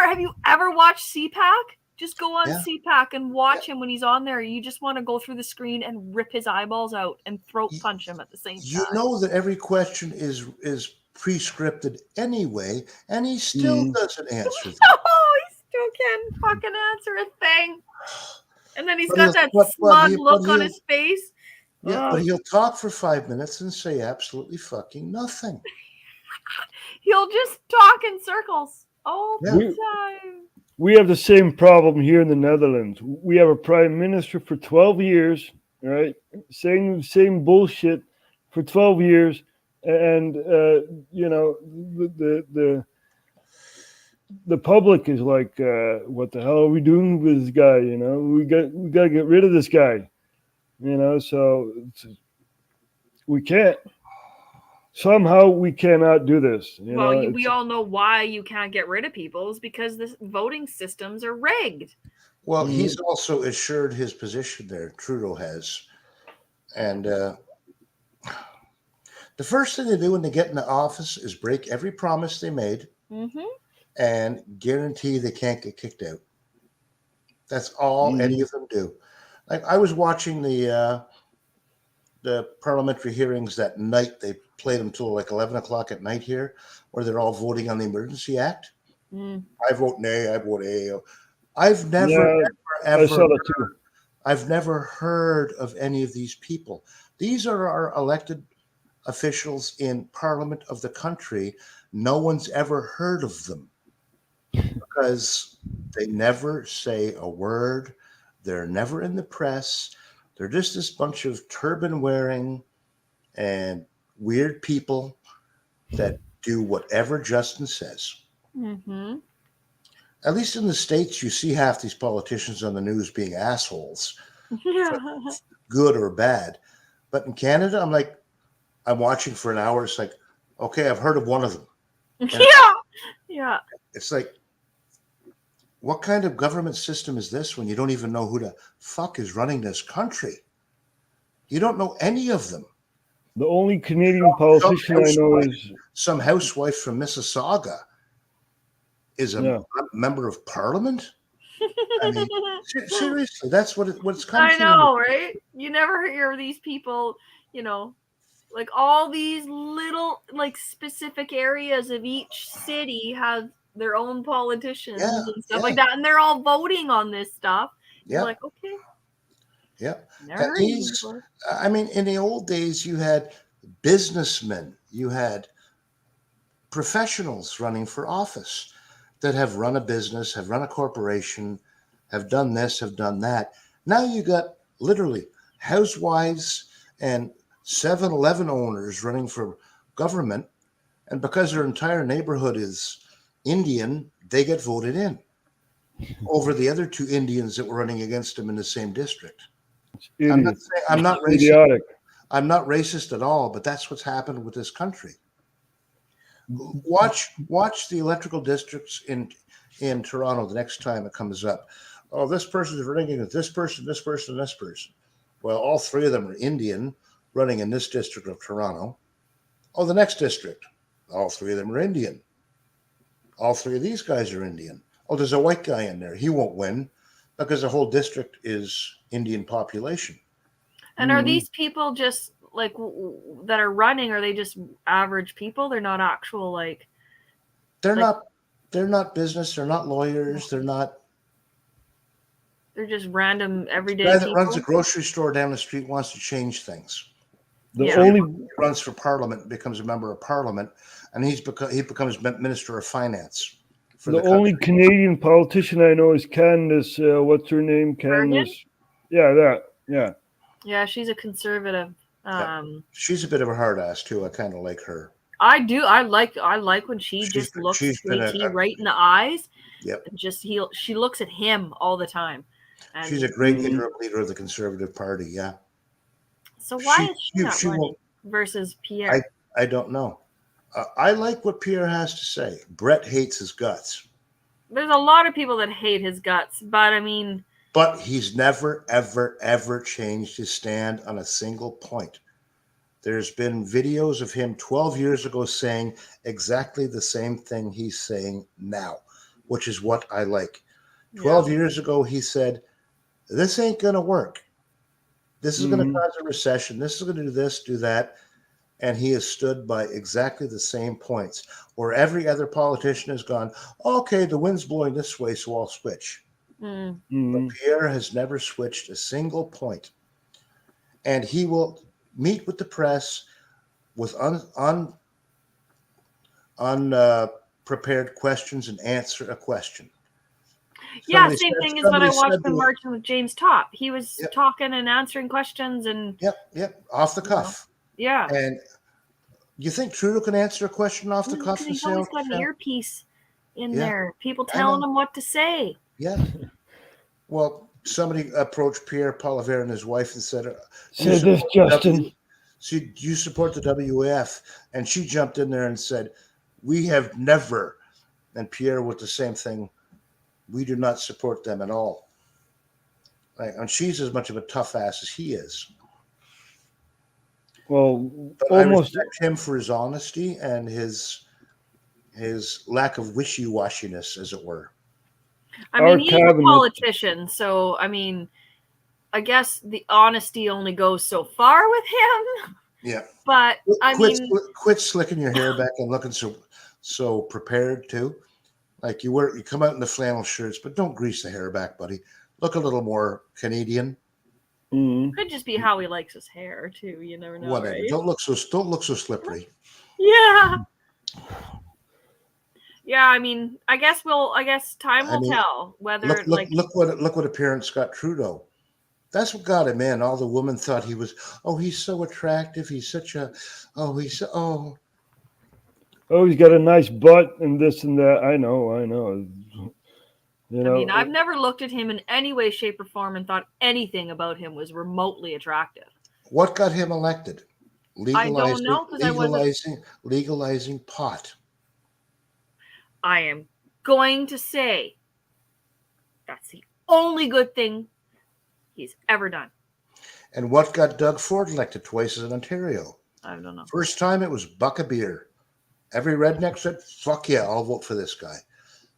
Have you ever watched CPAC? Just go on Yeah. CPAC and watch him when he's on there. You just want to go through the screen and rip his eyeballs out and throat punch him at the same time. You know that every question is pre-scripted anyway, and he still doesn't answer them. No, he still can't fucking answer a thing. And then he's But got he'll- that but smug he- look but on he'll- his face. Yeah, Ugh. but he'll talk for 5 minutes and say absolutely fucking nothing. He'll just talk in circles all Yeah. the time. We have the same problem here in the Netherlands. We have a prime minister for 12 years, right? Saying the same bullshit for 12 years. And, the public is like, what the hell are we doing with this guy? We got to get rid of this guy, so we can't. Somehow we cannot do this. We all know why you can't get rid of people is because the voting systems are rigged. Well, he's also assured his position there. Trudeau has. And the first thing they do when they get into office is break every promise they made and guarantee they can't get kicked out. That's all any of them do. Like I was watching the parliamentary hearings that night. They played them till like 11 o'clock at night here, where they're all voting on the Emergency Act. I vote nay. I vote A. I've never, I saw that too. I've never heard of any of these people. These are our elected officials in Parliament of the country. No one's ever heard of them because they never say a word. They're never in the press. They're just this bunch of turban wearing and weird people that do whatever Justin says. At least in the States, you see half these politicians on the news being assholes, good or bad. But in Canada, I'm watching for an hour. It's like, okay, I've heard of one of them. And Yeah. it's like, what kind of government system is this when you don't even know who the fuck is running this country? You don't know any of them. The only Canadian politician I know is some housewife from Mississauga is a member of Parliament. I mean, seriously, that's what it's come I to. know, right? You never hear of these people, like all these little, like specific areas of each city have their own politicians and stuff like that, and they're all voting on this stuff. You're like, okay. Yeah. Never heard of these before. I mean, in the old days, you had businessmen, you had professionals running for office that have run a business, have run a corporation, have done this, have done that. Now you got literally housewives and 7-Eleven owners running for government. And because their entire neighborhood is Indian, they get voted in over the other two Indians that were running against them in the same district. I'm not racist. Idiotic. I'm not racist at all, but that's what's happened with this country. Watch the electrical districts in Toronto the next time it comes up. Oh, this person is running against this person, this person, this person. Well, all three of them are Indian running in this district of Toronto. Oh, the next district, all three of them are Indian. All three of these guys are Indian. Oh, there's a white guy in there. He won't win because the whole district is Indian population. And are these people just like that are running? Are they just average people? They're not actual They're not business. They're not lawyers. They're just random everyday the guy that people. runs a grocery store down the street wants to change things. The So only he runs for Parliament, becomes a member of Parliament, and he becomes Minister of Finance. The only Canadian politician I know is Candace. What's her name? Candace. Yeah. Yeah, she's a conservative. She's a bit of a hard ass too. I kind of like her. I do. I like when she just looks JT right in the eyes. Yep. And she looks at him all the time. And She's a great interim leader of the Conservative Party. Yeah. So why is she not running versus Pierre? I don't know. I like what Pierre has to say. Brett hates his guts. There's a lot of people that hate his guts, but I mean. But he's never, ever, ever changed his stand on a single point. There's been videos of him 12 years ago saying exactly the same thing he's saying now, which is what I like. 12 years ago, he said, this ain't going to work. This is going to cause a recession. This is going to do this, do that. And he has stood by exactly the same points, where every other politician has gone, okay, the wind's blowing this way, so I'll switch. But Pierre has never switched a single point. And he will meet with the press with unprepared questions and answer a question. Yeah, same thing as when I watched the Marching with James Topp. He was talking and answering questions and off the cuff. Yeah. And you think Trudeau can answer a question off the cuff? He's always got an earpiece in Yeah. there. People telling him what to say. Yeah. Well, somebody approached Pierre Poilievre and his wife and said, Say this, Justin. Do you support the WEF? And she jumped in there and said, we have never. And Pierre with the same thing. We do not support them at all. Right? And she's as much of a tough ass as he is. Well, But I respect him for his honesty and his lack of wishy-washiness, as it were. I mean, he's a politician, so I mean, I guess the honesty only goes so far with him. Yeah. But I mean, quit slicking your hair back and looking so prepared too. Like you come out in the flannel shirts, but don't grease the hair back, buddy. Look a little more Canadian. could just be how he likes his hair too. You never know. Whatever. Right? Don't look so slippery. Yeah. Yeah, I mean, I guess time will tell whether look what appearance got Trudeau. That's what got him in. All the women thought he was, he's so attractive. He's such a, he's got a nice butt and this and that. I know. You know, I mean, I've never looked at him in any way, shape, or form and thought anything about him was remotely attractive. What got him elected? I don't know, 'cause I wasn't- legalizing pot. I am going to say that's the only good thing he's ever done. And what got Doug Ford elected twice in Ontario? I don't know. First time it was buck a beer. Every redneck said, fuck yeah, I'll vote for this guy.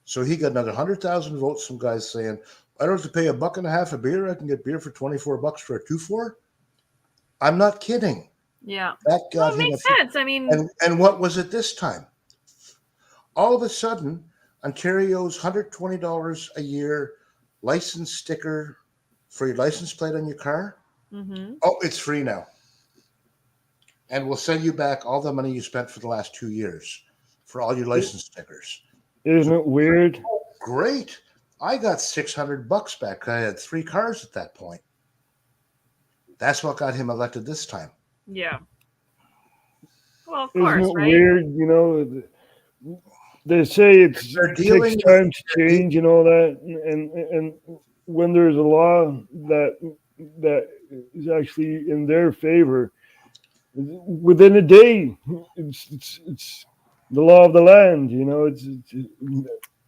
So he got another 100,000 votes from guys saying, I don't have to pay $1.50 a beer. I can get beer for $24 for a 2-4. I'm not kidding. Yeah. That got it him makes sense. I mean, and what was it this time? All of a sudden, Ontario's $120 a year license sticker for your license plate on your car. Oh, it's free now. And we'll send you back all the money you spent for the last 2 years for all your license stickers. Isn't it weird? Great. I got $600 back. I had 3 cars at that point. That's what got him elected this time. Yeah. Well, of Isn't course, it right? weird? You know, they say it takes time to change and all that, and when there's a law that is actually in their favor, within a day, it's the law of the land. You know,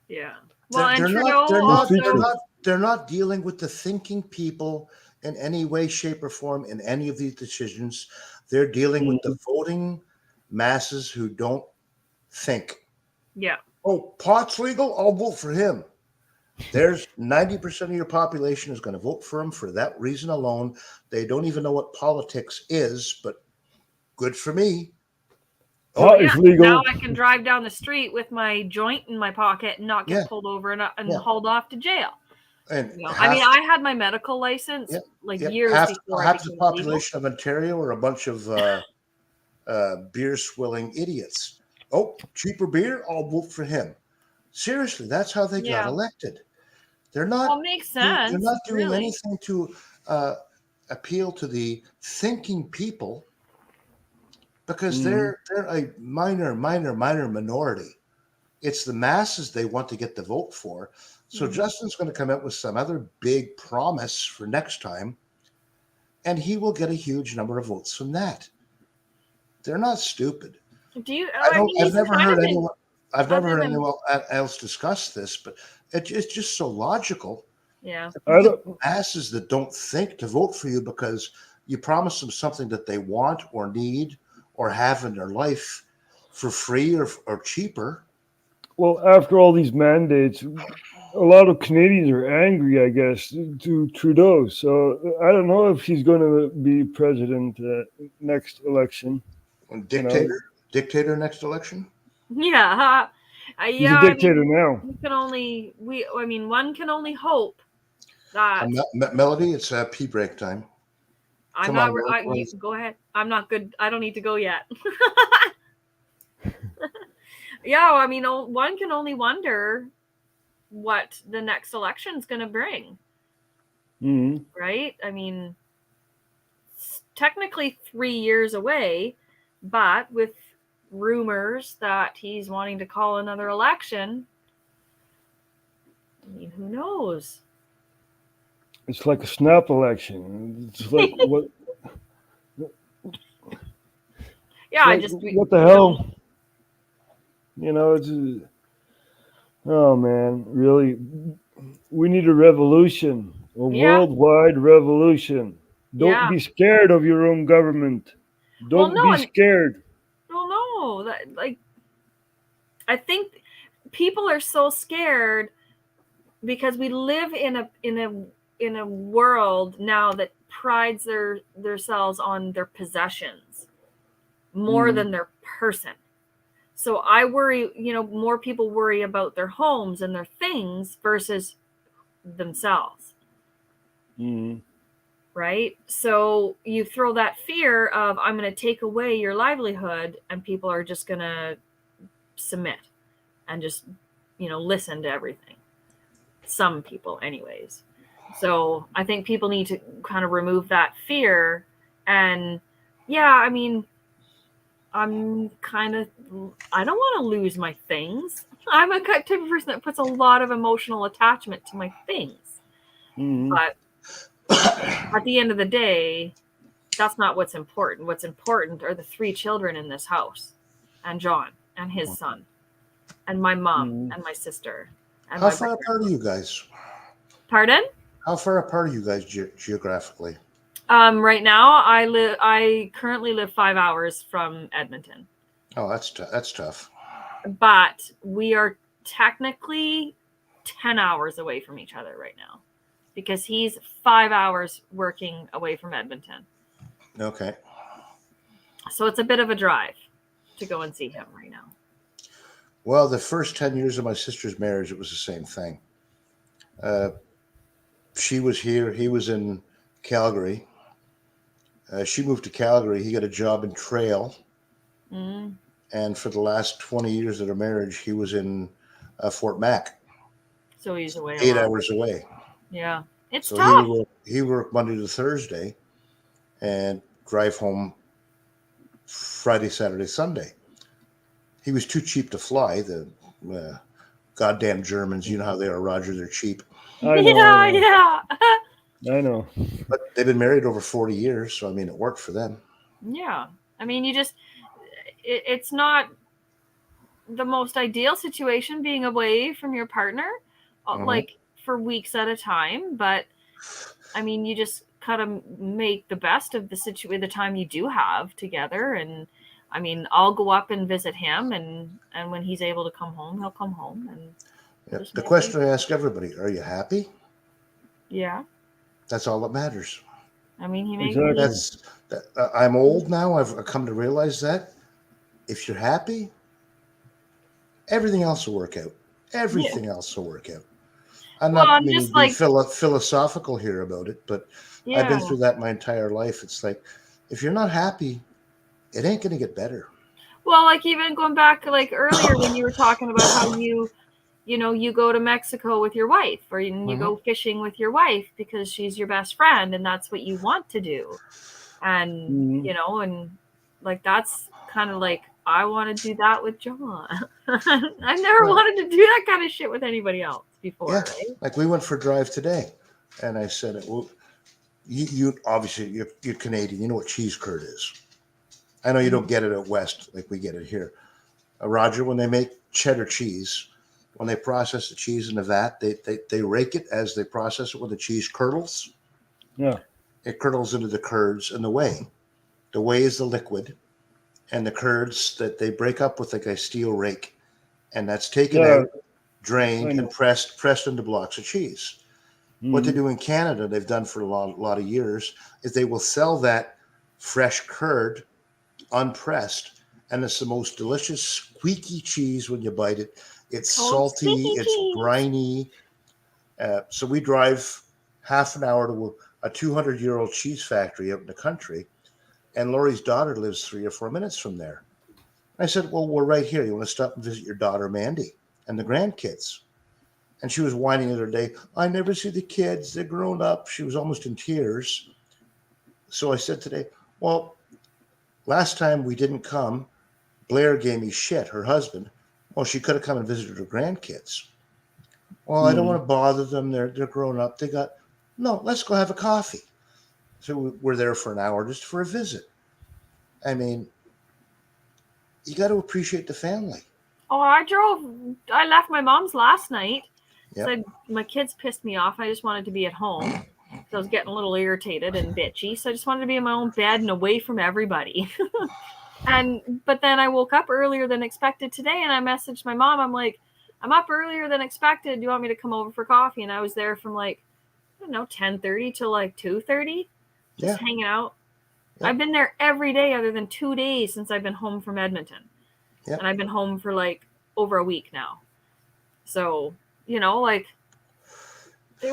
yeah. Well, and they're Trudeau they're not dealing with the thinking people in any way, shape, or form in any of these decisions. They're dealing with the voting masses who don't think. Yeah. Oh, pot's legal? I'll vote for him. There's 90% of your population is going to vote for him for that reason alone. They don't even know what politics is, but good for me. Pot is legal. Now I can drive down the street with my joint in my pocket and not get pulled over and hauled off to jail. And You know, I mean, I had my medical license years before. Half the population of Ontario are a bunch of beer swilling idiots. Oh, cheaper beer? I'll vote for him. Seriously, that's how they got elected. They're not. Well, makes sense. They're not doing really. anything to appeal to the thinking people because they're a minor minority. It's the masses they want to get the vote for. So Justin's going to come out with some other big promise for next time, and he will get a huge number of votes from that. They're not stupid. Do you? I've never heard anyone else discuss this, but it's just so logical. Yeah. The masses that don't think to vote for you because you promise them something that they want or need or have in their life for free or cheaper. Well, after all these mandates, a lot of Canadians are angry, I guess, to Trudeau. So I don't know if he's going to be president next election. Dictator next election? Yeah. He's a dictator now. One can only hope that. Melody, it's pee break time. Go ahead. I'm not good. I don't need to go yet. Yeah, one can only wonder what the next election is going to bring. Mm-hmm. Right? It's technically 3 years away, but with rumors that he's wanting to call another election, who knows? It's like a snap election. It's like what? Yeah, what the hell? It's. Oh man, really, we need a revolution, worldwide revolution. Don't be scared of your own government. Don't be scared. Well, no, I think people are so scared because we live in a world now that prides themselves on their possessions more than their person. So I worry, more people worry about their homes and their things versus themselves. Mm-hmm. Right? So you throw that fear of, I'm going to take away your livelihood, and people are just going to submit and just, listen to everything. Some people anyways. So I think people need to kind of remove that fear. And I don't want to lose my things. I'm a type of person that puts a lot of emotional attachment to my things. Mm-hmm. But at the end of the day, that's not what's important. What's important are the 3 children in this house, and John and his son, and my mom and my sister. And How far apart are you guys? Pardon? How far apart are you guys geographically? Right now, I currently live 5 hours from Edmonton. Oh, that's tough. But we are technically 10 hours away from each other right now, because he's 5 hours working away from Edmonton. Okay. So it's a bit of a drive to go and see him right now. Well, the first 10 years of my sister's marriage, it was the same thing. She was here. He was in Calgary. She moved to Calgary. He got a job in Trail. Mm. And for the last 20 years of their marriage, he was in Fort Mac. So he's away. 8 hours away. Yeah. It's so tough. He worked Monday to Thursday and drive home Friday, Saturday, Sunday. He was too cheap to fly. The goddamn Germans, you know how they are, Roger. They're cheap. I know. Yeah. I know. But they've been married over 40 years, so it worked for them. Yeah. It's not the most ideal situation being away from your partner, like for weeks at a time. But you just kind of make the best of the time you do have together. And I'll go up and visit him, and when he's able to come home, he'll come home. And the question I ask everybody: are you happy? Yeah. That's all that matters. He makes I'm old now. I've come to realize that if you're happy, everything else will work out. Everything else will work out. I'm not being philosophical here about it, but I've been through that my entire life. It's like, if you're not happy, it ain't going to get better. Well, even going back earlier when you were talking about how you go to Mexico with your wife, or you go fishing with your wife because she's your best friend and that's what you want to do. And, that's kind of I want to do that with John. I've never wanted to do that kind of shit with anybody else before. Yeah. Right? Like we went for a drive today and I said, well, you obviously you're Canadian. You know what cheese curd is. I know you don't get it out west like we get it here. Roger, when they make cheddar cheese, when they process the cheese in the vat, they rake it as they process it when the cheese curdles. Yeah. it curdles into the curds and the whey. The whey is the liquid, and the curds that they break up with like a steel rake, and that's taken out, drained, and pressed into blocks of cheese. What they do in Canada, they've done for a lot of years, is they will sell that fresh curd unpressed, and it's the most delicious squeaky cheese when you bite it. It's salty, it's briny. So we drive half an hour to a 200-year-old cheese factory out in the country, and Lori's daughter lives 3 or 4 minutes from there. I said, well, we're right here. You want to stop and visit your daughter, Mandy, and the grandkids? And she was whining the other day, I never see the kids. They're grown up. She was almost in tears. So I said today, well, last time we didn't come, Blair gave me shit, her husband. Well, she could have come and visited her grandkids. Well, I don't want to bother them. They're grown up. No, let's go have a coffee. So we're there for an hour just for a visit. I mean, you got to appreciate the family. Oh, I left my mom's last night. Yep. So my kids pissed me off. I just wanted to be at home. So I was getting a little irritated and bitchy. So I just wanted to be in my own bed and away from everybody. But then I woke up earlier than expected today, and I messaged my mom. I'm like, I'm up earlier than expected. Do you want me to come over for coffee? And I was there from 10:30 to 2:30, just hanging out. Yeah. I've been there every day other than 2 days since I've been home from Edmonton. Yeah. And I've been home for over a week now. So, it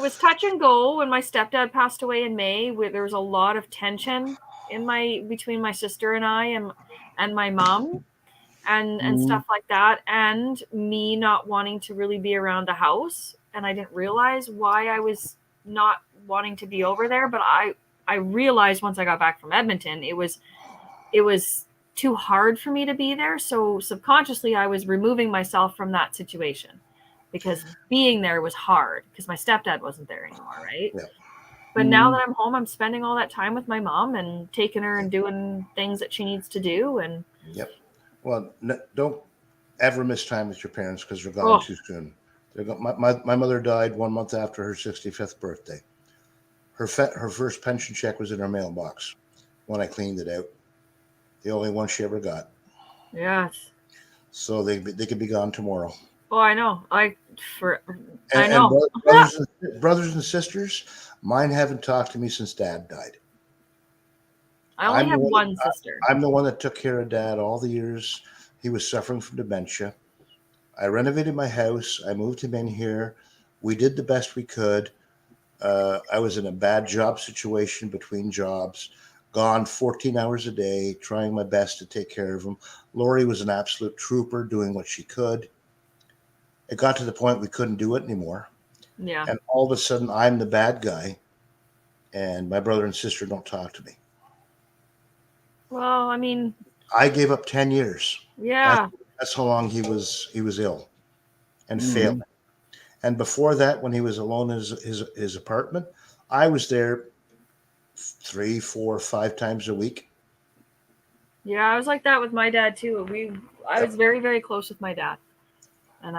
was touch and go when my stepdad passed away in May. There was a lot of tension between my sister and I and my mom and stuff like that, and me not wanting to really be around the house. And I didn't realize why I was not wanting to be over there, but I realized once I got back from Edmonton, it was too hard for me to be there. So subconsciously I was removing myself from that situation, because being there was hard because my stepdad wasn't there anymore, right? Yeah. But now that I'm home, I'm spending all that time with my mom and taking her and doing things that she needs to do. And well, don't ever miss time with your parents because they're gone too soon. My mother died 1 month after her 65th birthday. Her first pension check was in her mailbox when I cleaned it out. The only one she ever got. Yes. So they could be gone tomorrow. Oh, I know. I know. Brothers and sisters, mine haven't talked to me since Dad died. I only have one sister. I'm the one that took care of Dad all the years he was suffering from dementia. I renovated my house. I moved him in here. We did the best we could. I was in a bad job situation between jobs, gone 14 hours a day, trying my best to take care of him. Lori was an absolute trooper, doing what she could. It got to the point we couldn't do it anymore. Yeah. And all of a sudden, I'm the bad guy, and my brother and sister don't talk to me. Well, I mean, I gave up 10 years. Yeah. That's how long he was ill and failing. And before that, when he was alone in his apartment, I was there 3, 4, 5 times a week. Yeah, I was like that with my dad too. I was very, very close with my dad. And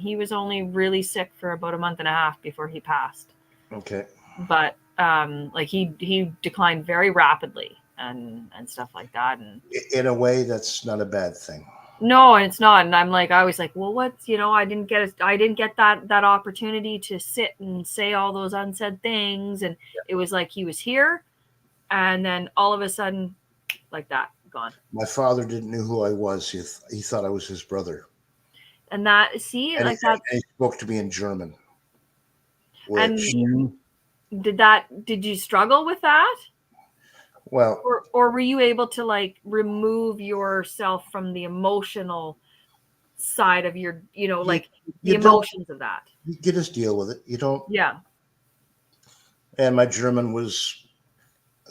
he was only really sick for about a month and a half before he passed. Okay. But he declined very rapidly and stuff like that. And in a way, that's not a bad thing. No, and it's not. And I was like, well, what's, I didn't get that opportunity to sit and say all those unsaid things. And it was like he was here, and then all of a sudden, like that, gone. My father didn't know who I was. He thought I was his brother. And that, that. He spoke to me in German. And did you struggle with that? Well, or were you able to remove yourself from the emotional side of your, the emotions of that? You just deal with it. You don't. Yeah. And my German was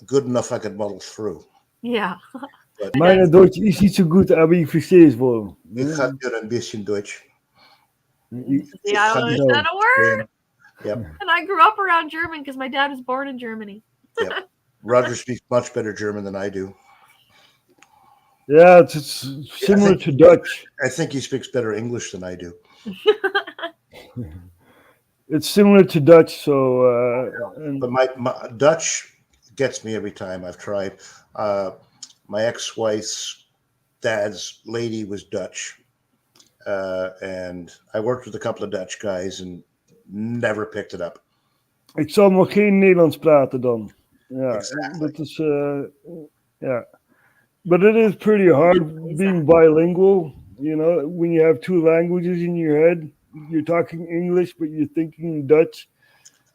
good enough I could muddle through. Ja. Meine Deutsch ist nicht so gut, aber ich verstehe es wohl. Ich kann ja ein bisschen Deutsch. Yeah, I don't understand a word. Yep. And I grew up around German because my dad was born in Germany. Yep. Roger speaks much better German than I do. Yeah, it's similar to Dutch. I think he speaks better English than I do. it's similar to Dutch. So, but my Dutch gets me every time I've tried. My ex-wife's dad's lady was Dutch, and I worked with a couple of Dutch guys and never picked it up. Ik zal nog geen Nederlands praten dan. Ja, Exactly. dat is, yeah. But it is pretty hard being bilingual. You know, when you have two languages in your head, you're talking English, but you're thinking Dutch.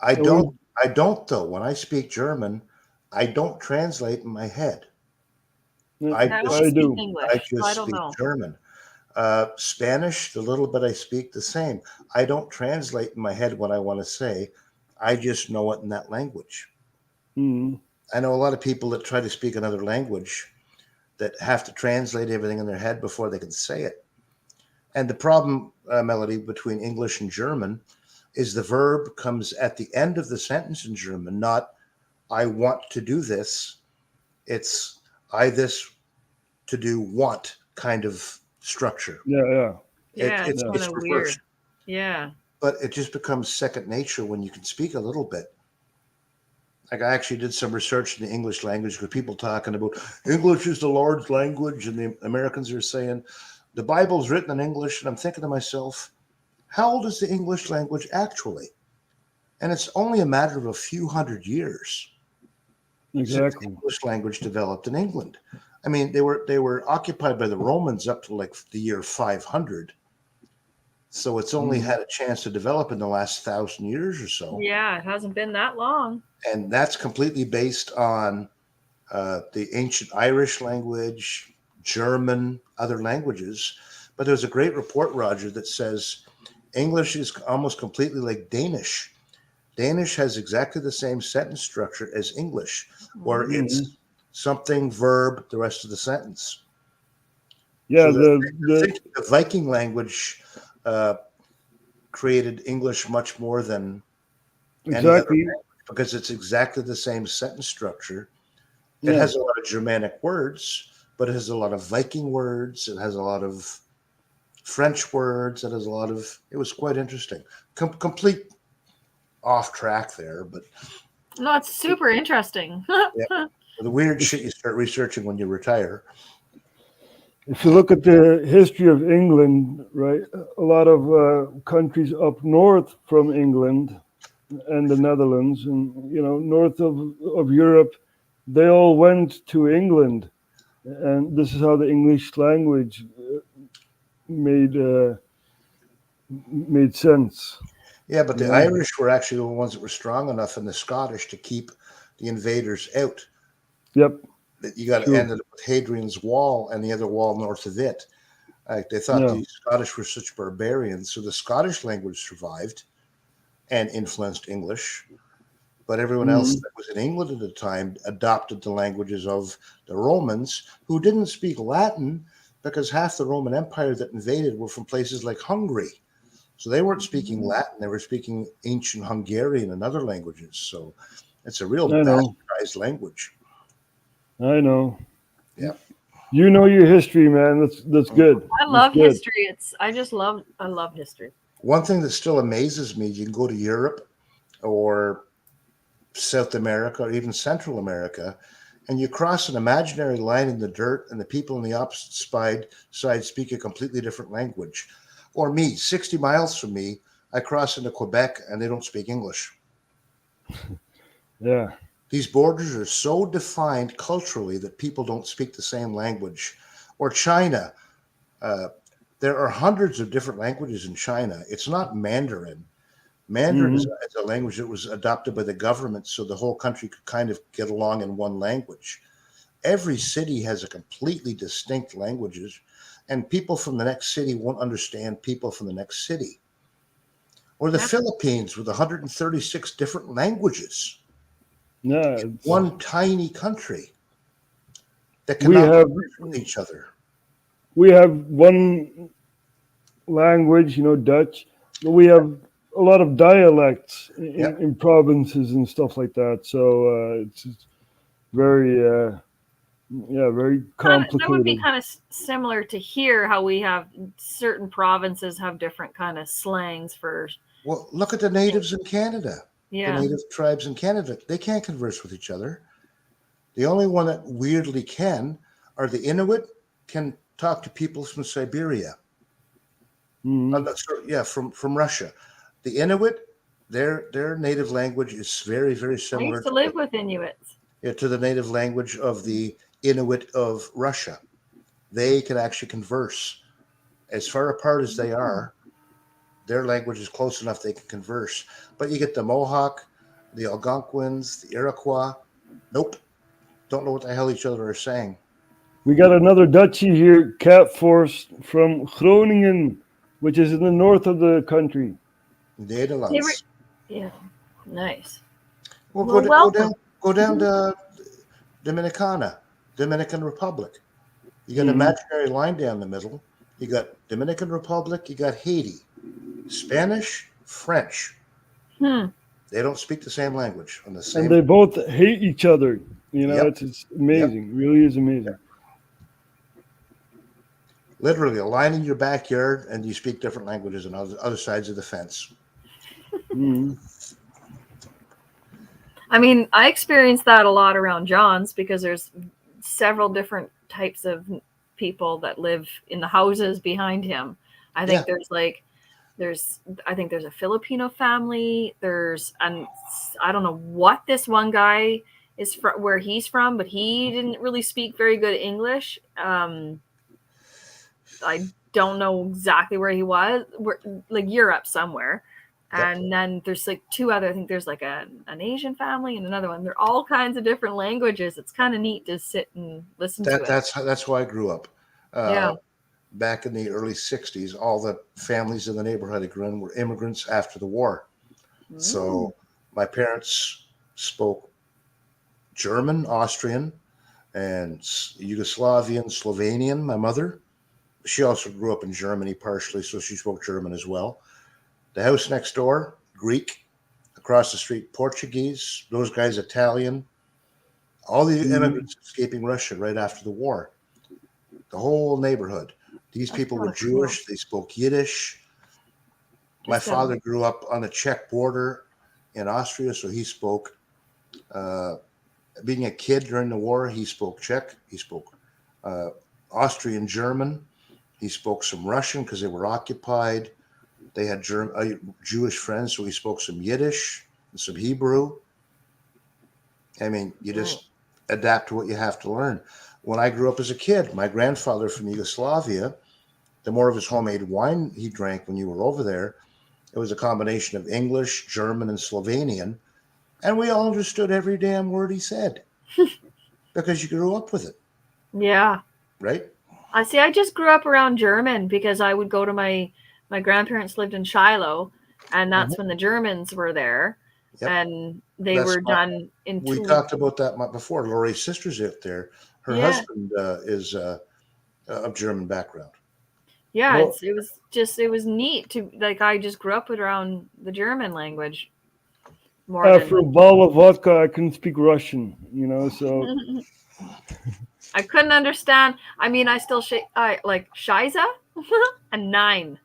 I don't though. When I speak German, I don't translate in my head. I do. I just speak German. Spanish, the little bit I speak, the same. I don't translate in my head what I want to say. I just know it in that language. Mm. I know a lot of people that try to speak another language that have to translate everything in their head before they can say it. And the problem, Melody, between English and German is the verb comes at the end of the sentence in German, not I want to do this. It's I this to do want kind of structure. Yeah. It's kind of weird. reversed. Yeah. But it just becomes second nature when you can speak a little bit. Like I actually did some research in the English language with people talking about English is the Lord's language, and the Americans are saying the Bible's written in English. And I'm thinking to myself, how old is the English language actually? And it's only a matter of a few hundred years. Exactly. Since the English language developed in England. I mean, they were occupied by the Romans up to like the year 500. So it's only had a chance to develop in the last 1,000 years or so. Yeah, it hasn't been that long. And that's completely based on the ancient Irish language, German, other languages. But there's a great report, Roger, that says English is almost completely like Danish. Danish has exactly the same sentence structure as English, where it's something, verb, the rest of the sentence. Yeah, so the Viking language created English much more than any other language because it's exactly the same sentence structure. It has a lot of Germanic words, but it has a lot of Viking words. It has a lot of French words. It has a lot of. It was quite interesting. Complete off track there, but no, it's super interesting. The weird shit you start researching when you retire. If you look at the history of England, right, a lot of countries up north from England and the Netherlands and, north of Europe, they all went to England. And this is how the English language made sense. Yeah, but the Irish were actually the ones that were strong enough, and the Scottish to keep the invaders out. Yep. That you got to end up with Hadrian's Wall and the other wall north of it. They thought the Scottish were such barbarians, so the Scottish language survived and influenced English. But everyone else that was in England at the time adopted the languages of the Romans, who didn't speak Latin because half the Roman Empire that invaded were from places like Hungary. So they weren't speaking Latin; they were speaking ancient Hungarian and other languages. So it's a real bastardized language. I know. Yeah. You know your history, man. That's good. I love history. I love history. One thing that still amazes me, you can go to Europe or South America or even Central America, and you cross an imaginary line in the dirt, and the people on the opposite side speak a completely different language. Or me, 60 miles from me, I cross into Quebec, and they don't speak English. Yeah. These borders are so defined culturally that people don't speak the same language. Or China. There are hundreds of different languages in China. It's not Mandarin. Mandarin is a language that was adopted by the government so the whole country could kind of get along in one language. Every city has a completely distinct languages, and people from the next city won't understand people from the next city. Or the Philippines with 136 different languages. Yeah, one tiny country that cannot live with each other. We have one language, Dutch, but we have a lot of dialects in provinces and stuff like that. So it's very Yeah, very That would be complicated. kind of similar to here, how we have certain provinces have different kind of slangs for. Well, look at the natives in Canada. Yeah. The native tribes in Canada, they can't converse with each other. The only one that weirdly can are the Inuit can talk to people from Siberia. From Russia. The Inuit, their native language is very, very I similar used to live with Inuits. to the native language of the Inuit of Russia. They can actually converse. As far apart as they are, their language is close enough they can converse. But you get the Mohawk, the Algonquins, the Iroquois. Nope. Don't know what the hell each other are saying. We got another Dutchie here, Cat Force from Groningen, which is in the north of the country. Nederlands. Yeah, nice. Well, welcome. go down to Dominicana, Dominican Republic. You got an imaginary line down the middle. You got Dominican Republic. You got Haiti. Spanish, French. They don't speak the same language on the same. And they both hate each other. You know, Yep. it's amazing. Really is amazing. Literally a line in your backyard, and you speak different languages on other sides of the fence. I mean, I experienced that a lot around John's because there's several different types of people that live in the houses behind him. I think there's a Filipino family. And I don't know what this one guy is from, where he's from, but he didn't really speak very good English. I don't know exactly where he was, like Europe somewhere. And then there's like two other, I think there's like an Asian family and another one. They're all kinds of different languages. It's kind of neat to sit and listen to it. That's where I grew up. Yeah. Back in the early 60s, all the families in the neighborhood I grew in were immigrants after the war. So my parents spoke German, Austrian, and Yugoslavian, Slovenian. My mother, she also grew up in Germany partially, so she spoke German as well. The house next door, Greek. Across the street, Portuguese. Those guys, Italian. All the immigrants escaping Russia right after the war. The whole neighborhood. These people were Jewish. They spoke Yiddish. My father grew up on the Czech border in Austria, so he spoke. Being a kid during the war, he spoke Czech. He spoke Austrian German. He spoke some Russian because they were occupied. They had Jewish friends, so he spoke some Yiddish and some Hebrew. I mean, you just adapt to what you have to learn. When I grew up as a kid, my grandfather from Yugoslavia, the more of his homemade wine he drank when you were over there, it was a combination of English, German, and Slovenian. And we all understood every damn word he said because you grew up with it. Yeah. Right? I see. I just grew up around German because I would go to my grandparents lived in Shiloh, and that's when the Germans were there. Yep. And they were done in. We talked about that before. Lori's sister's out there. Her husband is of German background. Yeah, it was neat to I just grew up around the German language. After a bottle of vodka, I couldn't speak Russian, so. I couldn't understand. I mean, I still like Scheiße and Nein.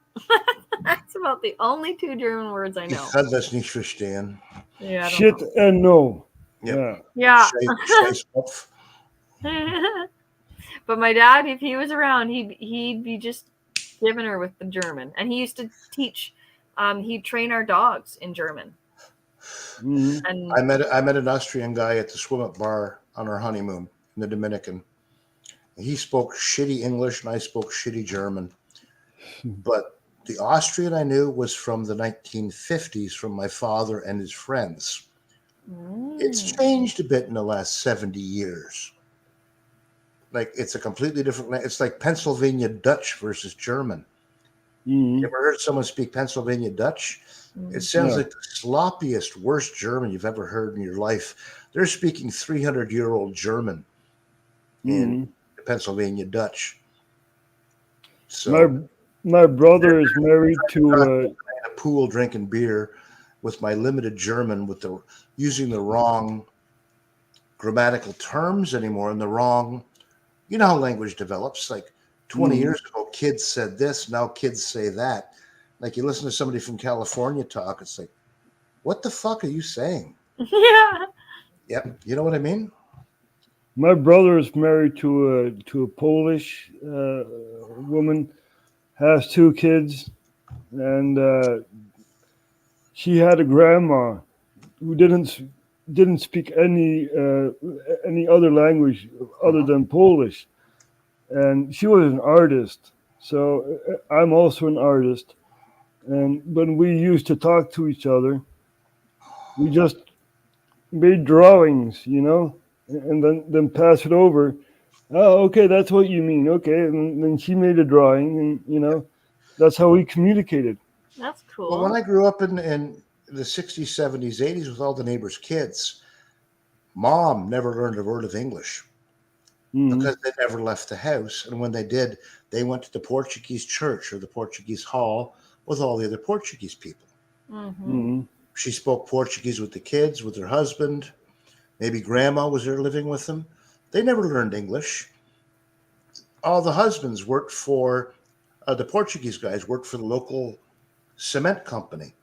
That's about the only two German words I know. Ich kann das nicht verstehen. Yeah. Shit and no. Yep. Yeah. Scheißkopf. But my dad, if he was around, he'd be just giving her with the German. And he used to teach. He'd train our dogs in German. And I met an Austrian guy at the swim-up bar on our honeymoon in the Dominican. He spoke shitty English and I spoke shitty German. But the Austrian I knew was from the 1950s from my father and his friends. It's changed a bit in the last 70 years. Like it's a completely different. It's like Pennsylvania Dutch versus German. You ever heard someone speak Pennsylvania Dutch? It sounds like the sloppiest, worst German you've ever heard in your life. They're speaking 300-year-old German in Pennsylvania Dutch. So my brother is married to a pool drinking beer with my limited German using the wrong grammatical terms anymore and the wrong you know how language develops. Like 20 years ago, kids said this. Now kids say that. Like you listen to somebody from California talk, it's like, what the fuck are you saying? Yeah. Yep. You know what I mean? My brother is married to a Polish woman, has 2 kids, and she had a grandma who didn't speak any other language other than Polish, and she was an artist. So I'm also an artist, and when we used to talk to each other, we just made drawings, and then pass it over. Oh, okay, that's what you mean. Okay, and then she made a drawing, and that's how we communicated. That's cool. Well, when I grew up in the 60s, 70s, 80s with all the neighbors' kids, Mom never learned a word of English because they never left the house. And when they did, they went to the Portuguese church or the Portuguese hall with all the other Portuguese people. She spoke Portuguese with the kids, with her husband. Maybe grandma was there living with them. They never learned English. All the husbands worked for, the Portuguese guys worked for the local cement company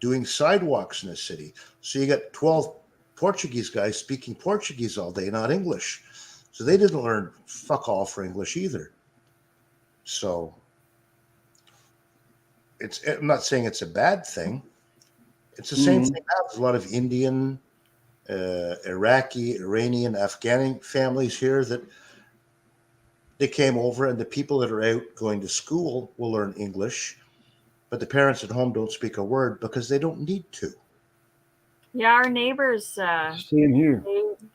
doing sidewalks in the city. So you got 12 Portuguese guys speaking Portuguese all day, not English. So they didn't learn fuck all for English either. So I'm not saying it's a bad thing. It's the same thing now. There's a lot of Indian, Iraqi, Iranian, Afghani families here that they came over, and the people that are out going to school will learn English, but the parents at home don't speak a word because they don't need to. Yeah, our neighbors. Same here.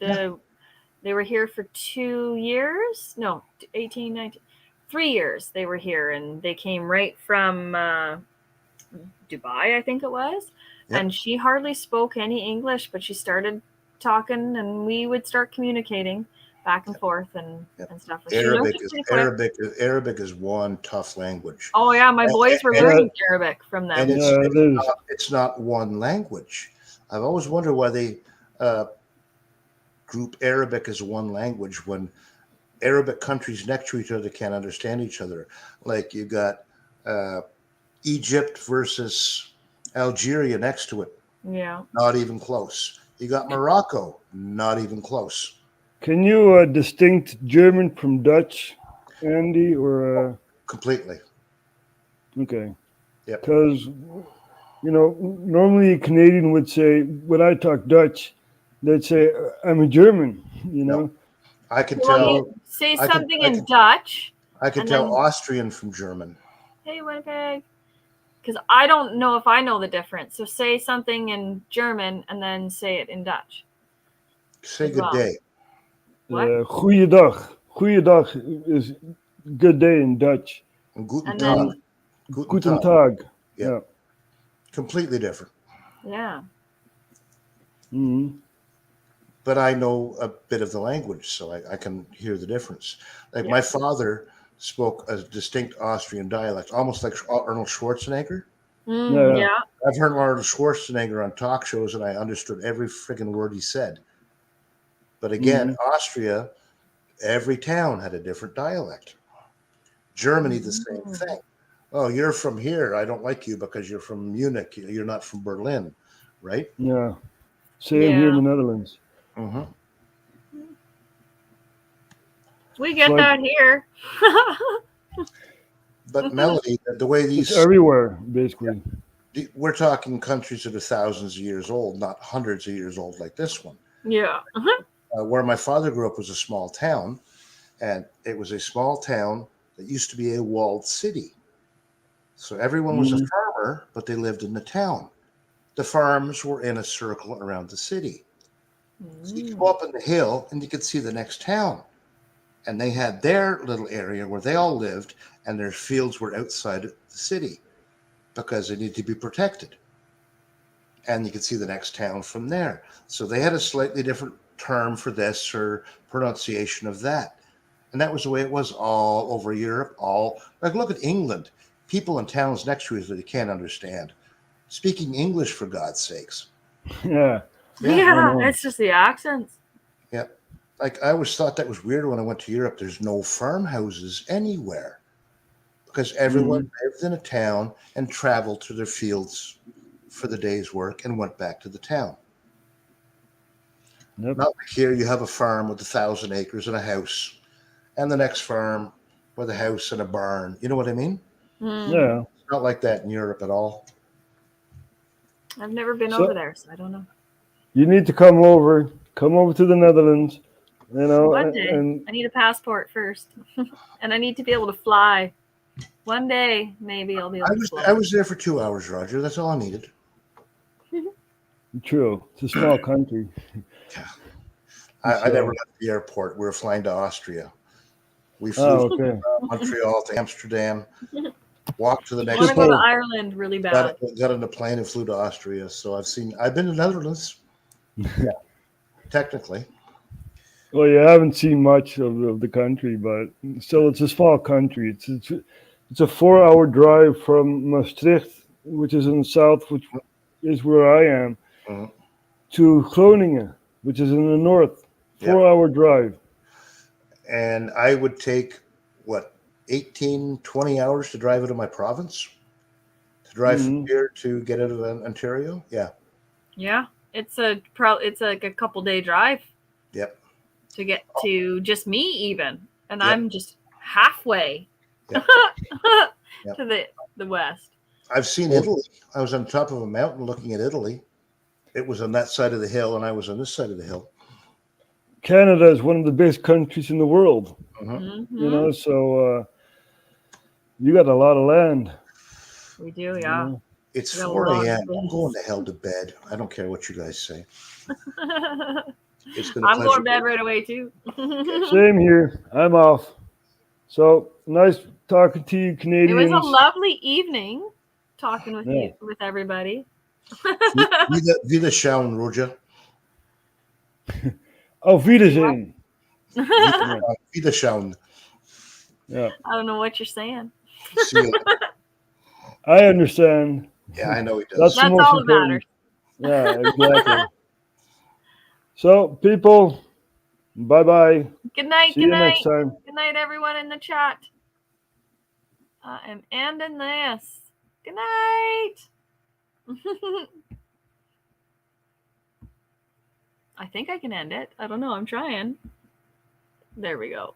They were here for 2 years. No, 18, 19, 3 years they were here, and they came right from Dubai, I think it was. Yep. And she hardly spoke any English, but she started talking, and we would start communicating back and forth and stuff. Arabic is one tough language. Oh yeah, my boys were learning Arabic from them. And it's not one language. I've always wondered why they group Arabic as one language when Arabic countries next to each other can't understand each other. Like you got Egypt versus Algeria next to it. Yeah. Not even close. You got Morocco, not even close. Can you distinct German from Dutch, Andy, or completely? Okay. Yeah. Because normally a Canadian would say, when I talk Dutch, they'd say I'm a German. No. I can tell. Say something in Dutch. I can tell Austrian from German. Hey, Winnipeg. Because I don't know if I know the difference. So say something in German and then say it in Dutch. Say good day. Goeiedag. Goeiedag is good day in Dutch. Guten Tag. Guten Tag. Yeah. Completely different. Yeah. But I know a bit of the language, so I can hear the difference. Like my father spoke a distinct Austrian dialect, almost like Arnold Schwarzenegger. Yeah. I've heard Arnold Schwarzenegger on talk shows, and I understood every friggin' word he said. But again, Austria, every town had a different dialect. Germany, the same thing. Oh, you're from here. I don't like you because you're from Munich. You're not from Berlin, right? Yeah. Same here in the Netherlands. We get that here. But Melody, the way these... It's everywhere, basically. We're talking countries that are thousands of years old, not hundreds of years old like this one. Yeah. Where my father grew up was a small town, and it was a small town that used to be a walled city. So everyone was a farmer, but they lived in the town. The farms were in a circle around the city. So you could go up on the hill and you could see the next town. And they had their little area where they all lived, and their fields were outside of the city because they needed to be protected. And you could see the next town from there. So they had a slightly different term for this or pronunciation of that. And that was the way it was all over Europe. Like look at England. People in towns next to each other they can't understand. Speaking English, for God's sakes. Yeah. Yeah, it's just the accents. Yep. Like, I always thought that was weird when I went to Europe. There's no farmhouses anywhere because everyone lived in a town and traveled to their fields for the day's work and went back to the town. Yep. Not like here, you have a farm with 1,000 acres and a house, and the next farm with a house and a barn. You know what I mean? Yeah. It's not like that in Europe at all. I've never been So- over there, so I don't know. You need to come over to the Netherlands, you know, One day. and I need a passport first. And I need to be able to fly. One day, maybe I'll be able to fly. I was there for 2 hours, Roger. That's all I needed. true. It's a small country. I never left the airport. We were flying to Austria. We flew Oh, from okay. Montreal to Amsterdam, walked to the I next want to go to People- Ireland really bad. got on a plane and flew to Austria. So I've been to the Netherlands. Yeah, technically. Well, you haven't seen much of the country, but still, it's a small country. It's a 4-hour drive from Maastricht, which is in the south, which is where I am, Mhm. to Groningen, which is in the north. 4-hour drive. And I would take, 18, 20 hours to drive out of my province? To drive from here to get out of Ontario? Yeah. Yeah. It's like a couple day drive Yep. to get to just me even. And Yep. I'm just halfway Yep. to the west. I've seen Italy. I was on top of a mountain looking at Italy. It was on that side of the hill, and I was on this side of the hill. Canada is one of the best countries in the world. Mm-hmm. You know, so you got a lot of land. We do, yeah. It's We got a 4 lot of a.m. I'm space. going to hell to bed. I don't care what you guys say. It's been a I'm pleasure. going to bed right away too. Same here. I'm off. So nice talking to you, It Canadians. was a lovely evening talking with Yeah. with everybody. Vida schauen, Roger. Auf Wiedersehen. Vida schauen. Yeah, I don't know what you're saying. See you. I understand. Yeah, I know he does. That's the That's most all that important. matters. Yeah, exactly. So, people, bye bye. Good night. See Good you night. next time. Good night, everyone in the chat. I am ending this. Good night. I think I can end it. I don't know. I'm trying. There we go.